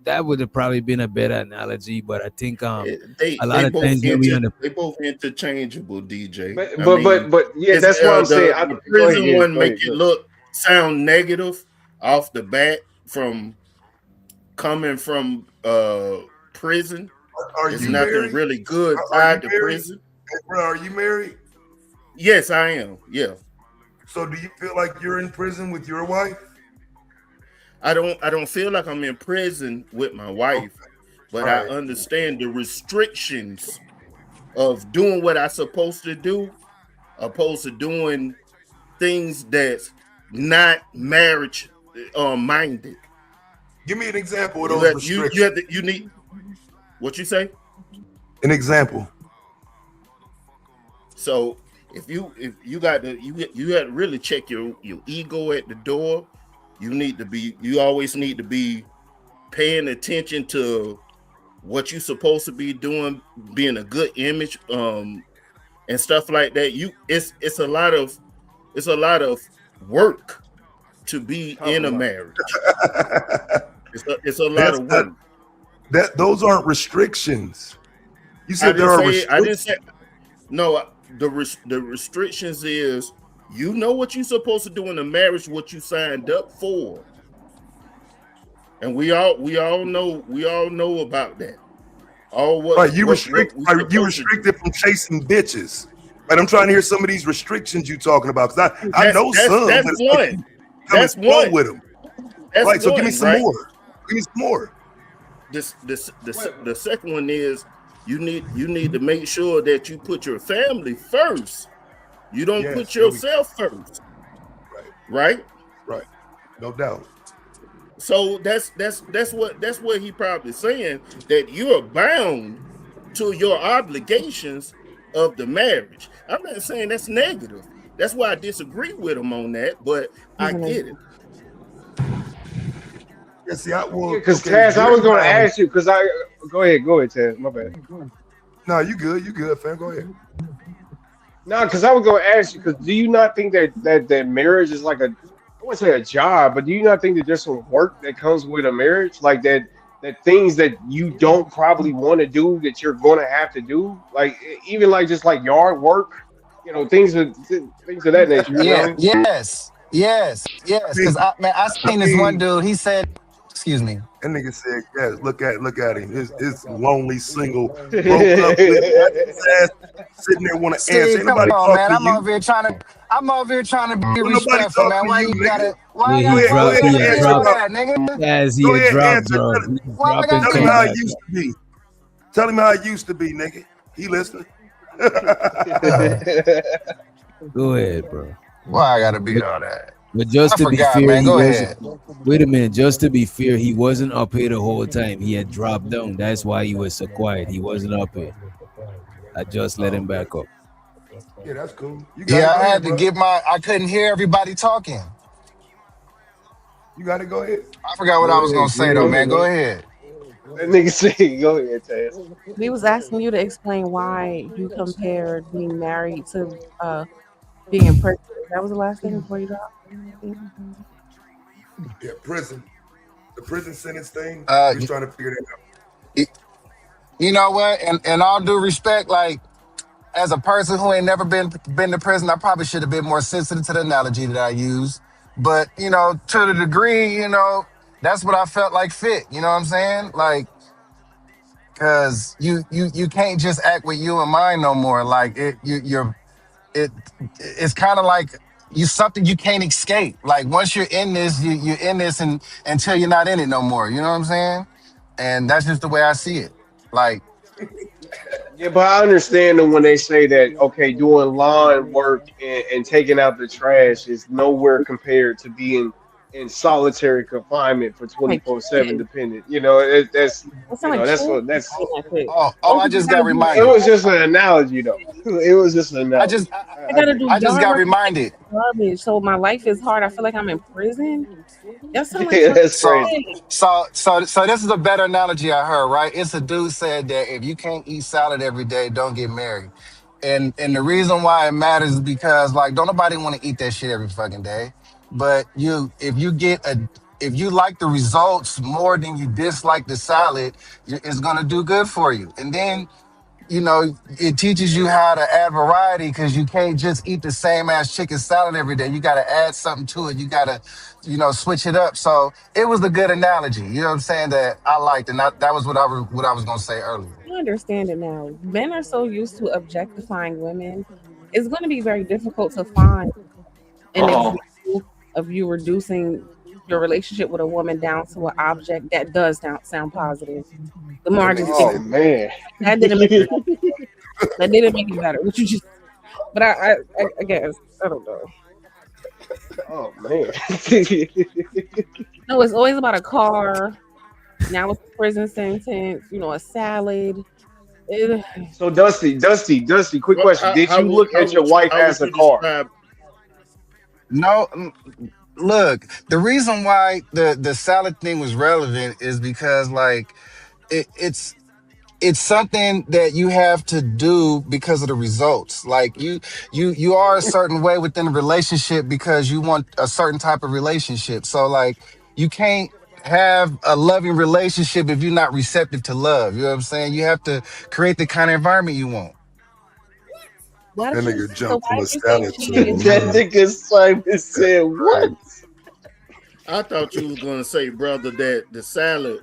[SPEAKER 2] that would have probably been a better analogy. But I think
[SPEAKER 16] it. They
[SPEAKER 2] a lot
[SPEAKER 16] they
[SPEAKER 2] of
[SPEAKER 16] both
[SPEAKER 2] times when we on the
[SPEAKER 16] they both interchangeable, DJ.
[SPEAKER 15] But
[SPEAKER 16] I
[SPEAKER 15] but
[SPEAKER 16] mean,
[SPEAKER 15] but but yeah,
[SPEAKER 16] it's
[SPEAKER 15] that's why I'm saying.
[SPEAKER 16] the
[SPEAKER 15] Go ahead,
[SPEAKER 16] prison
[SPEAKER 15] Venus.
[SPEAKER 16] one
[SPEAKER 15] Go
[SPEAKER 16] make
[SPEAKER 15] ahead.
[SPEAKER 16] it
[SPEAKER 15] Go.
[SPEAKER 16] look sound negative off the bat from coming from prison.
[SPEAKER 10] Are
[SPEAKER 16] There's
[SPEAKER 10] you
[SPEAKER 16] nothing
[SPEAKER 10] married?
[SPEAKER 16] really good
[SPEAKER 10] Are you
[SPEAKER 16] tied to
[SPEAKER 10] married?
[SPEAKER 16] prison.
[SPEAKER 10] Hey, bro, are you married?
[SPEAKER 16] Yes, I am. Yeah.
[SPEAKER 10] So do you feel like you're in prison with your wife?
[SPEAKER 16] I don't feel like I'm in prison with my wife, but I
[SPEAKER 10] Right.
[SPEAKER 16] understand the restrictions of doing what I'm supposed to do, opposed to doing things that's not marriage minded.
[SPEAKER 10] Give me an example of
[SPEAKER 16] You
[SPEAKER 10] those
[SPEAKER 16] have you
[SPEAKER 10] restrictions.
[SPEAKER 16] have to, you need what you say.
[SPEAKER 10] An example.
[SPEAKER 16] So if you got to you had to really check your ego at the door. You always need to be paying attention to what you're supposed to be doing, being a good image, and stuff like that. It's a lot of work to be in a marriage. It's a lot
[SPEAKER 10] That's
[SPEAKER 16] of
[SPEAKER 10] not,
[SPEAKER 16] work.
[SPEAKER 10] those aren't restrictions. You
[SPEAKER 16] I
[SPEAKER 10] said there
[SPEAKER 16] didn't
[SPEAKER 10] are
[SPEAKER 16] say I didn't
[SPEAKER 10] restrictions.
[SPEAKER 16] say no. The restrictions is you know what you're supposed to do in a marriage, what you signed up for, and we all know about that. All
[SPEAKER 10] Right, you
[SPEAKER 16] what we
[SPEAKER 10] are you
[SPEAKER 16] supposed to do.
[SPEAKER 10] restricted from chasing bitches? Right, I'm trying to hear some of these restrictions you talking about because I know some
[SPEAKER 16] That's
[SPEAKER 10] that's like
[SPEAKER 16] one.
[SPEAKER 10] you come and
[SPEAKER 16] That's
[SPEAKER 10] flow
[SPEAKER 16] one.
[SPEAKER 10] with them.
[SPEAKER 16] That's
[SPEAKER 10] Right, so give me
[SPEAKER 16] one,
[SPEAKER 10] some
[SPEAKER 16] right?
[SPEAKER 10] more. Give me some more.
[SPEAKER 16] The second one is you need to make sure that you put your family first. You don't
[SPEAKER 10] Yes,
[SPEAKER 16] put
[SPEAKER 10] there we go.
[SPEAKER 16] yourself first,
[SPEAKER 10] Right,
[SPEAKER 16] right?
[SPEAKER 10] no doubt.
[SPEAKER 16] So that's what he probably saying, that you are bound to your obligations of the marriage. I'm not saying that's negative. That's why I disagree with him on that, but I get it.
[SPEAKER 10] Yeah, see, well,
[SPEAKER 15] because
[SPEAKER 10] okay,
[SPEAKER 15] Taz, I
[SPEAKER 10] you're
[SPEAKER 15] was going to
[SPEAKER 10] bound.
[SPEAKER 15] ask you because I go ahead, Taz. My bad.
[SPEAKER 10] No, you good, fam. Go ahead.
[SPEAKER 15] No, because I was going to ask you because do you not think that marriage is like I wouldn't say a job, but do you not think that there's some work that comes with a marriage, like that things that you don't probably want to do that you're going to have to do, like even like just like yard work, things of that nature. You know what I
[SPEAKER 11] Yeah,
[SPEAKER 15] mean?
[SPEAKER 11] yes. Because I
[SPEAKER 10] I
[SPEAKER 11] seen this one
[SPEAKER 10] mean,
[SPEAKER 11] dude. He said, "Excuse me."
[SPEAKER 10] that nigga said, yes, look at him. His lonely, single, broke up with his ass sitting there want to answer.
[SPEAKER 11] Steve,
[SPEAKER 10] Ain't
[SPEAKER 11] come
[SPEAKER 10] nobody
[SPEAKER 11] on,
[SPEAKER 10] talking
[SPEAKER 11] man.
[SPEAKER 10] to you.
[SPEAKER 11] I'm over here trying to be
[SPEAKER 10] Don't nobody
[SPEAKER 11] respectful,
[SPEAKER 10] talking
[SPEAKER 11] man.
[SPEAKER 10] to
[SPEAKER 11] Why
[SPEAKER 10] you,
[SPEAKER 11] you
[SPEAKER 10] nigga.
[SPEAKER 11] gotta, why
[SPEAKER 2] Yeah,
[SPEAKER 11] I
[SPEAKER 2] he
[SPEAKER 11] gotta, why
[SPEAKER 10] Go
[SPEAKER 11] I
[SPEAKER 2] dropped.
[SPEAKER 10] ahead
[SPEAKER 2] He
[SPEAKER 11] gotta
[SPEAKER 2] had
[SPEAKER 11] do
[SPEAKER 10] answer.
[SPEAKER 11] all
[SPEAKER 2] dropped.
[SPEAKER 11] that, nigga?
[SPEAKER 2] As he
[SPEAKER 10] Go
[SPEAKER 2] had
[SPEAKER 10] ahead
[SPEAKER 2] dropped,
[SPEAKER 10] answer.
[SPEAKER 2] bro. He
[SPEAKER 11] Why I
[SPEAKER 2] dropped and
[SPEAKER 11] gotta
[SPEAKER 10] Tell
[SPEAKER 11] do
[SPEAKER 10] him
[SPEAKER 2] came
[SPEAKER 10] how
[SPEAKER 11] that?
[SPEAKER 10] it
[SPEAKER 2] back
[SPEAKER 10] used
[SPEAKER 2] up.
[SPEAKER 10] to be. Tell him how it used to be, nigga. He listening.
[SPEAKER 2] Go ahead, bro.
[SPEAKER 11] Why I gotta be
[SPEAKER 2] But,
[SPEAKER 11] all that?
[SPEAKER 2] but
[SPEAKER 11] I
[SPEAKER 2] just to be
[SPEAKER 11] forgot,
[SPEAKER 2] fair,
[SPEAKER 11] man.
[SPEAKER 2] he
[SPEAKER 11] Go
[SPEAKER 2] wasn't.
[SPEAKER 11] ahead.
[SPEAKER 2] Wait a minute. Just to be fair, he wasn't up here the whole time. He had dropped down. That's why he was so quiet. He wasn't up here. I just let
[SPEAKER 10] Oh,
[SPEAKER 2] him
[SPEAKER 10] okay.
[SPEAKER 2] back up.
[SPEAKER 10] Yeah, that's cool. You got
[SPEAKER 11] Yeah,
[SPEAKER 10] it. Go
[SPEAKER 11] I
[SPEAKER 10] ahead,
[SPEAKER 11] had to
[SPEAKER 10] bro.
[SPEAKER 11] get I couldn't hear everybody talking.
[SPEAKER 10] You got it. Go ahead.
[SPEAKER 11] I forgot what I
[SPEAKER 2] Go
[SPEAKER 11] was gonna
[SPEAKER 2] ahead. Go
[SPEAKER 11] say though,
[SPEAKER 2] ahead.
[SPEAKER 11] man. Go ahead.
[SPEAKER 15] That nigga say, go ahead, Taz.
[SPEAKER 12] We was asking you to explain why you compared being married to being in prison. That was the last thing before you got.
[SPEAKER 10] Yeah, prison. The prison sentence thing.
[SPEAKER 11] Uh,
[SPEAKER 10] We was trying to figure that out.
[SPEAKER 11] y- you know what? And all due respect, like as a person who ain't never been to prison, I probably should have been more sensitive to the analogy that I use. But to the degree, that's what I felt like fit. You know what I'm saying? Like, cause you can't just act with you in mind no more. Like it it's kind of like you something you can't escape. Like once you're in this, you're in this, and until you're not in it no more. You know what I'm saying? And that's just the way I see it. Like,
[SPEAKER 15] Yeah, but I understand them when they say that, okay, doing lawn work and taking out the trash is nowhere compared to being in solitary confinement for
[SPEAKER 12] Like
[SPEAKER 15] 24/7
[SPEAKER 12] cheating.
[SPEAKER 15] dependent.
[SPEAKER 12] That sound like
[SPEAKER 15] That's
[SPEAKER 12] cheating.
[SPEAKER 15] what that's
[SPEAKER 11] I
[SPEAKER 12] Those people
[SPEAKER 11] just got
[SPEAKER 12] gotta do
[SPEAKER 15] it
[SPEAKER 11] reminded.
[SPEAKER 15] was just an analogy though. It was just an
[SPEAKER 11] I
[SPEAKER 15] analogy.
[SPEAKER 11] just
[SPEAKER 12] I
[SPEAKER 15] I
[SPEAKER 12] gotta
[SPEAKER 15] get
[SPEAKER 12] do
[SPEAKER 11] I just
[SPEAKER 12] yard
[SPEAKER 11] got
[SPEAKER 12] work and
[SPEAKER 11] reminded.
[SPEAKER 12] take garbage. So my life is hard. I feel like I'm in prison. That sound like
[SPEAKER 15] it.
[SPEAKER 12] fucking
[SPEAKER 15] That's
[SPEAKER 11] So
[SPEAKER 15] crazy.
[SPEAKER 12] shit.
[SPEAKER 11] so this is a better analogy I heard, right? It's a dude said that if you can't eat salad every day, don't get married. And the reason why it matters is because like don't nobody want to eat that shit every fucking day. But if you like the results more than you dislike the salad, it's gonna do good for you. And then you know, it teaches you how to add variety because you can't just eat the same ass chicken salad every day. You got to add something to it. You got to, you know, switch it up. So it was a good analogy. You know what I'm saying? That I liked, and that was what I was gonna say earlier.
[SPEAKER 12] I understand it now. Men are so used to objectifying women. It's going to be very difficult to find an example of you reducing your relationship with a woman down to an object that does sound positive. The more I just
[SPEAKER 15] Oh man,
[SPEAKER 12] that didn't make it better. That didn't make it better. What you just, but I guess I don't know.
[SPEAKER 15] oh man.
[SPEAKER 12] No, it's always about a car. Now it's a prison sentence. You know, a salad.
[SPEAKER 15] So Dusty, quick
[SPEAKER 16] Well,
[SPEAKER 15] question: Did you look at your wife
[SPEAKER 16] how would
[SPEAKER 15] as a
[SPEAKER 16] you
[SPEAKER 15] car?
[SPEAKER 16] describe?
[SPEAKER 11] No, look, the reason why the salad thing was relevant is because like it's something that you have to do because of the results. Like you are a certain way within a relationship because you want a certain type of relationship. So like you can't have a loving relationship if you're not receptive to love. You know what I'm saying? You have to create the kind of environment you want.
[SPEAKER 12] Why
[SPEAKER 10] That
[SPEAKER 12] did you?
[SPEAKER 10] nigga
[SPEAKER 12] So
[SPEAKER 10] jumped
[SPEAKER 12] why
[SPEAKER 10] from a
[SPEAKER 12] did you say
[SPEAKER 10] salad
[SPEAKER 12] cheating
[SPEAKER 10] to
[SPEAKER 12] is
[SPEAKER 15] That nigga Simon said what?
[SPEAKER 16] I thought you was gonna say, brother, that the salad,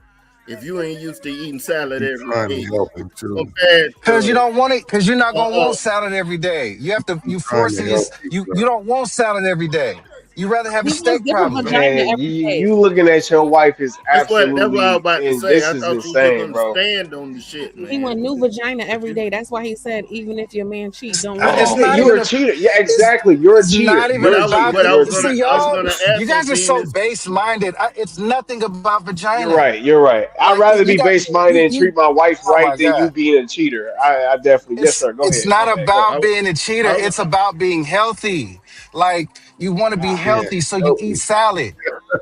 [SPEAKER 16] if you ain't used to eating salad
[SPEAKER 10] He's
[SPEAKER 16] every
[SPEAKER 10] trying
[SPEAKER 16] day,
[SPEAKER 10] to help him too.
[SPEAKER 16] compared
[SPEAKER 11] Cause you
[SPEAKER 16] to
[SPEAKER 11] don't want it, cause you're not gonna
[SPEAKER 16] uh,
[SPEAKER 11] want salad every day. You have to
[SPEAKER 10] He's
[SPEAKER 11] you
[SPEAKER 10] trying to
[SPEAKER 11] forcing your
[SPEAKER 10] help you,
[SPEAKER 11] you
[SPEAKER 10] bro.
[SPEAKER 11] don't want salad every day. You rather have a
[SPEAKER 12] he wants
[SPEAKER 11] steak
[SPEAKER 12] different
[SPEAKER 11] probably.
[SPEAKER 12] vagina
[SPEAKER 15] Man,
[SPEAKER 12] every day?
[SPEAKER 15] you looking at your wife is
[SPEAKER 16] that's what I was
[SPEAKER 15] absolutely,
[SPEAKER 16] about to
[SPEAKER 15] and
[SPEAKER 16] say.
[SPEAKER 15] this
[SPEAKER 16] I
[SPEAKER 15] is
[SPEAKER 16] thought you was just
[SPEAKER 15] insane,
[SPEAKER 16] gonna
[SPEAKER 15] bro.
[SPEAKER 16] stand on the shit,
[SPEAKER 12] He
[SPEAKER 16] man.
[SPEAKER 12] want new vagina every
[SPEAKER 16] You,
[SPEAKER 12] day. That's why he said even if your man cheat, don't
[SPEAKER 15] I
[SPEAKER 12] leave
[SPEAKER 15] just
[SPEAKER 11] It's
[SPEAKER 12] him.
[SPEAKER 15] said
[SPEAKER 11] not
[SPEAKER 15] you're
[SPEAKER 11] even
[SPEAKER 15] a
[SPEAKER 11] a
[SPEAKER 15] cheater. Yeah,
[SPEAKER 11] it's
[SPEAKER 15] exactly. You're a
[SPEAKER 11] it's
[SPEAKER 15] cheater.
[SPEAKER 11] not even
[SPEAKER 15] You're a
[SPEAKER 11] about
[SPEAKER 15] cheater.
[SPEAKER 16] but
[SPEAKER 11] the
[SPEAKER 16] I
[SPEAKER 15] You're a
[SPEAKER 16] was
[SPEAKER 11] see
[SPEAKER 16] gonna
[SPEAKER 15] cheater.
[SPEAKER 16] I was
[SPEAKER 11] y'all,
[SPEAKER 16] gonna
[SPEAKER 11] you
[SPEAKER 16] ask him,
[SPEAKER 11] guys are so
[SPEAKER 16] Venus.
[SPEAKER 11] base minded. It's nothing about
[SPEAKER 15] You're
[SPEAKER 11] vagina.
[SPEAKER 15] right. You're right. I'd
[SPEAKER 11] Like
[SPEAKER 15] rather
[SPEAKER 11] you
[SPEAKER 15] be
[SPEAKER 11] got
[SPEAKER 15] base minded and
[SPEAKER 11] you
[SPEAKER 15] treat my wife
[SPEAKER 11] oh
[SPEAKER 15] right
[SPEAKER 11] my
[SPEAKER 15] than you
[SPEAKER 11] god.
[SPEAKER 15] being a cheater. I definitely. Yes, sir. Go
[SPEAKER 11] It's
[SPEAKER 15] ahead. My
[SPEAKER 11] not
[SPEAKER 15] bad. Go ahead.
[SPEAKER 11] about
[SPEAKER 16] I,
[SPEAKER 11] being a cheater.
[SPEAKER 16] I,
[SPEAKER 11] It's about being healthy. Like you want to be
[SPEAKER 15] Ah,
[SPEAKER 10] Being
[SPEAKER 11] healthy, so you eat
[SPEAKER 10] healthy.
[SPEAKER 11] salad.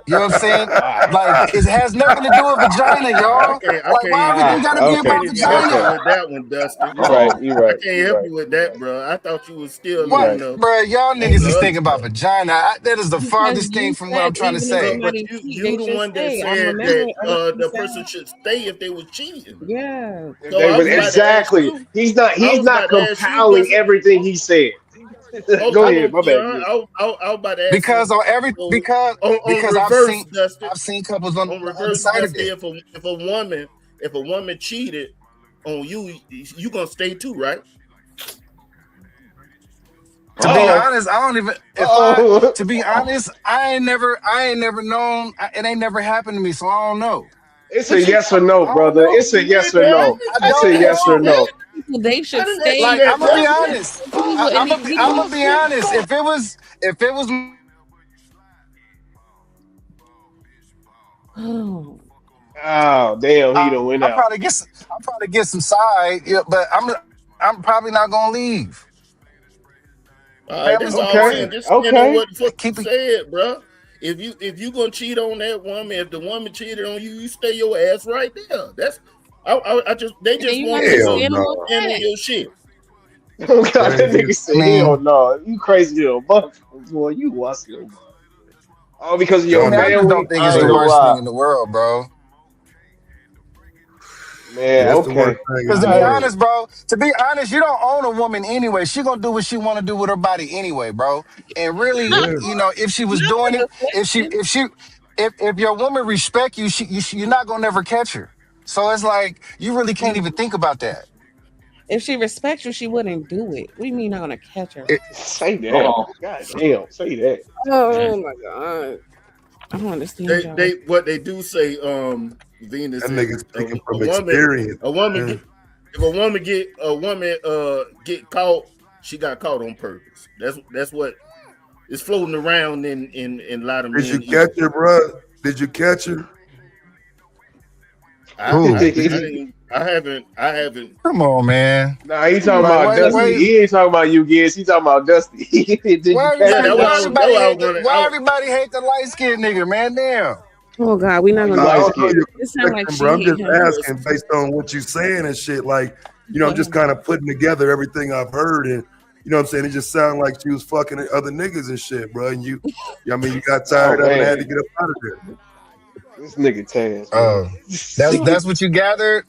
[SPEAKER 11] You know what I'm saying?
[SPEAKER 15] ah,
[SPEAKER 11] Like it has nothing to do with vagina, y'all.
[SPEAKER 16] I
[SPEAKER 11] Like why
[SPEAKER 16] can't
[SPEAKER 11] everything
[SPEAKER 15] ah.
[SPEAKER 11] gotta be
[SPEAKER 16] I
[SPEAKER 15] Okay.
[SPEAKER 11] about
[SPEAKER 16] can't even help you
[SPEAKER 11] vagina?
[SPEAKER 15] Okay.
[SPEAKER 16] with that one, Dusty.
[SPEAKER 15] You're right. You're
[SPEAKER 16] I
[SPEAKER 15] right.
[SPEAKER 16] can't
[SPEAKER 15] You're
[SPEAKER 16] help
[SPEAKER 15] right.
[SPEAKER 16] you with that, bro. I thought you was still
[SPEAKER 15] You're
[SPEAKER 11] What,
[SPEAKER 16] on
[SPEAKER 15] right.
[SPEAKER 16] the
[SPEAKER 11] bro? Y'all
[SPEAKER 16] on
[SPEAKER 11] niggas
[SPEAKER 16] the
[SPEAKER 11] is
[SPEAKER 16] other
[SPEAKER 11] thinking about
[SPEAKER 16] stuff.
[SPEAKER 11] vagina. That is the
[SPEAKER 12] Because
[SPEAKER 11] farthest thing
[SPEAKER 12] you
[SPEAKER 11] from what
[SPEAKER 12] said
[SPEAKER 11] I'm trying to
[SPEAKER 12] even if
[SPEAKER 11] say.
[SPEAKER 16] But
[SPEAKER 12] somebody cheat, they
[SPEAKER 16] you the
[SPEAKER 12] just
[SPEAKER 16] one that
[SPEAKER 12] stay. I'm
[SPEAKER 16] said that
[SPEAKER 12] remembering everything you
[SPEAKER 16] the
[SPEAKER 12] said.
[SPEAKER 16] person should stay if they was cheating.
[SPEAKER 12] Yeah.
[SPEAKER 15] If
[SPEAKER 16] So
[SPEAKER 15] they
[SPEAKER 16] I
[SPEAKER 15] was
[SPEAKER 16] was about to ask
[SPEAKER 15] exactly.
[SPEAKER 16] you. I
[SPEAKER 15] He's
[SPEAKER 16] was
[SPEAKER 15] not
[SPEAKER 16] about to ask you,
[SPEAKER 15] compiling
[SPEAKER 16] Dusty.
[SPEAKER 15] everything he said. Go
[SPEAKER 16] Hold
[SPEAKER 15] ahead.
[SPEAKER 16] on,
[SPEAKER 15] My bad.
[SPEAKER 16] Keon. I was about to ask
[SPEAKER 11] Because
[SPEAKER 16] him.
[SPEAKER 11] on every
[SPEAKER 16] So on
[SPEAKER 11] because
[SPEAKER 16] reverse, Dusty.
[SPEAKER 11] I've seen couples on
[SPEAKER 16] On
[SPEAKER 11] the other
[SPEAKER 16] reverse,
[SPEAKER 11] side of
[SPEAKER 16] Dusty.
[SPEAKER 11] it.
[SPEAKER 16] If a woman cheated on you, you gonna stay too, right?
[SPEAKER 11] To be
[SPEAKER 15] Uh
[SPEAKER 11] honest, I don't even if I
[SPEAKER 15] oh.
[SPEAKER 11] to be honest, I ain't never known it ain't never happened to me, so I don't know.
[SPEAKER 15] It's a
[SPEAKER 16] But you
[SPEAKER 15] yes or no,
[SPEAKER 11] I don't
[SPEAKER 15] brother.
[SPEAKER 11] know.
[SPEAKER 15] It's a yes or
[SPEAKER 16] I
[SPEAKER 15] no.
[SPEAKER 16] didn't
[SPEAKER 11] I
[SPEAKER 15] It's
[SPEAKER 16] ask
[SPEAKER 15] a
[SPEAKER 11] don't
[SPEAKER 16] you
[SPEAKER 15] yes or
[SPEAKER 16] that.
[SPEAKER 11] know.
[SPEAKER 15] no.
[SPEAKER 12] People, they
[SPEAKER 16] I
[SPEAKER 12] should
[SPEAKER 16] didn't ask you
[SPEAKER 12] stay.
[SPEAKER 11] Like
[SPEAKER 16] that,
[SPEAKER 11] I'm gonna be
[SPEAKER 16] Dusty.
[SPEAKER 11] honest.
[SPEAKER 12] And they, you
[SPEAKER 11] I'm
[SPEAKER 12] know
[SPEAKER 11] gonna be honest. If it was
[SPEAKER 12] what?
[SPEAKER 15] Oh damn, he done went out.
[SPEAKER 11] I'll probably get some side, yeah, but I'm probably not gonna leave.
[SPEAKER 16] All right,
[SPEAKER 11] Family's
[SPEAKER 16] that's all I'm
[SPEAKER 15] Okay,
[SPEAKER 16] saying.
[SPEAKER 11] important.
[SPEAKER 16] Just stand on
[SPEAKER 15] okay.
[SPEAKER 16] what the fuck
[SPEAKER 11] Keep
[SPEAKER 16] you
[SPEAKER 11] it.
[SPEAKER 16] said, bro. If you gonna cheat on that woman, if the woman cheated on you, you stay your ass right there. That's I just they
[SPEAKER 12] And
[SPEAKER 16] just
[SPEAKER 12] you
[SPEAKER 16] want
[SPEAKER 12] have to
[SPEAKER 16] you
[SPEAKER 10] Hell
[SPEAKER 16] to
[SPEAKER 12] stand on
[SPEAKER 10] no.
[SPEAKER 16] stand on
[SPEAKER 12] that.
[SPEAKER 16] your shit.
[SPEAKER 15] Oh god, that
[SPEAKER 10] Crazy.
[SPEAKER 15] nigga
[SPEAKER 11] I
[SPEAKER 15] said hell
[SPEAKER 11] mean,
[SPEAKER 15] no. You crazy little motherfucker, boy. You lost your mind. All because of your
[SPEAKER 10] Y'all
[SPEAKER 11] I just
[SPEAKER 10] niggas
[SPEAKER 11] don't
[SPEAKER 15] family?
[SPEAKER 11] think it's
[SPEAKER 15] I
[SPEAKER 11] the
[SPEAKER 15] ain't
[SPEAKER 10] crazy.
[SPEAKER 15] gonna
[SPEAKER 11] worst thing
[SPEAKER 15] lie.
[SPEAKER 11] in the world, bro.
[SPEAKER 15] Man,
[SPEAKER 10] Yeah, it's the worst
[SPEAKER 15] okay.
[SPEAKER 10] thing
[SPEAKER 11] Because
[SPEAKER 10] in
[SPEAKER 11] to
[SPEAKER 10] the
[SPEAKER 11] be
[SPEAKER 15] I,
[SPEAKER 10] world.
[SPEAKER 11] honest, bro, to be honest, you don't own a woman anyway. She gonna do what she want to do with her body anyway, bro. And really,
[SPEAKER 10] Yeah.
[SPEAKER 11] you know, if she was
[SPEAKER 12] Not
[SPEAKER 11] doing
[SPEAKER 12] with
[SPEAKER 11] it,
[SPEAKER 12] affliction.
[SPEAKER 11] if your woman respect you, you're not gonna never catch her. So it's like you really can't even
[SPEAKER 12] Mm.
[SPEAKER 11] think about that.
[SPEAKER 12] If she respects you, she wouldn't do it. What do you mean not gonna catch her?
[SPEAKER 11] It,
[SPEAKER 15] say that. God damn, say that.
[SPEAKER 12] Oh my god. I don't understand y'all.
[SPEAKER 16] They what they do say, Venus,
[SPEAKER 10] That
[SPEAKER 16] if
[SPEAKER 10] nigga
[SPEAKER 16] a,
[SPEAKER 10] speaking
[SPEAKER 16] a
[SPEAKER 10] from
[SPEAKER 16] woman
[SPEAKER 10] experience,
[SPEAKER 16] a woman
[SPEAKER 10] man.
[SPEAKER 16] get if a woman get caught, she got caught on purpose. That's what is floating around in a lot of
[SPEAKER 10] Did you
[SPEAKER 16] men
[SPEAKER 10] catch
[SPEAKER 16] ears.
[SPEAKER 10] her, bro? Did you catch her?
[SPEAKER 11] who?
[SPEAKER 16] I haven't.
[SPEAKER 11] Come on, man.
[SPEAKER 15] Nah, he talking
[SPEAKER 11] Like
[SPEAKER 15] about Dusty.
[SPEAKER 11] why
[SPEAKER 15] He ain't talking about you, Giz. He talking about Dusty. Did you catch
[SPEAKER 16] Yeah,
[SPEAKER 15] her, Dusty?
[SPEAKER 11] why everybody hate the light skinned nigga, man? Damn.
[SPEAKER 12] Oh god, we're
[SPEAKER 15] Oh,
[SPEAKER 12] not
[SPEAKER 15] you
[SPEAKER 12] gonna
[SPEAKER 10] I
[SPEAKER 15] light
[SPEAKER 10] don't know
[SPEAKER 15] skinned.
[SPEAKER 10] your
[SPEAKER 12] it sound like
[SPEAKER 10] complexion,
[SPEAKER 12] she
[SPEAKER 10] bro. I'm
[SPEAKER 12] hate
[SPEAKER 10] just
[SPEAKER 12] him.
[SPEAKER 10] asking based on what you're saying and shit. Like, you know, I'm just kind of putting together everything I've heard, and you know what I'm saying. It just sounded like she was fucking other niggas and shit, bro. And I mean, you got
[SPEAKER 15] Oh
[SPEAKER 10] tired of it and had
[SPEAKER 15] man,
[SPEAKER 10] to get up out of there.
[SPEAKER 15] this nigga Taz, man.
[SPEAKER 11] Oh, that's what you gathered.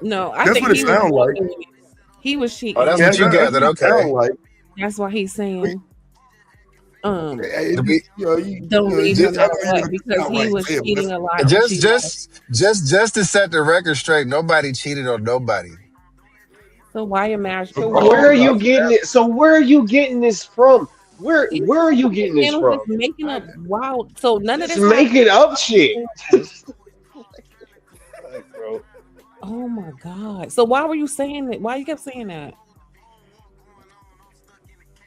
[SPEAKER 12] No, I
[SPEAKER 10] That's
[SPEAKER 12] think
[SPEAKER 10] what it
[SPEAKER 12] he was
[SPEAKER 10] sounds like.
[SPEAKER 12] walking with it. He was cheating.
[SPEAKER 13] Oh, that's what you gathered. Okay.
[SPEAKER 12] That's why he's saying. Don't
[SPEAKER 13] Just,
[SPEAKER 12] leave no matter what, because he was cheating a lot.
[SPEAKER 13] just to set the record straight, nobody cheated on nobody.
[SPEAKER 12] So why a marriage?
[SPEAKER 15] Where are you getting it? So where are you getting this from? Where are you getting this from?
[SPEAKER 12] Making up wild. So none of this.
[SPEAKER 15] Making up shit.
[SPEAKER 12] Oh my God. So why were you saying that? Why you kept saying that?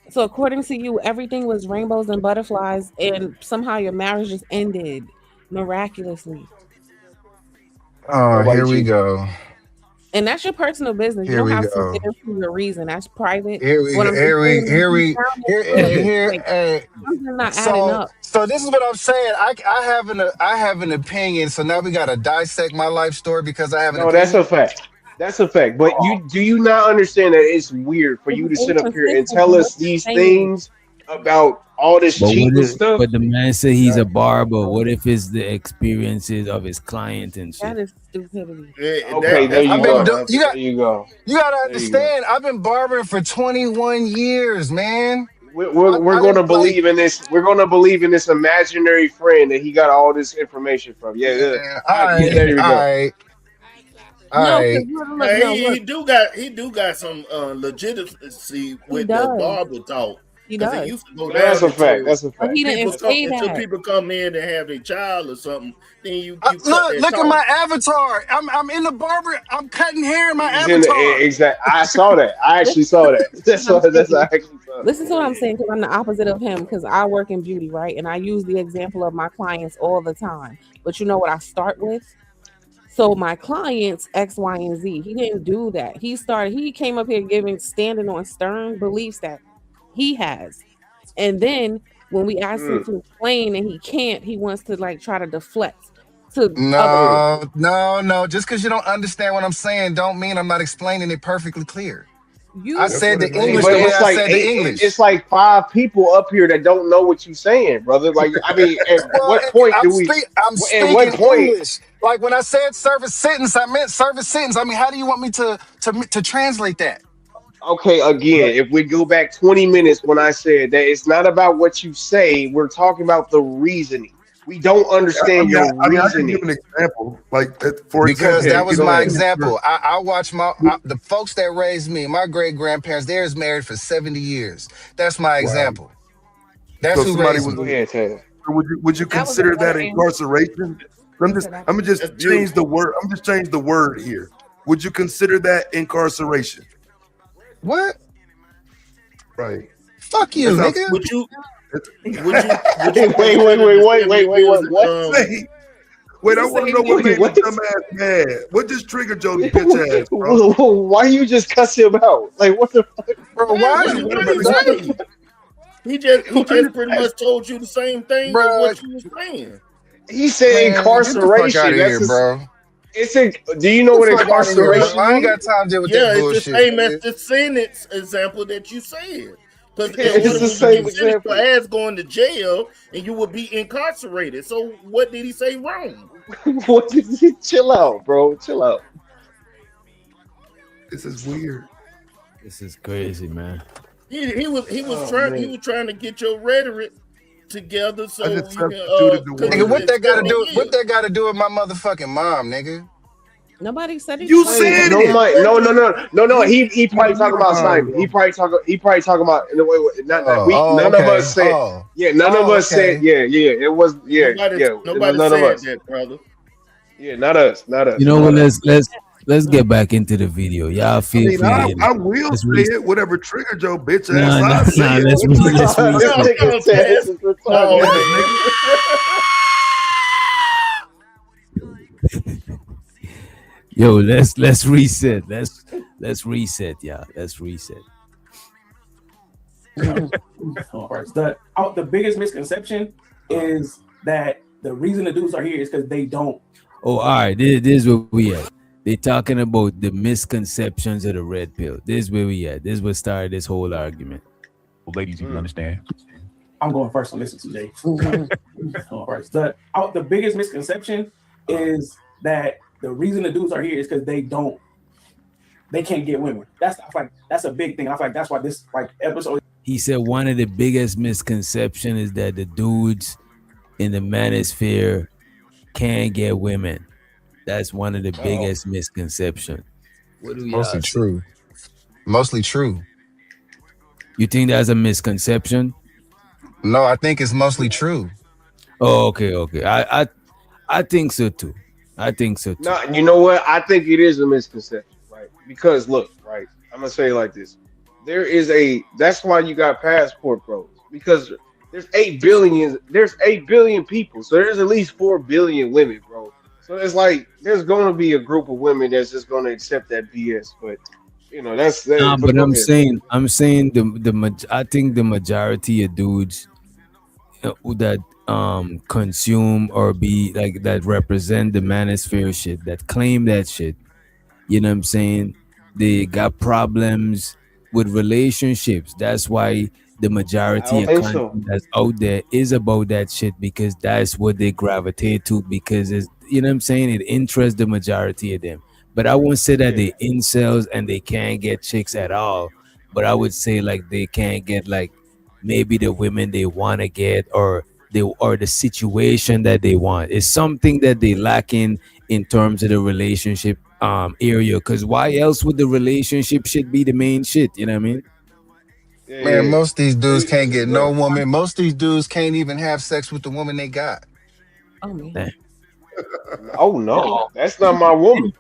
[SPEAKER 12] So according to you, everything was rainbows and butterflies, and somehow your marriage just ended miraculously.
[SPEAKER 13] Oh, here we go.
[SPEAKER 12] And that's your personal business.
[SPEAKER 13] Here
[SPEAKER 12] you don't
[SPEAKER 13] we
[SPEAKER 12] have
[SPEAKER 13] go.
[SPEAKER 12] to get into your reason. That's private.
[SPEAKER 13] Here we
[SPEAKER 12] What
[SPEAKER 13] go.
[SPEAKER 12] something's not adding up.
[SPEAKER 13] So this is what I'm saying. I have an opinion. So now we gotta dissect my life story because I have an opinion.
[SPEAKER 15] That's a fact. That's a fact. But do you not understand that it's weird for you to sit up here and tell us these things about all this cheating stuff?
[SPEAKER 2] But the man said he's a barber. What if it's the experiences of his client and shit?
[SPEAKER 12] That is stupidity.
[SPEAKER 15] Okay, there you go.
[SPEAKER 13] There you go. You gotta understand. I've been barbering for 21 years, man.
[SPEAKER 15] We're going to believe in this. We're going to believe in this imaginary friend that he got all this information from. Yeah.
[SPEAKER 13] All right.
[SPEAKER 15] There you go.
[SPEAKER 13] All right.
[SPEAKER 16] He do got some legitimacy with the barber talk.
[SPEAKER 12] He does.
[SPEAKER 16] Used to go
[SPEAKER 15] That's
[SPEAKER 16] down
[SPEAKER 15] a fact.
[SPEAKER 16] until
[SPEAKER 15] That's a fact.
[SPEAKER 12] He didn't say
[SPEAKER 16] until
[SPEAKER 12] that.
[SPEAKER 16] people come in and have their child or something. Then you
[SPEAKER 13] look at my avatar. I'm in the barber. I'm cutting hair in my
[SPEAKER 15] He's
[SPEAKER 13] avatar.
[SPEAKER 15] Exactly. I saw that. I actually saw that. That's I actually saw.
[SPEAKER 12] Listen to what I'm saying, because I'm the opposite of him, because I work in beauty, right? And I use the example of my clients all the time. But you know what I start with? So my clients X, Y, and Z. He didn't do that. He came up here standing on stern beliefs that he has. And then when we ask him to explain and he can't, he wants to like try to deflect to
[SPEAKER 13] No. Just because you don't understand what I'm saying don't mean I'm not explaining it perfectly clear. I said the English the way I said the English.
[SPEAKER 15] It's like 5 people up here that don't know what you're saying, brother. Like, I mean, at what point do we?
[SPEAKER 13] I'm speaking English. Like when I said service sentence, I meant service sentence. I mean, how do you want me to translate that?
[SPEAKER 15] Okay, again, if we go back 20 minutes when I said that it's not about what you say, we're talking about the reasoning. We don't understand your reasoning.
[SPEAKER 10] I can give an example,
[SPEAKER 13] because that was my example. I watch the folks that raised me, my great grandparents. They was married for 70 years. That's my example. That's who raised me.
[SPEAKER 10] Would you consider that incarceration? I'm gonna just change the word. I'm just change the word here. Would you consider that incarceration?
[SPEAKER 13] What?
[SPEAKER 10] Right.
[SPEAKER 13] Fuck you, nigga.
[SPEAKER 16] Would you?
[SPEAKER 15] Wait, what?
[SPEAKER 10] Wait, I want to know what made your dumbass mad. What just triggered your bitch ass, bro?
[SPEAKER 15] Why you just cuss him out? Like, what the fuck?
[SPEAKER 13] Bro,
[SPEAKER 16] He just pretty much told you the same thing as what you was saying.
[SPEAKER 15] He said incarceration.
[SPEAKER 13] That's bro.
[SPEAKER 15] Do you know what incarceration is?
[SPEAKER 13] I ain't got time to deal with that bullshit.
[SPEAKER 16] It's the same as the sentence example that you said. Because
[SPEAKER 15] it's the same example.
[SPEAKER 16] Your ass going to jail and you would be incarcerated. So what did he say wrong?
[SPEAKER 15] Chill out, bro. Chill out.
[SPEAKER 10] This is weird.
[SPEAKER 2] This is crazy, man.
[SPEAKER 16] He was trying to get your rhetoric together. So
[SPEAKER 13] nigga, what that got to do? What that got to do with my motherfucking mom, nigga?
[SPEAKER 12] Nobody said it.
[SPEAKER 10] You said it.
[SPEAKER 15] No. He probably talking about Simon. He probably talking about in the way. None of us said. Yeah, none of us said. Yeah. It was. Yeah.
[SPEAKER 16] Nobody
[SPEAKER 15] none
[SPEAKER 16] said
[SPEAKER 15] of us.
[SPEAKER 16] that, brother.
[SPEAKER 15] Yeah, not us.
[SPEAKER 2] You know what? Let's get back into the video. Y'all feel free.
[SPEAKER 10] I will say it. Whatever triggered your bitch ass.
[SPEAKER 2] Yo, let's reset. Let's reset, y'all. Let's reset.
[SPEAKER 6] All right. The biggest misconception is that the reason the dudes are here is because they don't.
[SPEAKER 2] Oh, all right. This is where we at. They're talking about the misconceptions of the red pill. This is where we at. This is what started this whole argument.
[SPEAKER 4] Well, ladies, you can understand.
[SPEAKER 6] I'm going first on this today. All right. The biggest misconception is that the reason the dudes are here is because they don't they can't get women. I feel like that's a big thing. I feel like that's why this like episode.
[SPEAKER 2] He said one of the biggest misconceptions is that the dudes in the manosphere can't get women. That's one of the biggest misconceptions. What do y'all
[SPEAKER 13] Mostly
[SPEAKER 2] say?
[SPEAKER 13] true. Mostly true.
[SPEAKER 2] You think that's a misconception?
[SPEAKER 13] No, I think it's mostly true.
[SPEAKER 2] Oh, okay. I think so too. I think so too.
[SPEAKER 15] No, you know what? I think it is a misconception, right? Because look, right? I'm gonna say it like this: that's why you got passport bros, because there's 8 billion people, so there's at least 4 billion women, bro. So it's like there's gonna be a group of women that's just gonna accept that BS, but that's that.
[SPEAKER 2] Nah,
[SPEAKER 15] But
[SPEAKER 2] but
[SPEAKER 15] go
[SPEAKER 2] I'm
[SPEAKER 15] ahead.
[SPEAKER 2] saying I think the majority of dudes that consume or be like that represent the manosphere shit, that claim that shit, you know what I'm saying, they got problems with relationships. That's why the
[SPEAKER 15] I
[SPEAKER 2] majority
[SPEAKER 15] don't
[SPEAKER 2] of
[SPEAKER 15] think
[SPEAKER 2] content
[SPEAKER 15] so.
[SPEAKER 2] that's out there is about that shit, because that's what they gravitate to, because it's, you know what I'm saying, it interests the majority of them. But I won't say that
[SPEAKER 15] Yeah.
[SPEAKER 2] they incels and they can't get chicks at all, but I would say like they can't get like maybe the women they want to get, or the situation that they want. It's something that they lacking in terms of the relationship area, because why else would the relationship shit be the main shit, you know what I mean?
[SPEAKER 15] Yeah,
[SPEAKER 13] Man,
[SPEAKER 15] yeah.
[SPEAKER 13] most of these dudes can't get no
[SPEAKER 15] Look,
[SPEAKER 13] woman. Most of these dudes can't even have sex with the woman they got.
[SPEAKER 12] Oh man.
[SPEAKER 2] Damn.
[SPEAKER 15] oh no, that's not my woman.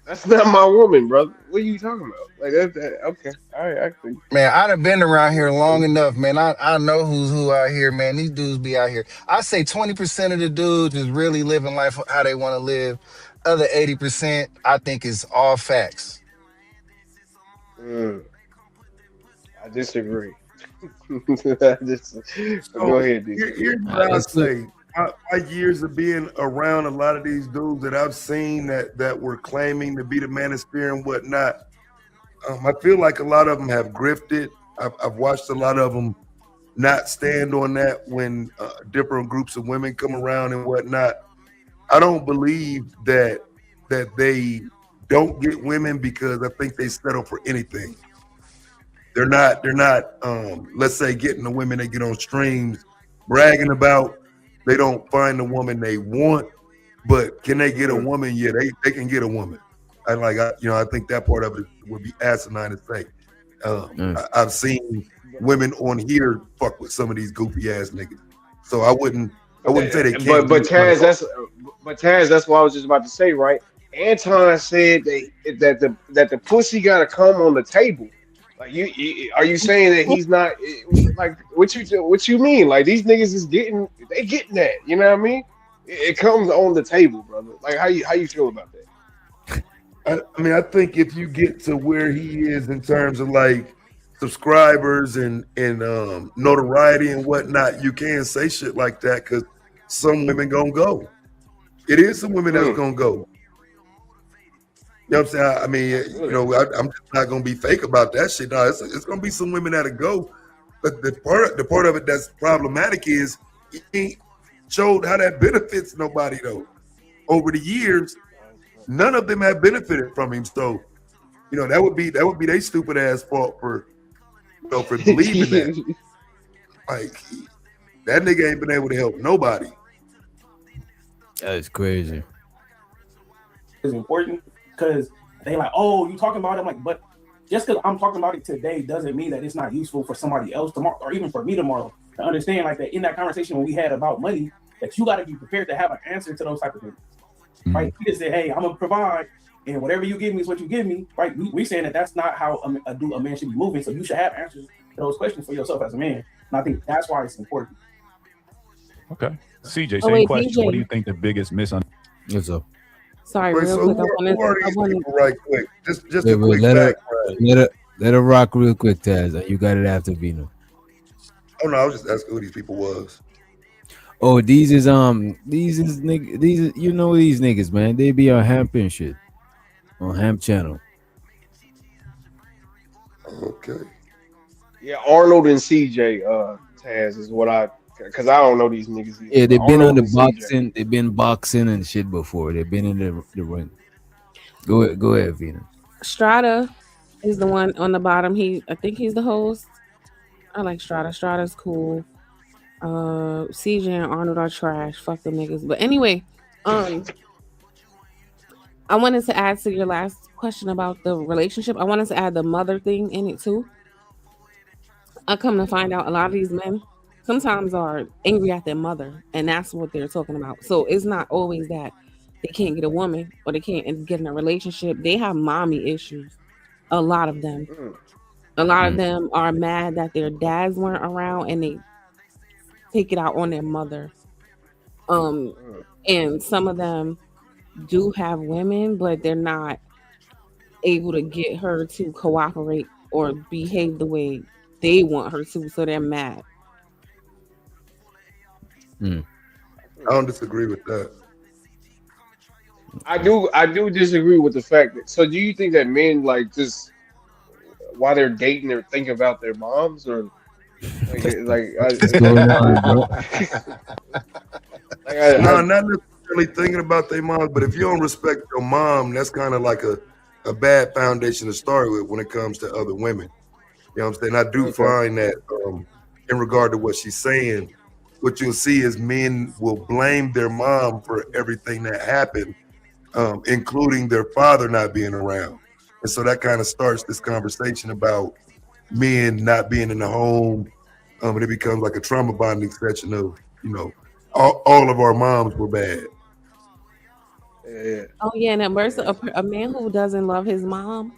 [SPEAKER 15] That's not my woman, brother. What are you talking about? Like that okay. All right, I think.
[SPEAKER 13] Man, I done been around here long enough, man. I know who's who out here, man. These dudes be out here. I say 20% of the dudes is really living life how they want to live. Other 80%, I think, is all facts.
[SPEAKER 15] Mm, I disagree. Go
[SPEAKER 10] So
[SPEAKER 15] ahead, D.
[SPEAKER 10] here's what I
[SPEAKER 2] Let's look.
[SPEAKER 10] say. My years of being around a lot of these dudes that I've seen that were claiming to be the manosphere and whatnot, I feel like a lot of them have grifted. I've watched a lot of them not stand on that when different groups of women come around and whatnot. I don't believe that they don't get women, because I think they settle for anything. They're not let's say getting the women they get on streams bragging about. They don't find the woman they want, but can they get a woman? Yeah, they can get a woman. I think that part of it would be asinine to say. I've seen women on here fuck with some of these goofy ass niggas, so I wouldn't say they can't.
[SPEAKER 15] But Taz, that's what I was just about to say, right? Anton said that the pussy got to come on the table. Like are you saying that he's not like what you mean? Like these niggas is getting that, you know what I mean? It comes on the table, brother. Like how you feel about that?
[SPEAKER 10] I mean, I think if you get to where he is in terms of like subscribers and notoriety and whatnot, you can't say shit like that, because some women gonna go. It is some women that's gonna go. You know what I'm saying? I mean, I'm just not gonna be fake about that shit. No, it's gonna be some women that'll go, but the part of it that's problematic is he ain't showed how that benefits nobody though. Over the years, none of them have benefited from him. So, that would be their stupid ass fault for believing that. Like that nigga ain't been able to help nobody.
[SPEAKER 2] That's crazy.
[SPEAKER 6] Is important because they like, oh, you talking about it? I'm like, but just because I'm talking about it today doesn't mean that it's not useful for somebody else tomorrow, or even for me tomorrow, to understand like that in that conversation when we had about money, that you got to be prepared to have an answer to those type of things. Right? You just say, hey, I'm gonna provide, and whatever you give me is what you give me. Right? We saying that's not how a man should be moving. So you should have answers to those questions for yourself as a man. And I think that's why it's important.
[SPEAKER 4] Okay, CJ,
[SPEAKER 12] Oh,
[SPEAKER 4] same
[SPEAKER 12] wait,
[SPEAKER 4] question. What do
[SPEAKER 12] DJ.
[SPEAKER 4] you think the biggest misunderstanding?
[SPEAKER 2] What's up?
[SPEAKER 12] Sorry,
[SPEAKER 10] Wait,
[SPEAKER 12] real
[SPEAKER 10] so
[SPEAKER 12] quick.
[SPEAKER 10] who are these people right quick? Just
[SPEAKER 2] Wait,
[SPEAKER 10] a quick
[SPEAKER 2] let her,
[SPEAKER 10] background.
[SPEAKER 2] let her rock real quick, Taz. You got it after Vino.
[SPEAKER 10] Oh no, I was just asking who these people was.
[SPEAKER 2] Oh, these is these is these these niggas, man. They be on Hemp and shit on Hemp channel.
[SPEAKER 10] Okay.
[SPEAKER 15] Yeah, Arnold and CJ, Taz is what because I don't know these niggas either.
[SPEAKER 2] Yeah, they've been on
[SPEAKER 15] Arnold
[SPEAKER 2] the
[SPEAKER 15] and CJ.
[SPEAKER 2] boxing. They've been boxing and shit before. They've been in the ring. Go ahead, Vino.
[SPEAKER 12] Strata is the one on the bottom. I think he's the host. I like Strata. Strata's cool. CJ and Arnold are trash. Fuck them niggas. But anyway, um, I wanted to add to your last question about the relationship. I wanted to add the mother thing in it too. I come to find out a lot of these men sometimes are angry at their mother, and that's what they're talking about. So it's not always that they can't get a woman or they can't get in a relationship. They have mommy issues. A lot of them. A lot of them are mad that their dads weren't around and they take it out on their mother. And some of them do have women, but they're not able to get her to cooperate or behave the way they want her to, so they're mad.
[SPEAKER 10] I don't disagree with that.
[SPEAKER 15] I do disagree with the fact that. So, do you think that men like just while they're dating, they're thinking about their moms, or
[SPEAKER 2] What's going on, bro?
[SPEAKER 10] No, not necessarily thinking about their mom, but if you don't respect your mom, that's kind of like a bad foundation to start with when it comes to other women. You know what I'm saying? I do find that in regard to what she's saying, what you'll see is men will blame their mom for everything that happened, including their father not being around. And so that kind of starts this conversation about men not being in the home. And it becomes like a trauma bonding session of, all of our moms were bad.
[SPEAKER 15] Yeah.
[SPEAKER 12] Oh yeah, and a man who doesn't love his mom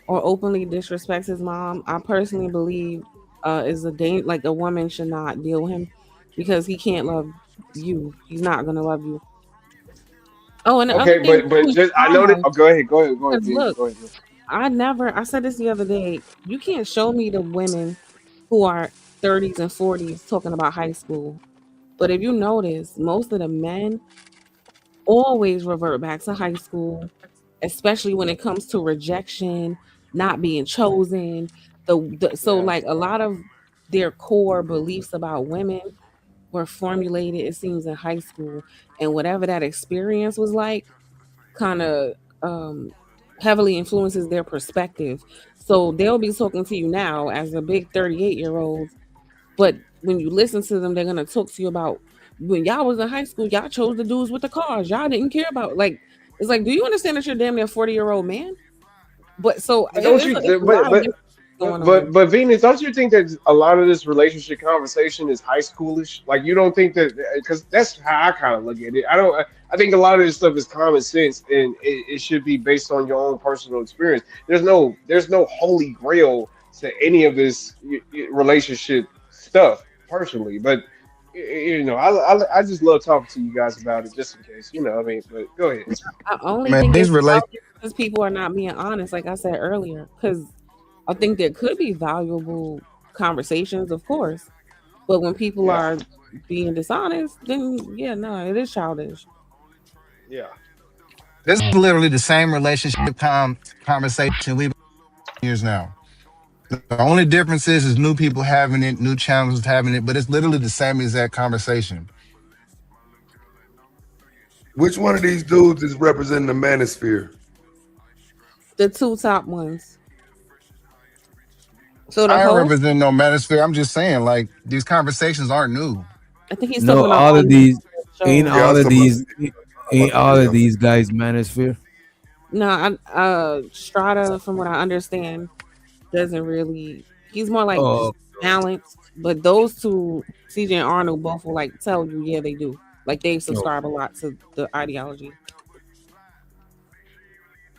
[SPEAKER 12] or openly disrespects his mom, I personally believe is like a woman should not deal with him because he can't love you. He's not gonna love you. Oh, and the other
[SPEAKER 15] Okay,
[SPEAKER 12] thing
[SPEAKER 15] but
[SPEAKER 12] too is
[SPEAKER 15] just I know that.
[SPEAKER 12] trauma.
[SPEAKER 15] Oh, go ahead,
[SPEAKER 12] Because
[SPEAKER 15] James,
[SPEAKER 12] look,
[SPEAKER 15] go ahead.
[SPEAKER 12] I said this the other day. You can't show me the women who are 30s and 40s talking about high school. But if you notice, most of the men always revert back to high school, especially when it comes to rejection, not being chosen. So
[SPEAKER 15] Yeah.
[SPEAKER 12] like a lot of their core beliefs about women were formulated, it seems, in high school, and whatever that experience was like, kind of heavily influences their perspective. So they'll be talking to you now as a big 38-year-old, but when you listen to them, they're gonna talk to you about when y'all was in high school, y'all chose the dudes with the cars. Y'all didn't care about like it's like, do you understand that you're damn near 40-year-old man? But so
[SPEAKER 15] But don't
[SPEAKER 12] it's
[SPEAKER 15] you?
[SPEAKER 12] a lot of different going on.
[SPEAKER 15] But Venus, don't you think that a lot of this relationship conversation is high schoolish? Like you don't think that because that's how I kind of look at it. I don't. I think a lot of this stuff is common sense and it should be based on your own personal experience. There's no holy grail to any of this relationship stuff personally, but. I just love talking to you guys about it, just in case, I mean. But go ahead.
[SPEAKER 12] I only
[SPEAKER 13] Man,
[SPEAKER 12] think
[SPEAKER 13] these
[SPEAKER 12] it's
[SPEAKER 13] relate.
[SPEAKER 12] because people are not being honest, like I said earlier. Because I think there could be valuable conversations, of course, but when people
[SPEAKER 15] Yeah.
[SPEAKER 12] are being dishonest, then yeah, no, it is childish.
[SPEAKER 15] Yeah.
[SPEAKER 13] This is literally the same relationship conversation we've been years now. The only difference is new people having it, new channels having it, but it's literally the same exact conversation.
[SPEAKER 10] Which one of these dudes is representing the manosphere?
[SPEAKER 12] The two top ones. So the
[SPEAKER 13] I ain't
[SPEAKER 12] host,
[SPEAKER 13] representing no manosphere. I'm just saying, like, these conversations aren't new.
[SPEAKER 12] I think he's
[SPEAKER 2] No,
[SPEAKER 12] talking about
[SPEAKER 2] all of
[SPEAKER 12] on
[SPEAKER 2] these ain't
[SPEAKER 12] show.
[SPEAKER 10] Yeah, I
[SPEAKER 2] all
[SPEAKER 10] was
[SPEAKER 2] of
[SPEAKER 10] talking
[SPEAKER 2] these ain't
[SPEAKER 10] about
[SPEAKER 2] all
[SPEAKER 10] the
[SPEAKER 2] of these guys manosphere.
[SPEAKER 12] No, Strata, from what I understand, doesn't really. He's more like
[SPEAKER 2] Oh,
[SPEAKER 12] just balanced. But those two, CJ and Arnold, both will like tell you, yeah, they do. Like they
[SPEAKER 2] no.
[SPEAKER 12] subscribe a lot to the ideology.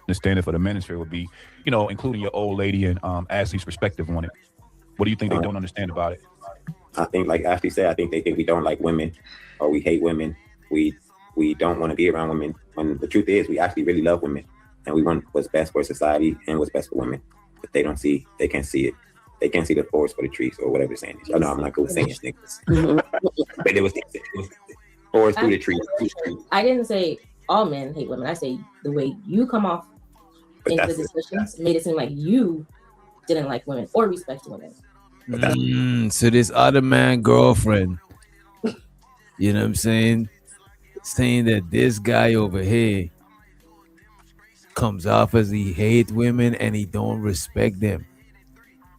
[SPEAKER 4] The standard for the ministry would be, including your old lady and Ashley's perspective on it. What do you think they don't understand about it?
[SPEAKER 8] I think, like Ashley said, I think they think we don't like women or we hate women. We don't want to be around women. When the truth is, we actually really love women, and we want what's best for society and what's best for women. But they can't see it. They can't see the forest for the trees or whatever the saying is. I know I'm not good with saying niggas, but it was forest through the trees.
[SPEAKER 17] I didn't say all men hate women. I say the way you come off
[SPEAKER 8] But
[SPEAKER 17] into the
[SPEAKER 8] that's
[SPEAKER 17] discussions made it seem like you didn't like women or respect women.
[SPEAKER 2] So this other man girlfriend, you know what I'm saying that this guy over here comes off as he hate women and he don't respect them.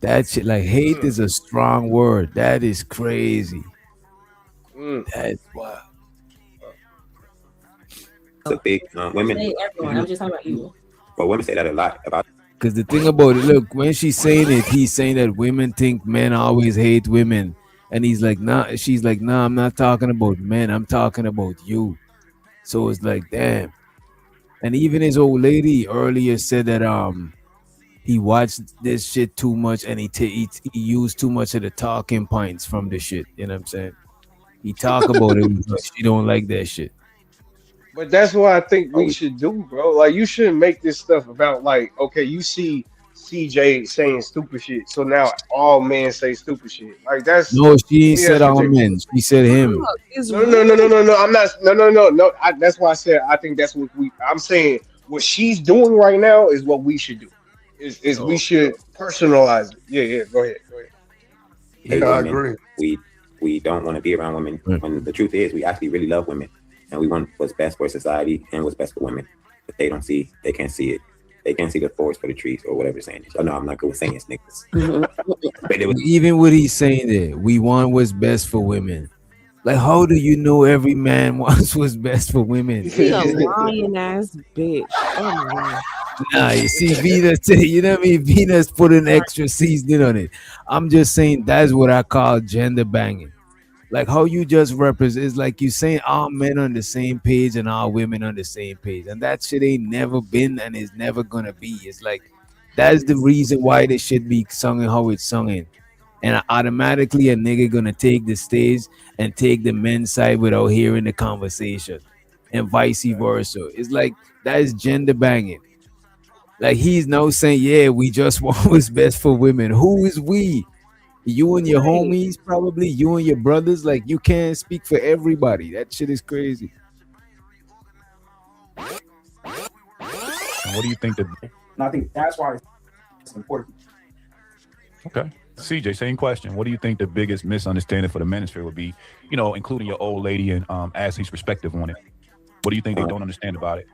[SPEAKER 2] That shit, like hate is a strong word. That is crazy. That's wild.
[SPEAKER 8] It's a big women.
[SPEAKER 17] Say everyone. I'm just talking about you.
[SPEAKER 8] Well, women say that a lot about.
[SPEAKER 2] Because the thing about it, look, when she's saying it, he's saying that women think men always hate women. And he's like, nah, she's like, nah, I'm not talking about men. I'm talking about you. So it's like, damn. And even his old lady earlier said that he watched this shit too much and he used too much of the talking points from the shit. You know what I'm saying? He talk about it, but she don't like that shit.
[SPEAKER 15] But that's what I think we should do, bro. Like, you shouldn't make this stuff about, like, okay, you see CJ saying stupid shit, so now all men say stupid shit. Like, that's
[SPEAKER 2] No, she ain't
[SPEAKER 15] yeah,
[SPEAKER 2] said
[SPEAKER 15] that's
[SPEAKER 2] all men. She said him.
[SPEAKER 15] No. I'm not. No. That's why I said I think that's what we. I'm saying what she's doing right now is what we should do. Is we should personalize it. Yeah. Go ahead.
[SPEAKER 8] Hey,
[SPEAKER 10] Yeah, I
[SPEAKER 8] women,
[SPEAKER 10] agree.
[SPEAKER 8] we don't want to be around women when the truth is we actually really love women and we want what's best for society and what's best for women. But they can't see it. They can't see the forest for the trees or whatever the saying is. I know I'm not good with saying niggas. But it was
[SPEAKER 2] Even what he's saying there, we want what's best for women. Like, how do you know every man wants what's best for women?
[SPEAKER 12] He a lying ass bitch. Oh my.
[SPEAKER 2] Nah, you see, Venus, you know what I mean? Venus put an extra seasoning on it. I'm just saying that's what I call gender banging. Like how you just represent, it's like you saying all men on the same page and all women on the same page. And that shit ain't never been and is never gonna be. It's like that's the reason why this should be sung and how it's sung in. And automatically a nigga gonna take the stage and take the men's side without hearing the conversation. And vice versa. It's like that is gender banging. Like he's now saying, yeah, we just want what's best for women. Who is we? You and your homies, probably you and your brothers. Like you can't speak for everybody. That shit is crazy.
[SPEAKER 4] And what do you think that?
[SPEAKER 6] And I think that's why it's important.
[SPEAKER 4] Okay, CJ, same question. What do you think the biggest misunderstanding for the manosphere would be? You know, including your old lady and Ashley's perspective on it. What do you think they don't understand about it?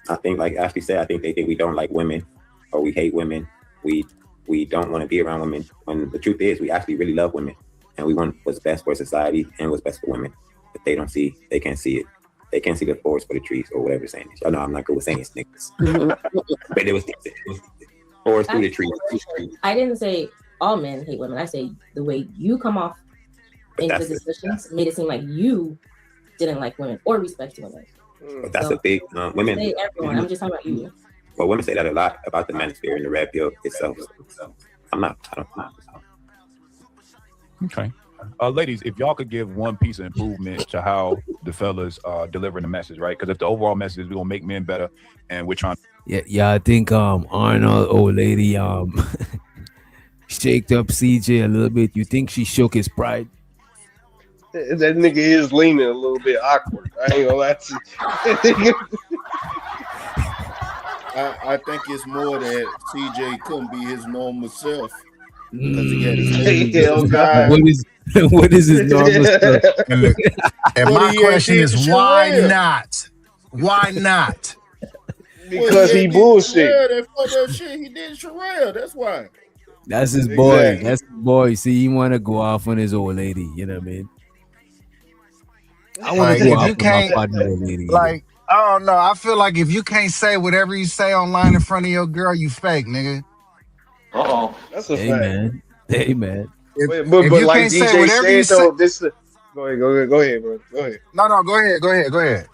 [SPEAKER 8] I think, like Ashley said, I think they think we don't like women or we hate women. We don't want to be around women when the truth is we actually really love women and we want what's best for society and what's best for women. But they can't see it. They can't see the forest for the trees or whatever the saying is. I know I'm not good with saying niggas. But it was forest through the trees.
[SPEAKER 17] I didn't say all men hate women. I say the way you come off in the discussions made it seem like you didn't like women or respect women.
[SPEAKER 8] But that's a big women.
[SPEAKER 17] Say everyone. I'm just talking about you.
[SPEAKER 8] Well, women say that a lot about the manosphere and the red pill itself. I don't know.
[SPEAKER 4] Okay. Ladies, if y'all could give one piece of improvement to how the fellas are delivering the message, right? Because if the overall message is we're gonna make men better and we're trying.
[SPEAKER 2] Yeah, I think Arnold old lady shaked up CJ a little bit. You think she shook his pride?
[SPEAKER 15] That nigga is leaning a little bit awkward. I ain't gonna lie to you.
[SPEAKER 16] I think it's more that CJ couldn't be his normal self because he had his
[SPEAKER 15] God.
[SPEAKER 2] What is his normal self?
[SPEAKER 11] And my question is, why not? Why not?
[SPEAKER 15] Because he bullshit.
[SPEAKER 16] Yeah, that shit he did Sherelle. That's why.
[SPEAKER 2] That's his boy.
[SPEAKER 15] Exactly.
[SPEAKER 2] That's his boy. See, he want to go off on his old lady. You know what I mean? I want to go
[SPEAKER 11] if
[SPEAKER 2] off
[SPEAKER 11] you
[SPEAKER 2] on my
[SPEAKER 11] can't,
[SPEAKER 2] partner old lady.
[SPEAKER 11] like, I don't know. I feel like if you can't say whatever you say online in front of your girl, you fake, nigga.
[SPEAKER 15] That's a
[SPEAKER 2] Hey
[SPEAKER 15] fact.
[SPEAKER 2] man. Hey man.
[SPEAKER 11] If
[SPEAKER 15] But
[SPEAKER 11] you
[SPEAKER 15] like
[SPEAKER 11] can't say
[SPEAKER 15] DJ
[SPEAKER 11] whatever you
[SPEAKER 15] said though,
[SPEAKER 11] say,
[SPEAKER 15] this. Go ahead, bro. Go ahead.
[SPEAKER 11] no, go ahead.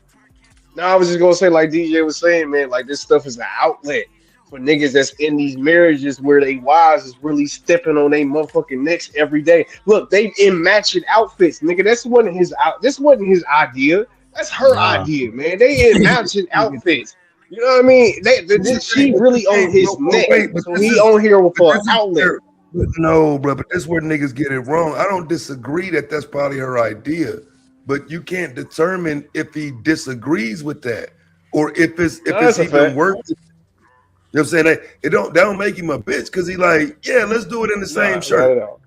[SPEAKER 15] No, I was just gonna say, like DJ was saying, man, like this stuff is an outlet for niggas that's in these marriages where they wives is really stepping on their motherfucking necks every day. Look, they in matching outfits, nigga. This wasn't his idea. That's her idea, man. They in matching outfits. You know what I mean? She really on his neck, so he on here for an outlet.
[SPEAKER 10] No, bro, but this is where niggas get it wrong. I don't disagree that that's probably her idea, but you can't determine if he disagrees with that or if it's even worth it. You know what I'm saying? That don't make him a bitch because he like, yeah, let's do it in the same shirt.
[SPEAKER 15] Not at all.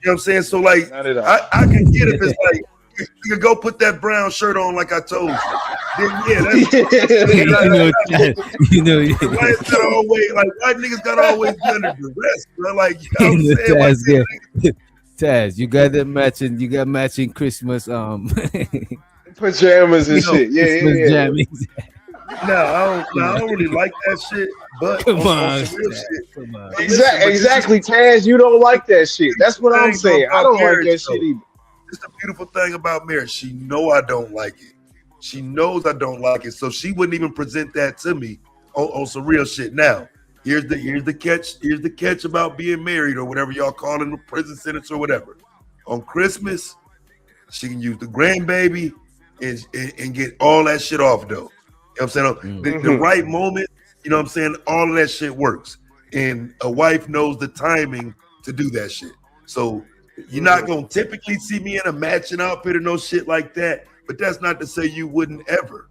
[SPEAKER 10] You know what I'm saying? So like,
[SPEAKER 15] Not at all.
[SPEAKER 10] I can get if it's like, You go put that brown shirt on like I told you. Then, yeah, why is that always like? Why niggas gotta always be under duress? Bro? Like, you know what I'm saying? Like,
[SPEAKER 2] Taz, you got that matching. You got matching Christmas
[SPEAKER 15] pajamas and shit. Yeah,
[SPEAKER 2] Christmas
[SPEAKER 15] yeah, yeah.
[SPEAKER 2] jammies.
[SPEAKER 10] No, I don't really like that shit. But
[SPEAKER 2] Come
[SPEAKER 10] on
[SPEAKER 2] on,
[SPEAKER 10] some real
[SPEAKER 2] Taz,
[SPEAKER 10] shit.
[SPEAKER 2] come on.
[SPEAKER 15] Exactly, Taz. You don't like that shit. That's what I'm saying. I don't like that shit either.
[SPEAKER 10] It's the beautiful thing about marriage. She know I don't like it. She knows I don't like it, so she wouldn't even present that to me on some real shit. Now, here's the catch. Here's the catch about being married or whatever y'all call it, a prison sentence or whatever. On Christmas, she can use the grandbaby and get all that shit off though. You know what I'm saying? The right moment, you know what I'm saying? All of that shit works. And a wife knows the timing to do that shit. So you're not gonna typically see me in a matching outfit or no shit like that. But that's not to say you wouldn't ever.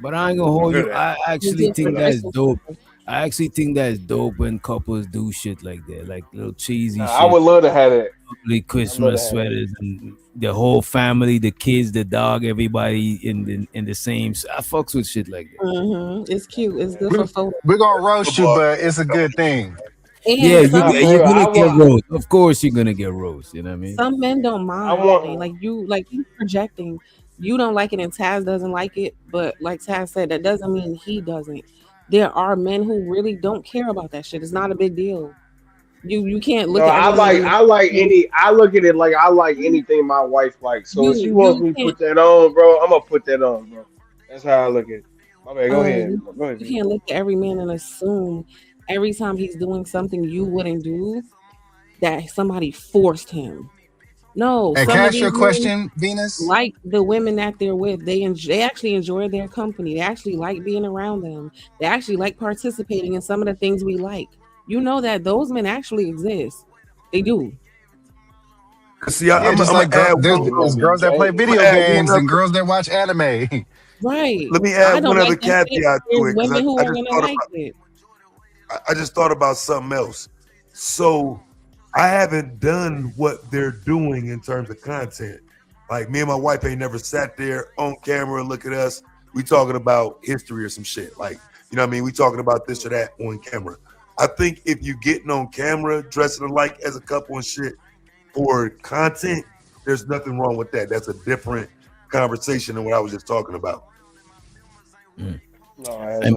[SPEAKER 2] But I ain't gonna hold you. I actually think that's dope. I actually think that's dope when couples do shit like that, like little cheesy shit.
[SPEAKER 15] I would love to have that.
[SPEAKER 2] Ugly Christmas sweaters and the whole family, the kids, the dog, everybody in the same. I fucks with shit like that.
[SPEAKER 12] It's cute. It's good for photos.
[SPEAKER 13] We're gonna roast you, but it's a good thing.
[SPEAKER 12] And
[SPEAKER 2] Yeah,
[SPEAKER 12] some,
[SPEAKER 2] you're gonna get roast. Of course, you're gonna get roast. You know what I mean?
[SPEAKER 12] some men don't mind. Like you projecting. You don't like it, and Taz doesn't like it. But like Taz said, that doesn't mean he doesn't. There are men who really don't care about that shit. It's not a big deal. You can't look at.
[SPEAKER 15] I look at it like I like anything my wife likes. So if she wants me to put that on, bro, I'm gonna put that on, bro. That's how I look at it. My man, go ahead. Go ahead.
[SPEAKER 12] You can't look at every man and assume every time he's doing something you wouldn't do that somebody forced him. No.
[SPEAKER 13] Hey,
[SPEAKER 12] some
[SPEAKER 13] can I
[SPEAKER 12] of
[SPEAKER 13] ask you a
[SPEAKER 12] these
[SPEAKER 13] question,
[SPEAKER 12] men,
[SPEAKER 13] Venus?
[SPEAKER 12] like the women that they're with, they actually enjoy their company. They actually like being around them. They actually like participating in some of the things we like. You know that those men actually exist. They do.
[SPEAKER 10] See,
[SPEAKER 13] Just like there's girls that play video games and girls that watch anime.
[SPEAKER 12] Right.
[SPEAKER 10] Let me
[SPEAKER 12] I
[SPEAKER 10] add
[SPEAKER 12] don't
[SPEAKER 10] one other
[SPEAKER 12] like that shit.
[SPEAKER 10] caveat to
[SPEAKER 12] There's
[SPEAKER 10] it. 'Cause
[SPEAKER 12] women who
[SPEAKER 10] I
[SPEAKER 12] are
[SPEAKER 10] just
[SPEAKER 12] gonna
[SPEAKER 10] thought
[SPEAKER 12] like
[SPEAKER 10] about,
[SPEAKER 12] it.
[SPEAKER 10] I just thought about something else. So I haven't done what they're doing in terms of content. Like me and my wife ain't never sat there on camera and look at us. We talking about history or some shit. Like, you know what I mean? We talking about this or that on camera. I think if you getting on camera, dressing alike as a couple and shit for content, there's nothing wrong with that. That's a different conversation than what I was just talking about.
[SPEAKER 2] And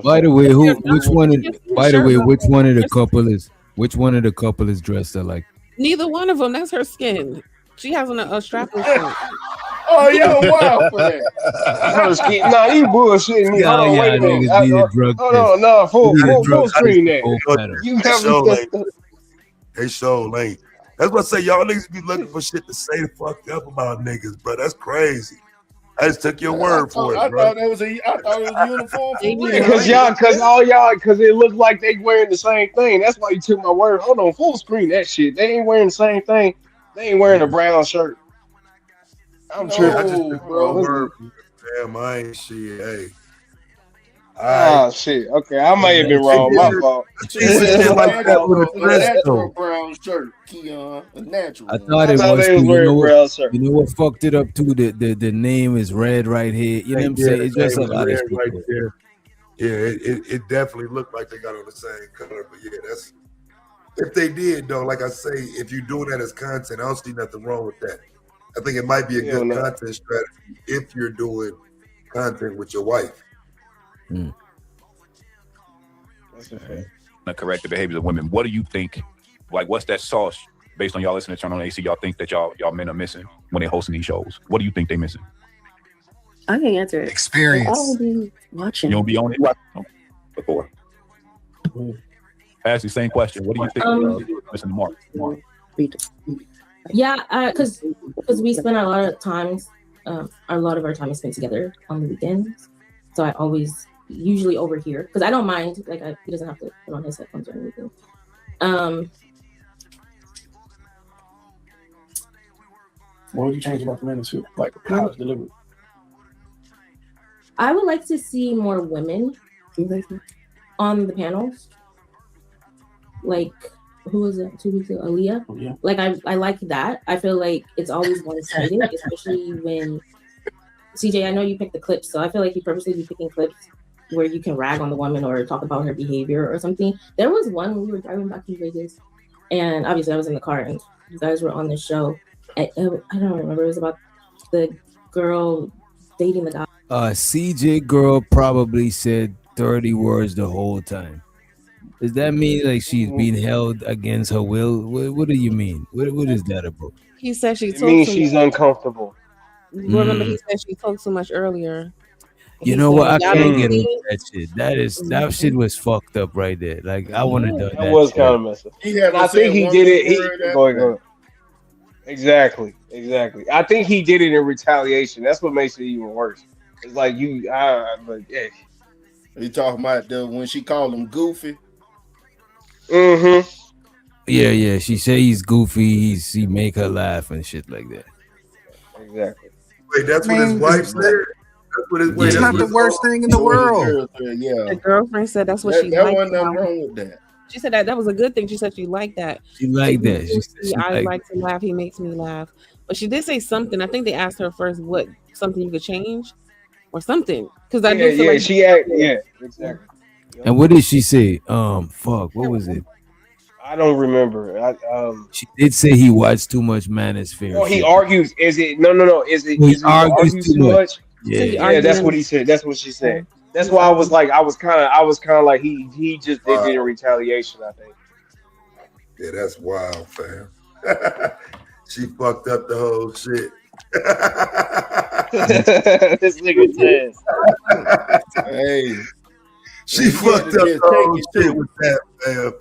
[SPEAKER 2] by the way, which one of the couple is dressed alike?
[SPEAKER 12] Neither one of them. That's her skin. She has on a strapless shirt.
[SPEAKER 15] Oh, yo, wow for that. Nah, you bullshitting me. Hold on, wait a minute. Hold on, no, full screen that. You
[SPEAKER 10] They
[SPEAKER 15] have
[SPEAKER 10] show
[SPEAKER 15] me.
[SPEAKER 10] lane. They show lane. That's what I say. Y'all niggas be looking for shit to say the fuck up about niggas, bro. That's crazy. I just took your word for it, bro.
[SPEAKER 11] I thought it was a uniform for real.
[SPEAKER 15] Because it looked like they wearing the same thing. That's why you took my word. Hold on, full screen that shit. They ain't wearing the same thing. They ain't wearing a brown shirt. I'm tripping.
[SPEAKER 10] I just took my
[SPEAKER 15] bro.
[SPEAKER 10] word. Damn, I ain't shit. Hey.
[SPEAKER 15] Oh shit. Okay, I might have been wrong. My fault.
[SPEAKER 11] Natural brown shirt, Keon. A natural.
[SPEAKER 2] I thought it was. You know what fucked it up too? The name is red right here. You know what I'm saying? It's just a lot of shit.
[SPEAKER 10] Right there. Yeah, it definitely looked like they got on the same color, but yeah, that's if they did though. Like I say, if you're doing that as content, I don't see nothing wrong with that. I think it might be a good content strategy if you're doing content with your wife.
[SPEAKER 4] The corrective behaviors of women. What do you think? Like, what's that sauce based on y'all listening to Turn on AC? Y'all think that y'all men are missing when they're hosting these shows? What do you think they missing?
[SPEAKER 5] I can answer it.
[SPEAKER 13] Experience.
[SPEAKER 5] I'll be watching.
[SPEAKER 4] You don't be on it before. Ask the same question. What do you think missing the mark?
[SPEAKER 17] Yeah, because we spend a lot of our time is spent together on the weekends. So I always usually overhear because I don't mind. Like he doesn't have to put on his headphones or anything.
[SPEAKER 6] What would you change about the ministry? Like how it's delivered?
[SPEAKER 17] I would like to see more women on the panels. Like who was it 2 weeks ago? Aaliyah.
[SPEAKER 6] Oh, yeah.
[SPEAKER 17] Like I like that. I feel like it's always one-sided, especially when CJ. I know you picked the clips, so I feel like you purposely be picking clips where you can rag on the woman or talk about her behavior or something. There was one when we were driving back to Vegas, and obviously I was in the car and you guys were on the show. I don't remember. It was about the girl dating the guy.
[SPEAKER 2] CJ girl probably said 30 words the whole time. Does that mean like she's being held against her will? What do you mean? What is that about?
[SPEAKER 12] He said she
[SPEAKER 15] It
[SPEAKER 12] talked
[SPEAKER 15] means
[SPEAKER 12] too
[SPEAKER 15] she's
[SPEAKER 12] much.
[SPEAKER 15] uncomfortable.
[SPEAKER 12] Remember, he said she talked too much earlier.
[SPEAKER 2] You
[SPEAKER 12] He
[SPEAKER 2] know what? I
[SPEAKER 12] said, "Y'all
[SPEAKER 2] can't
[SPEAKER 12] don't
[SPEAKER 2] get
[SPEAKER 12] see
[SPEAKER 2] with that shit. That shit was fucked up right there. Like I want to
[SPEAKER 12] Yeah.
[SPEAKER 2] do
[SPEAKER 15] That
[SPEAKER 2] that.
[SPEAKER 15] was
[SPEAKER 2] shit.
[SPEAKER 15] kind of messed up.
[SPEAKER 16] He
[SPEAKER 15] And
[SPEAKER 16] haven't
[SPEAKER 15] I think
[SPEAKER 16] said
[SPEAKER 15] he
[SPEAKER 16] one
[SPEAKER 15] did
[SPEAKER 16] good
[SPEAKER 15] it. He
[SPEAKER 16] word after
[SPEAKER 15] go ahead,
[SPEAKER 16] that.
[SPEAKER 15] go ahead. Exactly, exactly. I think he did it in retaliation. That's what makes it even worse. It's like but yeah.
[SPEAKER 16] You talking about when she called him goofy?
[SPEAKER 15] Mm-hmm.
[SPEAKER 2] Yeah. She say he's goofy. He make her laugh and shit like that.
[SPEAKER 15] Exactly.
[SPEAKER 10] Wait, that's what his wife said. That's what his wait.
[SPEAKER 13] It's
[SPEAKER 10] That's
[SPEAKER 13] not
[SPEAKER 10] what
[SPEAKER 13] the
[SPEAKER 10] his
[SPEAKER 13] worst thing in the
[SPEAKER 16] That's what his
[SPEAKER 13] world.
[SPEAKER 16] girl said, yeah.
[SPEAKER 12] The girlfriend said that's what she
[SPEAKER 16] That
[SPEAKER 12] liked.
[SPEAKER 16] wasn't nothing
[SPEAKER 12] about
[SPEAKER 16] wrong
[SPEAKER 12] him.
[SPEAKER 16] with that.
[SPEAKER 12] She said that was a good thing. She said she liked that.
[SPEAKER 2] She like that.
[SPEAKER 12] He's
[SPEAKER 2] She said
[SPEAKER 12] goofy.
[SPEAKER 2] she
[SPEAKER 12] I
[SPEAKER 2] like.
[SPEAKER 12] like to laugh. He makes me laugh. But she did say something. I think they asked her first what something you could change or something. Because I do feel like
[SPEAKER 15] exactly.
[SPEAKER 2] And what did she say? Fuck. What was it?
[SPEAKER 15] I don't remember.
[SPEAKER 2] She did say he watched too much Manosphere.
[SPEAKER 15] Oh, he
[SPEAKER 2] shit.
[SPEAKER 15] argues. Is it no? Is it?
[SPEAKER 2] He
[SPEAKER 15] Is he
[SPEAKER 2] argues
[SPEAKER 15] argues
[SPEAKER 2] too
[SPEAKER 15] too
[SPEAKER 2] much.
[SPEAKER 15] much?
[SPEAKER 2] Yeah.
[SPEAKER 15] Yeah, that's what he said. That's what she said. That's why I was kind of like he just did it in retaliation. I think.
[SPEAKER 10] Yeah, that's wild, fam. She fucked up the whole shit.
[SPEAKER 15] This nigga says.
[SPEAKER 16] Hey,
[SPEAKER 10] She fucked up the whole shit with that, fam.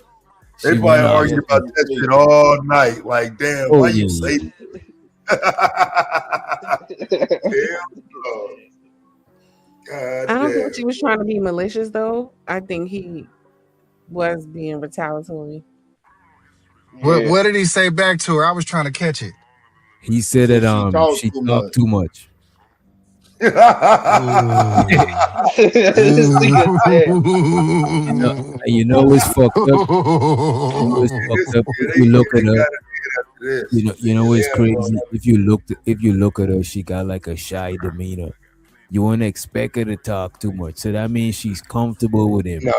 [SPEAKER 10] They
[SPEAKER 2] She
[SPEAKER 10] probably
[SPEAKER 2] went out.
[SPEAKER 10] argued about that shit all night. Like, damn,
[SPEAKER 2] Oh,
[SPEAKER 10] why
[SPEAKER 2] yeah,
[SPEAKER 10] you say damn, God
[SPEAKER 12] I don't
[SPEAKER 10] damn.
[SPEAKER 12] think she was trying to be malicious though. I think he was being retaliatory.
[SPEAKER 13] What did he say back to her? I was trying to catch it.
[SPEAKER 2] He said that she talked too much.
[SPEAKER 15] This nigga said.
[SPEAKER 2] You know what's fucked up? You know what's fucked up? If you look at her, you know what's crazy? If you look at her, she got like a shy demeanor. You wouldn't expect her to talk too much. So that means she's comfortable with him.
[SPEAKER 10] Nah,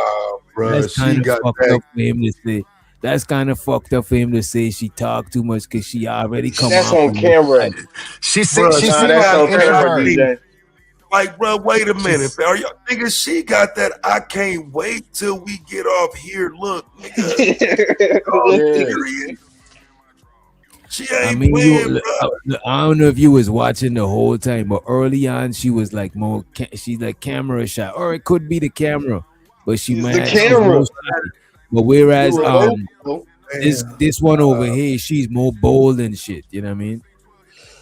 [SPEAKER 10] bro,
[SPEAKER 2] That's
[SPEAKER 10] she
[SPEAKER 2] kind of
[SPEAKER 10] got
[SPEAKER 2] fucked
[SPEAKER 10] that.
[SPEAKER 2] up for him to say. That's kind of fucked up for him to say she talked too much because she already come
[SPEAKER 15] That's
[SPEAKER 2] off
[SPEAKER 15] on camera.
[SPEAKER 13] She
[SPEAKER 10] Bro,
[SPEAKER 13] said she
[SPEAKER 10] nah,
[SPEAKER 13] seemed
[SPEAKER 10] that's
[SPEAKER 13] like
[SPEAKER 10] on
[SPEAKER 13] an
[SPEAKER 10] camera,
[SPEAKER 13] introvert.
[SPEAKER 10] DJ. Like, bro, wait a minute. Are y'all nigga? She got that. I can't wait till we get off here. Look, nigga. Oh, serious? She ain't
[SPEAKER 2] I mean,
[SPEAKER 10] playing, bro.
[SPEAKER 2] I don't know if you was watching the whole time, but early on she was like more. She's like camera shy, or it could be the camera, but she
[SPEAKER 15] It's
[SPEAKER 2] might.
[SPEAKER 15] the
[SPEAKER 2] She's
[SPEAKER 15] camera.
[SPEAKER 2] more shy. But whereas this
[SPEAKER 10] Man.
[SPEAKER 2] one over here, she's more bold and shit. You know what I mean?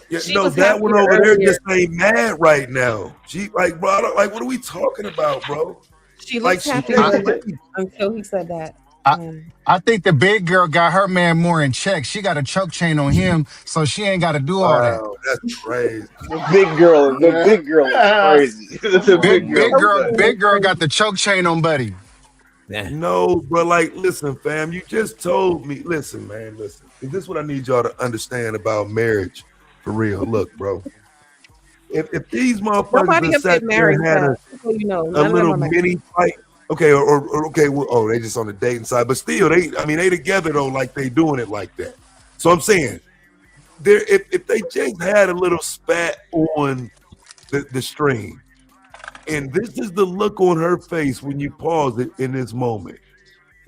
[SPEAKER 10] Yeah,
[SPEAKER 12] She
[SPEAKER 10] no,
[SPEAKER 12] was
[SPEAKER 10] that one
[SPEAKER 12] happier
[SPEAKER 10] over there
[SPEAKER 12] earlier.
[SPEAKER 10] just ain't mad right now. She like, bro, like, what are we talking about, bro?
[SPEAKER 12] She
[SPEAKER 10] Like,
[SPEAKER 12] looked
[SPEAKER 10] she
[SPEAKER 12] happier
[SPEAKER 10] can't
[SPEAKER 12] until he said that.
[SPEAKER 13] I think the big girl got her man more in check. She got a choke chain on him, so she ain't got to do all that.
[SPEAKER 10] Wow, that's crazy.
[SPEAKER 15] The big girl is crazy. The
[SPEAKER 13] Big girl got the choke chain on Buddy.
[SPEAKER 10] No, bro, like, listen, fam, you just told me. Listen, man, listen. This is what I need y'all to understand about marriage, for real. Look, bro. If these motherfuckers
[SPEAKER 12] Nobody
[SPEAKER 10] that
[SPEAKER 12] up there
[SPEAKER 10] sat there
[SPEAKER 12] married,
[SPEAKER 10] and had
[SPEAKER 12] so people you know,
[SPEAKER 10] a
[SPEAKER 12] none of them
[SPEAKER 10] little
[SPEAKER 12] are married.
[SPEAKER 10] mini fight, okay, or okay, well, oh, they just on the dating side, but still, they together though, like they doing it like that. So I'm saying, if they just had a little spat on the stream, and this is the look on her face when you pause it in this moment.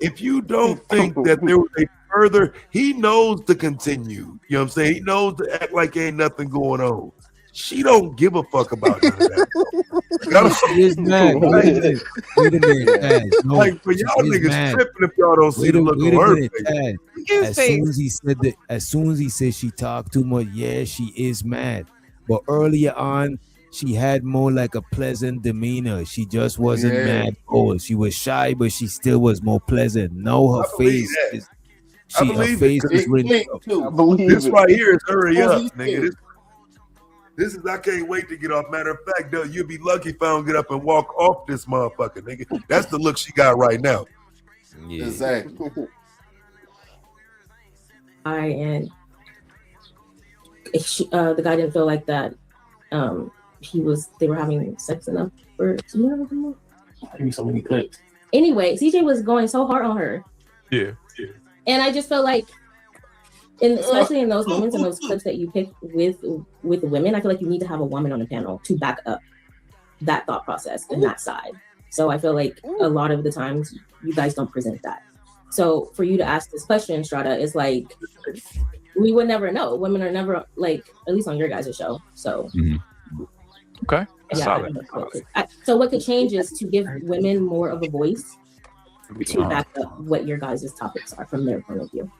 [SPEAKER 10] If you don't think that there was a further, he knows to continue. You know what I'm saying? He knows to act like ain't nothing going on. She don't give a fuck about none of that.
[SPEAKER 2] She is mad. Wait a minute, Taz. No,
[SPEAKER 10] Like, for y'all
[SPEAKER 2] she is
[SPEAKER 10] niggas
[SPEAKER 2] mad.
[SPEAKER 10] tripping if y'all don't see the look
[SPEAKER 2] Wait
[SPEAKER 10] on
[SPEAKER 2] a
[SPEAKER 10] her
[SPEAKER 2] minute,
[SPEAKER 10] face.
[SPEAKER 2] Taz. As soon as he said she talked too much, yeah, she is mad. But earlier on, she had more like a pleasant demeanor. She just wasn't
[SPEAKER 16] Yeah.
[SPEAKER 2] mad cold. She was shy, but she still was more pleasant. No, her
[SPEAKER 10] I believe
[SPEAKER 2] face
[SPEAKER 10] that.
[SPEAKER 2] is.
[SPEAKER 10] I
[SPEAKER 2] Her
[SPEAKER 10] believe
[SPEAKER 2] face
[SPEAKER 10] it.
[SPEAKER 2] is written.
[SPEAKER 15] I believe
[SPEAKER 10] This
[SPEAKER 15] it.
[SPEAKER 10] right here is hurry
[SPEAKER 16] Oh,
[SPEAKER 10] up,
[SPEAKER 16] he
[SPEAKER 10] nigga.
[SPEAKER 16] said-
[SPEAKER 10] This is I can't wait to get off. Matter of fact, though, you'll be lucky if I don't get up and walk off this motherfucker, nigga. That's the look she got right now.
[SPEAKER 2] Yeah.
[SPEAKER 16] Exactly.
[SPEAKER 17] and the guy didn't feel like that. They were having sex enough for.
[SPEAKER 6] I give you so many clips.
[SPEAKER 17] Anyway, CJ was going so hard on her.
[SPEAKER 4] Yeah.
[SPEAKER 17] And I just felt like, especially in those moments and those clips that you pick with women, I feel like you need to have a woman on the panel to back up that thought process and that side. So I feel like a lot of the times you guys don't present that. So for you to ask this question, Strata, is like, we would never know. Women are never, like, at least on your guys' show. So
[SPEAKER 4] okay,
[SPEAKER 17] yeah,
[SPEAKER 4] solid.
[SPEAKER 17] So what could change is to give women more of a voice to back up what your guys' topics are from their point of view.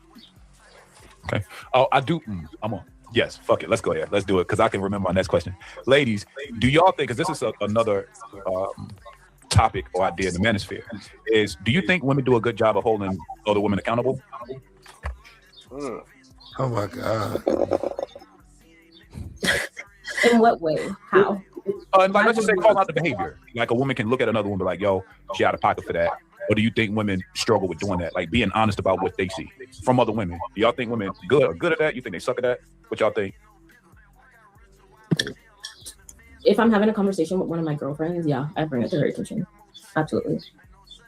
[SPEAKER 4] Okay. Oh, I do. I'm on. Yes. Fuck it. Let's go ahead. Let's do it because I can remember my next question. Ladies, do y'all think? Because this is another topic or idea in the manosphere. Is do you think women do a good job of holding other women accountable?
[SPEAKER 10] Oh my God.
[SPEAKER 17] In what way? How?
[SPEAKER 4] Like, let's just say call out the behavior. Like a woman can look at another woman and be like, yo, she out of pocket for that. Or do you think women struggle with doing that? Like being honest about what they see from other women. Do y'all think women good at that? You think they suck at that? What y'all think?
[SPEAKER 17] If I'm having a conversation with one of my girlfriends, yeah, I bring it to her attention. Absolutely.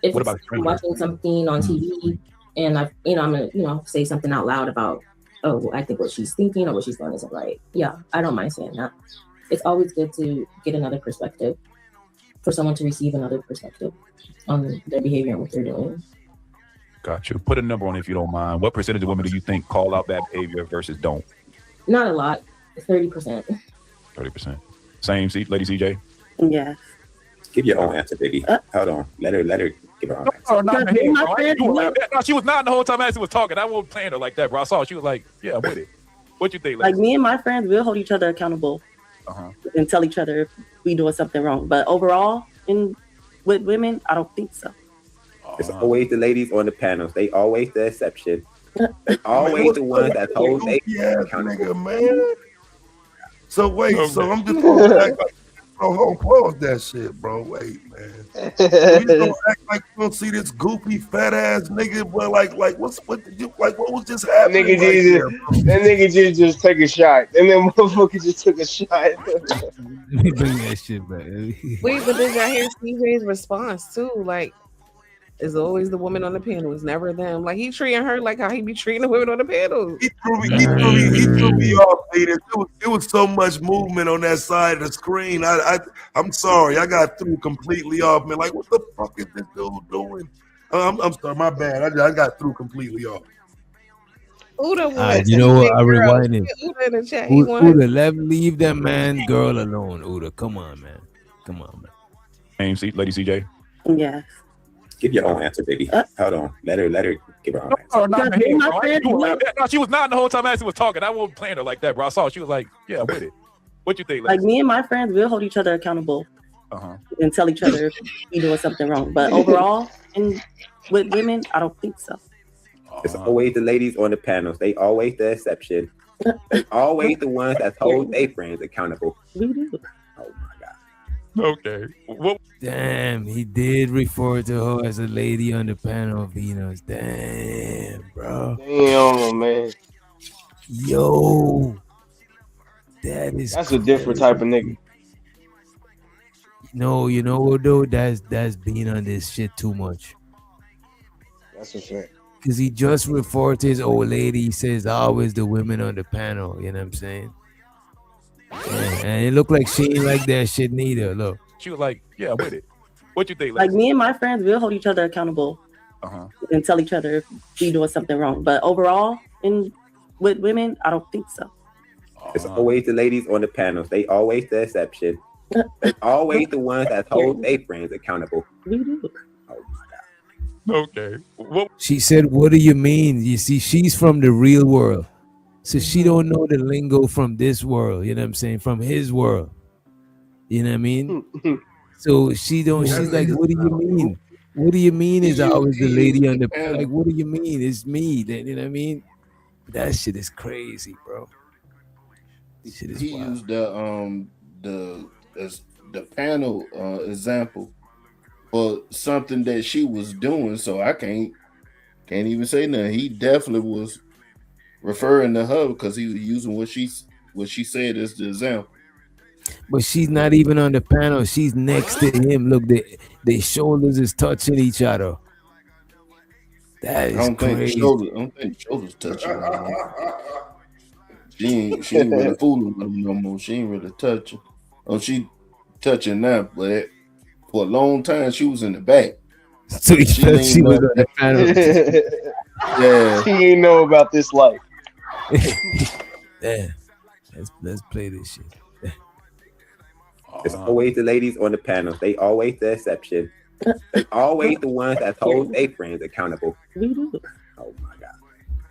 [SPEAKER 17] If
[SPEAKER 4] what about
[SPEAKER 17] I'm watching something on TV and I'm gonna, say something out loud about, oh, I think what she's thinking or what she's doing isn't right. Yeah, I don't mind saying that. It's always good to get another perspective, for someone to receive another perspective on their behavior and what they're doing.
[SPEAKER 4] Got you. Put a number on it if you don't mind. What percentage of women do you think call out bad behavior versus don't?
[SPEAKER 17] Not a lot. 30%.
[SPEAKER 4] 30%. Same, lady CJ?
[SPEAKER 5] Yeah.
[SPEAKER 8] Give your own answer, Biggie. Hold on. Let her give her own answer.
[SPEAKER 4] Oh, not in her head, bro. No, she was not the whole time Ashley was talking. I wasn't playing her like that, bro. I saw she was like, yeah, I'm with it. What you think?
[SPEAKER 5] Like me and my friends, we'll hold each other accountable and tell each other if we doing something wrong. But overall, with women, I don't think so.
[SPEAKER 8] It's always the ladies on the panels. They always the exception. Always the ones that hold they
[SPEAKER 10] nigga, man. So wait, so I'm just gonna act like pause that shit, bro. Wait, man. You gonna act like you don't see this goofy fat ass nigga, but like what was just happening?
[SPEAKER 15] That nigga just take a shot. And then motherfucker just took a shot.
[SPEAKER 2] Let me bring that shit back.
[SPEAKER 12] Wait, but then I hear CJ's response too. Like, it's always the woman on the panel. It's never them. Like, he treating her like how he be treating the women on the panel.
[SPEAKER 10] He threw me off, Peter. It was so much movement on that side of the screen. I'm sorry. I got through completely off, man. Like, what the fuck is this dude doing? I'm sorry. My bad. I got through completely off.
[SPEAKER 12] Uda
[SPEAKER 2] you know what? I rewind it.
[SPEAKER 12] Uda in the chat.
[SPEAKER 2] Uda, leave that man, girl alone. Uda, come on, man. Come on, man.
[SPEAKER 4] Same, lady CJ?
[SPEAKER 5] Yeah.
[SPEAKER 8] Give your own answer, baby. Hold on. Let her give her own answer.
[SPEAKER 4] Oh, not in her head, bro. No, she was not the whole time Ashley was talking. I wasn't playing her like that, bro. I saw she was like, yeah, I'm with it. What you think?
[SPEAKER 5] Like me and my friends, we'll hold each other accountable and tell each other if we doing something wrong. But overall, with women, I don't think so.
[SPEAKER 8] It's always the ladies on the panels. They always the exception. Always the ones that hold their friends accountable.
[SPEAKER 5] We do.
[SPEAKER 4] Okay.
[SPEAKER 2] Damn, he did refer to her as a lady on the panel of Venus. Damn, bro.
[SPEAKER 15] Damn, man.
[SPEAKER 2] Yo. That's
[SPEAKER 15] a different type of nigga.
[SPEAKER 2] No, you know what though? That's being on this shit too much.
[SPEAKER 15] That's a fact.
[SPEAKER 2] Because he just referred to his old lady. He says always the women on the panel. You know what I'm saying? Yeah, and it looked like she ain't like that shit neither. Look.
[SPEAKER 4] She was like, yeah, I'm with it. What you think?
[SPEAKER 5] Like me and my friends, we'll hold each other accountable and tell each other if we doing something wrong. But overall, with women, I don't think so.
[SPEAKER 8] It's always the ladies on the panels. They always the exception. Always the ones that hold their friends accountable.
[SPEAKER 5] We do.
[SPEAKER 4] Okay.
[SPEAKER 2] She said, what do you mean? You see, she's from the real world. So she don't know the lingo from this world. You know what I'm saying? From his world. You know what I mean? So she's like, what do you mean? What do you mean is always the lady on the like, what do you mean? It's me. Then you know what I mean? That shit is crazy, bro.
[SPEAKER 16] He used the panel example for something that she was doing, so I can't even say nothing. He definitely was referring to her because he was using what she said as the example.
[SPEAKER 2] But she's not even on the panel. She's next to him. Look, their shoulders is touching each other. That
[SPEAKER 16] I
[SPEAKER 2] is
[SPEAKER 16] don't think the
[SPEAKER 2] crazy.
[SPEAKER 16] shoulders touching her no more. She ain't really fooling with him no more. She ain't really touching. Oh, she touching now, but for a long time she was in the back.
[SPEAKER 2] So he
[SPEAKER 16] she
[SPEAKER 2] felt she
[SPEAKER 16] leaned
[SPEAKER 2] was
[SPEAKER 16] up.
[SPEAKER 2] on the panel.
[SPEAKER 16] Yeah.
[SPEAKER 15] She ain't know about this life.
[SPEAKER 2] Yeah. Let's play this shit.
[SPEAKER 8] It's always the ladies on the panels. They always the exception. They always the ones that hold their friends accountable.
[SPEAKER 5] We do.
[SPEAKER 8] Oh my God.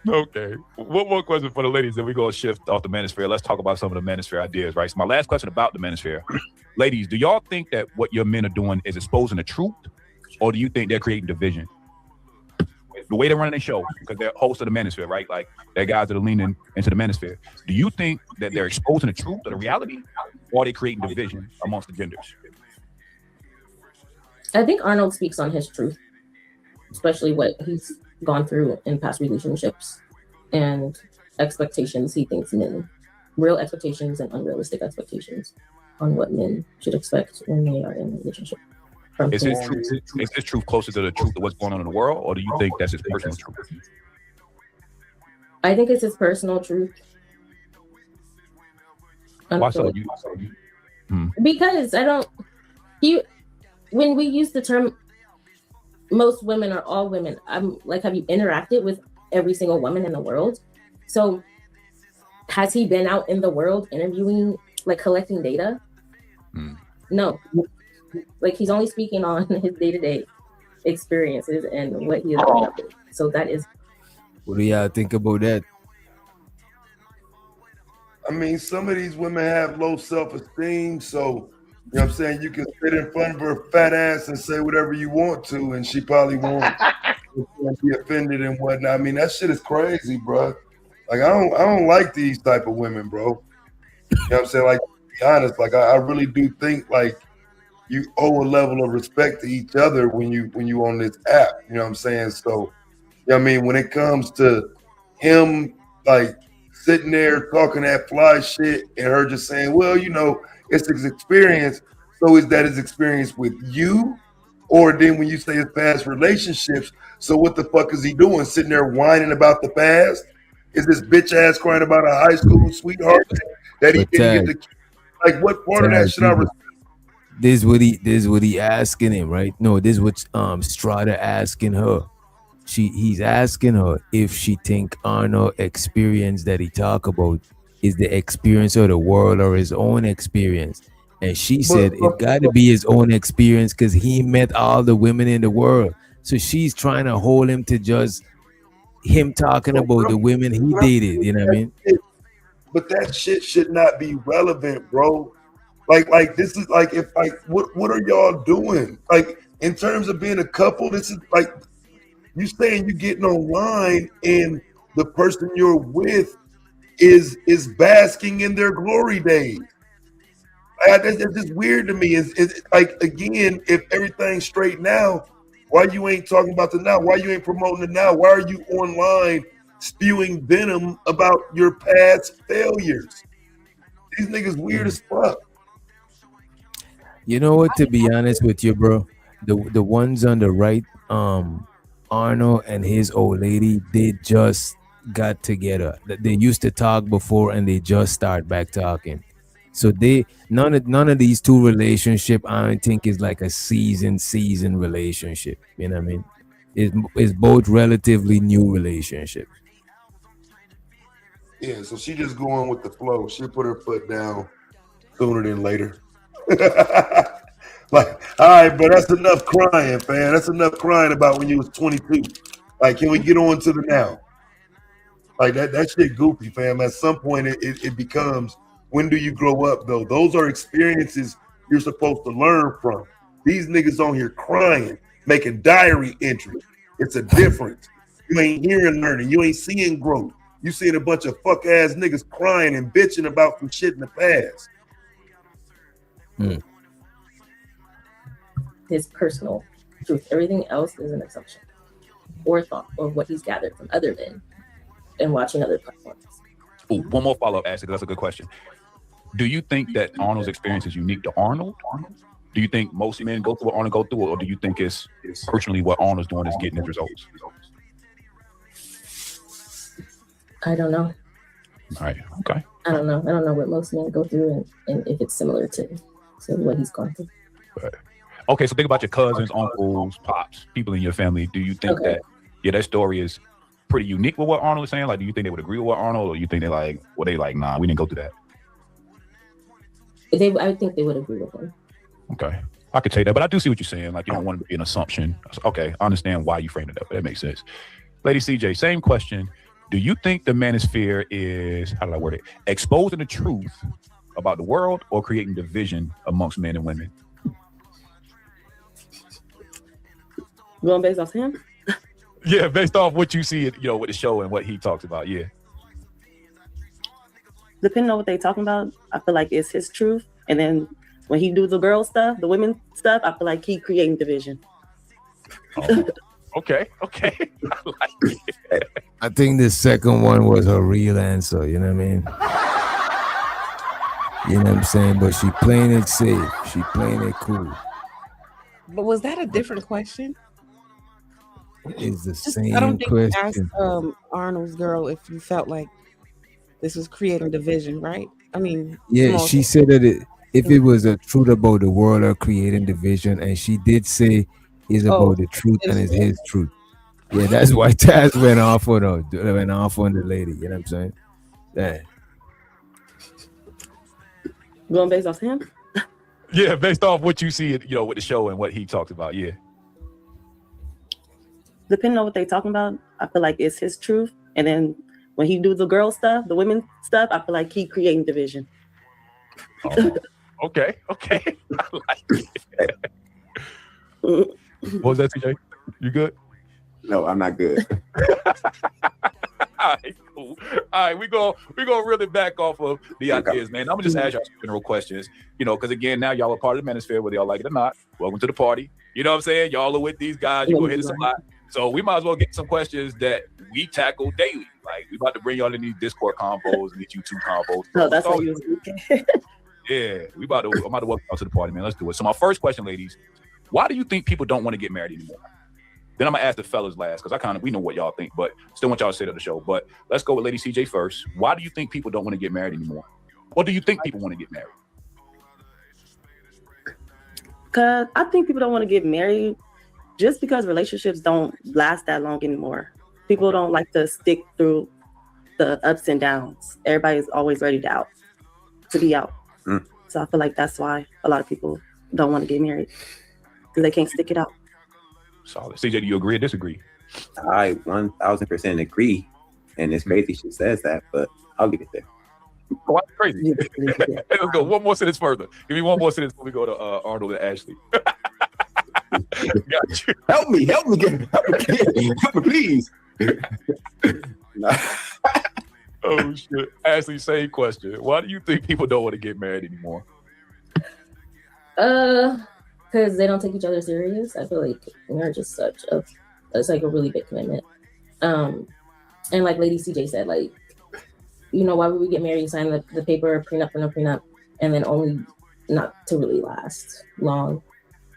[SPEAKER 4] Okay. One more question for the ladies, then we go shift off the manosphere. Let's talk about some of the manosphere ideas, right? So my last question about the manosphere. Ladies, do y'all think that what your men are doing is exposing the truth, or do you think they're creating division? The way they're running their show, because they're hosts of the manosphere, right? Like they're guys that are leaning into the manosphere. Do you think that they're exposing the truth or the reality, or are they creating division amongst the genders?
[SPEAKER 17] I think Arnold speaks on his truth, especially what he's gone through in past relationships and expectations he thinks men, real expectations and unrealistic expectations on what men should expect when they are in a relationship.
[SPEAKER 4] Is his truth closer to the truth of what's going on in the world, or do you think that's his personal truth?
[SPEAKER 17] I think it's his personal truth.
[SPEAKER 4] Why so?
[SPEAKER 17] Because when we use the term most women or all women, I'm like, have you interacted with every single woman in the world? So has he been out in the world interviewing, like collecting data? No. Like he's only speaking on his day-to-day experiences and what he has been up with. So that is.
[SPEAKER 2] What do y'all think about that?
[SPEAKER 10] I mean, some of these women have low self-esteem, so you know what I'm saying, you can sit in front of her fat ass and say whatever you want to, and she probably won't be offended and whatnot. I mean, that shit is crazy, bro. Like, I don't like these type of women, bro. You know what I'm saying? Like, to be honest, like I really do think like you owe a level of respect to each other when you on this app. You know what I'm saying? So, you know what I mean, when it comes to him like sitting there talking that fly shit and her just saying, well, you know, it's his experience. So is that his experience with you? Or then when you say his past relationships, so what the fuck is he doing? Sitting there whining about the past? Is this bitch ass crying about a high school sweetheart that he
[SPEAKER 2] But
[SPEAKER 10] didn't get to? Like, what part of that should I respect?
[SPEAKER 2] This is what he asking him, right? No, this is what Strata asking her. He's asking her if she think Arnold experience that he talk about is the experience of the world or his own experience. And she said it got to be his own experience because he met all the women in the world. So she's trying to hold him to just him talking about the women he dated. You know what I mean?
[SPEAKER 10] But that shit should not be relevant, bro. Like this is like, if like what are y'all doing? Like in terms of being a couple, this is like you saying you getting online and the person you're with is basking in their glory days. That's just weird to me. It's like, again, if everything's straight now, why you ain't talking about the now? Why you ain't promoting it now? Why are you online spewing venom about your past failures? These niggas weird as fuck.
[SPEAKER 2] You know what? To be honest with you, bro, the ones on the right, Arnold and his old lady, they just got together. They used to talk before, and they just start back talking. So none of these two relationship, I don't think is like a season relationship. You know what I mean? It's both relatively new relationships.
[SPEAKER 10] Yeah, so she just going with the flow. She'll put her foot down sooner than later. Like, all right, but that's enough crying, fam. That's enough crying about when you was 22. Like, can we get on to the now? Like that shit goofy, fam. At some point it becomes, when do you grow up though? Those are experiences you're supposed to learn from. These niggas on here crying, making diary entries. It's a difference. You ain't hearing learning. You ain't seeing growth. You seeing a bunch of fuck ass niggas crying and bitching about some shit in the past.
[SPEAKER 17] His personal truth. Everything else is an assumption or thought or what he's gathered from other men. and watching other platforms.
[SPEAKER 4] Ooh, one more follow-up, Ashley, 'cause that's a good question. Do you think that Arnold's experience is unique to Arnold? Do you think most men go through what Arnold go through, or do you think it's personally what Arnold's doing is getting his results?
[SPEAKER 17] I don't know.
[SPEAKER 4] All right. Okay.
[SPEAKER 17] I don't know. I don't know what most men go through and if it's similar to what he's gone through.
[SPEAKER 4] Right. Okay, so think about your cousins, uncles, pops, people in your family. Do you think that that story is pretty unique with what Arnold is saying? Like, do you think they would agree with what Arnold, or you think they're like, nah, we didn't go through that?
[SPEAKER 17] I think they would agree with him.
[SPEAKER 4] Okay. I could take that, but I do see what you're saying. Like, you don't want it to be an assumption. Okay, I understand why you framed it up. That makes sense. Lady CJ, same question. Do you think the manosphere is, how did I word it, exposing the truth about the world or creating division amongst men and women?
[SPEAKER 5] Going based off him?
[SPEAKER 4] Yeah, based off what you see, with the show and what he talks about. Yeah.
[SPEAKER 5] Depending on what they talking about, I feel like it's his truth. And then when he do the girl stuff, the women stuff, I feel like he creating division.
[SPEAKER 4] Okay. I like it.
[SPEAKER 2] I think the second one was her real answer. You know what I mean? You know what I'm saying? But she playing it safe. She playing it cool.
[SPEAKER 12] But was that a different question?
[SPEAKER 2] It's the same
[SPEAKER 12] I don't think you asked
[SPEAKER 2] question.
[SPEAKER 12] Arnold's girl if you felt like this was creating division, right? I mean,
[SPEAKER 2] Yeah, she said that if it was a truth about the world or creating division, and she did say it's about the truth and it's his truth. Yeah, that's why Taz went off on the lady. You know what I'm saying? Yeah.
[SPEAKER 5] Going based off him?
[SPEAKER 4] Yeah, based off what you see, with the show and what he talks about. Yeah.
[SPEAKER 5] Depending on what they talking about, I feel like it's his truth. And then when he do the girl stuff, the women stuff, I feel like he creating division.
[SPEAKER 4] Okay. I like it. What was that, TJ? You good?
[SPEAKER 8] No, I'm not good.
[SPEAKER 4] All right, cool. All right, we go reel it back off of the ideas, man. I'm gonna just ask y'all some general questions, because again, now y'all are part of the manosphere, whether y'all like it or not. Welcome to the party. You know what I'm saying? Y'all are with these guys. You go hit us a lot. So we might as well get some questions that we tackle daily. Like, we about to bring y'all in these Discord combos and these YouTube combos.
[SPEAKER 5] No, that's how you was
[SPEAKER 4] Yeah, I'm about to welcome y'all to the party, man. Let's do it. So my first question, ladies, why do you think people don't want to get married anymore? Then I'm gonna ask the fellas last, because we know what y'all think, but still want y'all to say to the show. But let's go with Lady CJ first. Why do you think people don't want to get married anymore? Or do you think people want to get married?
[SPEAKER 5] Because I think people don't want to get married just because relationships don't last that long anymore. People don't like to stick through the ups and downs. Everybody's always ready to be out. So I feel like that's why a lot of people don't want to get married, because they can't stick it out.
[SPEAKER 4] Solid. CJ, do you agree or disagree?
[SPEAKER 8] I 1000% agree. And it's crazy she says that, but I'll get it there.
[SPEAKER 4] Oh, that's crazy. Let's go one more sentence further. Give me one more sentence before we go to Arnold and Ashley. Got you.
[SPEAKER 8] Help me, please.
[SPEAKER 4] Oh shit. Ashley, same question. Why do you think people don't want to get married anymore?
[SPEAKER 17] Because they don't take each other serious. I feel like marriage is it's like a really big commitment. And like Lady CJ said, like, why would we get married, sign the paper, prenup, and then only not to really last long.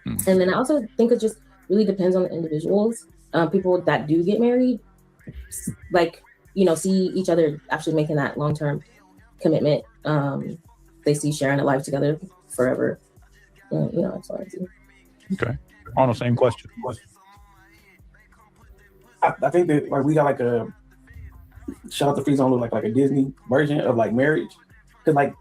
[SPEAKER 17] And then I also think it just really depends on the individuals. People that do get married, like, see each other actually making that long-term commitment. They see sharing a life together forever. That's all I see.
[SPEAKER 4] Okay. Arnold, same question.
[SPEAKER 6] I think that we got like a shout out to Free Zone look like a Disney version of like marriage. Because like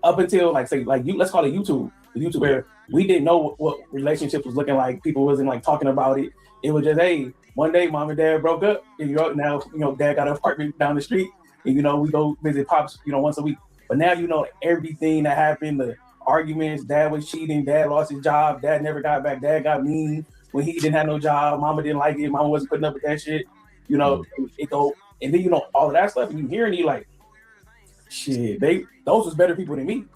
[SPEAKER 6] up until let's call it YouTube. The YouTube era, we didn't know what relationships was looking like. People wasn't like talking about it. It was just, hey, one day mom and dad broke up, and now dad got an apartment down the street, and we go visit pops once a week. But now everything that happened, the arguments, dad was cheating, dad lost his job, dad never got back, dad got mean when he didn't have no job, mama didn't like it, mama wasn't putting up with that shit. It go, and then all of that stuff, and you hearing it like, shit, those was better people than me.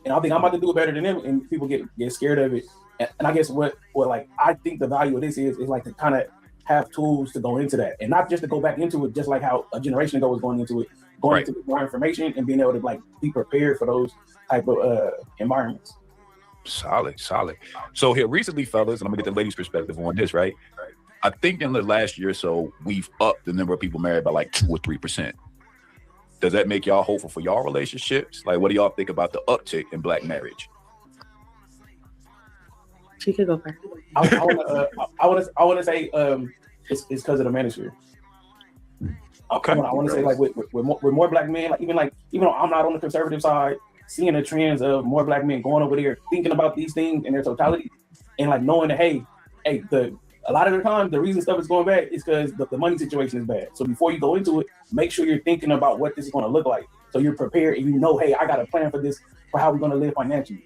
[SPEAKER 6] And I think I'm about to do it better than them, and people get scared of it. And I guess what like I think the value of this is like to kind of have tools to go into that, and not just to go back into it, just like how a generation ago was going into it, going into more information and being able to like be prepared for those type of environments.
[SPEAKER 4] Solid. So here recently, fellas, and I'm gonna get the ladies' perspective on this, right? I think in the last year or so, we've upped the number of people married by like 2 or 3%. Does that make y'all hopeful for y'all relationships? Like, what do y'all think about the uptick in black marriage?
[SPEAKER 5] She could go first.
[SPEAKER 6] I want to say it's because of the manosphere.
[SPEAKER 4] Okay.
[SPEAKER 6] I want to say like with more black men, like even though I'm not on the conservative side, seeing the trends of more black men going over there, thinking about these things in their totality, and like knowing that a lot of the time the reason stuff is going bad is because the money situation is bad. So before you go into it, make sure you're thinking about what this is going to look like, so you're prepared and you know, hey, I got a plan for this, for how we're going to live financially.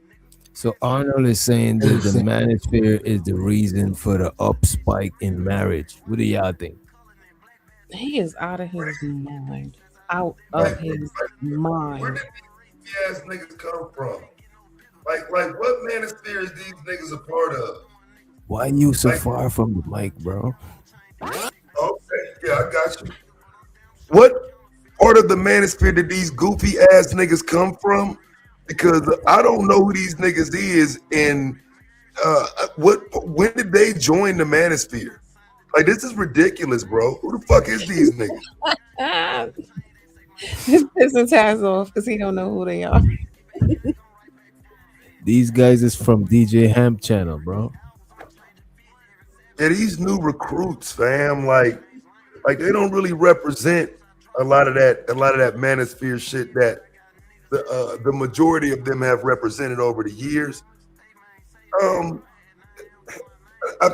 [SPEAKER 2] So Arnold is saying that the manosphere is the reason for the up spike in marriage. What do y'all think?
[SPEAKER 12] He is out of his mind. Out of his mind.
[SPEAKER 10] Where did these ass niggas come from? Like what manosphere is these niggas a part of?
[SPEAKER 2] Why you so far from the mic, bro?
[SPEAKER 10] Okay, yeah, I got you. What part of the manosphere did these goofy ass niggas come from? Because I don't know who these niggas is, and when did they join the manosphere? Like, this is ridiculous, bro. Who the fuck is these niggas?
[SPEAKER 12] His business has off because he don't know who they are.
[SPEAKER 2] These guys is from DJ Hamp channel, bro.
[SPEAKER 10] Yeah, these new recruits, fam, like they don't really represent a lot of that manosphere shit that the majority of them have represented over the years. I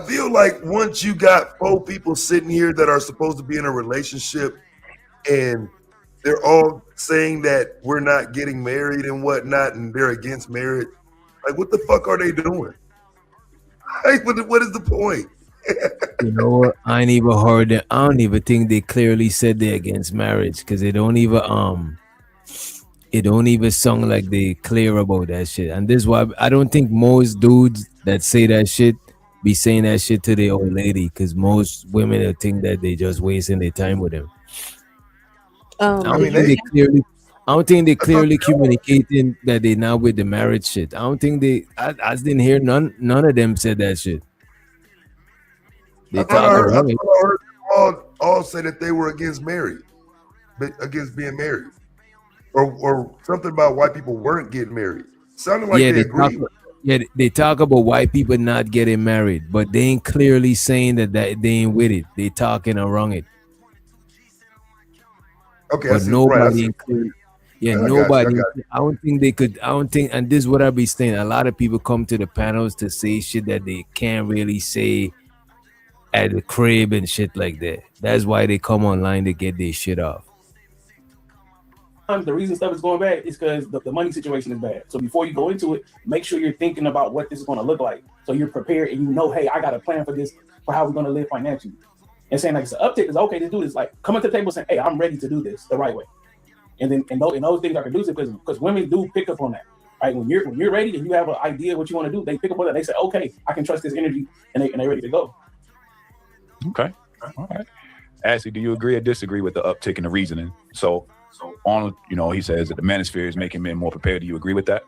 [SPEAKER 10] feel like once you got 4 people sitting here that are supposed to be in a relationship and they're all saying that we're not getting married and whatnot, and they're against marriage, like, what the fuck are they doing? Like, what is the point?
[SPEAKER 2] You know what? I ain't even heard that. I don't even think they clearly said they're against marriage, because it don't even sound like they clear about that shit. And this is why I don't think most dudes that say that shit be saying that shit to their old lady, because most women will think that they just wasting their time with him. I don't think they clearly communicating that they not with the marriage shit. I don't think I didn't hear none of them said that shit.
[SPEAKER 10] I thought I heard them all say that they were against against being married, or something about white people weren't getting married. Sounded like they agreed.
[SPEAKER 2] They talk about white people not getting married, but they ain't clearly saying that they ain't with it. They talking around it.
[SPEAKER 10] Okay,
[SPEAKER 2] but nobody included. Yeah, nobody.
[SPEAKER 10] I
[SPEAKER 2] don't think they could. I don't think, and this is what I be saying. A lot of people come to the panels to say shit that they can't really say at the crib and shit like that. That's why they come online to get their shit off.
[SPEAKER 6] The reason stuff is going bad is because the money situation is bad. So before you go into it, make sure you're thinking about what this is going to look like, so you're prepared and you know, hey, I got a plan for this, for how we're going to live financially. And saying like it's an uptick is okay to do this. Like coming to the table saying, hey, I'm ready to do this the right way. And then and those things are conducive because women do pick up on that. Right? When you're ready and you have an idea of what you want to do, they pick up on that. They say, okay, I can trust this energy, and they're ready to go.
[SPEAKER 4] Okay. All right. Ashley, do you agree or disagree with the uptick in the reasoning? So Arnold, he says that the manosphere is making men more prepared. Do you agree with that?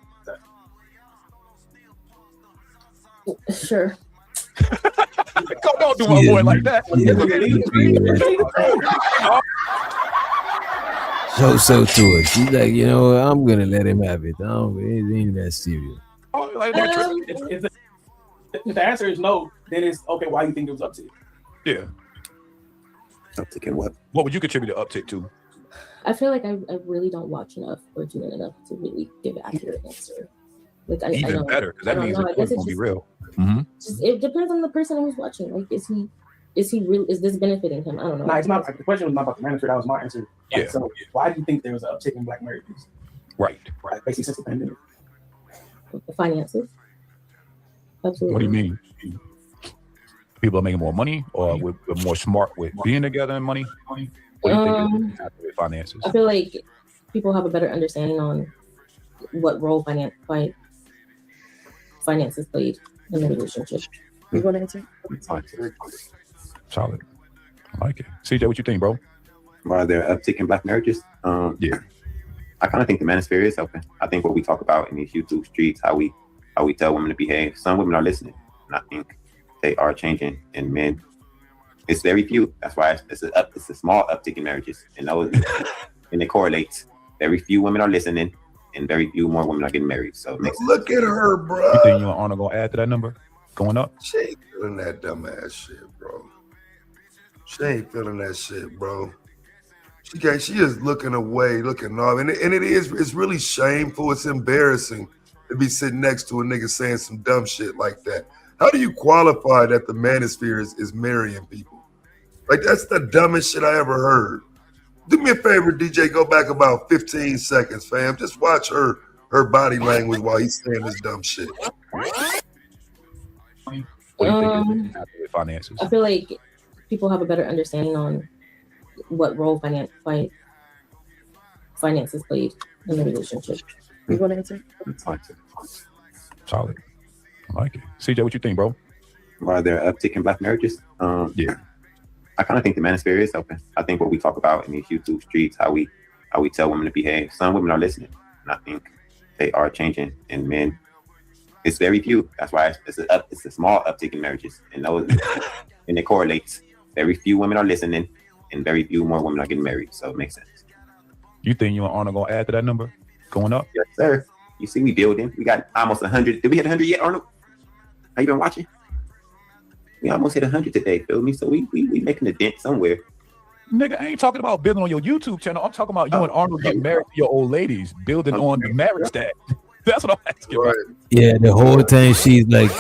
[SPEAKER 17] Sure.
[SPEAKER 4] Don't do my boy like that.
[SPEAKER 2] So to it. She's like, I'm gonna let him have it. It ain't that serious.
[SPEAKER 6] If the answer is no, then it's okay. Why do you think it was uptick?
[SPEAKER 4] Yeah.
[SPEAKER 8] Uptick in what?
[SPEAKER 4] What would you contribute the uptick to?
[SPEAKER 17] I feel like I really don't watch enough or tune in enough to really give an accurate answer. Like
[SPEAKER 4] Even better, because that means it's going to be real.
[SPEAKER 17] It depends on the person who's watching. Like, is he real? Is this benefiting him? I don't know.
[SPEAKER 6] No, it's not. The question was not about the manager. That was my answer.
[SPEAKER 4] Yeah.
[SPEAKER 6] So why do you think there was an uptick in black marriages?
[SPEAKER 4] Right.
[SPEAKER 6] Basically since the pandemic.
[SPEAKER 17] The finances. Absolutely.
[SPEAKER 4] What do you mean? People are making more money, or we're more smart with being together and money? What do you think is happening with finances?
[SPEAKER 17] I feel like people have a better understanding on what role finances played in the relationship. You want to answer?
[SPEAKER 4] Solid. I like it. CJ, what you think, bro?
[SPEAKER 8] While there uptick in black marriages,
[SPEAKER 4] yeah,
[SPEAKER 8] I kind of think the manosphere is open. I think what we talk about in these YouTube streets, how we tell women to behave. Some women are listening, and I think they are changing. And men, it's very few. That's why it's a small uptick in marriages, and those and it correlates. Very few women are listening, and very few more women are getting married. So it makes sense.
[SPEAKER 10] Look at her, bro.
[SPEAKER 4] You think you and Arnold gonna add to that number going up?
[SPEAKER 10] She ain't feeling that dumbass shit, bro. She ain't feeling that shit, bro. She is looking away, looking off, and it's really shameful. It's embarrassing to be sitting next to a nigga saying some dumb shit like that. How do you qualify that the manosphere is marrying people? Like, that's the dumbest shit I ever heard. Do me a favor, DJ, go back about 15 seconds, fam. Just watch her body language while he's saying this dumb shit.
[SPEAKER 4] What do you think is with finances?
[SPEAKER 17] I feel like people have a better understanding on what role finances played in the relationship. You want to answer?
[SPEAKER 4] Solid. I like it. CJ, what you think, bro?
[SPEAKER 8] While there uptick in black marriages,
[SPEAKER 4] yeah,
[SPEAKER 8] I kind of think the manosphere is open. I think what we talk about in these YouTube streets, how we tell women to behave. Some women are listening, and I think they are changing. And men, it's very few. That's why it's a small uptick in marriages, and those and it correlates. Very few women are listening, and very few more women are getting married. So it makes sense.
[SPEAKER 4] You think you and Arnold gonna add to that number going up?
[SPEAKER 8] Yes, sir. You see, we building. We got almost 100. Did we hit 100 yet, Arnold? Have you been watching? We almost hit 100 today, feel me? So we making a dent somewhere.
[SPEAKER 4] Nigga, I ain't talking about building on your YouTube channel. I'm talking about you and Arnold getting married to your old ladies, building on the marriage stack. That's what I'm asking about.
[SPEAKER 2] Yeah, the whole time she's like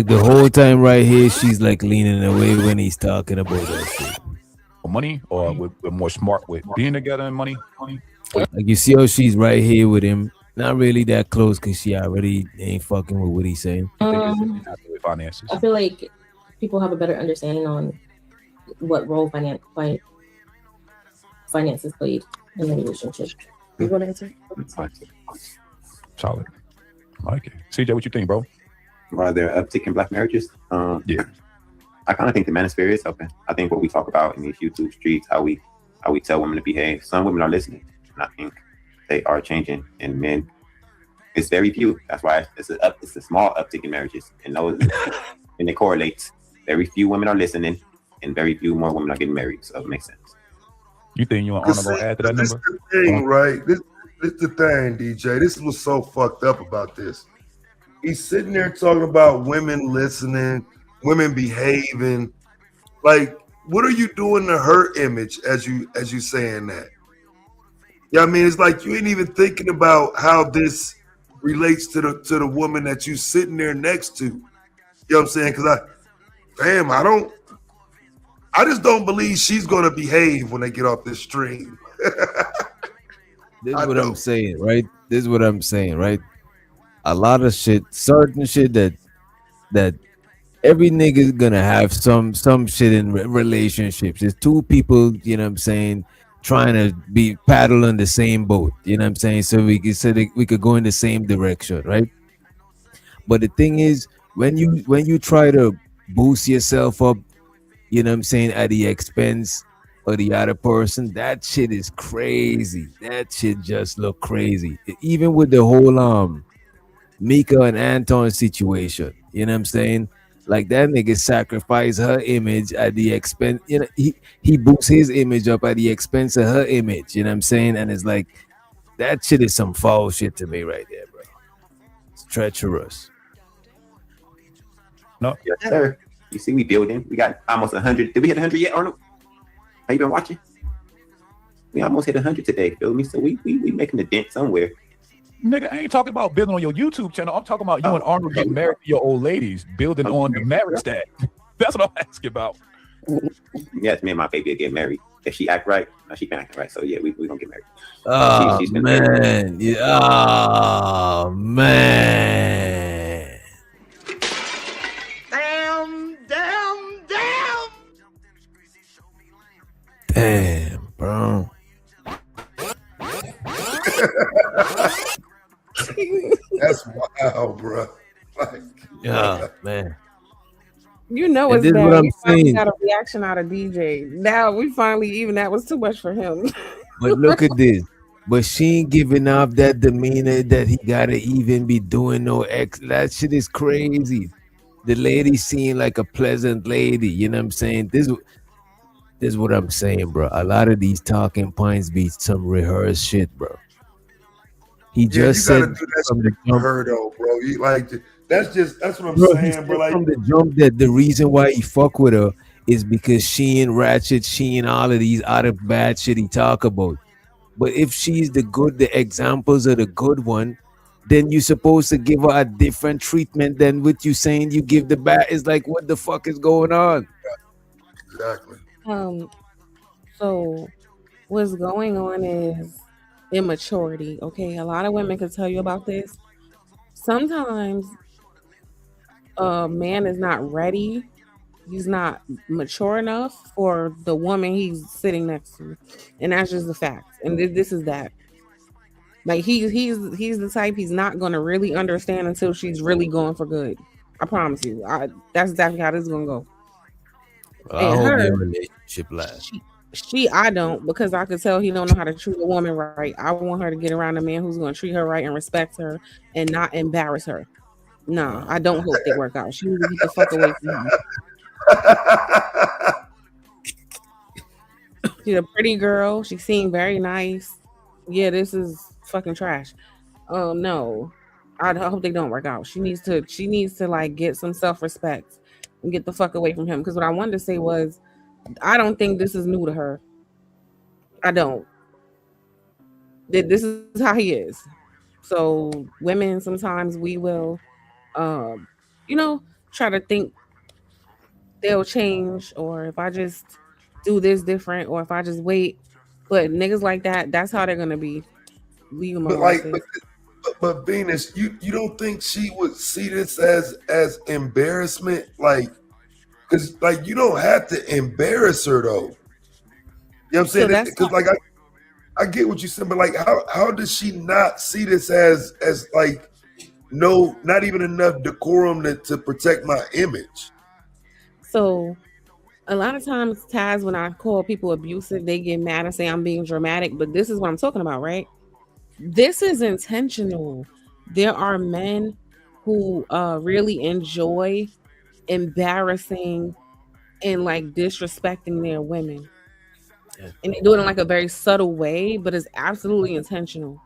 [SPEAKER 2] the whole time right here, she's like leaning away when he's talking about that shit.
[SPEAKER 4] Money or with more smart with being together and money?
[SPEAKER 2] Like, you see how she's right here with him, not really that close because she already ain't fucking with what he's saying.
[SPEAKER 4] With finances.
[SPEAKER 17] I feel like people have a better understanding on what role finances played in the relationship. You want to answer?
[SPEAKER 4] Solid. I like it. CJ, what you think, bro?
[SPEAKER 8] While there uptick in black marriages,
[SPEAKER 4] yeah,
[SPEAKER 8] I kind of think the manosphere is open. I think what we talk about in these YouTube streets, how we tell women to behave. Some women are listening, and I think they are changing. And men, it's very few. That's why it's a small uptick in marriages, and those and it correlates. Very few women are listening, and very few more women are getting married. So it makes sense.
[SPEAKER 4] You think you and Arnold gonna add to that
[SPEAKER 10] This
[SPEAKER 4] number?
[SPEAKER 10] is the thing, right? This the thing, DJ. This is what's so fucked up about this. He's sitting there talking about women listening, women behaving. Like, what are you doing to her image as you saying that? Yeah, I mean, it's like you ain't even thinking about how this relates to the woman that you sitting there next to. You know what I'm saying? Because I just don't believe she's gonna behave when they get off this stream.
[SPEAKER 2] This is what I'm saying, right? This is what I'm saying, right? A lot of shit, certain shit that every nigga's gonna have some shit in relationships. It's two people, you know what I'm saying, trying to be paddle in the same boat, you know what I'm saying? So we could go in the same direction, right? But the thing is, when you try to boost yourself up, you know what I'm saying, at the expense of the other person, that shit is crazy. That shit just look crazy. Even with the whole Mika and Anton situation, you know what I'm saying? Like, that nigga sacrificed her image at the expense, you know, he boosts his image up at the expense of her image, you know what I'm saying? And it's like, that shit is some foul shit to me right there, bro. It's treacherous.
[SPEAKER 4] No.
[SPEAKER 8] Yes, sir. You see, we building. We got almost 100. Did we hit 100 yet, Arnold? Have you been watching? We almost hit 100 today, feel me? So we making a dent somewhere.
[SPEAKER 4] Nigga, I ain't talking about building on your YouTube channel. I'm talking about you and Arnold getting married to your old ladies, building on the marriage stack. That's what I'm asking about.
[SPEAKER 8] Yes, me and my baby will get married. If she act right, no, she been acting right. So yeah, we gonna get married.
[SPEAKER 2] Oh,
[SPEAKER 8] She's been
[SPEAKER 2] man.
[SPEAKER 8] married.
[SPEAKER 2] Yeah. Oh, man. Damn, bro.
[SPEAKER 10] That's wild, bro. Like,
[SPEAKER 2] Yeah, man.
[SPEAKER 12] You know
[SPEAKER 2] And
[SPEAKER 12] it's
[SPEAKER 2] this is what
[SPEAKER 12] bad.
[SPEAKER 2] I'm
[SPEAKER 12] We finally
[SPEAKER 2] saying.
[SPEAKER 12] got a reaction out of DJ. Now we finally even that was too much for him.
[SPEAKER 2] But look at this. But she ain't giving off that demeanor that he gotta even be doing no ex. That shit is crazy. The lady seemed like a pleasant lady. You know what I'm saying? This is what I'm saying, bro. A lot of these talking points be some rehearsed shit, bro. He
[SPEAKER 10] Yeah, you
[SPEAKER 2] just
[SPEAKER 10] gotta
[SPEAKER 2] said
[SPEAKER 10] do that
[SPEAKER 2] from
[SPEAKER 10] shit
[SPEAKER 2] the
[SPEAKER 10] for
[SPEAKER 2] jump,
[SPEAKER 10] her though, bro. You like that's what I'm
[SPEAKER 2] bro. He
[SPEAKER 10] saying, bro.
[SPEAKER 2] said
[SPEAKER 10] Like,
[SPEAKER 2] from the jump that the reason why he fuck with her is because she and Ratchet, she and all of these other bad shit he talk about. But if she's the examples of the good one, then you're supposed to give her a different treatment than what you saying you give the bad. It's like, what the fuck is going on?
[SPEAKER 10] exactly.
[SPEAKER 12] um, so what's going on is immaturity. Okay, a lot of women can tell you about this. Sometimes a man is not ready. He's not mature enough for the woman he's sitting next to, and that's just the fact. And this is that. Like he's the type he's not gonna really understand until she's really going for good. I promise you. That's exactly how this is gonna go.
[SPEAKER 2] I
[SPEAKER 12] And
[SPEAKER 2] hope
[SPEAKER 12] her,
[SPEAKER 2] your relationship lasts.
[SPEAKER 12] she I don't, because I could tell he don't know how to treat a woman right. I want her to get around a man who's gonna treat her right and respect her and not embarrass her. Nah, I don't hope they work out. She needs to get the fuck away from him. She's a pretty girl. She seemed very nice. Yeah, this is fucking trash. No. I hope they don't work out. She needs to like get some self-respect and get the fuck away from him. Because what I wanted to say was I don't think this is new to her. I don't. This is how he is. So women sometimes we will um, you know, try to think they'll change, or if I just do this different, or if I just wait. But niggas like that, that's how they're gonna be. Leave them
[SPEAKER 10] But
[SPEAKER 12] alone,
[SPEAKER 10] like,
[SPEAKER 12] sis.
[SPEAKER 10] but Venus, you don't think she would see this as embarrassment? Like, because like you don't have to embarrass her though. You know what I'm
[SPEAKER 12] So
[SPEAKER 10] saying?
[SPEAKER 12] that's
[SPEAKER 10] Because like I get what you said, but like how does she not see this as like no, not even enough decorum to protect my image?
[SPEAKER 12] so a lot of times, Taz, when I call people abusive, they get mad and say I'm being dramatic. But this is what I'm talking about, right? This is intentional. There are men who really enjoy embarrassing and like disrespecting their women. And they do it in like a very subtle way, but it's absolutely intentional.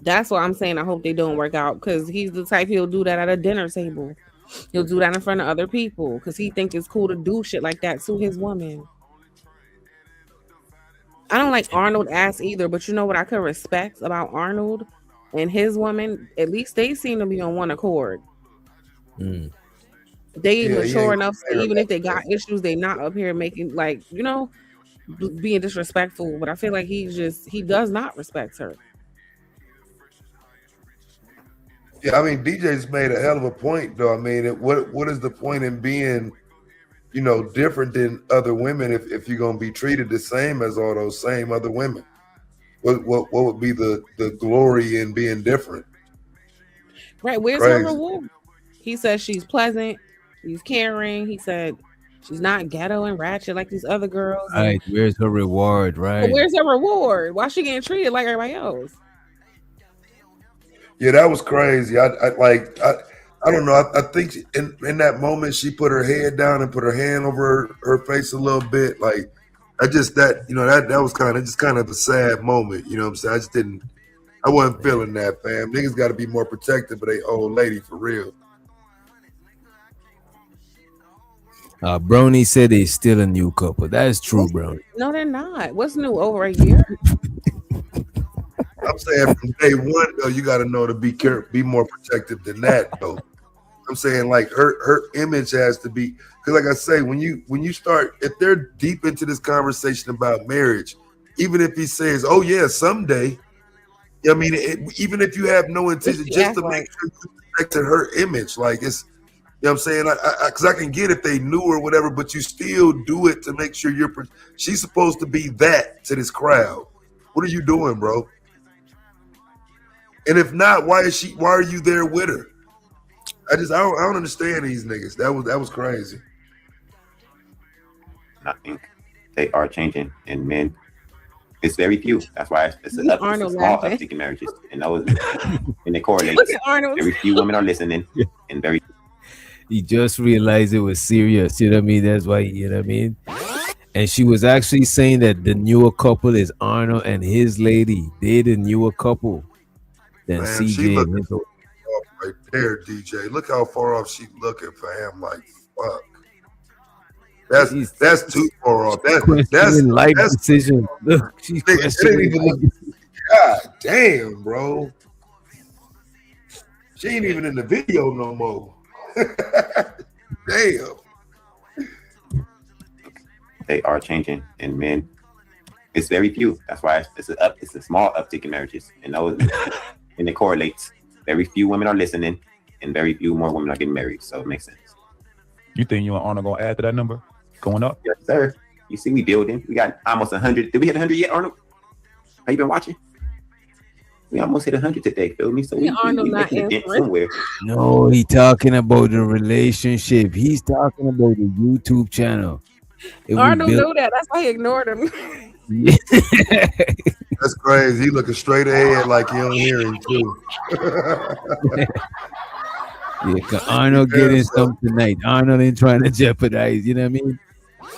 [SPEAKER 12] That's why I'm saying I hope they don't work out, because he's the type he'll do that at a dinner table. He'll do that in front of other people because he think it's cool to do shit like that to his woman. I don't like Arnold ass either, but you know what I could respect about Arnold and his woman? At least they seem to be on one accord.
[SPEAKER 2] Mm.
[SPEAKER 12] They
[SPEAKER 10] Yeah, he
[SPEAKER 12] mature
[SPEAKER 10] ain't
[SPEAKER 12] enough, so even if they got issues, they not up here making like, being disrespectful. But I feel like he does not respect her.
[SPEAKER 10] Yeah, I mean DJ's made a hell of a point though. I mean, what is the point in being, different than other women if you're gonna be treated the same as all those same other women? What would be the glory in being different?
[SPEAKER 12] Right? Where's her
[SPEAKER 10] Crazy.
[SPEAKER 12] reward? He says she's pleasant, she's caring. He said she's not ghetto and ratchet like these other girls. And
[SPEAKER 2] Right. Where's her reward?
[SPEAKER 12] but
[SPEAKER 2] Right.
[SPEAKER 12] where's her reward? Why she getting treated like everybody else?
[SPEAKER 10] Yeah, that was crazy. I don't know. I think in that moment she put her head down and put her hand over her face a little bit. Like that was kind of a sad moment. You know what I'm saying? I wasn't feeling that, fam. Niggas got to be more protective of their old lady for real.
[SPEAKER 2] Brony said they're still a new couple. That is true, Brony.
[SPEAKER 12] No, they're not. What's new? Over a year?
[SPEAKER 10] I'm saying from day one though, you got to know to be careful, be more protective than that though. I'm saying like her image has to be, because like I say, when you start, if they're deep into this conversation about marriage, even if he says, "Oh yeah, someday," I mean, even if you have no intention, just to make sure you protected her image, like it's, you know what I'm saying? Because I can get if they knew or whatever, but you still do it to make sure she's supposed to be that to this crowd. What are you doing, bro? And if not, why are you there with her? I don't understand these niggas. That was crazy.
[SPEAKER 8] I think they are changing, and men, it's very few. That's why it's a
[SPEAKER 12] Arnold
[SPEAKER 8] small
[SPEAKER 12] laughing.
[SPEAKER 8] uptick in marriages, and those and it correlates.
[SPEAKER 12] Look at Arnold.
[SPEAKER 8] Very few women are listening, and very.
[SPEAKER 2] He just realized it was serious. You know what I mean? That's why, you know what I mean? And she was actually saying that the newer couple is Arnold and his lady. They're the newer couple than
[SPEAKER 10] Man, she
[SPEAKER 2] CJ
[SPEAKER 10] looking
[SPEAKER 2] and his old.
[SPEAKER 10] off right there, DJ. Look how far off she looking for him. Like, fuck. That's too far off. That's
[SPEAKER 2] questioning life decision. Look, she's
[SPEAKER 10] it ain't
[SPEAKER 2] questioning
[SPEAKER 10] even
[SPEAKER 2] life
[SPEAKER 10] look, God damn, bro. She ain't even in the video no more. Damn.
[SPEAKER 8] They are changing, and men, it's very few. That's why it's a small uptick in marriages, and those and it correlates. Very few women are listening, and very few more women are getting married. So it makes sense.
[SPEAKER 4] You think you and Arnold gonna add to that number going up?
[SPEAKER 8] Yes, sir. You see, we building. We got almost 100. Did we hit 100 yet, Arnold? Have you been watching? We almost hit 100 today. Feel me? So we making a dent somewhere.
[SPEAKER 2] No, he talking about the relationship. He's talking about the YouTube channel.
[SPEAKER 12] Arnold knew that. That's why he ignored him.
[SPEAKER 10] That's crazy. He looking straight ahead like he don't hear him too.
[SPEAKER 2] Yeah, cause Arnold getting some tonight. Arnold ain't trying to jeopardize. You know what I mean?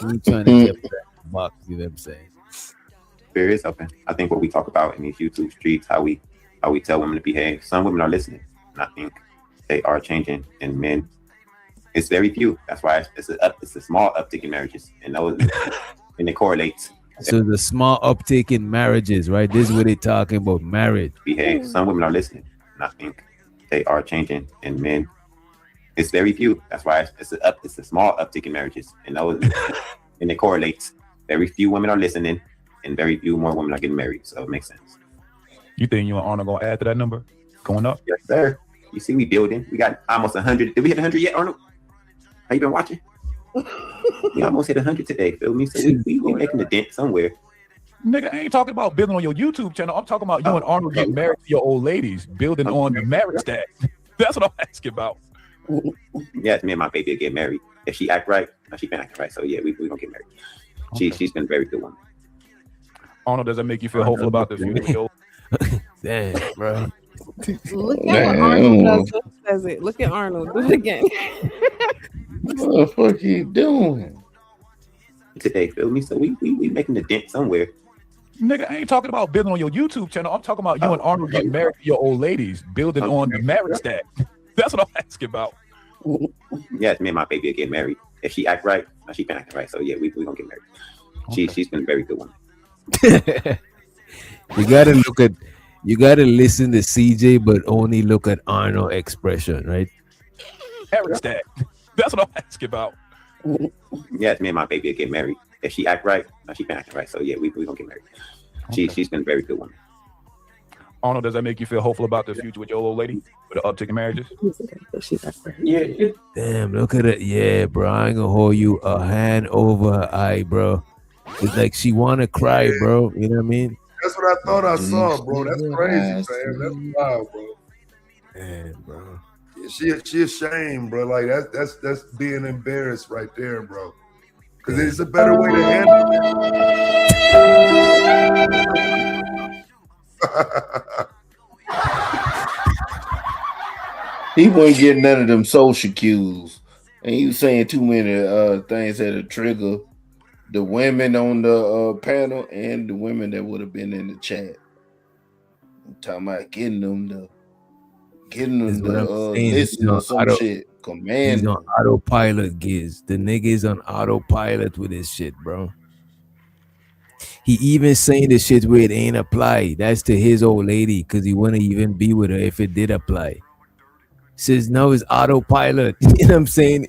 [SPEAKER 2] He ain't trying to jeopardize the box. You know what I'm saying?
[SPEAKER 8] There is open. I think what we talk about in these YouTube streets, how we tell women to behave. Some women are listening, and I think they are changing. And men, it's very few. That's why it's a small uptick in marriages, and those and it correlates.
[SPEAKER 2] So the small uptick in marriages, right? This is what they're talking about, marriage.
[SPEAKER 8] Behave. Some women are listening, and I think they are changing. And men, it's very few. That's why it's a small uptick in marriages, and those and it correlates. Very few women are listening, and very few more women are getting married. So it makes sense.
[SPEAKER 4] You think you and Arnold gonna add to that number going up?
[SPEAKER 8] Yes, sir. You see, we building. We got almost 100. Did we hit 100 yet, Arnold? Have you been watching? We almost hit 100 today. Feel me? So we making a dent somewhere.
[SPEAKER 4] Nigga, I ain't talking about building on your YouTube channel. I'm talking about you and Arnold getting married to your old ladies, building on the marriage stack. That's what I'm asking about.
[SPEAKER 8] Yes, me and my baby will get married. If she act right, she been acting right. So yeah, we gonna get married. She's been a very good one.
[SPEAKER 4] Arnold, does that make you feel hopeful about the future?
[SPEAKER 2] Damn, bro.
[SPEAKER 12] Look at what Arnold does. When he says it. Look at Arnold. Do it again.
[SPEAKER 16] What the fuck you doing
[SPEAKER 8] today? Feel me? So we making a dent somewhere.
[SPEAKER 4] Nigga, I ain't talking about building on your YouTube channel. I'm talking about you and Arnold getting married to your old ladies, building on the marriage stack. That's what I'm asking about.
[SPEAKER 8] Yes, me and my baby will get married. If she act right, she been acting right. So yeah, we gonna get married. She's been a very good one.
[SPEAKER 2] You gotta listen to CJ, but only look at Arnold expression, right?
[SPEAKER 4] Marriage stack. That's what I'm asking about.
[SPEAKER 8] Yes, me and my baby will get married. If she act right, she been acting right. So yeah, we gonna get married. She's been a very good one.
[SPEAKER 4] Arnold, does that make you feel hopeful about the future with your old lady, with the uptick in marriages?
[SPEAKER 6] Yeah.
[SPEAKER 2] Damn, look at it. Yeah, bro. I ain't gonna hold you a hand over her eye, bro. It's like she wanna cry, bro. You know what I mean?
[SPEAKER 10] That's what I thought I saw, bro. That's crazy, fam. That's wild, bro.
[SPEAKER 2] Man, bro.
[SPEAKER 10] Yeah, she ashamed, bro. Like that's being embarrassed right there, bro. Because it's a better way to handle it.
[SPEAKER 16] He wasn't getting none of them social cues, and he was saying too many things that'll trigger the women on the panel and the women that would have been in the chat. I'm talking about getting them to listen to some shit. Command.
[SPEAKER 2] He's on autopilot, Giz. The nigga is on autopilot with his shit, bro. He even saying the shit where it ain't apply. That's to his old lady, because he wouldn't even be with her if it did apply. Says no, it's autopilot. You know what I'm saying?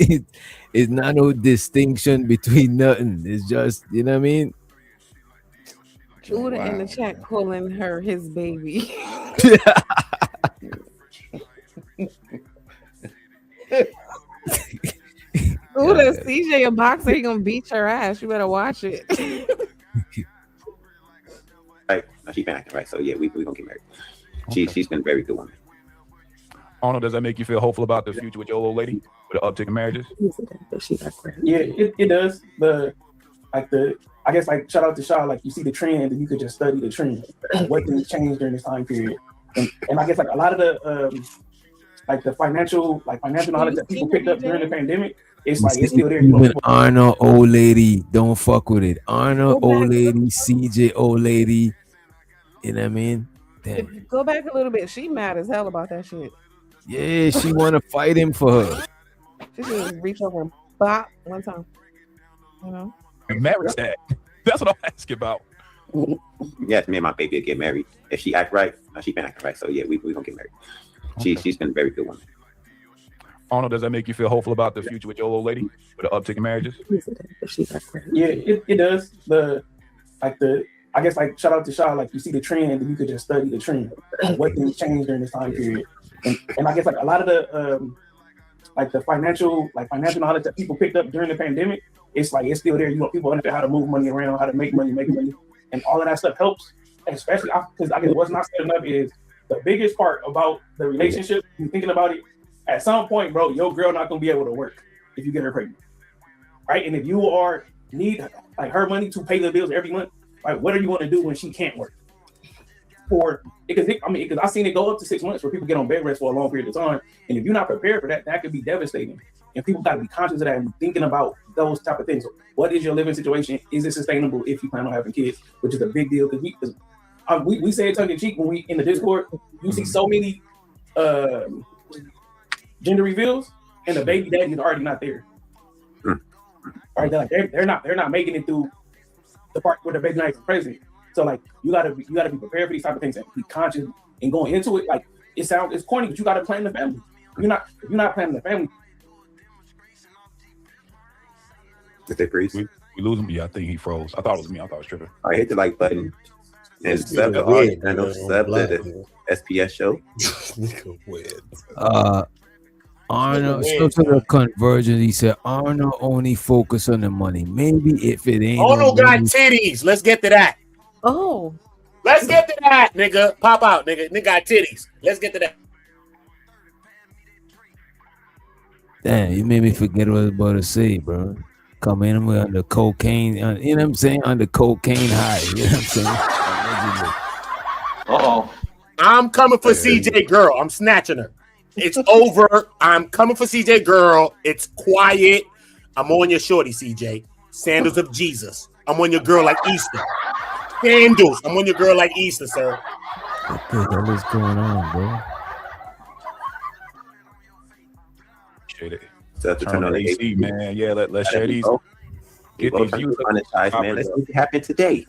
[SPEAKER 2] It's not no distinction between nothing. It's just, you know what I mean?
[SPEAKER 12] Judah in the chat calling her his baby. Judah, CJ a boxer, he gonna beat your ass. You better watch it.
[SPEAKER 8] Right, she been acting right. So yeah, we gonna get married. She's been a very good one.
[SPEAKER 4] Arnold, does that make you feel hopeful about the future with your old lady with the uptick in marriages?
[SPEAKER 6] Yeah, it does. I guess like shout out to Shaw, like you see the trend and you could just study the trend. What things changed during this time period. And I guess like a lot of the the financial knowledge that people picked up during the pandemic, it's like it's still there.
[SPEAKER 2] Even Arnold, old lady, don't fuck with it. Arnold, old lady, CJ, old lady. You know what I mean? Damn.
[SPEAKER 12] Go back a little bit. She mad as hell about that shit.
[SPEAKER 2] Yeah, she want to fight him for her.
[SPEAKER 12] She should reach over and bop one time. You know?
[SPEAKER 4] And marriage that. That's what I'm asking about.
[SPEAKER 8] Yes, me and my baby will get married. If she act right, she been acting right. So yeah, we gonna get married. She's been a very good woman.
[SPEAKER 4] Arnold, does that make you feel hopeful about the future with your old lady with the uptick in marriages?
[SPEAKER 6] Yeah, it does. I guess like shout out to Shaw, like you see the trend and you could just study the trend. What things changed during this time period. And I guess like a lot of the financial knowledge that people picked up during the pandemic, it's like it's still there. You know, people understand how to move money around, how to make money, and all of that stuff helps. Especially because I guess what's not said enough is the biggest part about the relationship. You're thinking about it. At some point, bro, your girl not gonna be able to work if you get her pregnant, right? And if you need like her money to pay the bills every month, like what are you gonna do when she can't work? Because I've seen it go up to 6 months where people get on bed rest for a long period of time, and if you're not prepared for that, that could be devastating. And people got to be conscious of that and thinking about those type of things. What is your living situation? Is it sustainable if you plan on having kids? Which is a big deal because we say it tongue in cheek when we in the Discord. You see so many gender reveals, and the baby daddy is already not there. Right? They're not making it through the part where the baby daddy is present. So like you gotta be prepared for these type of things and be conscious and going into it. Like it's corny, but you gotta plan the family. If you're not planning the family.
[SPEAKER 8] Did they freeze?
[SPEAKER 4] We lose him? Yeah, I think he froze. I thought it was me. I thought it was tripping.
[SPEAKER 8] I hit the like button and sub the audience channel, sub the SPS show.
[SPEAKER 2] Arnold, so to the convergence, he said Arnold only focus on the money. Maybe if it ain't.
[SPEAKER 1] Arnold got titties. Let's get to that.
[SPEAKER 12] Oh.
[SPEAKER 1] Let's get to that, nigga. Pop out, nigga. Nigga got titties. Let's get to that.
[SPEAKER 2] Damn, you made me forget what I was about to say, bro. Come in on the cocaine, you know what I'm saying? On the cocaine high, you know what I'm saying?
[SPEAKER 1] Uh-oh. I'm coming for CJ girl. I'm snatching her. It's over. I'm coming for CJ girl. It's quiet. I'm on your shorty, CJ. Sandals of Jesus. I'm on your girl like Easter. Sandals. I'm on your girl like Easter, sir.
[SPEAKER 2] What the hell is going on, bro?
[SPEAKER 4] Turn on the AC, man. Yeah, let's share these. Get these views.
[SPEAKER 8] Man, let's make it happen today.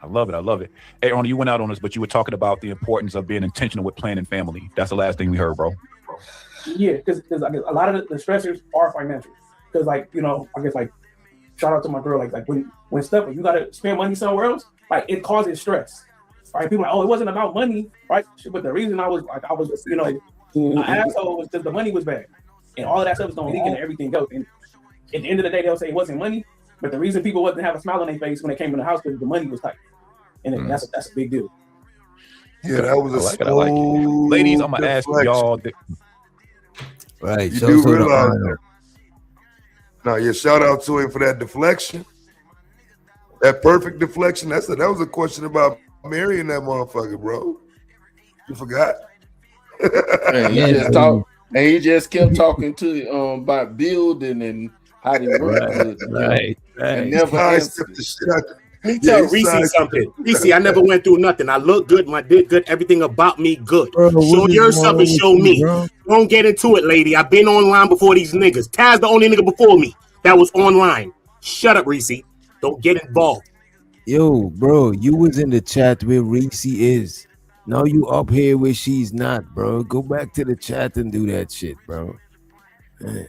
[SPEAKER 4] I love it. Hey, Arnold, you went out on us, but you were talking about the importance of being intentional with planning family. That's the last thing we heard, bro.
[SPEAKER 6] Yeah, because I guess a lot of the stressors are financial. Because like, you know, I guess like shout out to my girl, like when stuff, if you gotta spend money somewhere else, like it causes stress. Right? People are like, oh, it wasn't about money, right? But the reason I was, you know, an asshole was because the money was bad. And all of that stuff is gonna leak into everything else. And at the end of the day, they'll say it wasn't money, but the reason people wasn't have a smile on their face when they came in the house because the money was tight. And that's a big deal.
[SPEAKER 10] Yeah, that was a
[SPEAKER 4] I like it. Ladies, I'm gonna ask y'all.
[SPEAKER 2] Right,
[SPEAKER 10] you do realize that. No, yeah, shout out to him for that deflection. That perfect deflection. That was a question about marrying that motherfucker, bro. You forgot.
[SPEAKER 16] And he just kept talking to about building and how they work.
[SPEAKER 2] Right.
[SPEAKER 16] And never answered.
[SPEAKER 1] Let me tell Reese something. Reese, I never went through nothing. I look good, I did good, everything about me good.
[SPEAKER 2] Bro,
[SPEAKER 1] show yourself and show me.
[SPEAKER 2] Bro?
[SPEAKER 1] Don't get into it, lady. I've been online before these niggas. Taz the only nigga before me that was online. Shut up, Reese. Don't get involved.
[SPEAKER 2] Yo, bro, you was in the chat where Reese is. Now you up here where she's not, bro. Go back to the chat and do that shit, bro. Man.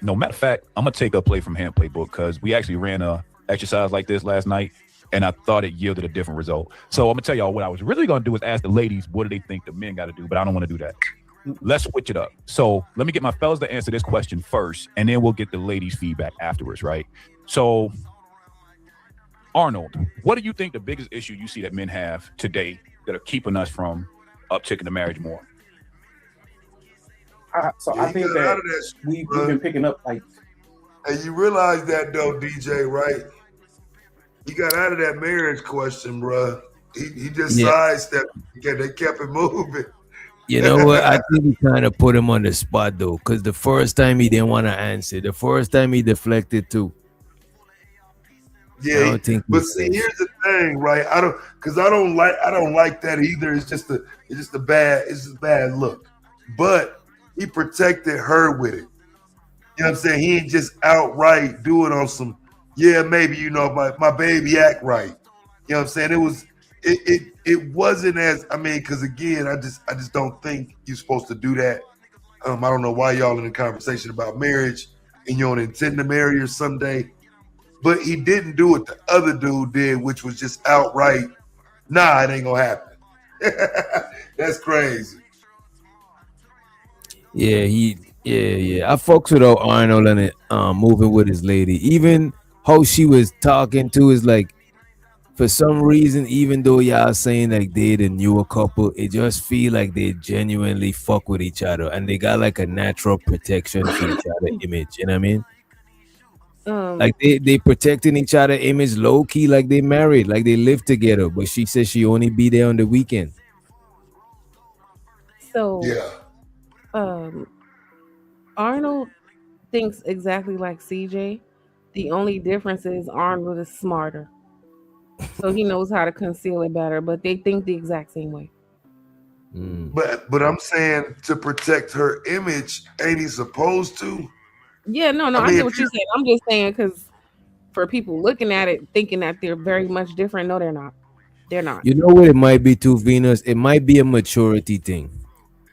[SPEAKER 4] No, matter of fact, I'm gonna take a play from Hand Playbook because we actually ran a exercise like this last night, and I thought it yielded a different result. So I'm gonna tell y'all what I was really gonna do is ask the ladies what do they think the men got to do, but I don't want to do that. Let's switch it up. So let me get my fellas to answer this question first, and then we'll get the ladies' feedback afterwards, right? So, Arnold, what do you think the biggest issue you see that men have today that are keeping us from upticking the marriage more?
[SPEAKER 6] I think
[SPEAKER 10] got out
[SPEAKER 6] that
[SPEAKER 10] of that shit,
[SPEAKER 6] we've
[SPEAKER 10] bro.
[SPEAKER 6] been picking up like.
[SPEAKER 10] And you realize that though, DJ, right? He got out of that marriage question, bro. He just
[SPEAKER 2] Yeah.
[SPEAKER 10] sidestepped. Yeah, they kept it moving.
[SPEAKER 2] You know what? I think we kind of put him on the spot though, because the first time he didn't want to answer. The first time he deflected too. I
[SPEAKER 10] Yeah,
[SPEAKER 2] don't think.
[SPEAKER 10] but see, here's the thing, right? I don't like that either. It's just a bad look. But he protected her with it. You know what I'm saying? He ain't just outright do it on some, yeah, maybe, you know, my baby act right. You know what I'm saying? It wasn't as, I mean, because again, I just don't think you're supposed to do that. I don't know why y'all in a conversation about marriage and you don't intend to marry her someday. But he didn't do what the other dude did, which was just outright, nah, it ain't gonna happen. That's crazy.
[SPEAKER 2] Yeah, I fucks with Arnold and moving with his lady. Even how she was talking to is like, for some reason, even though y'all saying like they the newer couple, it just feel like they genuinely fuck with each other and they got like a natural protection for each other image. You know what I mean? Like they protecting each other image low key, like they married, like they live together. But she says she only be there on the weekend.
[SPEAKER 12] So
[SPEAKER 10] yeah,
[SPEAKER 12] Arnold thinks exactly like CJ. The only difference is Arnold is smarter, so he knows how to conceal it better. But they think the exact same way.
[SPEAKER 10] But I'm saying to protect her image, ain't he supposed to?
[SPEAKER 12] Yeah, no, I
[SPEAKER 10] mean,
[SPEAKER 12] get what you're saying. I'm just saying because for people looking at it, thinking that they're very much different, no, they're not. They're not.
[SPEAKER 2] You know what it might be too, Venus? It might be a maturity thing.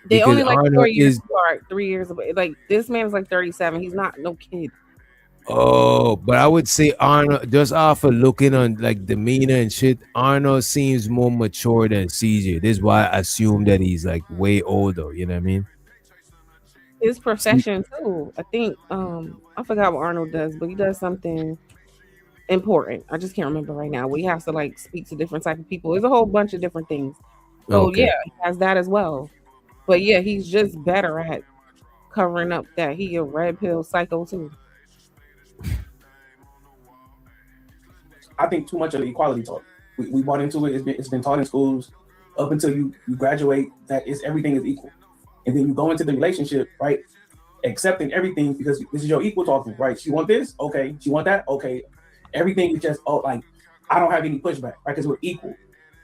[SPEAKER 12] They
[SPEAKER 2] Because
[SPEAKER 12] only like 4
[SPEAKER 2] Arnold
[SPEAKER 12] years
[SPEAKER 2] is
[SPEAKER 12] apart, 3 years apart. Like this man is like 37. He's not no kid.
[SPEAKER 2] but I would say Arnold, just off of looking on like demeanor and shit, Arnold seems more mature than CJ. This is why I assume that he's like way older. You know what I mean?
[SPEAKER 12] His profession too. I think I forgot what Arnold does, but he does something important. I just can't remember right now. Where he has to like speak to different type of people. There's a whole bunch of different things. So
[SPEAKER 2] Okay.
[SPEAKER 12] yeah, he has that as well. But yeah, he's just better at covering up that he a red pill psycho too.
[SPEAKER 6] I think too much of the equality talk. We bought into it. It's been taught in schools up until you graduate that everything is equal, and then you go into the relationship, right, accepting everything because this is your equal talking, right? She want this, okay. She want that, okay. Everything is just like I don't have any pushback, right? Because we're equal.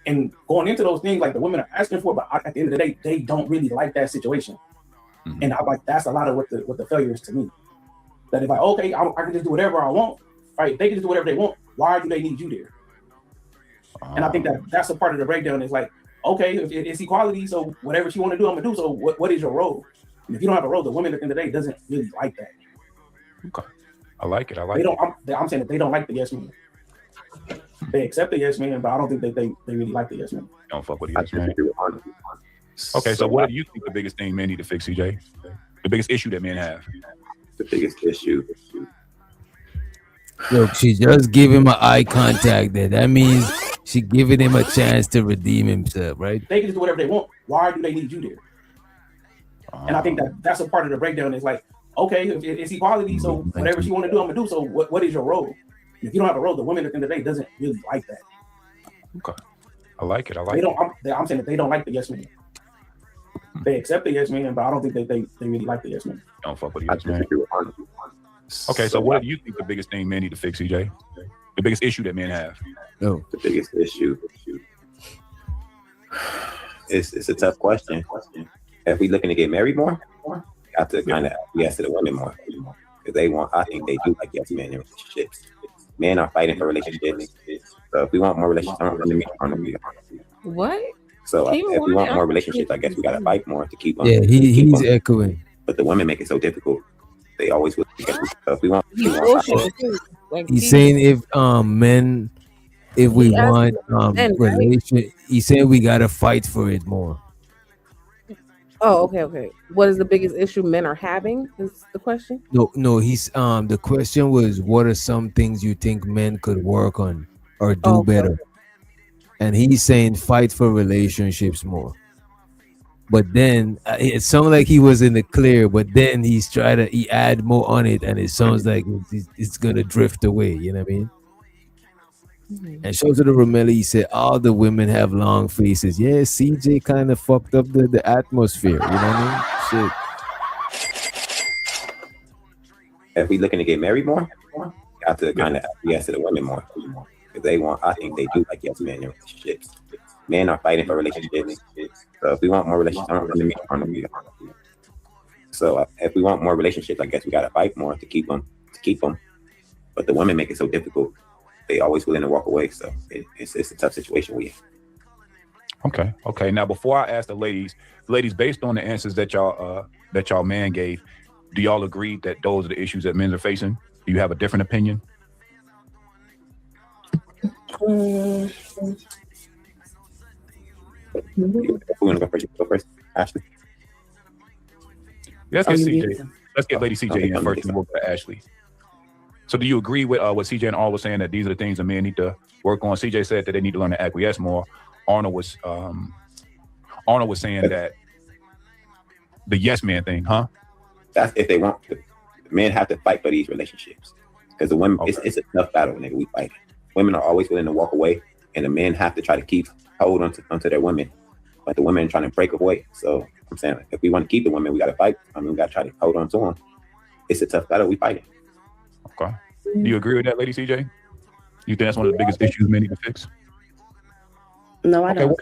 [SPEAKER 6] And going into those things, like the women are asking for, but at the end of the day, they don't really like that situation. Mm-hmm. And I like that's a lot of what the failure is to me. That if I can just do whatever I want, right? They can just do whatever they want. Why do they need you there? And I think that's a part of the breakdown. Is like, okay, if it's equality, so whatever she want to do, I'm gonna do. So what is your role? And if you don't have a role, the woman at the end of the day doesn't really like that.
[SPEAKER 4] Okay, I like it.
[SPEAKER 6] I'm saying that they don't like the yes man. They accept the yes man, but I don't think they really like the yes man.
[SPEAKER 4] Don't fuck with the yes man. Okay, so what do you think the biggest thing men need to fix, CJ? The biggest issue that men have?
[SPEAKER 8] The biggest issue.
[SPEAKER 2] Look, she just gave him an eye contact there. That means she giving him a chance to redeem himself, right?
[SPEAKER 6] They can just do whatever they want. Why do they need you there? And I think that's a part of the breakdown. Is like, okay, if it's equality, so whatever she want to do, I'm gonna do. So what is your role? If you don't have a role, the woman at the end of the day doesn't really like that.
[SPEAKER 4] Okay, I like it.
[SPEAKER 6] I'm saying that they don't like the yes man. They accept the yes man, but I don't think they really like the yes man.
[SPEAKER 4] Don't fuck with the yes man. Okay, so what do you think the biggest thing men need to fix, CJ? The biggest issue that men have?
[SPEAKER 2] No.
[SPEAKER 8] The biggest issue. It's a tough question. If we looking to get married more, we have to kind of yes to the women more. Because I think they do like yes men in relationships. Men are fighting for relationships. So if we want more relationships, I don't really mean
[SPEAKER 12] What?
[SPEAKER 8] So if we want more relationships, I guess we gotta fight more to keep them.
[SPEAKER 2] Yeah, he's echoing.
[SPEAKER 8] But the women make it so difficult. They always will. So if we want,
[SPEAKER 2] He's saying if men, if we want relation, he's saying we gotta fight for it more.
[SPEAKER 12] Oh, okay. What is the biggest issue men are having? Is the question?
[SPEAKER 2] No. He's the question was, what are some things you think men could work on or do better? And he's saying fight for relationships more. But then it sounded like he was in the clear. But then he add more on it, and it sounds like it's gonna drift away. You know what I mean? And show to the Romelli, he said all the women have long faces. Yeah, CJ kind of fucked up the atmosphere. You know what I mean? Shit.
[SPEAKER 8] If we looking to get married more, you have to kind of yes to the women more. Because they want, I think they do like yes men in relationships. Men are fighting for relationships. So if we want more relationships, I don't really mean so if we want more relationships, I guess we gotta fight more to keep them. But the women make it so difficult. They always willing to walk away. So it's a tough situation we have.
[SPEAKER 4] Okay. Now before I ask the ladies, based on the answers that y'all man gave, do y'all agree that those are the issues that men are facing? Do you have a different opinion?
[SPEAKER 8] Who want to go first? Ashley.
[SPEAKER 4] Let's get Lady CJ in first, and we'll go to Ashley. So do you agree with what CJ and Arnold was saying, that these are the things that men need to work on? CJ said that they need to learn to acquiesce more. Arnold was saying that the yes man thing, huh?
[SPEAKER 8] That's if they want to. The men have to fight for these relationships. Because the women, it's a tough battle, nigga. We fight. Women are always willing to walk away, and the men have to try to keep hold onto their women. But the women are trying to break away. So I'm saying, if we want to keep the women, we got to fight. I mean, we got to try to hold on to them. It's a tough battle. We fight it.
[SPEAKER 4] Okay. Do you agree with that, Lady CJ? You think that's one of the biggest issues men need to fix?
[SPEAKER 5] No, I don't.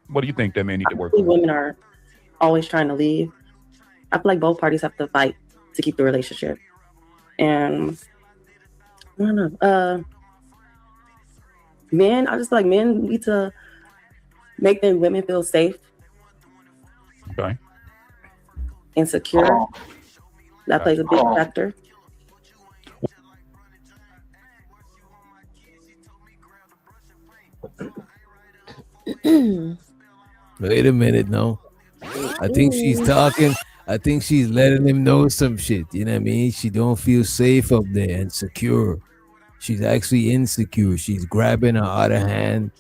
[SPEAKER 4] What do you think that men need to work
[SPEAKER 5] I think
[SPEAKER 4] on?
[SPEAKER 5] women are always trying to leave. I feel like both parties have to fight to keep the relationship. And I don't know. I just feel like men need to make their women feel safe.
[SPEAKER 4] Okay.
[SPEAKER 5] And secure. That plays a big factor.
[SPEAKER 2] Wait a minute, no. I think she's talking. I think she's letting him know some shit. You know what I mean? She don't feel safe up there and secure. She's actually insecure. She's grabbing her other hand.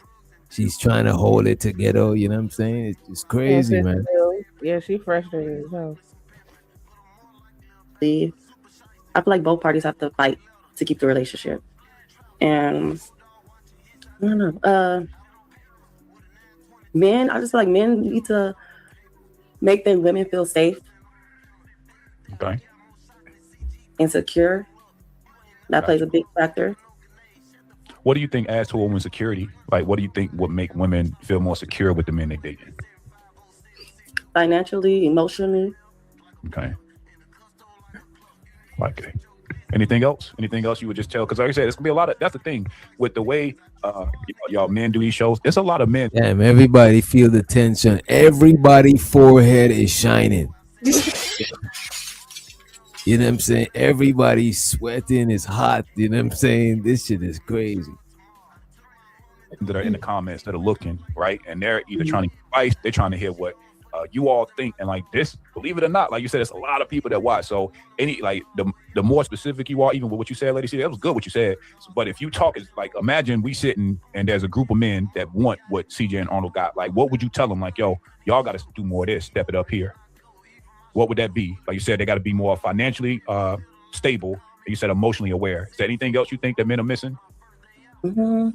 [SPEAKER 2] She's trying to hold it together. You know what I'm saying? It's crazy, man.
[SPEAKER 12] Yeah, she frustrated as hell.
[SPEAKER 5] I feel like both parties have to fight to keep the relationship. And I don't know. I just feel like men need to make their women feel safe.
[SPEAKER 4] Okay.
[SPEAKER 5] And secure. That plays a big factor.
[SPEAKER 4] What do you think adds to a woman's security? Like, what do you think would make women feel more secure with the men they date?
[SPEAKER 5] Financially, emotionally.
[SPEAKER 4] Okay. Okay. Anything else? Anything else you would just tell? Because like I said, it's gonna be a lot of. That's the thing with the way y'all men do these shows. It's a lot of men.
[SPEAKER 2] Damn, everybody feel the tension. Everybody's forehead is shining. You know what I'm saying? Everybody's sweating. It's hot. You know what I'm saying? This shit is crazy.
[SPEAKER 4] That are in the comments that are looking right, and they're either trying to get advice, they're trying to hear what you all think, and like this, believe it or not, like you said, there's a lot of people that watch. So any like the more specific you are, even with what you said, Lady C, that was good what you said. But if you talk, is like imagine we sitting and there's a group of men that want what CJ and Arnold got. Like, what would you tell them? Like, yo, y'all got to do more of this, step it up here. What would that be? Like you said, they got to be more financially stable. You said emotionally aware. Is there anything else you think that men are missing?
[SPEAKER 5] Mm-hmm.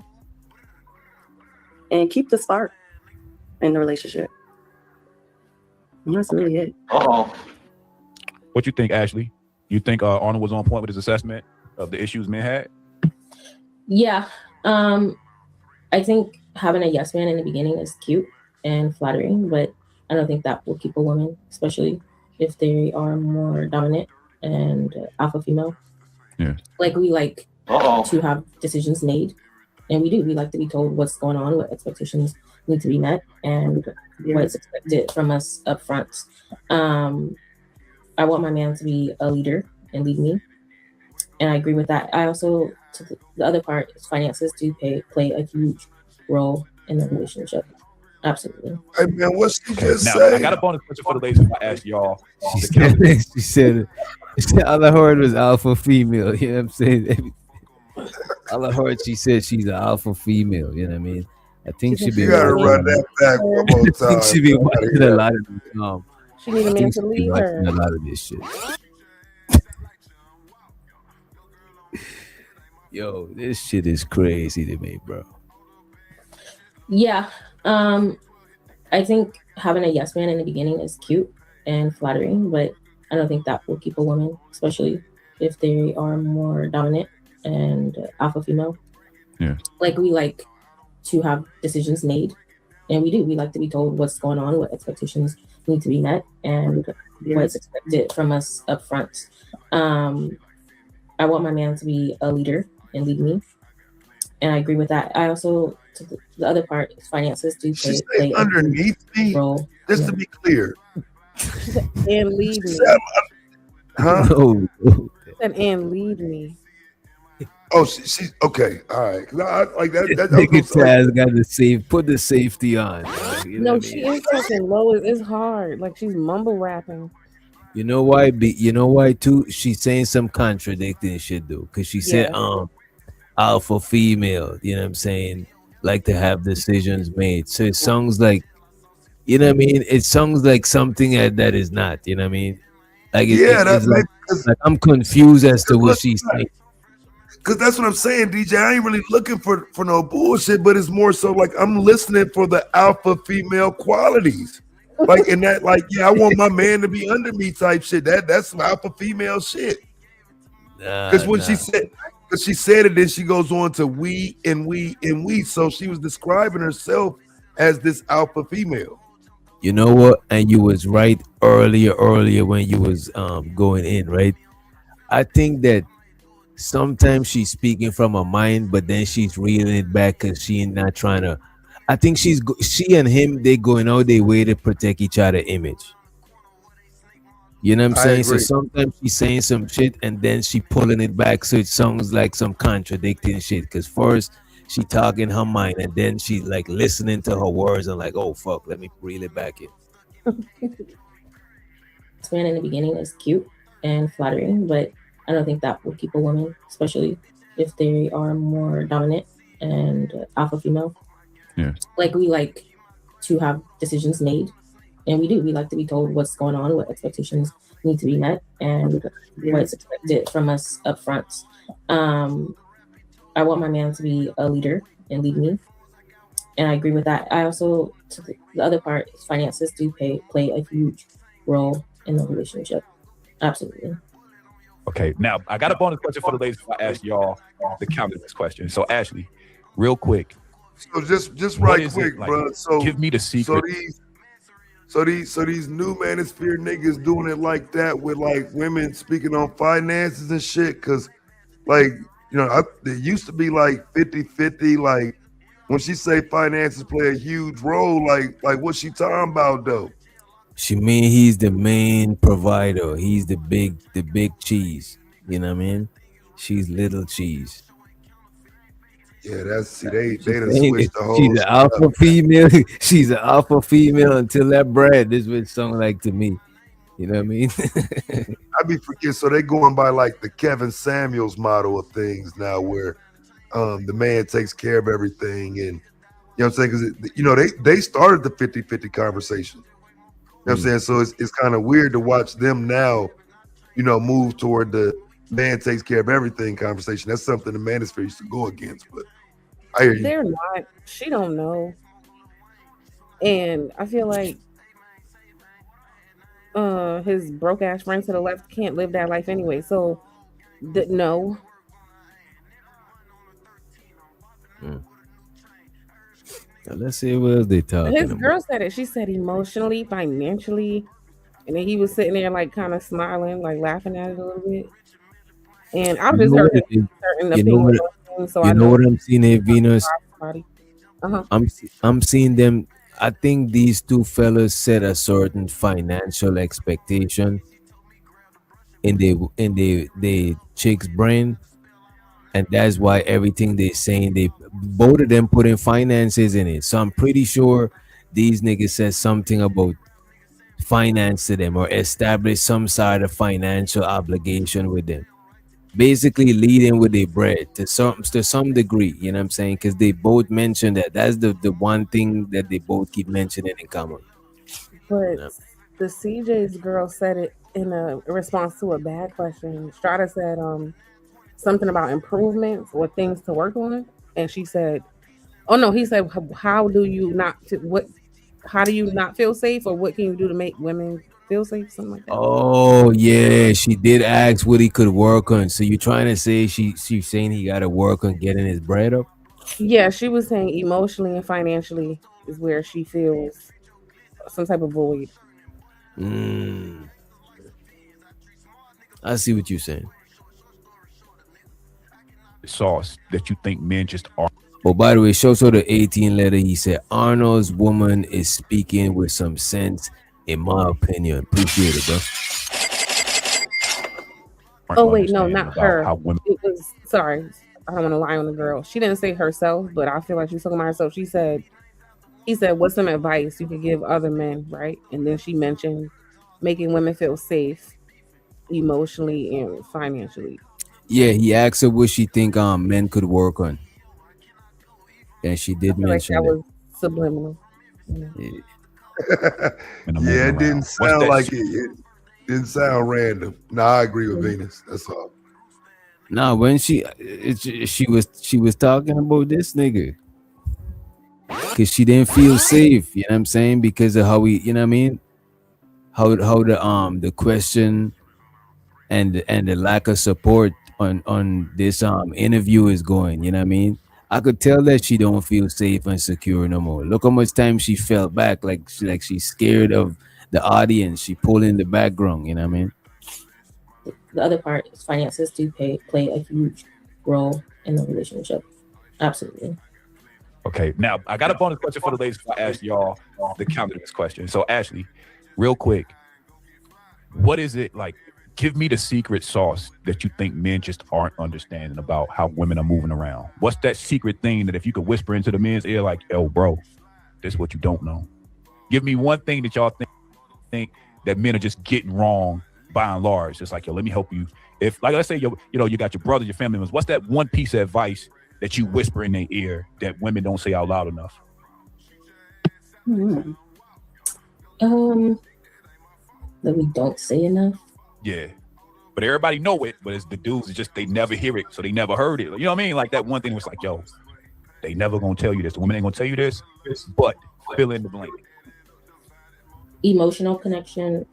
[SPEAKER 5] And keep the spark in the relationship. And that's really it.
[SPEAKER 4] What you think, Ashley? You think Arnold was on point with his assessment of the issues men had?
[SPEAKER 17] Yeah. I think having a yes man in the beginning is cute and flattering, but I don't think that will keep a woman, especially if they are more dominant and alpha female.
[SPEAKER 4] Yeah.
[SPEAKER 17] Like we like to have decisions made, and we do. We like to be told what's going on, what expectations need to be met, and what's expected from us up front. I want my man to be a leader and lead me, and I agree with that. I also, to the other part, is finances do play a huge role in the relationship. Absolutely.
[SPEAKER 10] Hey man, what's she just
[SPEAKER 4] Now,
[SPEAKER 10] say?
[SPEAKER 4] I got a bonus question for the ladies. If I ask y'all,
[SPEAKER 2] She said all I heard was alpha female. You know what I'm saying? All I heard, she said she's an alpha female. You know what I mean? I think she be
[SPEAKER 10] You gotta
[SPEAKER 2] watching.
[SPEAKER 10] run that back one more
[SPEAKER 2] I think
[SPEAKER 10] time.
[SPEAKER 2] she be
[SPEAKER 10] I gotta
[SPEAKER 2] watching
[SPEAKER 10] hear
[SPEAKER 2] a
[SPEAKER 10] that.
[SPEAKER 2] lot of this.
[SPEAKER 12] She need a
[SPEAKER 2] I
[SPEAKER 12] man
[SPEAKER 2] think
[SPEAKER 12] to
[SPEAKER 2] she be
[SPEAKER 12] lead
[SPEAKER 2] watching
[SPEAKER 12] her.
[SPEAKER 2] a lot of this shit. Yo, this shit is crazy to me, bro.
[SPEAKER 17] Yeah. I think having a yes man in the beginning is cute and flattering, but I don't think that will keep a woman, especially if they are more dominant and alpha female.
[SPEAKER 4] Yeah.
[SPEAKER 17] Like we like to have decisions made, and we do. We like to be told what's going on, what expectations need to be met, and what's expected from us up front. I want my man to be a leader and lead me, and I agree with that. I also, to the other part, finances do
[SPEAKER 10] She
[SPEAKER 17] play
[SPEAKER 10] say
[SPEAKER 17] a
[SPEAKER 10] underneath me,
[SPEAKER 17] role.
[SPEAKER 10] just to be clear.
[SPEAKER 12] And lead me.
[SPEAKER 10] Huh?
[SPEAKER 2] No.
[SPEAKER 12] She said, and lead me.
[SPEAKER 10] Oh, she's okay. All right. 'Cause I like that.
[SPEAKER 2] This
[SPEAKER 10] That I was
[SPEAKER 2] nigga
[SPEAKER 10] gonna say,
[SPEAKER 2] Taz got the put the safety on. Dog. You know
[SPEAKER 12] No,
[SPEAKER 2] what I
[SPEAKER 12] she
[SPEAKER 2] mean?
[SPEAKER 12] is talking low. It's hard. Like she's mumble rapping.
[SPEAKER 2] You know why? You know why too? She's saying some contradicting shit though, because she said
[SPEAKER 12] Yeah.
[SPEAKER 2] alpha female. You know what I'm saying? Like to have decisions made. So it sounds like, you know what I mean? It sounds like something that is not. You know what I mean? Like
[SPEAKER 10] yeah, that
[SPEAKER 2] it's
[SPEAKER 10] makes because
[SPEAKER 2] like I'm confused as to what she's saying.
[SPEAKER 10] that's what I'm saying, DJ. I ain't really looking for no bullshit, but it's more so like I'm listening for the alpha female qualities. Like in that, like, yeah, I want my man to be under me type shit. That's some alpha female shit. Because when she said it, then she goes on to we and we and we. So she was describing herself as this alpha female.
[SPEAKER 2] You know what? And you was right earlier when you was going in, right? I think that sometimes she's speaking from her mind, but then she's reeling it back because she ain't not trying to. I think she and him, they going out their way to protect each other image. You know what I'm
[SPEAKER 10] I
[SPEAKER 2] saying? So
[SPEAKER 10] agree.
[SPEAKER 2] sometimes she's saying some shit and then she pulling it back, so it sounds like some contradicting shit. Because first she talking her mind and then she like listening to her words and like, oh fuck, let me reel it back in.
[SPEAKER 17] This man in the beginning is cute and flattering, but I don't think that will keep a woman, especially if they are more dominant and alpha female.
[SPEAKER 4] Yeah.
[SPEAKER 17] Like we like to have decisions made, and we do. We like to be told what's going on, what expectations need to be met, and what's expected from us up front. I want my man to be a leader and lead me, and I agree with that. I also, to the other part, finances do play a huge role in the relationship. Absolutely.
[SPEAKER 4] Okay, now I got a bonus question for the ladies before I ask y'all to counter this question. So Ashley, real quick.
[SPEAKER 10] So just
[SPEAKER 4] what
[SPEAKER 10] right
[SPEAKER 4] is
[SPEAKER 10] quick,
[SPEAKER 4] it like?
[SPEAKER 10] bro. So
[SPEAKER 4] give me the secret.
[SPEAKER 10] So these new manosphere niggas doing it like that with like women speaking on finances and shit. Cause like, you know, it used to be like 50-50. Like when she say finances play a huge role, like what's she talking about though?
[SPEAKER 2] She mean he's the main provider. He's the big cheese. You know what I mean? She's little cheese.
[SPEAKER 10] Yeah, that's they
[SPEAKER 2] She's
[SPEAKER 10] done
[SPEAKER 2] saying
[SPEAKER 10] switched the whole
[SPEAKER 2] she's an
[SPEAKER 10] shit
[SPEAKER 2] alpha
[SPEAKER 10] up.
[SPEAKER 2] female. She's an alpha female until that bread. This is what it sound like to me. You know what I mean?
[SPEAKER 10] I be forgetting. So they going by like the Kevin Samuels model of things now, where the man takes care of everything, and you know what I'm saying? Because you know they started the 50-50 conversation. You know what I'm saying? So it's kind of weird to watch them now, you know, move toward the man takes care of everything conversation. That's something the manosphere used to go against. But I hear you.
[SPEAKER 12] They're not. She don't know. And I feel like his broke ass friend to the left can't live that life anyway. So no.
[SPEAKER 2] Now, let's see what else they talking
[SPEAKER 12] His
[SPEAKER 2] about.
[SPEAKER 12] girl said it. She said emotionally, financially, and then he was sitting there like kind of smiling, like laughing at it a little bit. And I've
[SPEAKER 2] You
[SPEAKER 12] just
[SPEAKER 2] know
[SPEAKER 12] heard
[SPEAKER 2] what it is?
[SPEAKER 12] certain
[SPEAKER 2] You know
[SPEAKER 12] opinions
[SPEAKER 2] what?
[SPEAKER 12] on things, so
[SPEAKER 2] You
[SPEAKER 12] I
[SPEAKER 2] know what I'm seeing here, Venus?
[SPEAKER 12] Uh-huh.
[SPEAKER 2] I'm seeing them. I think these two fellas set a certain financial expectation in the chick's brain, and that's why everything they saying, they both of them putting finances in it. So I'm pretty sure these niggas said something about finance to them or establish some sort of financial obligation with them. basically leading with their bread to some degree. You know what I'm saying? Because they both mentioned that. That's the one thing that they both keep mentioning in common.
[SPEAKER 12] But the CJ's girl said it in a response to a bad question. Strata said something about improvements or things to work on, and she said, "Oh no," he said, "How do you not How do you not feel safe, or what can you do to make women feel safe?" Something like that.
[SPEAKER 2] Oh yeah, she did ask what he could work on. So you trying to say she's saying he got to work on getting his bread up?
[SPEAKER 12] Yeah, she was saying emotionally and financially is where she feels some type of void.
[SPEAKER 2] I see what you're saying.
[SPEAKER 4] Sauce that you think men just are.
[SPEAKER 2] Oh, by the way, show the 18 letter. He said Arnold's woman is speaking with some sense, in my opinion. Appreciate it, bro.
[SPEAKER 12] Oh wait, no, not
[SPEAKER 4] about
[SPEAKER 12] her.
[SPEAKER 4] how women-
[SPEAKER 12] It was sorry. I don't want to lie on the girl. She didn't say herself, but I feel like she's talking about herself. He said, "What's some advice you could give other men?" Right, and then she mentioned making women feel safe, emotionally and financially.
[SPEAKER 2] Yeah, he asked her what she think men could work on, and she did
[SPEAKER 12] I feel like
[SPEAKER 2] mention
[SPEAKER 12] that
[SPEAKER 2] it.
[SPEAKER 12] was subliminal.
[SPEAKER 2] Yeah.
[SPEAKER 10] Yeah, it didn't sound like it didn't sound random. No, I agree with Venus. That's all.
[SPEAKER 2] Nah, when she was talking about this nigga, because she didn't feel safe. You know what I'm saying? Because of how we, you know what I mean? How the question and the lack of support on this interview is going. You know what I mean? I could tell that she don't feel safe and secure no more. Look how much time she fell back, like she's scared of the audience. She pulled in the background. You know what I mean?
[SPEAKER 17] The other part is finances do play a huge role in the relationship. Absolutely.
[SPEAKER 4] Okay, now I got a bonus question for the ladies before I ask y'all the counter to this question. So Ashley, real quick, what is it like? Give me the secret sauce that you think men just aren't understanding about how women are moving around. What's that secret thing that if you could whisper into the men's ear, like, yo, bro, this is what you don't know. Give me one thing that y'all think that men are just getting wrong by and large. It's like, yo, let me help you. If, like, let's say, you got your brother, your family members. What's that one piece of advice that you whisper in their ear that women don't say out loud enough?
[SPEAKER 17] That we don't say enough.
[SPEAKER 4] Yeah, but everybody know it. But it's the dudes, it's just they never hear it, so they never heard it. You know what I mean? Like that one thing was like, yo, they never gonna tell you this. The women ain't gonna tell you this, but fill in the blank.
[SPEAKER 17] Emotional connection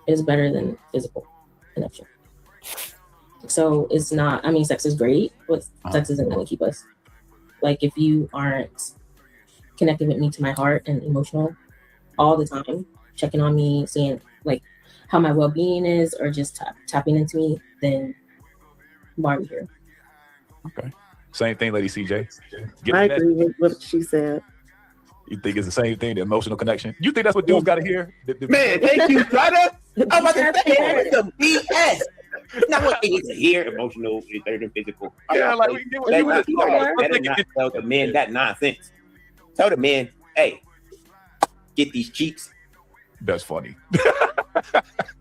[SPEAKER 17] is better than physical connection. So it's not, I mean, sex is great, but sex isn't going to keep us. Like if you aren't connecting with me to my heart and emotional all the time, checking on me, seeing like how my well-being is, or just tapping into me, then why are we here?
[SPEAKER 4] Okay. Same thing, Lady CJ.
[SPEAKER 5] I agree with what she said.
[SPEAKER 4] You think it's the same thing, the emotional connection? You think that's what dudes got to hear?
[SPEAKER 8] Man, thank you, brother. I'm about to say the BS. Not what they need to hear, emotional is better than physical.
[SPEAKER 4] Yeah, like
[SPEAKER 8] better not tell the men that nonsense. Tell the men, hey, get these cheeks.
[SPEAKER 4] That's funny.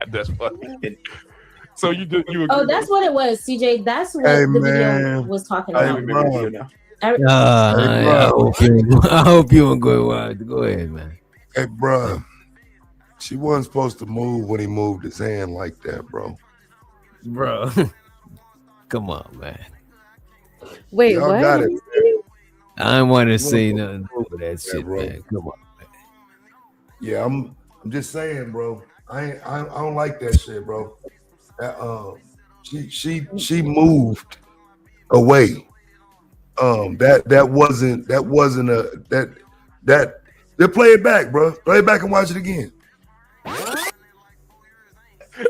[SPEAKER 4] That's funny. So you agree?
[SPEAKER 17] Oh, that's what it was, CJ. That's what the video was talking about.
[SPEAKER 2] I hope you don't go wild. Go ahead, man.
[SPEAKER 10] Hey, bro, she wasn't supposed to move when he moved his hand like that, bro.
[SPEAKER 2] Bro, come on, man.
[SPEAKER 12] Wait,
[SPEAKER 10] Y'all
[SPEAKER 12] what?
[SPEAKER 10] got it.
[SPEAKER 2] I don't want to say nothing over that shit,
[SPEAKER 10] bro.
[SPEAKER 2] man. Come on, man.
[SPEAKER 10] Yeah, I'm just saying, bro. I don't like that shit, bro. She moved away. That wasn't a they play it back, bro. Play it back and watch it again.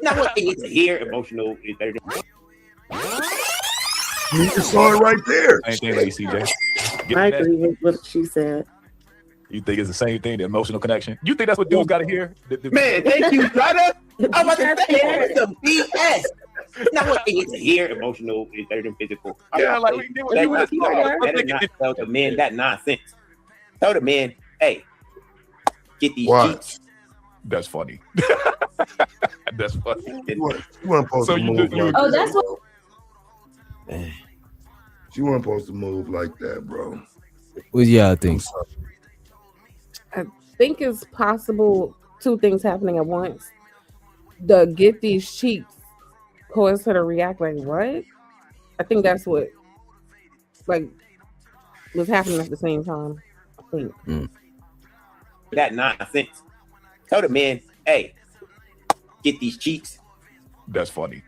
[SPEAKER 8] Not what they need to hear, emotional is better than.
[SPEAKER 10] You just saw it right there.
[SPEAKER 4] Same thing, Lady CJ.
[SPEAKER 5] I agree with what she said.
[SPEAKER 4] You think it's the same thing, the emotional connection? You think that's what dudes got to hear?
[SPEAKER 8] Man, thank you, brother. I'm about to say the BS. Not what they need to hear, emotional is better than physical.
[SPEAKER 4] Yeah, like
[SPEAKER 8] better not tell the men that nonsense. Tell the men, hey, get these cheeks.
[SPEAKER 4] That's funny. That's funny.
[SPEAKER 10] You weren't supposed
[SPEAKER 4] So
[SPEAKER 10] to
[SPEAKER 4] you
[SPEAKER 10] move
[SPEAKER 4] do- you-
[SPEAKER 10] like
[SPEAKER 17] Oh,
[SPEAKER 10] that,
[SPEAKER 17] that's what.
[SPEAKER 10] bro. You weren't supposed to move like that, bro.
[SPEAKER 2] What y'all think?
[SPEAKER 12] I think it's possible two things happening at once. The get these cheeks caused her to react like what? I think that's what like was happening at the same time. I think.
[SPEAKER 8] That nonsense. Tell the man, hey, get these cheeks.
[SPEAKER 4] That's funny.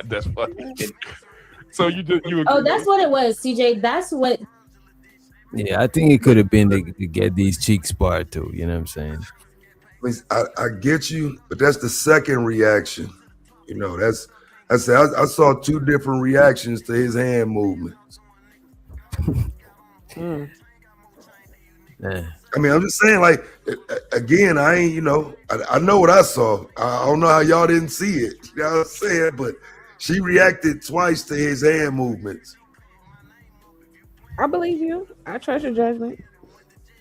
[SPEAKER 4] That's funny. So you agree?
[SPEAKER 17] Oh, that's what it was, CJ. That's what.
[SPEAKER 2] Yeah, I think it could have been to get these cheeks part too. You know what I'm saying?
[SPEAKER 10] I get you, but that's the second reaction. You know, I saw two different reactions to his hand movements.
[SPEAKER 2] Yeah.
[SPEAKER 10] I mean, I'm just saying, like, again, I ain't, you know, I know what I saw. I don't know how y'all didn't see it. You know what I'm saying? But she reacted twice to his hand movements.
[SPEAKER 12] I believe you. I trust your judgment.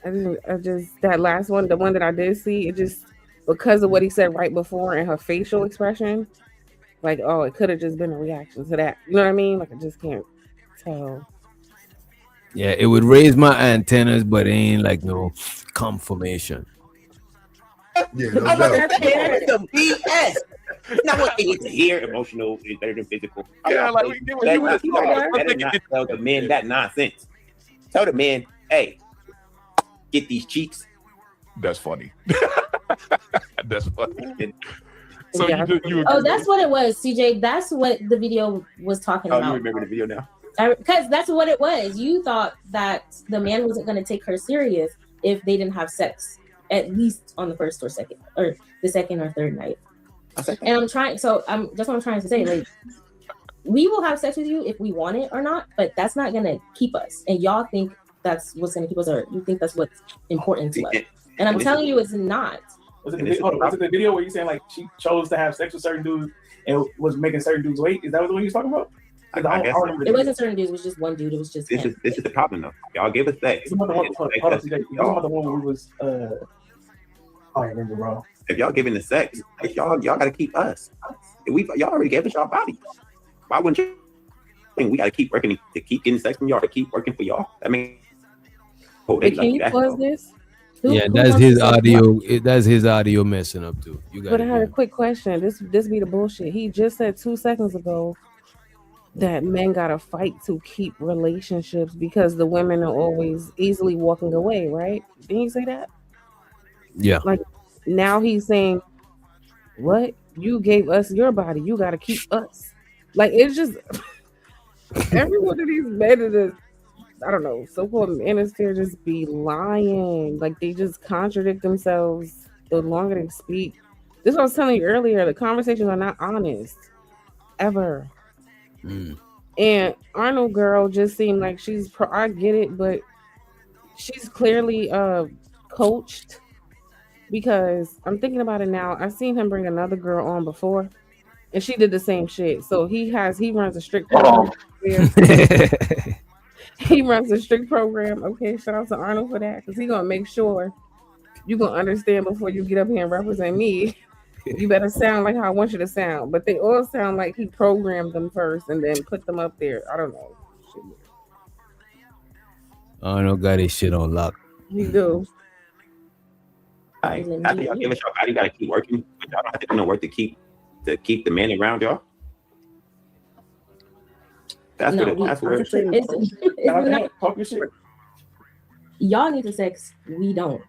[SPEAKER 12] I just that last one, the one that I did see, it just because of what he said right before and her facial expression, like, oh, it could have just been a reaction to that. You know what I mean? Like I just can't tell.
[SPEAKER 2] Yeah, it would raise my antennas, but it ain't like no confirmation.
[SPEAKER 10] Yeah,
[SPEAKER 8] I'm like, that's the BS. Not what they need to hear. Emotional is better than physical.
[SPEAKER 4] Yeah, like we give you
[SPEAKER 8] That is not tell the men that nonsense. Tell the man, hey, get these cheeks.
[SPEAKER 4] That's funny. That's funny. So
[SPEAKER 12] Yeah.
[SPEAKER 4] you agree?
[SPEAKER 17] Oh, that's what it was, CJ. That's what the video was talking
[SPEAKER 8] Oh,
[SPEAKER 17] about.
[SPEAKER 8] you remember the video now?
[SPEAKER 17] Because that's what it was. You thought that the man wasn't going to take her serious if they didn't have sex, at least on the first or second, or the second or third night. And I'm trying. So that's what I'm trying to say. Like, we will have sex with you if we want it or not, but that's not going to keep us. And y'all think that's what's going to keep us, or you think that's what's important to us. And I'm telling you, it's not.
[SPEAKER 6] Was it the video where you saying like she chose to have sex with certain dudes and was making certain dudes wait? Is that what the one you was talking about?
[SPEAKER 8] I guess
[SPEAKER 6] remember
[SPEAKER 17] It wasn't certain dudes. It was just one dude. It was just
[SPEAKER 8] this
[SPEAKER 17] him.
[SPEAKER 8] is the problem though. Y'all gave us sex.
[SPEAKER 6] Hold on, CJ. You about the one where we was I don't remember, bro.
[SPEAKER 8] If y'all giving the sex, y'all gotta keep us. Y'all already gave us y'all body. Why wouldn't you think we gotta keep working to keep getting sex from y'all to keep working for y'all? I mean,
[SPEAKER 12] Wait, can you pause this?
[SPEAKER 2] Yeah,
[SPEAKER 12] Who
[SPEAKER 2] that's
[SPEAKER 12] wants
[SPEAKER 2] his
[SPEAKER 12] to say
[SPEAKER 2] audio.
[SPEAKER 12] what?
[SPEAKER 2] That's his audio messing up too. You got
[SPEAKER 12] But I had a quick question. This be the bullshit. He just said 2 seconds ago that men gotta fight to keep relationships because the women are always easily walking away, right? Didn't he say that?
[SPEAKER 2] Yeah.
[SPEAKER 12] Like now he's saying, what? You gave us your body. You gotta keep us. Like it's just every one of these men in the I don't know, so-called manosphere just be lying. Like they just contradict themselves the longer they speak. This is what I was telling you earlier. The conversations are not honest. Ever. And Arnold girl just seemed like I get it, but she's clearly coached because I'm thinking about it now. I've seen him bring another girl on before and she did the same shit. So he runs a strict program. He runs a strict program. Okay, shout out to Arnold for that because he's gonna make sure you're gonna understand before you get up here and represent me. You better sound like how I want you to sound. But they all sound like he programmed them first and then put them up there. I don't know.
[SPEAKER 2] Arnold got his shit on lock.
[SPEAKER 12] He do.
[SPEAKER 8] After y'all give us your body, you gotta keep working. But y'all don't have to do no work to keep the men around y'all. That's
[SPEAKER 17] No,
[SPEAKER 8] what that's where
[SPEAKER 17] it's not. Y'all need the sex. We don't.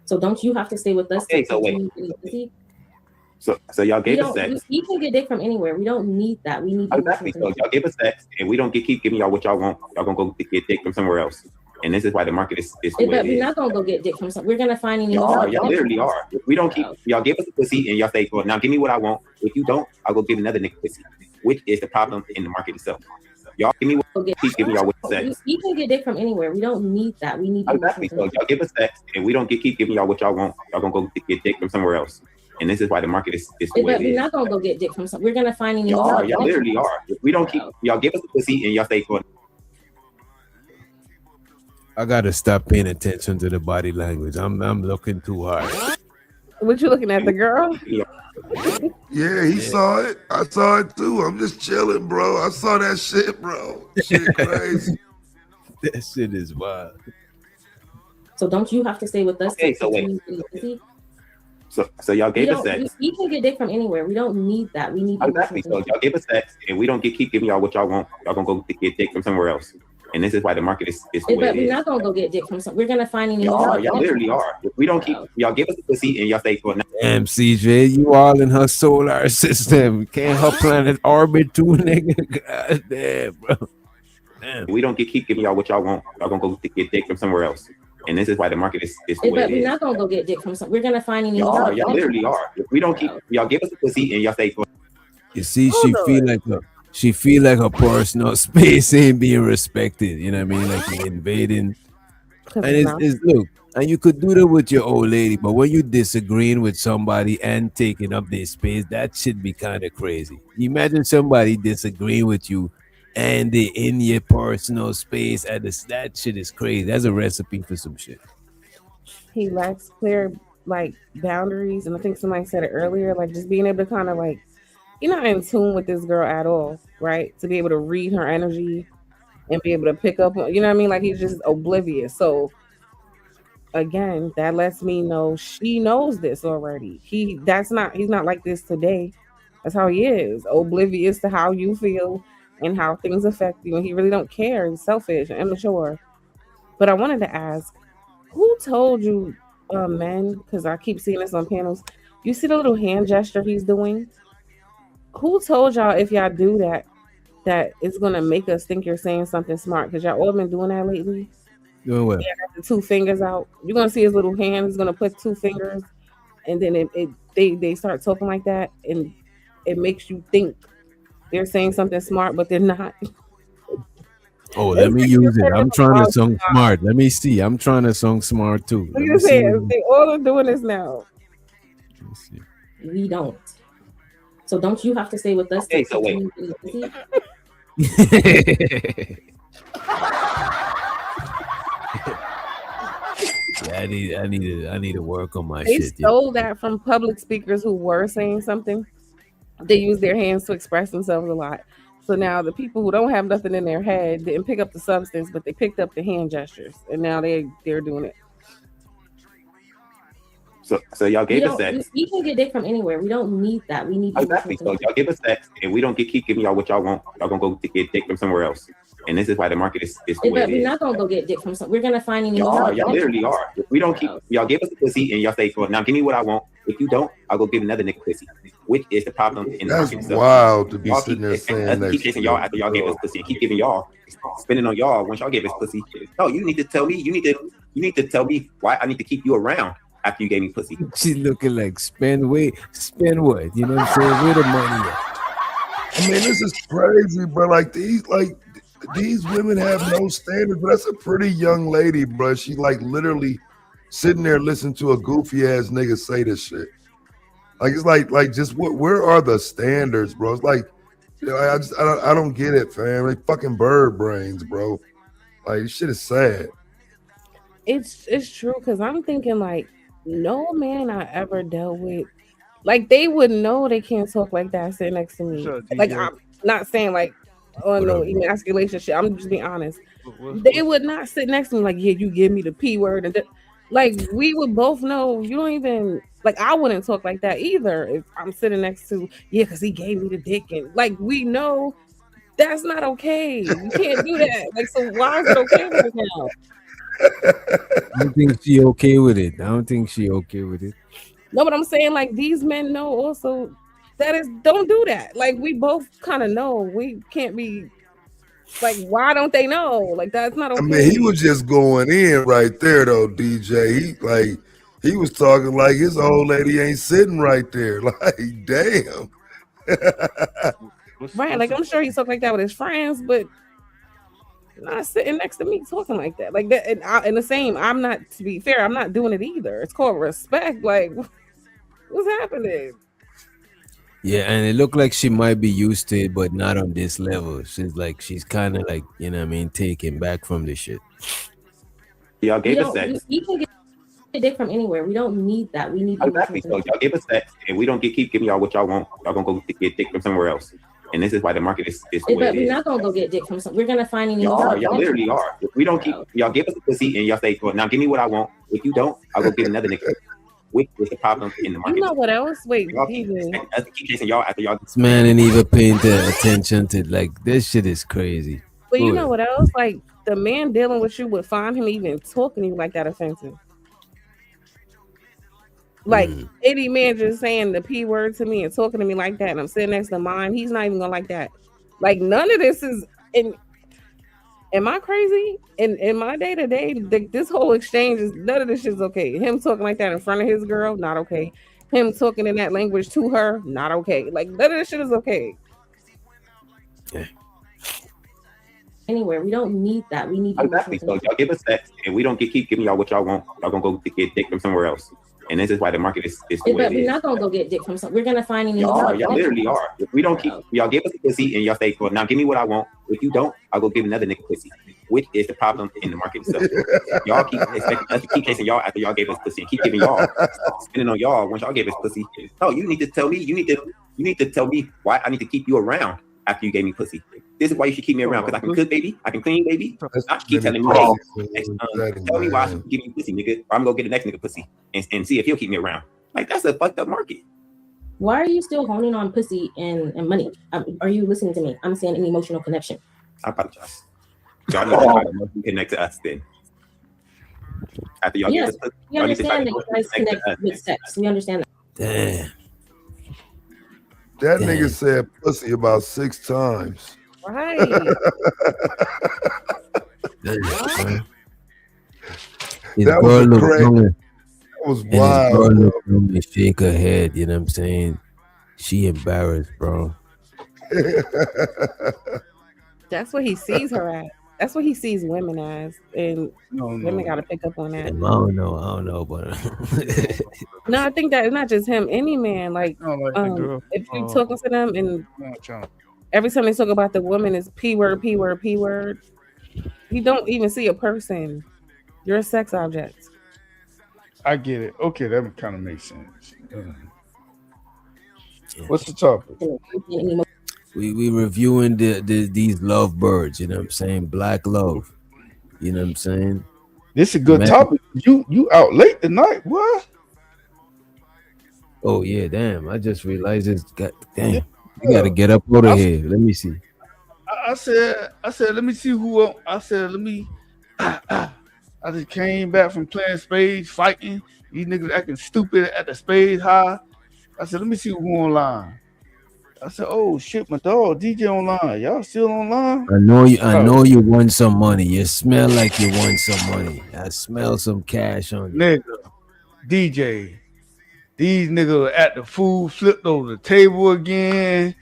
[SPEAKER 17] So don't you have to stay with us?
[SPEAKER 8] Okay, so wait. So y'all gave us sex.
[SPEAKER 17] You can get dick from anywhere. We don't need that. We need
[SPEAKER 8] Exactly. So y'all give us sex, and we don't keep giving y'all what y'all want. Y'all gonna go get dick from somewhere else, and this is why the market is the way it
[SPEAKER 17] We're
[SPEAKER 8] is.
[SPEAKER 17] not gonna go get dick from somewhere. We're gonna find any.
[SPEAKER 8] Y'all literally are. We don't keep. Y'all give us a pussy, and y'all say, "Well, now give me what I want." If you don't, I'll go give another nigga pussy, which is the problem in the market itself. Y'all give me what keep giving y'all what sex.
[SPEAKER 17] You can get dick from anywhere. We don't need that. We need.
[SPEAKER 8] Exactly. So y'all give us sex, and we don't keep giving y'all what y'all want. Y'all gonna go get dick from somewhere else, and this is why the market is the way it
[SPEAKER 17] We're
[SPEAKER 8] is.
[SPEAKER 17] not gonna go get dick from somewhere. We're gonna find any.
[SPEAKER 8] Y'all literally are. If we don't keep, y'all give us a pussy, and y'all say, "Well,
[SPEAKER 2] I gotta stop paying attention to the body language. I'm looking too hard.
[SPEAKER 12] What you looking at, the girl?
[SPEAKER 10] Yeah, he saw it. I saw it too. I'm just chilling, bro. I saw that shit, bro. Shit crazy.
[SPEAKER 2] That shit is wild.
[SPEAKER 17] So don't you have to stay with us?
[SPEAKER 8] Okay,
[SPEAKER 17] to
[SPEAKER 8] so wait.
[SPEAKER 17] continue being busy?
[SPEAKER 8] So y'all
[SPEAKER 17] We
[SPEAKER 8] gave us
[SPEAKER 17] don't.
[SPEAKER 8] sex.
[SPEAKER 17] We can get dick from anywhere. We don't need that. We need
[SPEAKER 8] Exactly. So y'all give us sex, and we don't keep giving y'all what y'all want. Y'all gonna go get dick from somewhere else, and this is why the market is the way
[SPEAKER 17] But
[SPEAKER 8] it
[SPEAKER 17] we're
[SPEAKER 8] is.
[SPEAKER 17] not gonna go get dick from some. We're gonna find any.
[SPEAKER 8] Y'all literally are. If we don't keep y'all give us the pussy, and y'all stay for it.
[SPEAKER 2] Damn, CJ, you all in her solar system. Can't her planet orbit too, nigga? God damn, bro.
[SPEAKER 8] If we don't keep giving y'all what y'all want, y'all gonna go get dick from somewhere else, and this is why the market is the way
[SPEAKER 17] But
[SPEAKER 8] it
[SPEAKER 17] we're
[SPEAKER 8] is.
[SPEAKER 17] not gonna go get dick from some. We're gonna find any.
[SPEAKER 8] Y'all literally are. If we don't keep y'all give us the pussy, and y'all stay for it.
[SPEAKER 2] You see, she feel like her personal space ain't being respected. You know what I mean? Like you're invading. And it's look, and you could do that with your old lady, but when you disagreeing with somebody and taking up their space, that should be kind of crazy. Imagine somebody disagreeing with you and they in your personal space, and that shit is crazy. That's a recipe for some shit.
[SPEAKER 12] He lacks clear like boundaries, and I think somebody said it earlier, like just being able to kind of like you're not in tune with this girl at all, right? To be able to read her energy and be able to pick up on, you know what I mean? Like he's just oblivious. So again, that lets me know she knows this already. He's not like this today. That's how he is, oblivious to how you feel and how things affect you, and he really don't care. He's selfish and immature. But I wanted to ask, who told you, men? Because I keep seeing this on panels. You see the little hand gesture he's doing? Who told y'all if y'all do that, that it's gonna make us think you're saying something smart? Because y'all all been doing that lately.
[SPEAKER 2] Doing what?
[SPEAKER 12] Yeah, the two fingers out. You're gonna see his little hand. He's gonna put two fingers, and then they start talking like that, and it makes you think they're saying something smart, but they're not.
[SPEAKER 2] Oh, let me use it. I'm trying to sound smart. Let me see. I'm trying to sound smart too.
[SPEAKER 12] Look at this hand. They all are doing this now.
[SPEAKER 17] We don't. So don't you have to stay with us?
[SPEAKER 8] Okay, so wait.
[SPEAKER 2] Yeah, I need to work on my
[SPEAKER 12] They
[SPEAKER 2] shit.
[SPEAKER 12] stole that from public speakers who were saying something. They use their hands to express themselves a lot. So now the people who don't have nothing in their head didn't pick up the substance, but they picked up the hand gestures, and now they're doing it.
[SPEAKER 8] So y'all gave us sex.
[SPEAKER 17] We can get dick from anywhere. We don't need that. We need
[SPEAKER 8] Exactly. So y'all give us sex, and we don't keep giving y'all what y'all want. Y'all gonna go get dick from somewhere else, and this is why the market is the way
[SPEAKER 17] But
[SPEAKER 8] it
[SPEAKER 17] we're
[SPEAKER 8] is.
[SPEAKER 17] not gonna go get dick from some. We're gonna find any.
[SPEAKER 8] Y'all literally are. If we don't keep y'all give us the pussy, and y'all stay for it. Now give me what I want. If you don't, I'll go give another nigga pussy, which is the problem in the
[SPEAKER 10] That's
[SPEAKER 8] market. So
[SPEAKER 10] wild to be
[SPEAKER 8] y'all
[SPEAKER 10] sitting
[SPEAKER 8] keep,
[SPEAKER 10] there saying
[SPEAKER 8] us
[SPEAKER 10] that
[SPEAKER 8] keep chasing
[SPEAKER 10] shit.
[SPEAKER 8] y'all after y'all gave us pussy, and keep giving y'all, spending on y'all once y'all gave us pussy. No, you need to tell me. You need to tell me why I need to keep you around after you gave me pussy.
[SPEAKER 2] She's looking like spend what? You know what I'm saying? Where the money at?
[SPEAKER 10] I mean, this is crazy, bro. Like these women have no standards. But that's a pretty young lady, bro. She like literally sitting there listening to a goofy ass nigga say this shit. Like it's like just where are the standards, bro? It's like I don't get it, fam. They fucking bird brains, bro. Like this shit is sad.
[SPEAKER 12] It's true, because I'm thinking like no man I ever dealt with, like they would know they can't talk like that sitting next to me.
[SPEAKER 19] Sure,
[SPEAKER 12] Like
[SPEAKER 19] DJ.
[SPEAKER 12] I'm not saying like oh no emasculation shit. I'm just being honest. They would not sit next to me like, yeah, you give me the P word, and like we would both know you don't even like. I wouldn't talk like that either if I'm sitting next to because he gave me the dick, and like we know that's not okay. You can't do that. Like, so why is it okay right now?
[SPEAKER 2] I don't think she okay with it.
[SPEAKER 12] No, but I'm saying like these men know also that is don't do that. Like we both kind of know we can't be like why don't they know? Like that's not okay.
[SPEAKER 10] I mean, he was just going in right there though, DJ. He was talking like his old lady ain't sitting right there. Like, damn.
[SPEAKER 12] Right, like I'm sure he talked like that with his friends, but not sitting next to me talking like that. Like that, and the same. I'm not, to be fair, I'm not doing it either. It's called respect. Like, what's happening?
[SPEAKER 2] Yeah, and it looked like she might be used to it, but not on this level. She's kind of like, you know what I mean, taken back from this shit.
[SPEAKER 8] Y'all
[SPEAKER 17] We
[SPEAKER 8] gave us
[SPEAKER 17] don't.
[SPEAKER 8] sex.
[SPEAKER 17] We can get dick from anywhere. We don't need that. We need
[SPEAKER 8] Exactly.
[SPEAKER 17] emotional
[SPEAKER 8] So y'all gave us sex, and we don't keep giving y'all what y'all want. Y'all gonna go get dick from somewhere else. And this is why the market is the way
[SPEAKER 17] But
[SPEAKER 8] it
[SPEAKER 17] we're
[SPEAKER 8] is.
[SPEAKER 17] not gonna go get dick from some. We're gonna find an
[SPEAKER 8] Y'all
[SPEAKER 17] emotional
[SPEAKER 8] are. Y'all
[SPEAKER 17] connection.
[SPEAKER 8] literally are. If we don't keep, y'all give us a pussy, and y'all say, well, now give me what I want. If you don't, I'll go get another nigga. Which is the problem in the market?
[SPEAKER 12] You know what else? Wait,
[SPEAKER 8] Y'all keep expecting us to keep chasing y'all after y'all.
[SPEAKER 2] This man ain't even paying attention to like this shit is crazy.
[SPEAKER 12] But you
[SPEAKER 2] Go
[SPEAKER 12] know
[SPEAKER 2] ahead.
[SPEAKER 12] what else? Like the man dealing with you would find him even talking to you like that offensive. Like any man just saying the P word to me and talking to me like that, and I'm sitting next to mine, he's not even gonna like that. Like none of this is in. Am I crazy? In my day to day, this whole exchange is none of this shit's okay. Him talking like that in front of his girl, not okay. Him talking in that language to her, not okay. Like none of this shit is okay.
[SPEAKER 17] Anywhere. We don't need that. We need
[SPEAKER 8] Exactly. So y'all give us sex, and we don't keep giving y'all what y'all want. Y'all gonna go get dick from somewhere else. And this is why the market is the way
[SPEAKER 17] But
[SPEAKER 8] it
[SPEAKER 17] we're
[SPEAKER 8] is.
[SPEAKER 17] not gonna go get dick from some. We're gonna find an
[SPEAKER 8] Y'all
[SPEAKER 17] emotional
[SPEAKER 8] are. Y'all
[SPEAKER 17] connection.
[SPEAKER 8] literally are. If we don't keep, y'all give us a pussy, and y'all say, well, now give me what I want. If you don't, I'll go give another nigga pussy. Which is the problem in the market itself. Y'all keep expecting us to keep chasing y'all after y'all gave us pussy and keep giving y'all, spending on y'all once y'all gave us pussy. No, you need to tell me. You need to tell me why I need to keep you around after you gave me pussy. This is why you should keep me around, because I can cook, baby. I can clean, baby. Not keep telling me, hey, tell me why I should give you pussy, nigga. Or I'm gonna get the next nigga pussy and see if he'll keep me around. Like that's a fucked up market.
[SPEAKER 17] Why are you still honing on pussy and money? Are you listening to me? I'm saying an emotional connection.
[SPEAKER 8] I apologize. Y'all need to try to emotionally connect to us then. After y'all
[SPEAKER 17] Yes,
[SPEAKER 8] give us pussy,
[SPEAKER 17] we
[SPEAKER 8] y'all need to try
[SPEAKER 17] understand
[SPEAKER 8] to
[SPEAKER 17] that you guys
[SPEAKER 8] emotionally
[SPEAKER 17] connect with sex. We understand that.
[SPEAKER 2] Damn.
[SPEAKER 16] That
[SPEAKER 2] Damn.
[SPEAKER 16] nigga said pussy about 6 times.
[SPEAKER 12] Right.
[SPEAKER 2] His
[SPEAKER 16] That
[SPEAKER 2] girl
[SPEAKER 16] was
[SPEAKER 2] look
[SPEAKER 16] crazy.
[SPEAKER 2] young,
[SPEAKER 16] That was
[SPEAKER 2] and his
[SPEAKER 16] wild,
[SPEAKER 2] girl
[SPEAKER 16] bro.
[SPEAKER 2] look young and shake her head. You know what I'm saying? She embarrassed, bro.
[SPEAKER 12] That's what he sees her at. That's what he sees women as, and women got to pick up on that.
[SPEAKER 2] Damn, I don't know, but
[SPEAKER 12] No, I think that it's not just him. Any man, like, if you talking to them and every time they talk about the woman is P word, P word, P word, you don't even see a person. You're a sex object.
[SPEAKER 3] I get it. Okay, that kind of makes sense. What's the topic?
[SPEAKER 2] we reviewing these love birds. You know what I'm saying? Black love. You know what I'm saying?
[SPEAKER 3] This is a good topic. You out late tonight, what?
[SPEAKER 2] Oh yeah, damn! I just realized it's got damn. You got to get up out of here. Let me see.
[SPEAKER 3] I said, let me see who. I said, let me. I just came back from playing spades, fighting. These niggas acting stupid at the spades high. I said, let me see who online. I said, oh shit, my dog DJ online. Y'all still online?
[SPEAKER 2] I know you won some money. You smell like you won some money. I smell some cash on you.
[SPEAKER 3] Nigga, DJ. These niggas at the food flipped over the table again.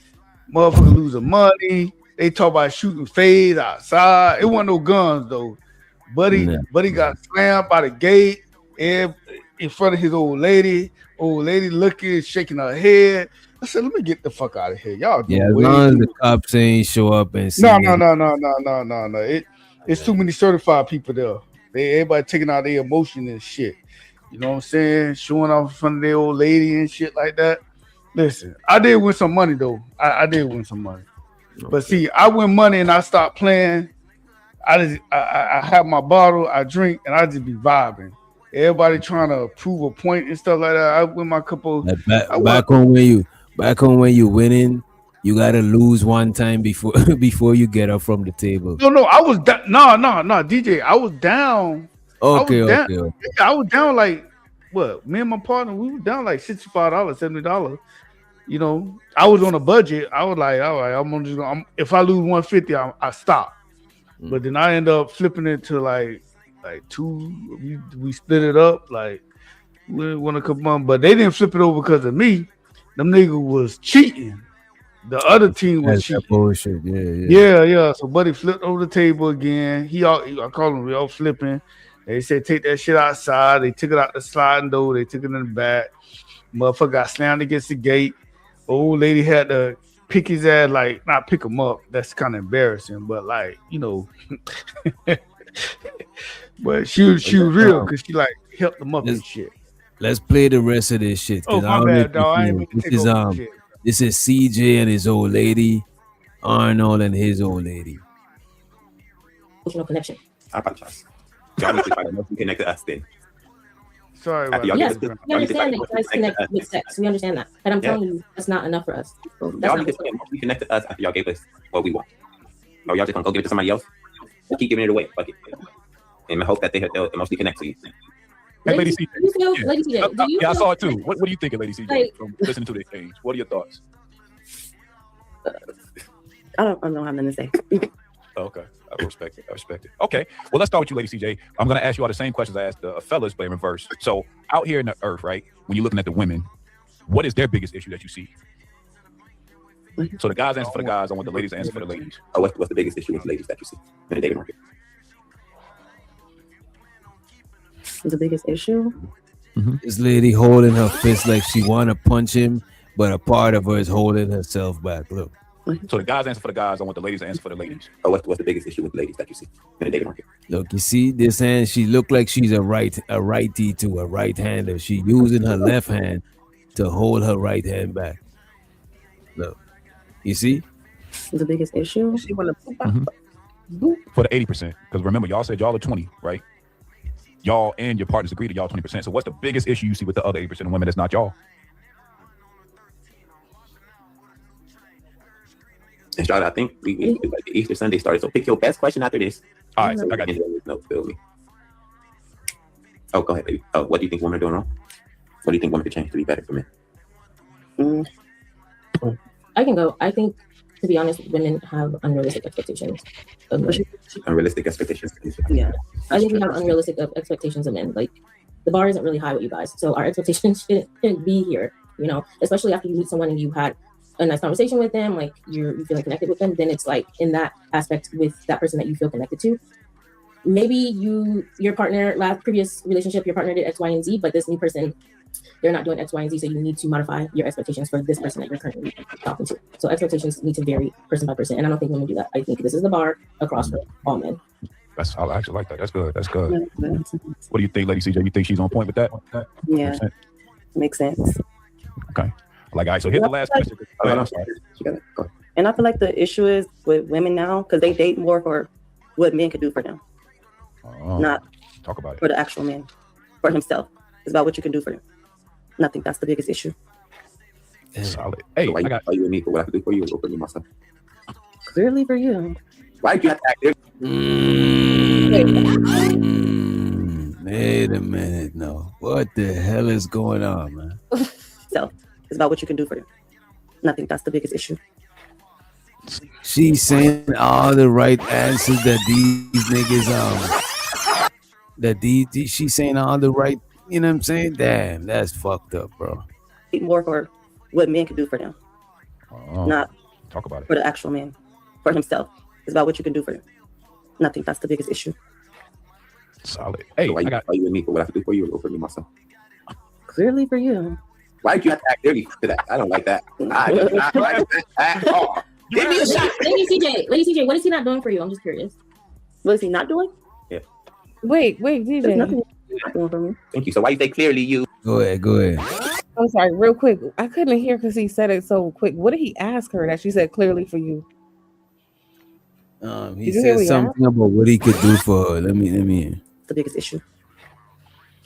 [SPEAKER 3] Motherfucker losing money. They talk about shooting fades outside. It wasn't no guns though. Buddy got slammed by the gate in front of his old lady. Old lady looking, shaking her head. I said, let me get the fuck out of here. Y'all doing
[SPEAKER 2] Yeah, as
[SPEAKER 3] way
[SPEAKER 2] long as
[SPEAKER 3] too
[SPEAKER 2] the cops ain't show up and see
[SPEAKER 3] No. It's too many certified people there. Everybody taking out their emotion and shit. You know what I'm saying? Showing off in front of their old lady and shit like that. Listen, I did win some money though. I did win some money. But see, I win money and I stopped playing. I have my bottle, I drink, and I just be vibing. Everybody trying to prove a point and stuff like that. I win my couple.
[SPEAKER 2] back on when you winning, you gotta lose one time before before you get up from the table.
[SPEAKER 3] No, I was no, DJ. I was down.
[SPEAKER 2] Okay.
[SPEAKER 3] Yeah, I was down like what? Me and my partner, we were down like $65, $70. You know, I was on a budget. I was like, all right, if I lose 150, I stop. But then I end up flipping it to like two. We split it up like we won a couple months, but they didn't flip it over because of me. Them niggas was cheating. The other team was
[SPEAKER 2] That's that
[SPEAKER 3] cheating.
[SPEAKER 2] bullshit.
[SPEAKER 3] Yeah. So Buddy flipped over the table again. I called him. We all flipping. They said take that shit outside. They took it out the sliding door. They took it in the back. Motherfucker got slammed against the gate. Old lady had to pick his ass, like not pick him up. That's kind of embarrassing, but like, you know, But she was real because she like helped them up and shit.
[SPEAKER 2] Let's play the rest of this shit.
[SPEAKER 3] Oh, my bad, dog. I ain't mean to take over shit.
[SPEAKER 2] This is CJ and his old lady, Arnold and his old lady.
[SPEAKER 17] Emotional connection.
[SPEAKER 8] I apologize. Y'all need to try to emotionally connect to us then.
[SPEAKER 3] Sorry,
[SPEAKER 17] yes, we understand that you guys connect with sex. We understand that, but I'm telling you, that's not enough for us.
[SPEAKER 8] Y'all need to emotionally connect to us after y'all gave us what we want. Or y'all just gonna go give it to somebody else? We'll keep giving it away. Fuck it. And I hope that they'll emotionally connect to you.
[SPEAKER 4] Hey, Lady CJ.
[SPEAKER 17] Lady CJ,
[SPEAKER 4] Yeah, I saw it too. What do you think of Lady CJ from listening to the exchange? What are your thoughts?
[SPEAKER 5] I don't have nothing to say.
[SPEAKER 4] Okay, I respect it. Okay, well, let's start with you, Lady CJ. I'm going to ask you all the same questions I asked the fellas, but in reverse. So, out here in the earth, right, when you're looking at the women, what is their biggest issue that you see? So the guys answer for the guys. I want the ladies to answer for the ladies.
[SPEAKER 8] Oh, what's the biggest issue with the ladies that you see in the dating market?
[SPEAKER 5] The biggest issue?
[SPEAKER 2] This lady holding her fist like she want to punch him, but a part of her is holding herself back. Look.
[SPEAKER 4] So the guys answer for the guys. I want the ladies to answer for the ladies.
[SPEAKER 8] Oh, what's the biggest issue with the ladies that you see in the dating market?
[SPEAKER 2] Look, you see this hand? She look like she's a righty to a right-hander. She using her left hand to hold her right hand back. Look, you see?
[SPEAKER 5] The biggest issue?
[SPEAKER 12] She want to
[SPEAKER 4] For the 80%, because remember, y'all said y'all are 20, right? Y'all and your partners agree to y'all 20%. So what's the biggest issue you see with the other 80% of women that's not y'all?
[SPEAKER 8] And Charlotte, I think we like Easter Sunday started. So pick your best question after this.
[SPEAKER 4] All right, so I got you.
[SPEAKER 8] No, feel me. Oh, go ahead, baby. What do you think women are doing wrong? What do you think women could change to be better for men?
[SPEAKER 17] I can go. I think, to be honest, women have unrealistic expectations of men.
[SPEAKER 8] Unrealistic expectations.
[SPEAKER 17] Yeah, I think we have unrealistic expectations of men. Like, the bar isn't really high with you guys, so our expectations shouldn't be here. You know, especially after you meet someone and you had a nice conversation with them, like you're feeling connected with them, then it's like in that aspect with that person that you feel connected to. Maybe your partner, previous relationship, your partner did X, Y, and Z, but this new person, they're not doing X, Y, and Z, so you need to modify your expectations for this person that you're currently talking to. So expectations need to vary person by person, and I don't think women do that. I think this is the bar across for all men.
[SPEAKER 4] I actually like that. That's good. What do you think, Lady CJ? You think she's on point with that?
[SPEAKER 5] Yeah, makes sense.
[SPEAKER 4] Okay. Like, all right, so here's the last question. I'm sorry.
[SPEAKER 5] And I feel like the issue is with women now, because they date more for what men could do for them. Not
[SPEAKER 4] talk about it
[SPEAKER 5] for the actual man, for himself. It's about what you can do for him. And I think that's the biggest issue.
[SPEAKER 4] Solid. Hey,
[SPEAKER 8] why you with me for what I can do for you or for me myself?
[SPEAKER 5] Clearly for you.
[SPEAKER 8] Why do you have to act there?
[SPEAKER 2] Wait a minute, no. What the hell is going on, man?
[SPEAKER 5] So it's about what you can do for them. And I think that's the biggest issue.
[SPEAKER 2] She's saying all the right answers that these niggas she's saying all the right, you know what I'm saying? Damn, that's fucked up, bro.
[SPEAKER 5] More for what men can do for them. Not
[SPEAKER 4] talk about it
[SPEAKER 5] for the actual man, for himself. It's about what you can do for him. And I think that's the biggest issue.
[SPEAKER 4] Solid. Hey,
[SPEAKER 8] why you with me for what I can do for you or for me myself?
[SPEAKER 5] Clearly for you.
[SPEAKER 8] Why do you have to act dirty to that? I don't like that. I do not like that at all. Give me a shot.
[SPEAKER 17] Lady CJ, what is he not doing for you? I'm just curious.
[SPEAKER 5] What is he not doing?
[SPEAKER 8] Yeah.
[SPEAKER 12] Wait, DJ.
[SPEAKER 5] There's nothing he's not doing for me.
[SPEAKER 8] Thank you. So why you say clearly you?
[SPEAKER 2] Go ahead.
[SPEAKER 12] I'm sorry, real quick. I couldn't hear because he said it so quick. What did he ask her that she said clearly for you?
[SPEAKER 2] He said something about what he could do for her. Let me hear.
[SPEAKER 5] The biggest issue.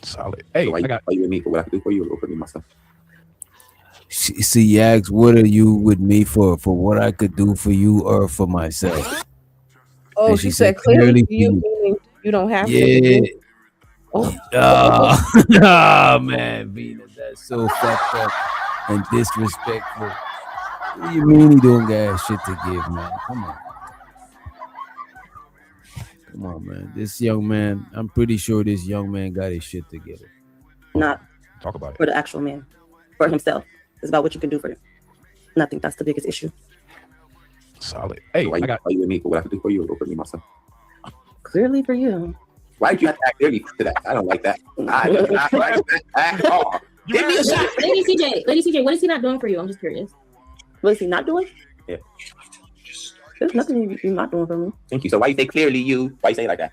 [SPEAKER 4] Solid. Hey,
[SPEAKER 8] so why you with me for what I can do for you or for me myself?
[SPEAKER 2] She asks, what are you with me for what I could do for you or for myself?
[SPEAKER 12] Oh, she said clearly for you, meaning you don't have to.
[SPEAKER 2] Oh, man, Venus, that's so fucked up and disrespectful. What do you mean he don't got shit to give, man? Come on, man. This young man, I'm pretty sure this young man got his shit together.
[SPEAKER 5] Not
[SPEAKER 4] talk about it
[SPEAKER 5] for the actual man, for himself. It's about what you can do for him. And I think that's the biggest issue.
[SPEAKER 4] Solid. Hey,
[SPEAKER 8] why you with me for what I can do for you or for me myself?
[SPEAKER 5] Clearly for you.
[SPEAKER 8] Why do you have to act dirty to that? I don't like that. I do not like that at all. Give me a shot.
[SPEAKER 17] Lady CJ, what is he not doing for you? I'm just curious.
[SPEAKER 5] What is he not doing?
[SPEAKER 8] Yeah.
[SPEAKER 5] There's nothing he's not doing for me.
[SPEAKER 8] Thank you. So why you say clearly you? Why you say it like that?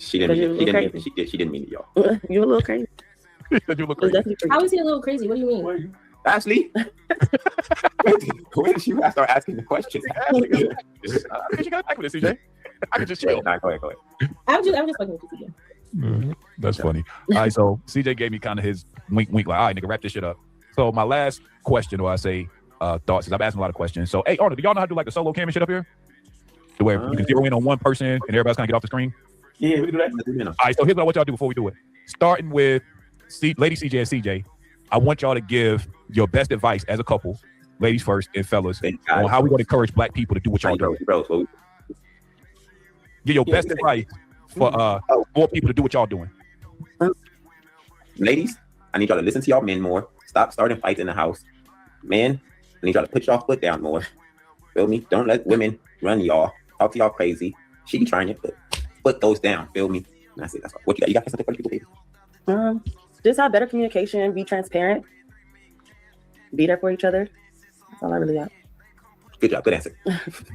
[SPEAKER 8] She didn't mean it. She didn't mean it, y'all.
[SPEAKER 5] You're a little crazy.
[SPEAKER 4] You look crazy.
[SPEAKER 17] How is he a little crazy? What do you mean?
[SPEAKER 8] Ashley, when did you start asking the questions?
[SPEAKER 4] You got back with it, CJ. I could just chill.
[SPEAKER 8] Nah, go ahead.
[SPEAKER 17] I'm just fucking with you, CJ.
[SPEAKER 4] That's funny. All right, so CJ gave me kind of his wink, like, all right, nigga, wrap this shit up. So my last question, or I say thoughts, is I'm asking a lot of questions. So, hey, Arnold, do y'all know how to do like a solo cam and shit up here? To where you can zero in on one person and everybody's kind of get off the screen?
[SPEAKER 6] Yeah, we can do that.
[SPEAKER 4] All right, so here's what I want y'all to do before we do it. Starting with Lady CJ and CJ, I want y'all to give your best advice as a couple, ladies first and fellas, on how we're going to encourage black people to do what y'all do. Give your best advice for more people to do what y'all doing.
[SPEAKER 8] Ladies, I need y'all to listen to y'all men more. Stop starting fights in the house. Men, I need y'all to put y'all foot down more. Feel me? Don't let women run y'all. Talk to y'all crazy. She be trying to put those down. Feel me? And that's it. That's all. What you got? You got something for people, baby?
[SPEAKER 5] Just have better communication. Be transparent. Be there for each other. That's all I really got.
[SPEAKER 8] Good job. Good answer.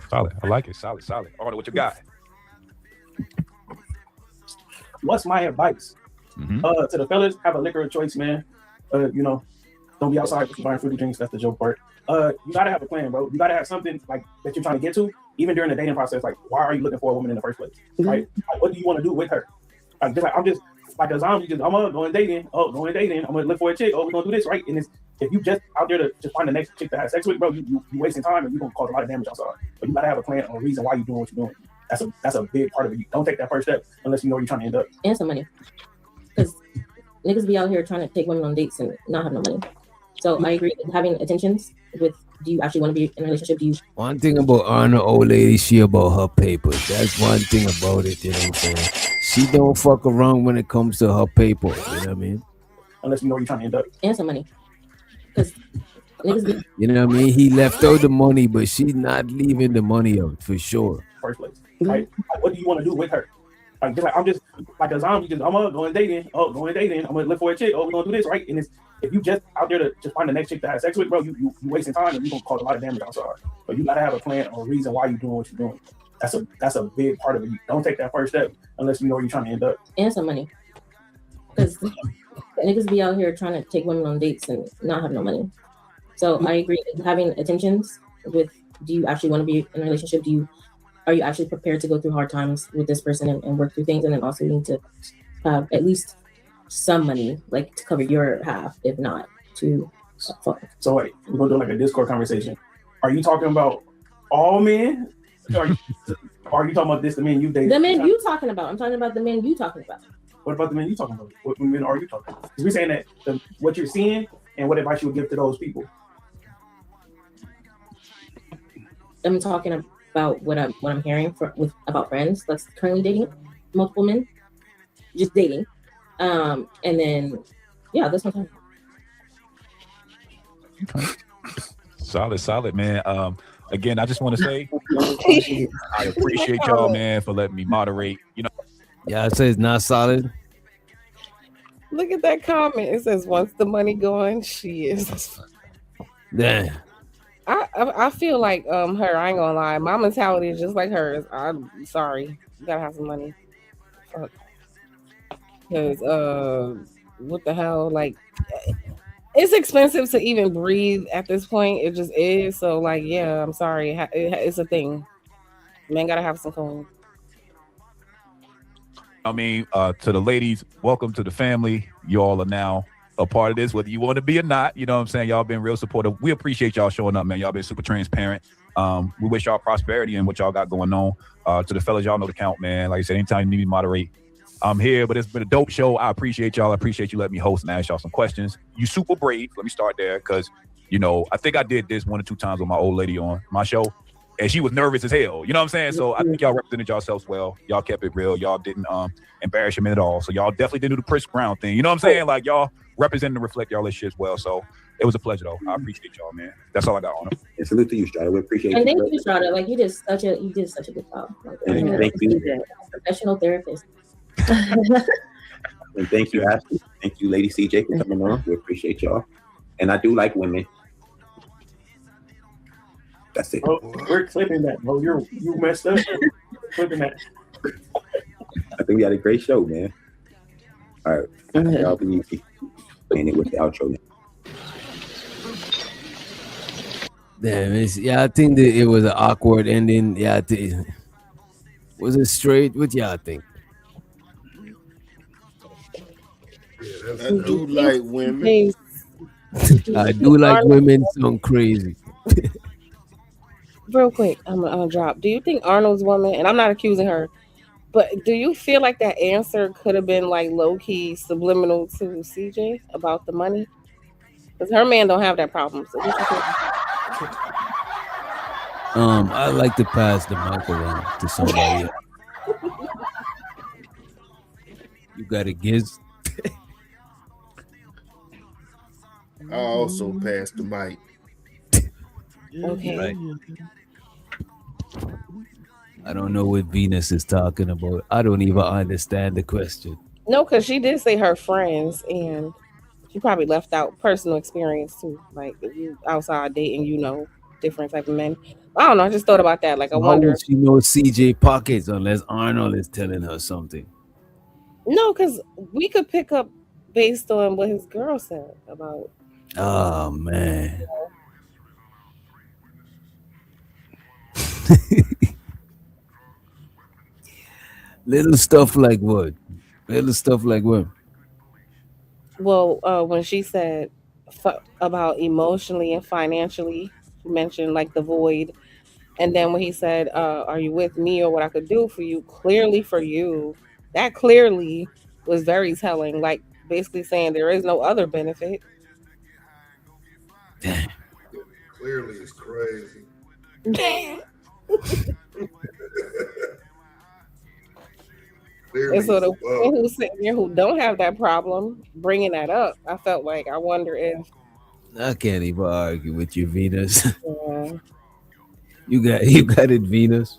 [SPEAKER 4] Solid. I like it. Solid. Arnold, what you got?
[SPEAKER 6] What's my advice? To the fellas, have a liquor of choice, man. You know, don't be outside buying fruity drinks. That's the joke part. You gotta have a plan, bro. You gotta have something like that you're trying to get to, even during the dating process. Like, why are you looking for a woman in the first place? Right? Like, what do you want to do with her? I'm just like a zombie. I'm going dating. I'm gonna look for a chick. We're gonna do this, right? And if you just out there to just find the next chick to have sex with, bro, you wasting time and you're gonna cause a lot of damage outside. But you gotta have a plan or a reason why you're doing what you're doing. That's a big part of it. Don't take that first step unless you know where you're trying to end up.
[SPEAKER 17] And some money. Because niggas be out here trying to take women on dates and not have no money. So I agree with having attentions with, do you actually want to be in a relationship? Do you?
[SPEAKER 2] One thing about Arnold, old lady, she about her papers. That's one thing about it, you know what I'm saying? She don't fuck around when it comes to her paper, you know what I mean?
[SPEAKER 6] Unless you know where you're trying to end up.
[SPEAKER 17] And some money. Because niggas be...
[SPEAKER 2] You know what I mean? He left out the money, but she's not leaving the money out for sure.
[SPEAKER 6] First place. Like, what do you want to do with her? Like, I'm just like a zombie. I'm going dating. I'm gonna look for a chick. We're gonna do this, right? And if you just out there to just find the next chick to have sex with, bro, you wasting time and you're gonna cause a lot of damage outside. But you gotta have a plan or a reason why you're doing what you're doing. That's a big part of it. Don't take that first step unless you know where you're trying to end up.
[SPEAKER 17] And some money. Because niggas be out here trying to take women on dates and not have no money. So I agree with having attentions with, do you actually want to be in a relationship? Are you actually prepared to go through hard times with this person and work through things? And then also you need to have at least some money, like to cover your half, if not to fuck.
[SPEAKER 6] So wait, we're gonna do like a Discord conversation. Are you talking about all men? Or are you talking about the men you dated?
[SPEAKER 17] The men you talking about. I'm talking about the men you talking about.
[SPEAKER 6] What about the men you talking about? What men are you talking about? Because we're saying that what you're seeing and what advice you would give to those people.
[SPEAKER 17] I'm talking about what I'm hearing about friends that's currently dating multiple men, just dating, and then that's my time.
[SPEAKER 4] Okay. Solid, man. Again, I just want to say I appreciate y'all, man, for letting me moderate. You know,
[SPEAKER 2] yeah, it says not solid.
[SPEAKER 14] Look at that comment. It says, "Once the money gone, she is."
[SPEAKER 2] Damn.
[SPEAKER 14] I feel like her. I ain't gonna lie. My mentality is just like hers. I'm sorry. You gotta have some money. Because what the hell? Like, it's expensive to even breathe at this point. It just is. So like, yeah, I'm sorry. It's a thing. Man, gotta have some coin.
[SPEAKER 4] I mean, to the ladies, welcome to the family. You all are now a part of this, whether you want to be or not. You know what I'm saying? Y'all been real supportive. We appreciate y'all showing up, man. Y'all been super transparent. We wish y'all prosperity and what y'all got going on. To the fellas, y'all know the count, man. Like I said, anytime you need me to moderate, I'm here. But it's been a dope show. I appreciate y'all. I appreciate you letting me host and ask y'all some questions. You super brave. Let me start there because, you know, I think I did this 1 or 2 times with my old lady on my show. And she was nervous as hell. You know what I'm saying? So I think y'all represented yourselves well. Y'all kept it real. Y'all didn't embarrass your men at all. So y'all definitely didn't do the Chris Brown thing. You know what I'm saying? Like, y'all represented and reflect y'all shit as well. So it was a pleasure, though. I appreciate y'all, man. That's all I got on it.
[SPEAKER 8] And salute to you, Strada. We appreciate
[SPEAKER 17] and
[SPEAKER 8] you.
[SPEAKER 17] And thank you, Strada. Like, you did such a good job. Like,
[SPEAKER 8] thank you.
[SPEAKER 17] Professional therapist.
[SPEAKER 8] And thank you, Ashley. Thank you, Lady CJ, for coming on. We appreciate y'all. And I do like women. That's it.
[SPEAKER 6] Bro, we're clipping that, bro. You messed up. Clipping that.
[SPEAKER 8] I think we had a great show, man. All right, y'all be easy. And it with the outro now.
[SPEAKER 2] Damn, I think that it was an awkward ending. Yeah, was it straight? What y'all think?
[SPEAKER 16] I do like women.
[SPEAKER 2] I do like women sound crazy.
[SPEAKER 14] Real quick, I'm gonna drop. Do you think Arnold's woman, and I'm not accusing her, but do you feel like that answer could have been like low key subliminal to CJ about the money? Because her man don't have that problem. So what you think?
[SPEAKER 2] I like to pass the mic around to somebody else. You got a giz?
[SPEAKER 16] I also passed the mic.
[SPEAKER 14] Okay.
[SPEAKER 2] Right. I don't know what Venus is talking about. I don't even understand the question.
[SPEAKER 14] No, because she did say her friends, and she probably left out personal experience too. Like if you outside dating, different type of men. I don't know. I just thought about that. Like I
[SPEAKER 2] How
[SPEAKER 14] wonder.
[SPEAKER 2] would she know CJ pockets unless Arnold is telling her something?
[SPEAKER 14] No, because we could pick up based on what his girl said about.
[SPEAKER 2] Oh man. Little stuff like what? Little stuff like what?
[SPEAKER 14] Well, when she said about emotionally and financially, she mentioned like the void. And then when he said, are you with me or what I could do for you? Clearly for you. That clearly was very telling. Like basically saying there is no other benefit.
[SPEAKER 10] Clearly, it's crazy.
[SPEAKER 14] And so the women who's sitting there who don't have that problem, bringing that up, I felt like I wonder if
[SPEAKER 2] I can't even argue with you, Venus.
[SPEAKER 14] yeah.
[SPEAKER 2] You got it, Venus.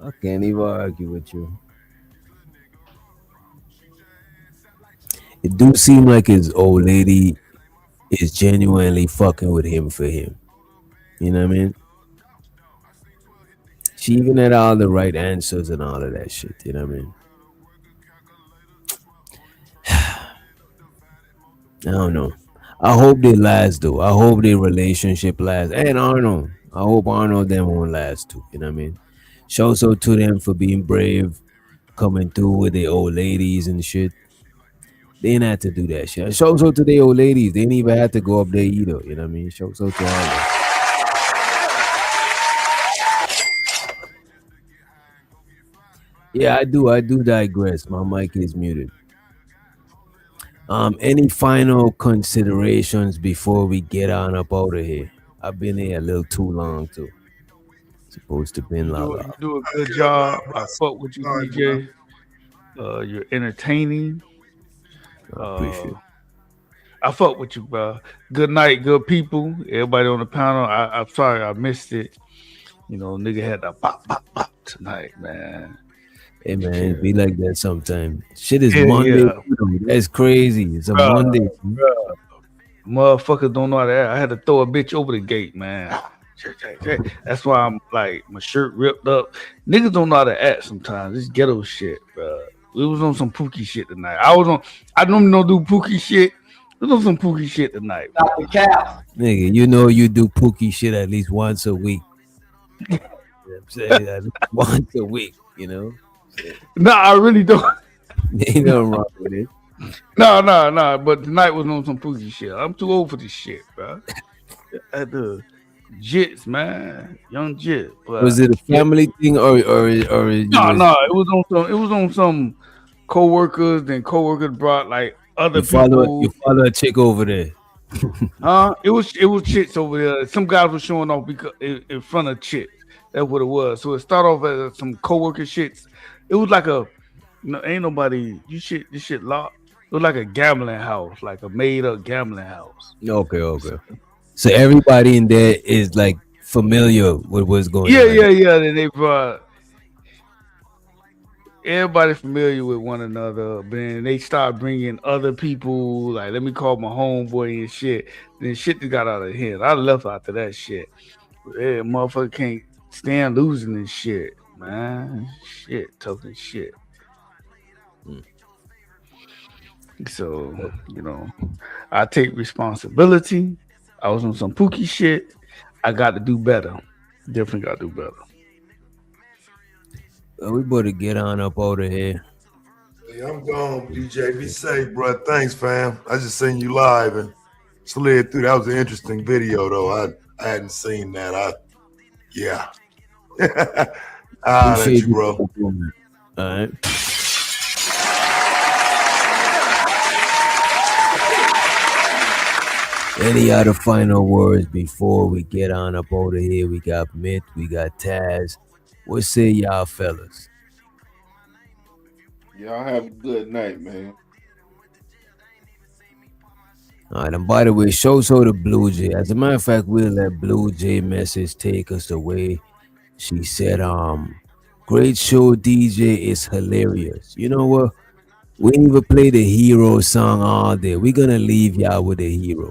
[SPEAKER 2] I can't even argue with you. It do seem like his old lady is genuinely fucking with him for him. You know what I mean? She even had all the right answers and all of that shit. You know what I mean? I don't know. I hope they last though. I hope their relationship lasts. And Arnold. I hope Arnold them won't last too. You know what I mean? Shout out to them for being brave, coming through with their old ladies and shit. They didn't have to do that shit. Shout out to their old ladies. They didn't even have to go up there either. You know what I mean? Shout out to all of them. Yeah, I do digress. My mic is muted. Any final considerations before we get on up out of here? I've been here a little too long too. Supposed to been long.
[SPEAKER 3] You do a good job. I fuck with you, DJ. You're entertaining. I fuck with you, bro. Good night, good people. Everybody on the panel. I'm sorry I missed it. Nigga had that pop tonight, man.
[SPEAKER 2] Hey man, it be like that sometimes. Shit is Monday. Yeah. That's crazy. It's a Monday.
[SPEAKER 3] Motherfuckers don't know how to act. I had to throw a bitch over the gate, man. That's why I'm like my shirt ripped up. Niggas don't know how to act sometimes. This ghetto shit, bro. We was on some Pookie shit tonight. I don't know do Pookie shit. We was on some Pookie shit tonight.
[SPEAKER 2] Stop the cap. Nigga, you do Pookie shit at least once a week. You know what I'm saying? At least once a week,
[SPEAKER 3] No, I really don't.
[SPEAKER 2] Ain't nothing wrong with it.
[SPEAKER 3] No. But tonight was on some Pookie shit. I'm too old for this shit, bro. At the Jits, man, young Jit.
[SPEAKER 2] Was it a family thing or? No.
[SPEAKER 3] It was on some coworkers. Then coworkers brought like other people.
[SPEAKER 2] You follow a chick over there.
[SPEAKER 3] It was chicks over there. Some guys were showing off because in front of chicks. That's what it was. So it started off as some coworker shits. It was like ain't nobody. This shit locked. It was like a gambling house, like a made up gambling house.
[SPEAKER 2] Okay. So everybody in there is like familiar with what's going on.
[SPEAKER 3] Yeah. Then they brought everybody familiar with one another. Then they start bringing other people. Like, let me call my homeboy and shit. Then shit just got out of hand. I left after that shit. Yeah, motherfucker can't stand losing this shit, man. Shit, talking shit. So, you know, I take responsibility. I was on some Pookie shit. I got to do better. Definitely got to do better.
[SPEAKER 2] We better get on up out of here.
[SPEAKER 10] Hey, I'm gone, DJ. Be safe, bro. Thanks, fam. I just seen you live and slid through. That was an interesting video, though. I hadn't seen that. Yeah. At you, bro.
[SPEAKER 2] All right. Any other final words before we get on up out of here? We got Myth, we got Taz. What say y'all fellas?
[SPEAKER 16] Y'all have a good night, man.
[SPEAKER 2] All right, and by the way, show the Blue Jay. As a matter of fact, we'll let Blue Jay message take us away. She said, great show, DJ, is hilarious. You know what? We ain't even play the hero song all day. We're gonna leave y'all with a hero.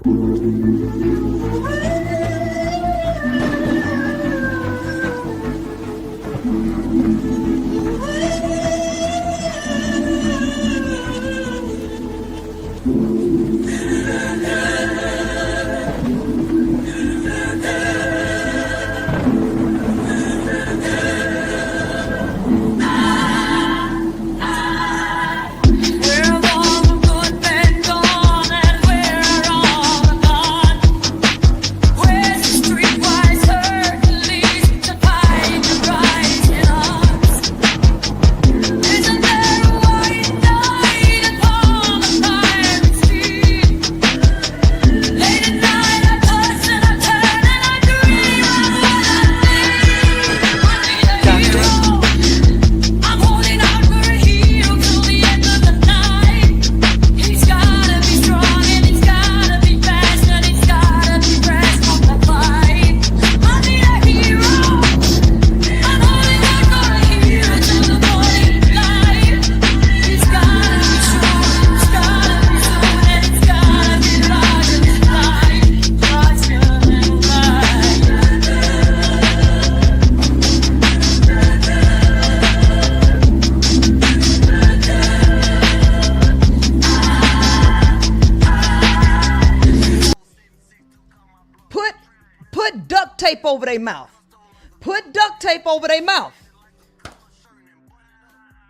[SPEAKER 20] Put duct tape over their mouth. Put duct tape over their mouth.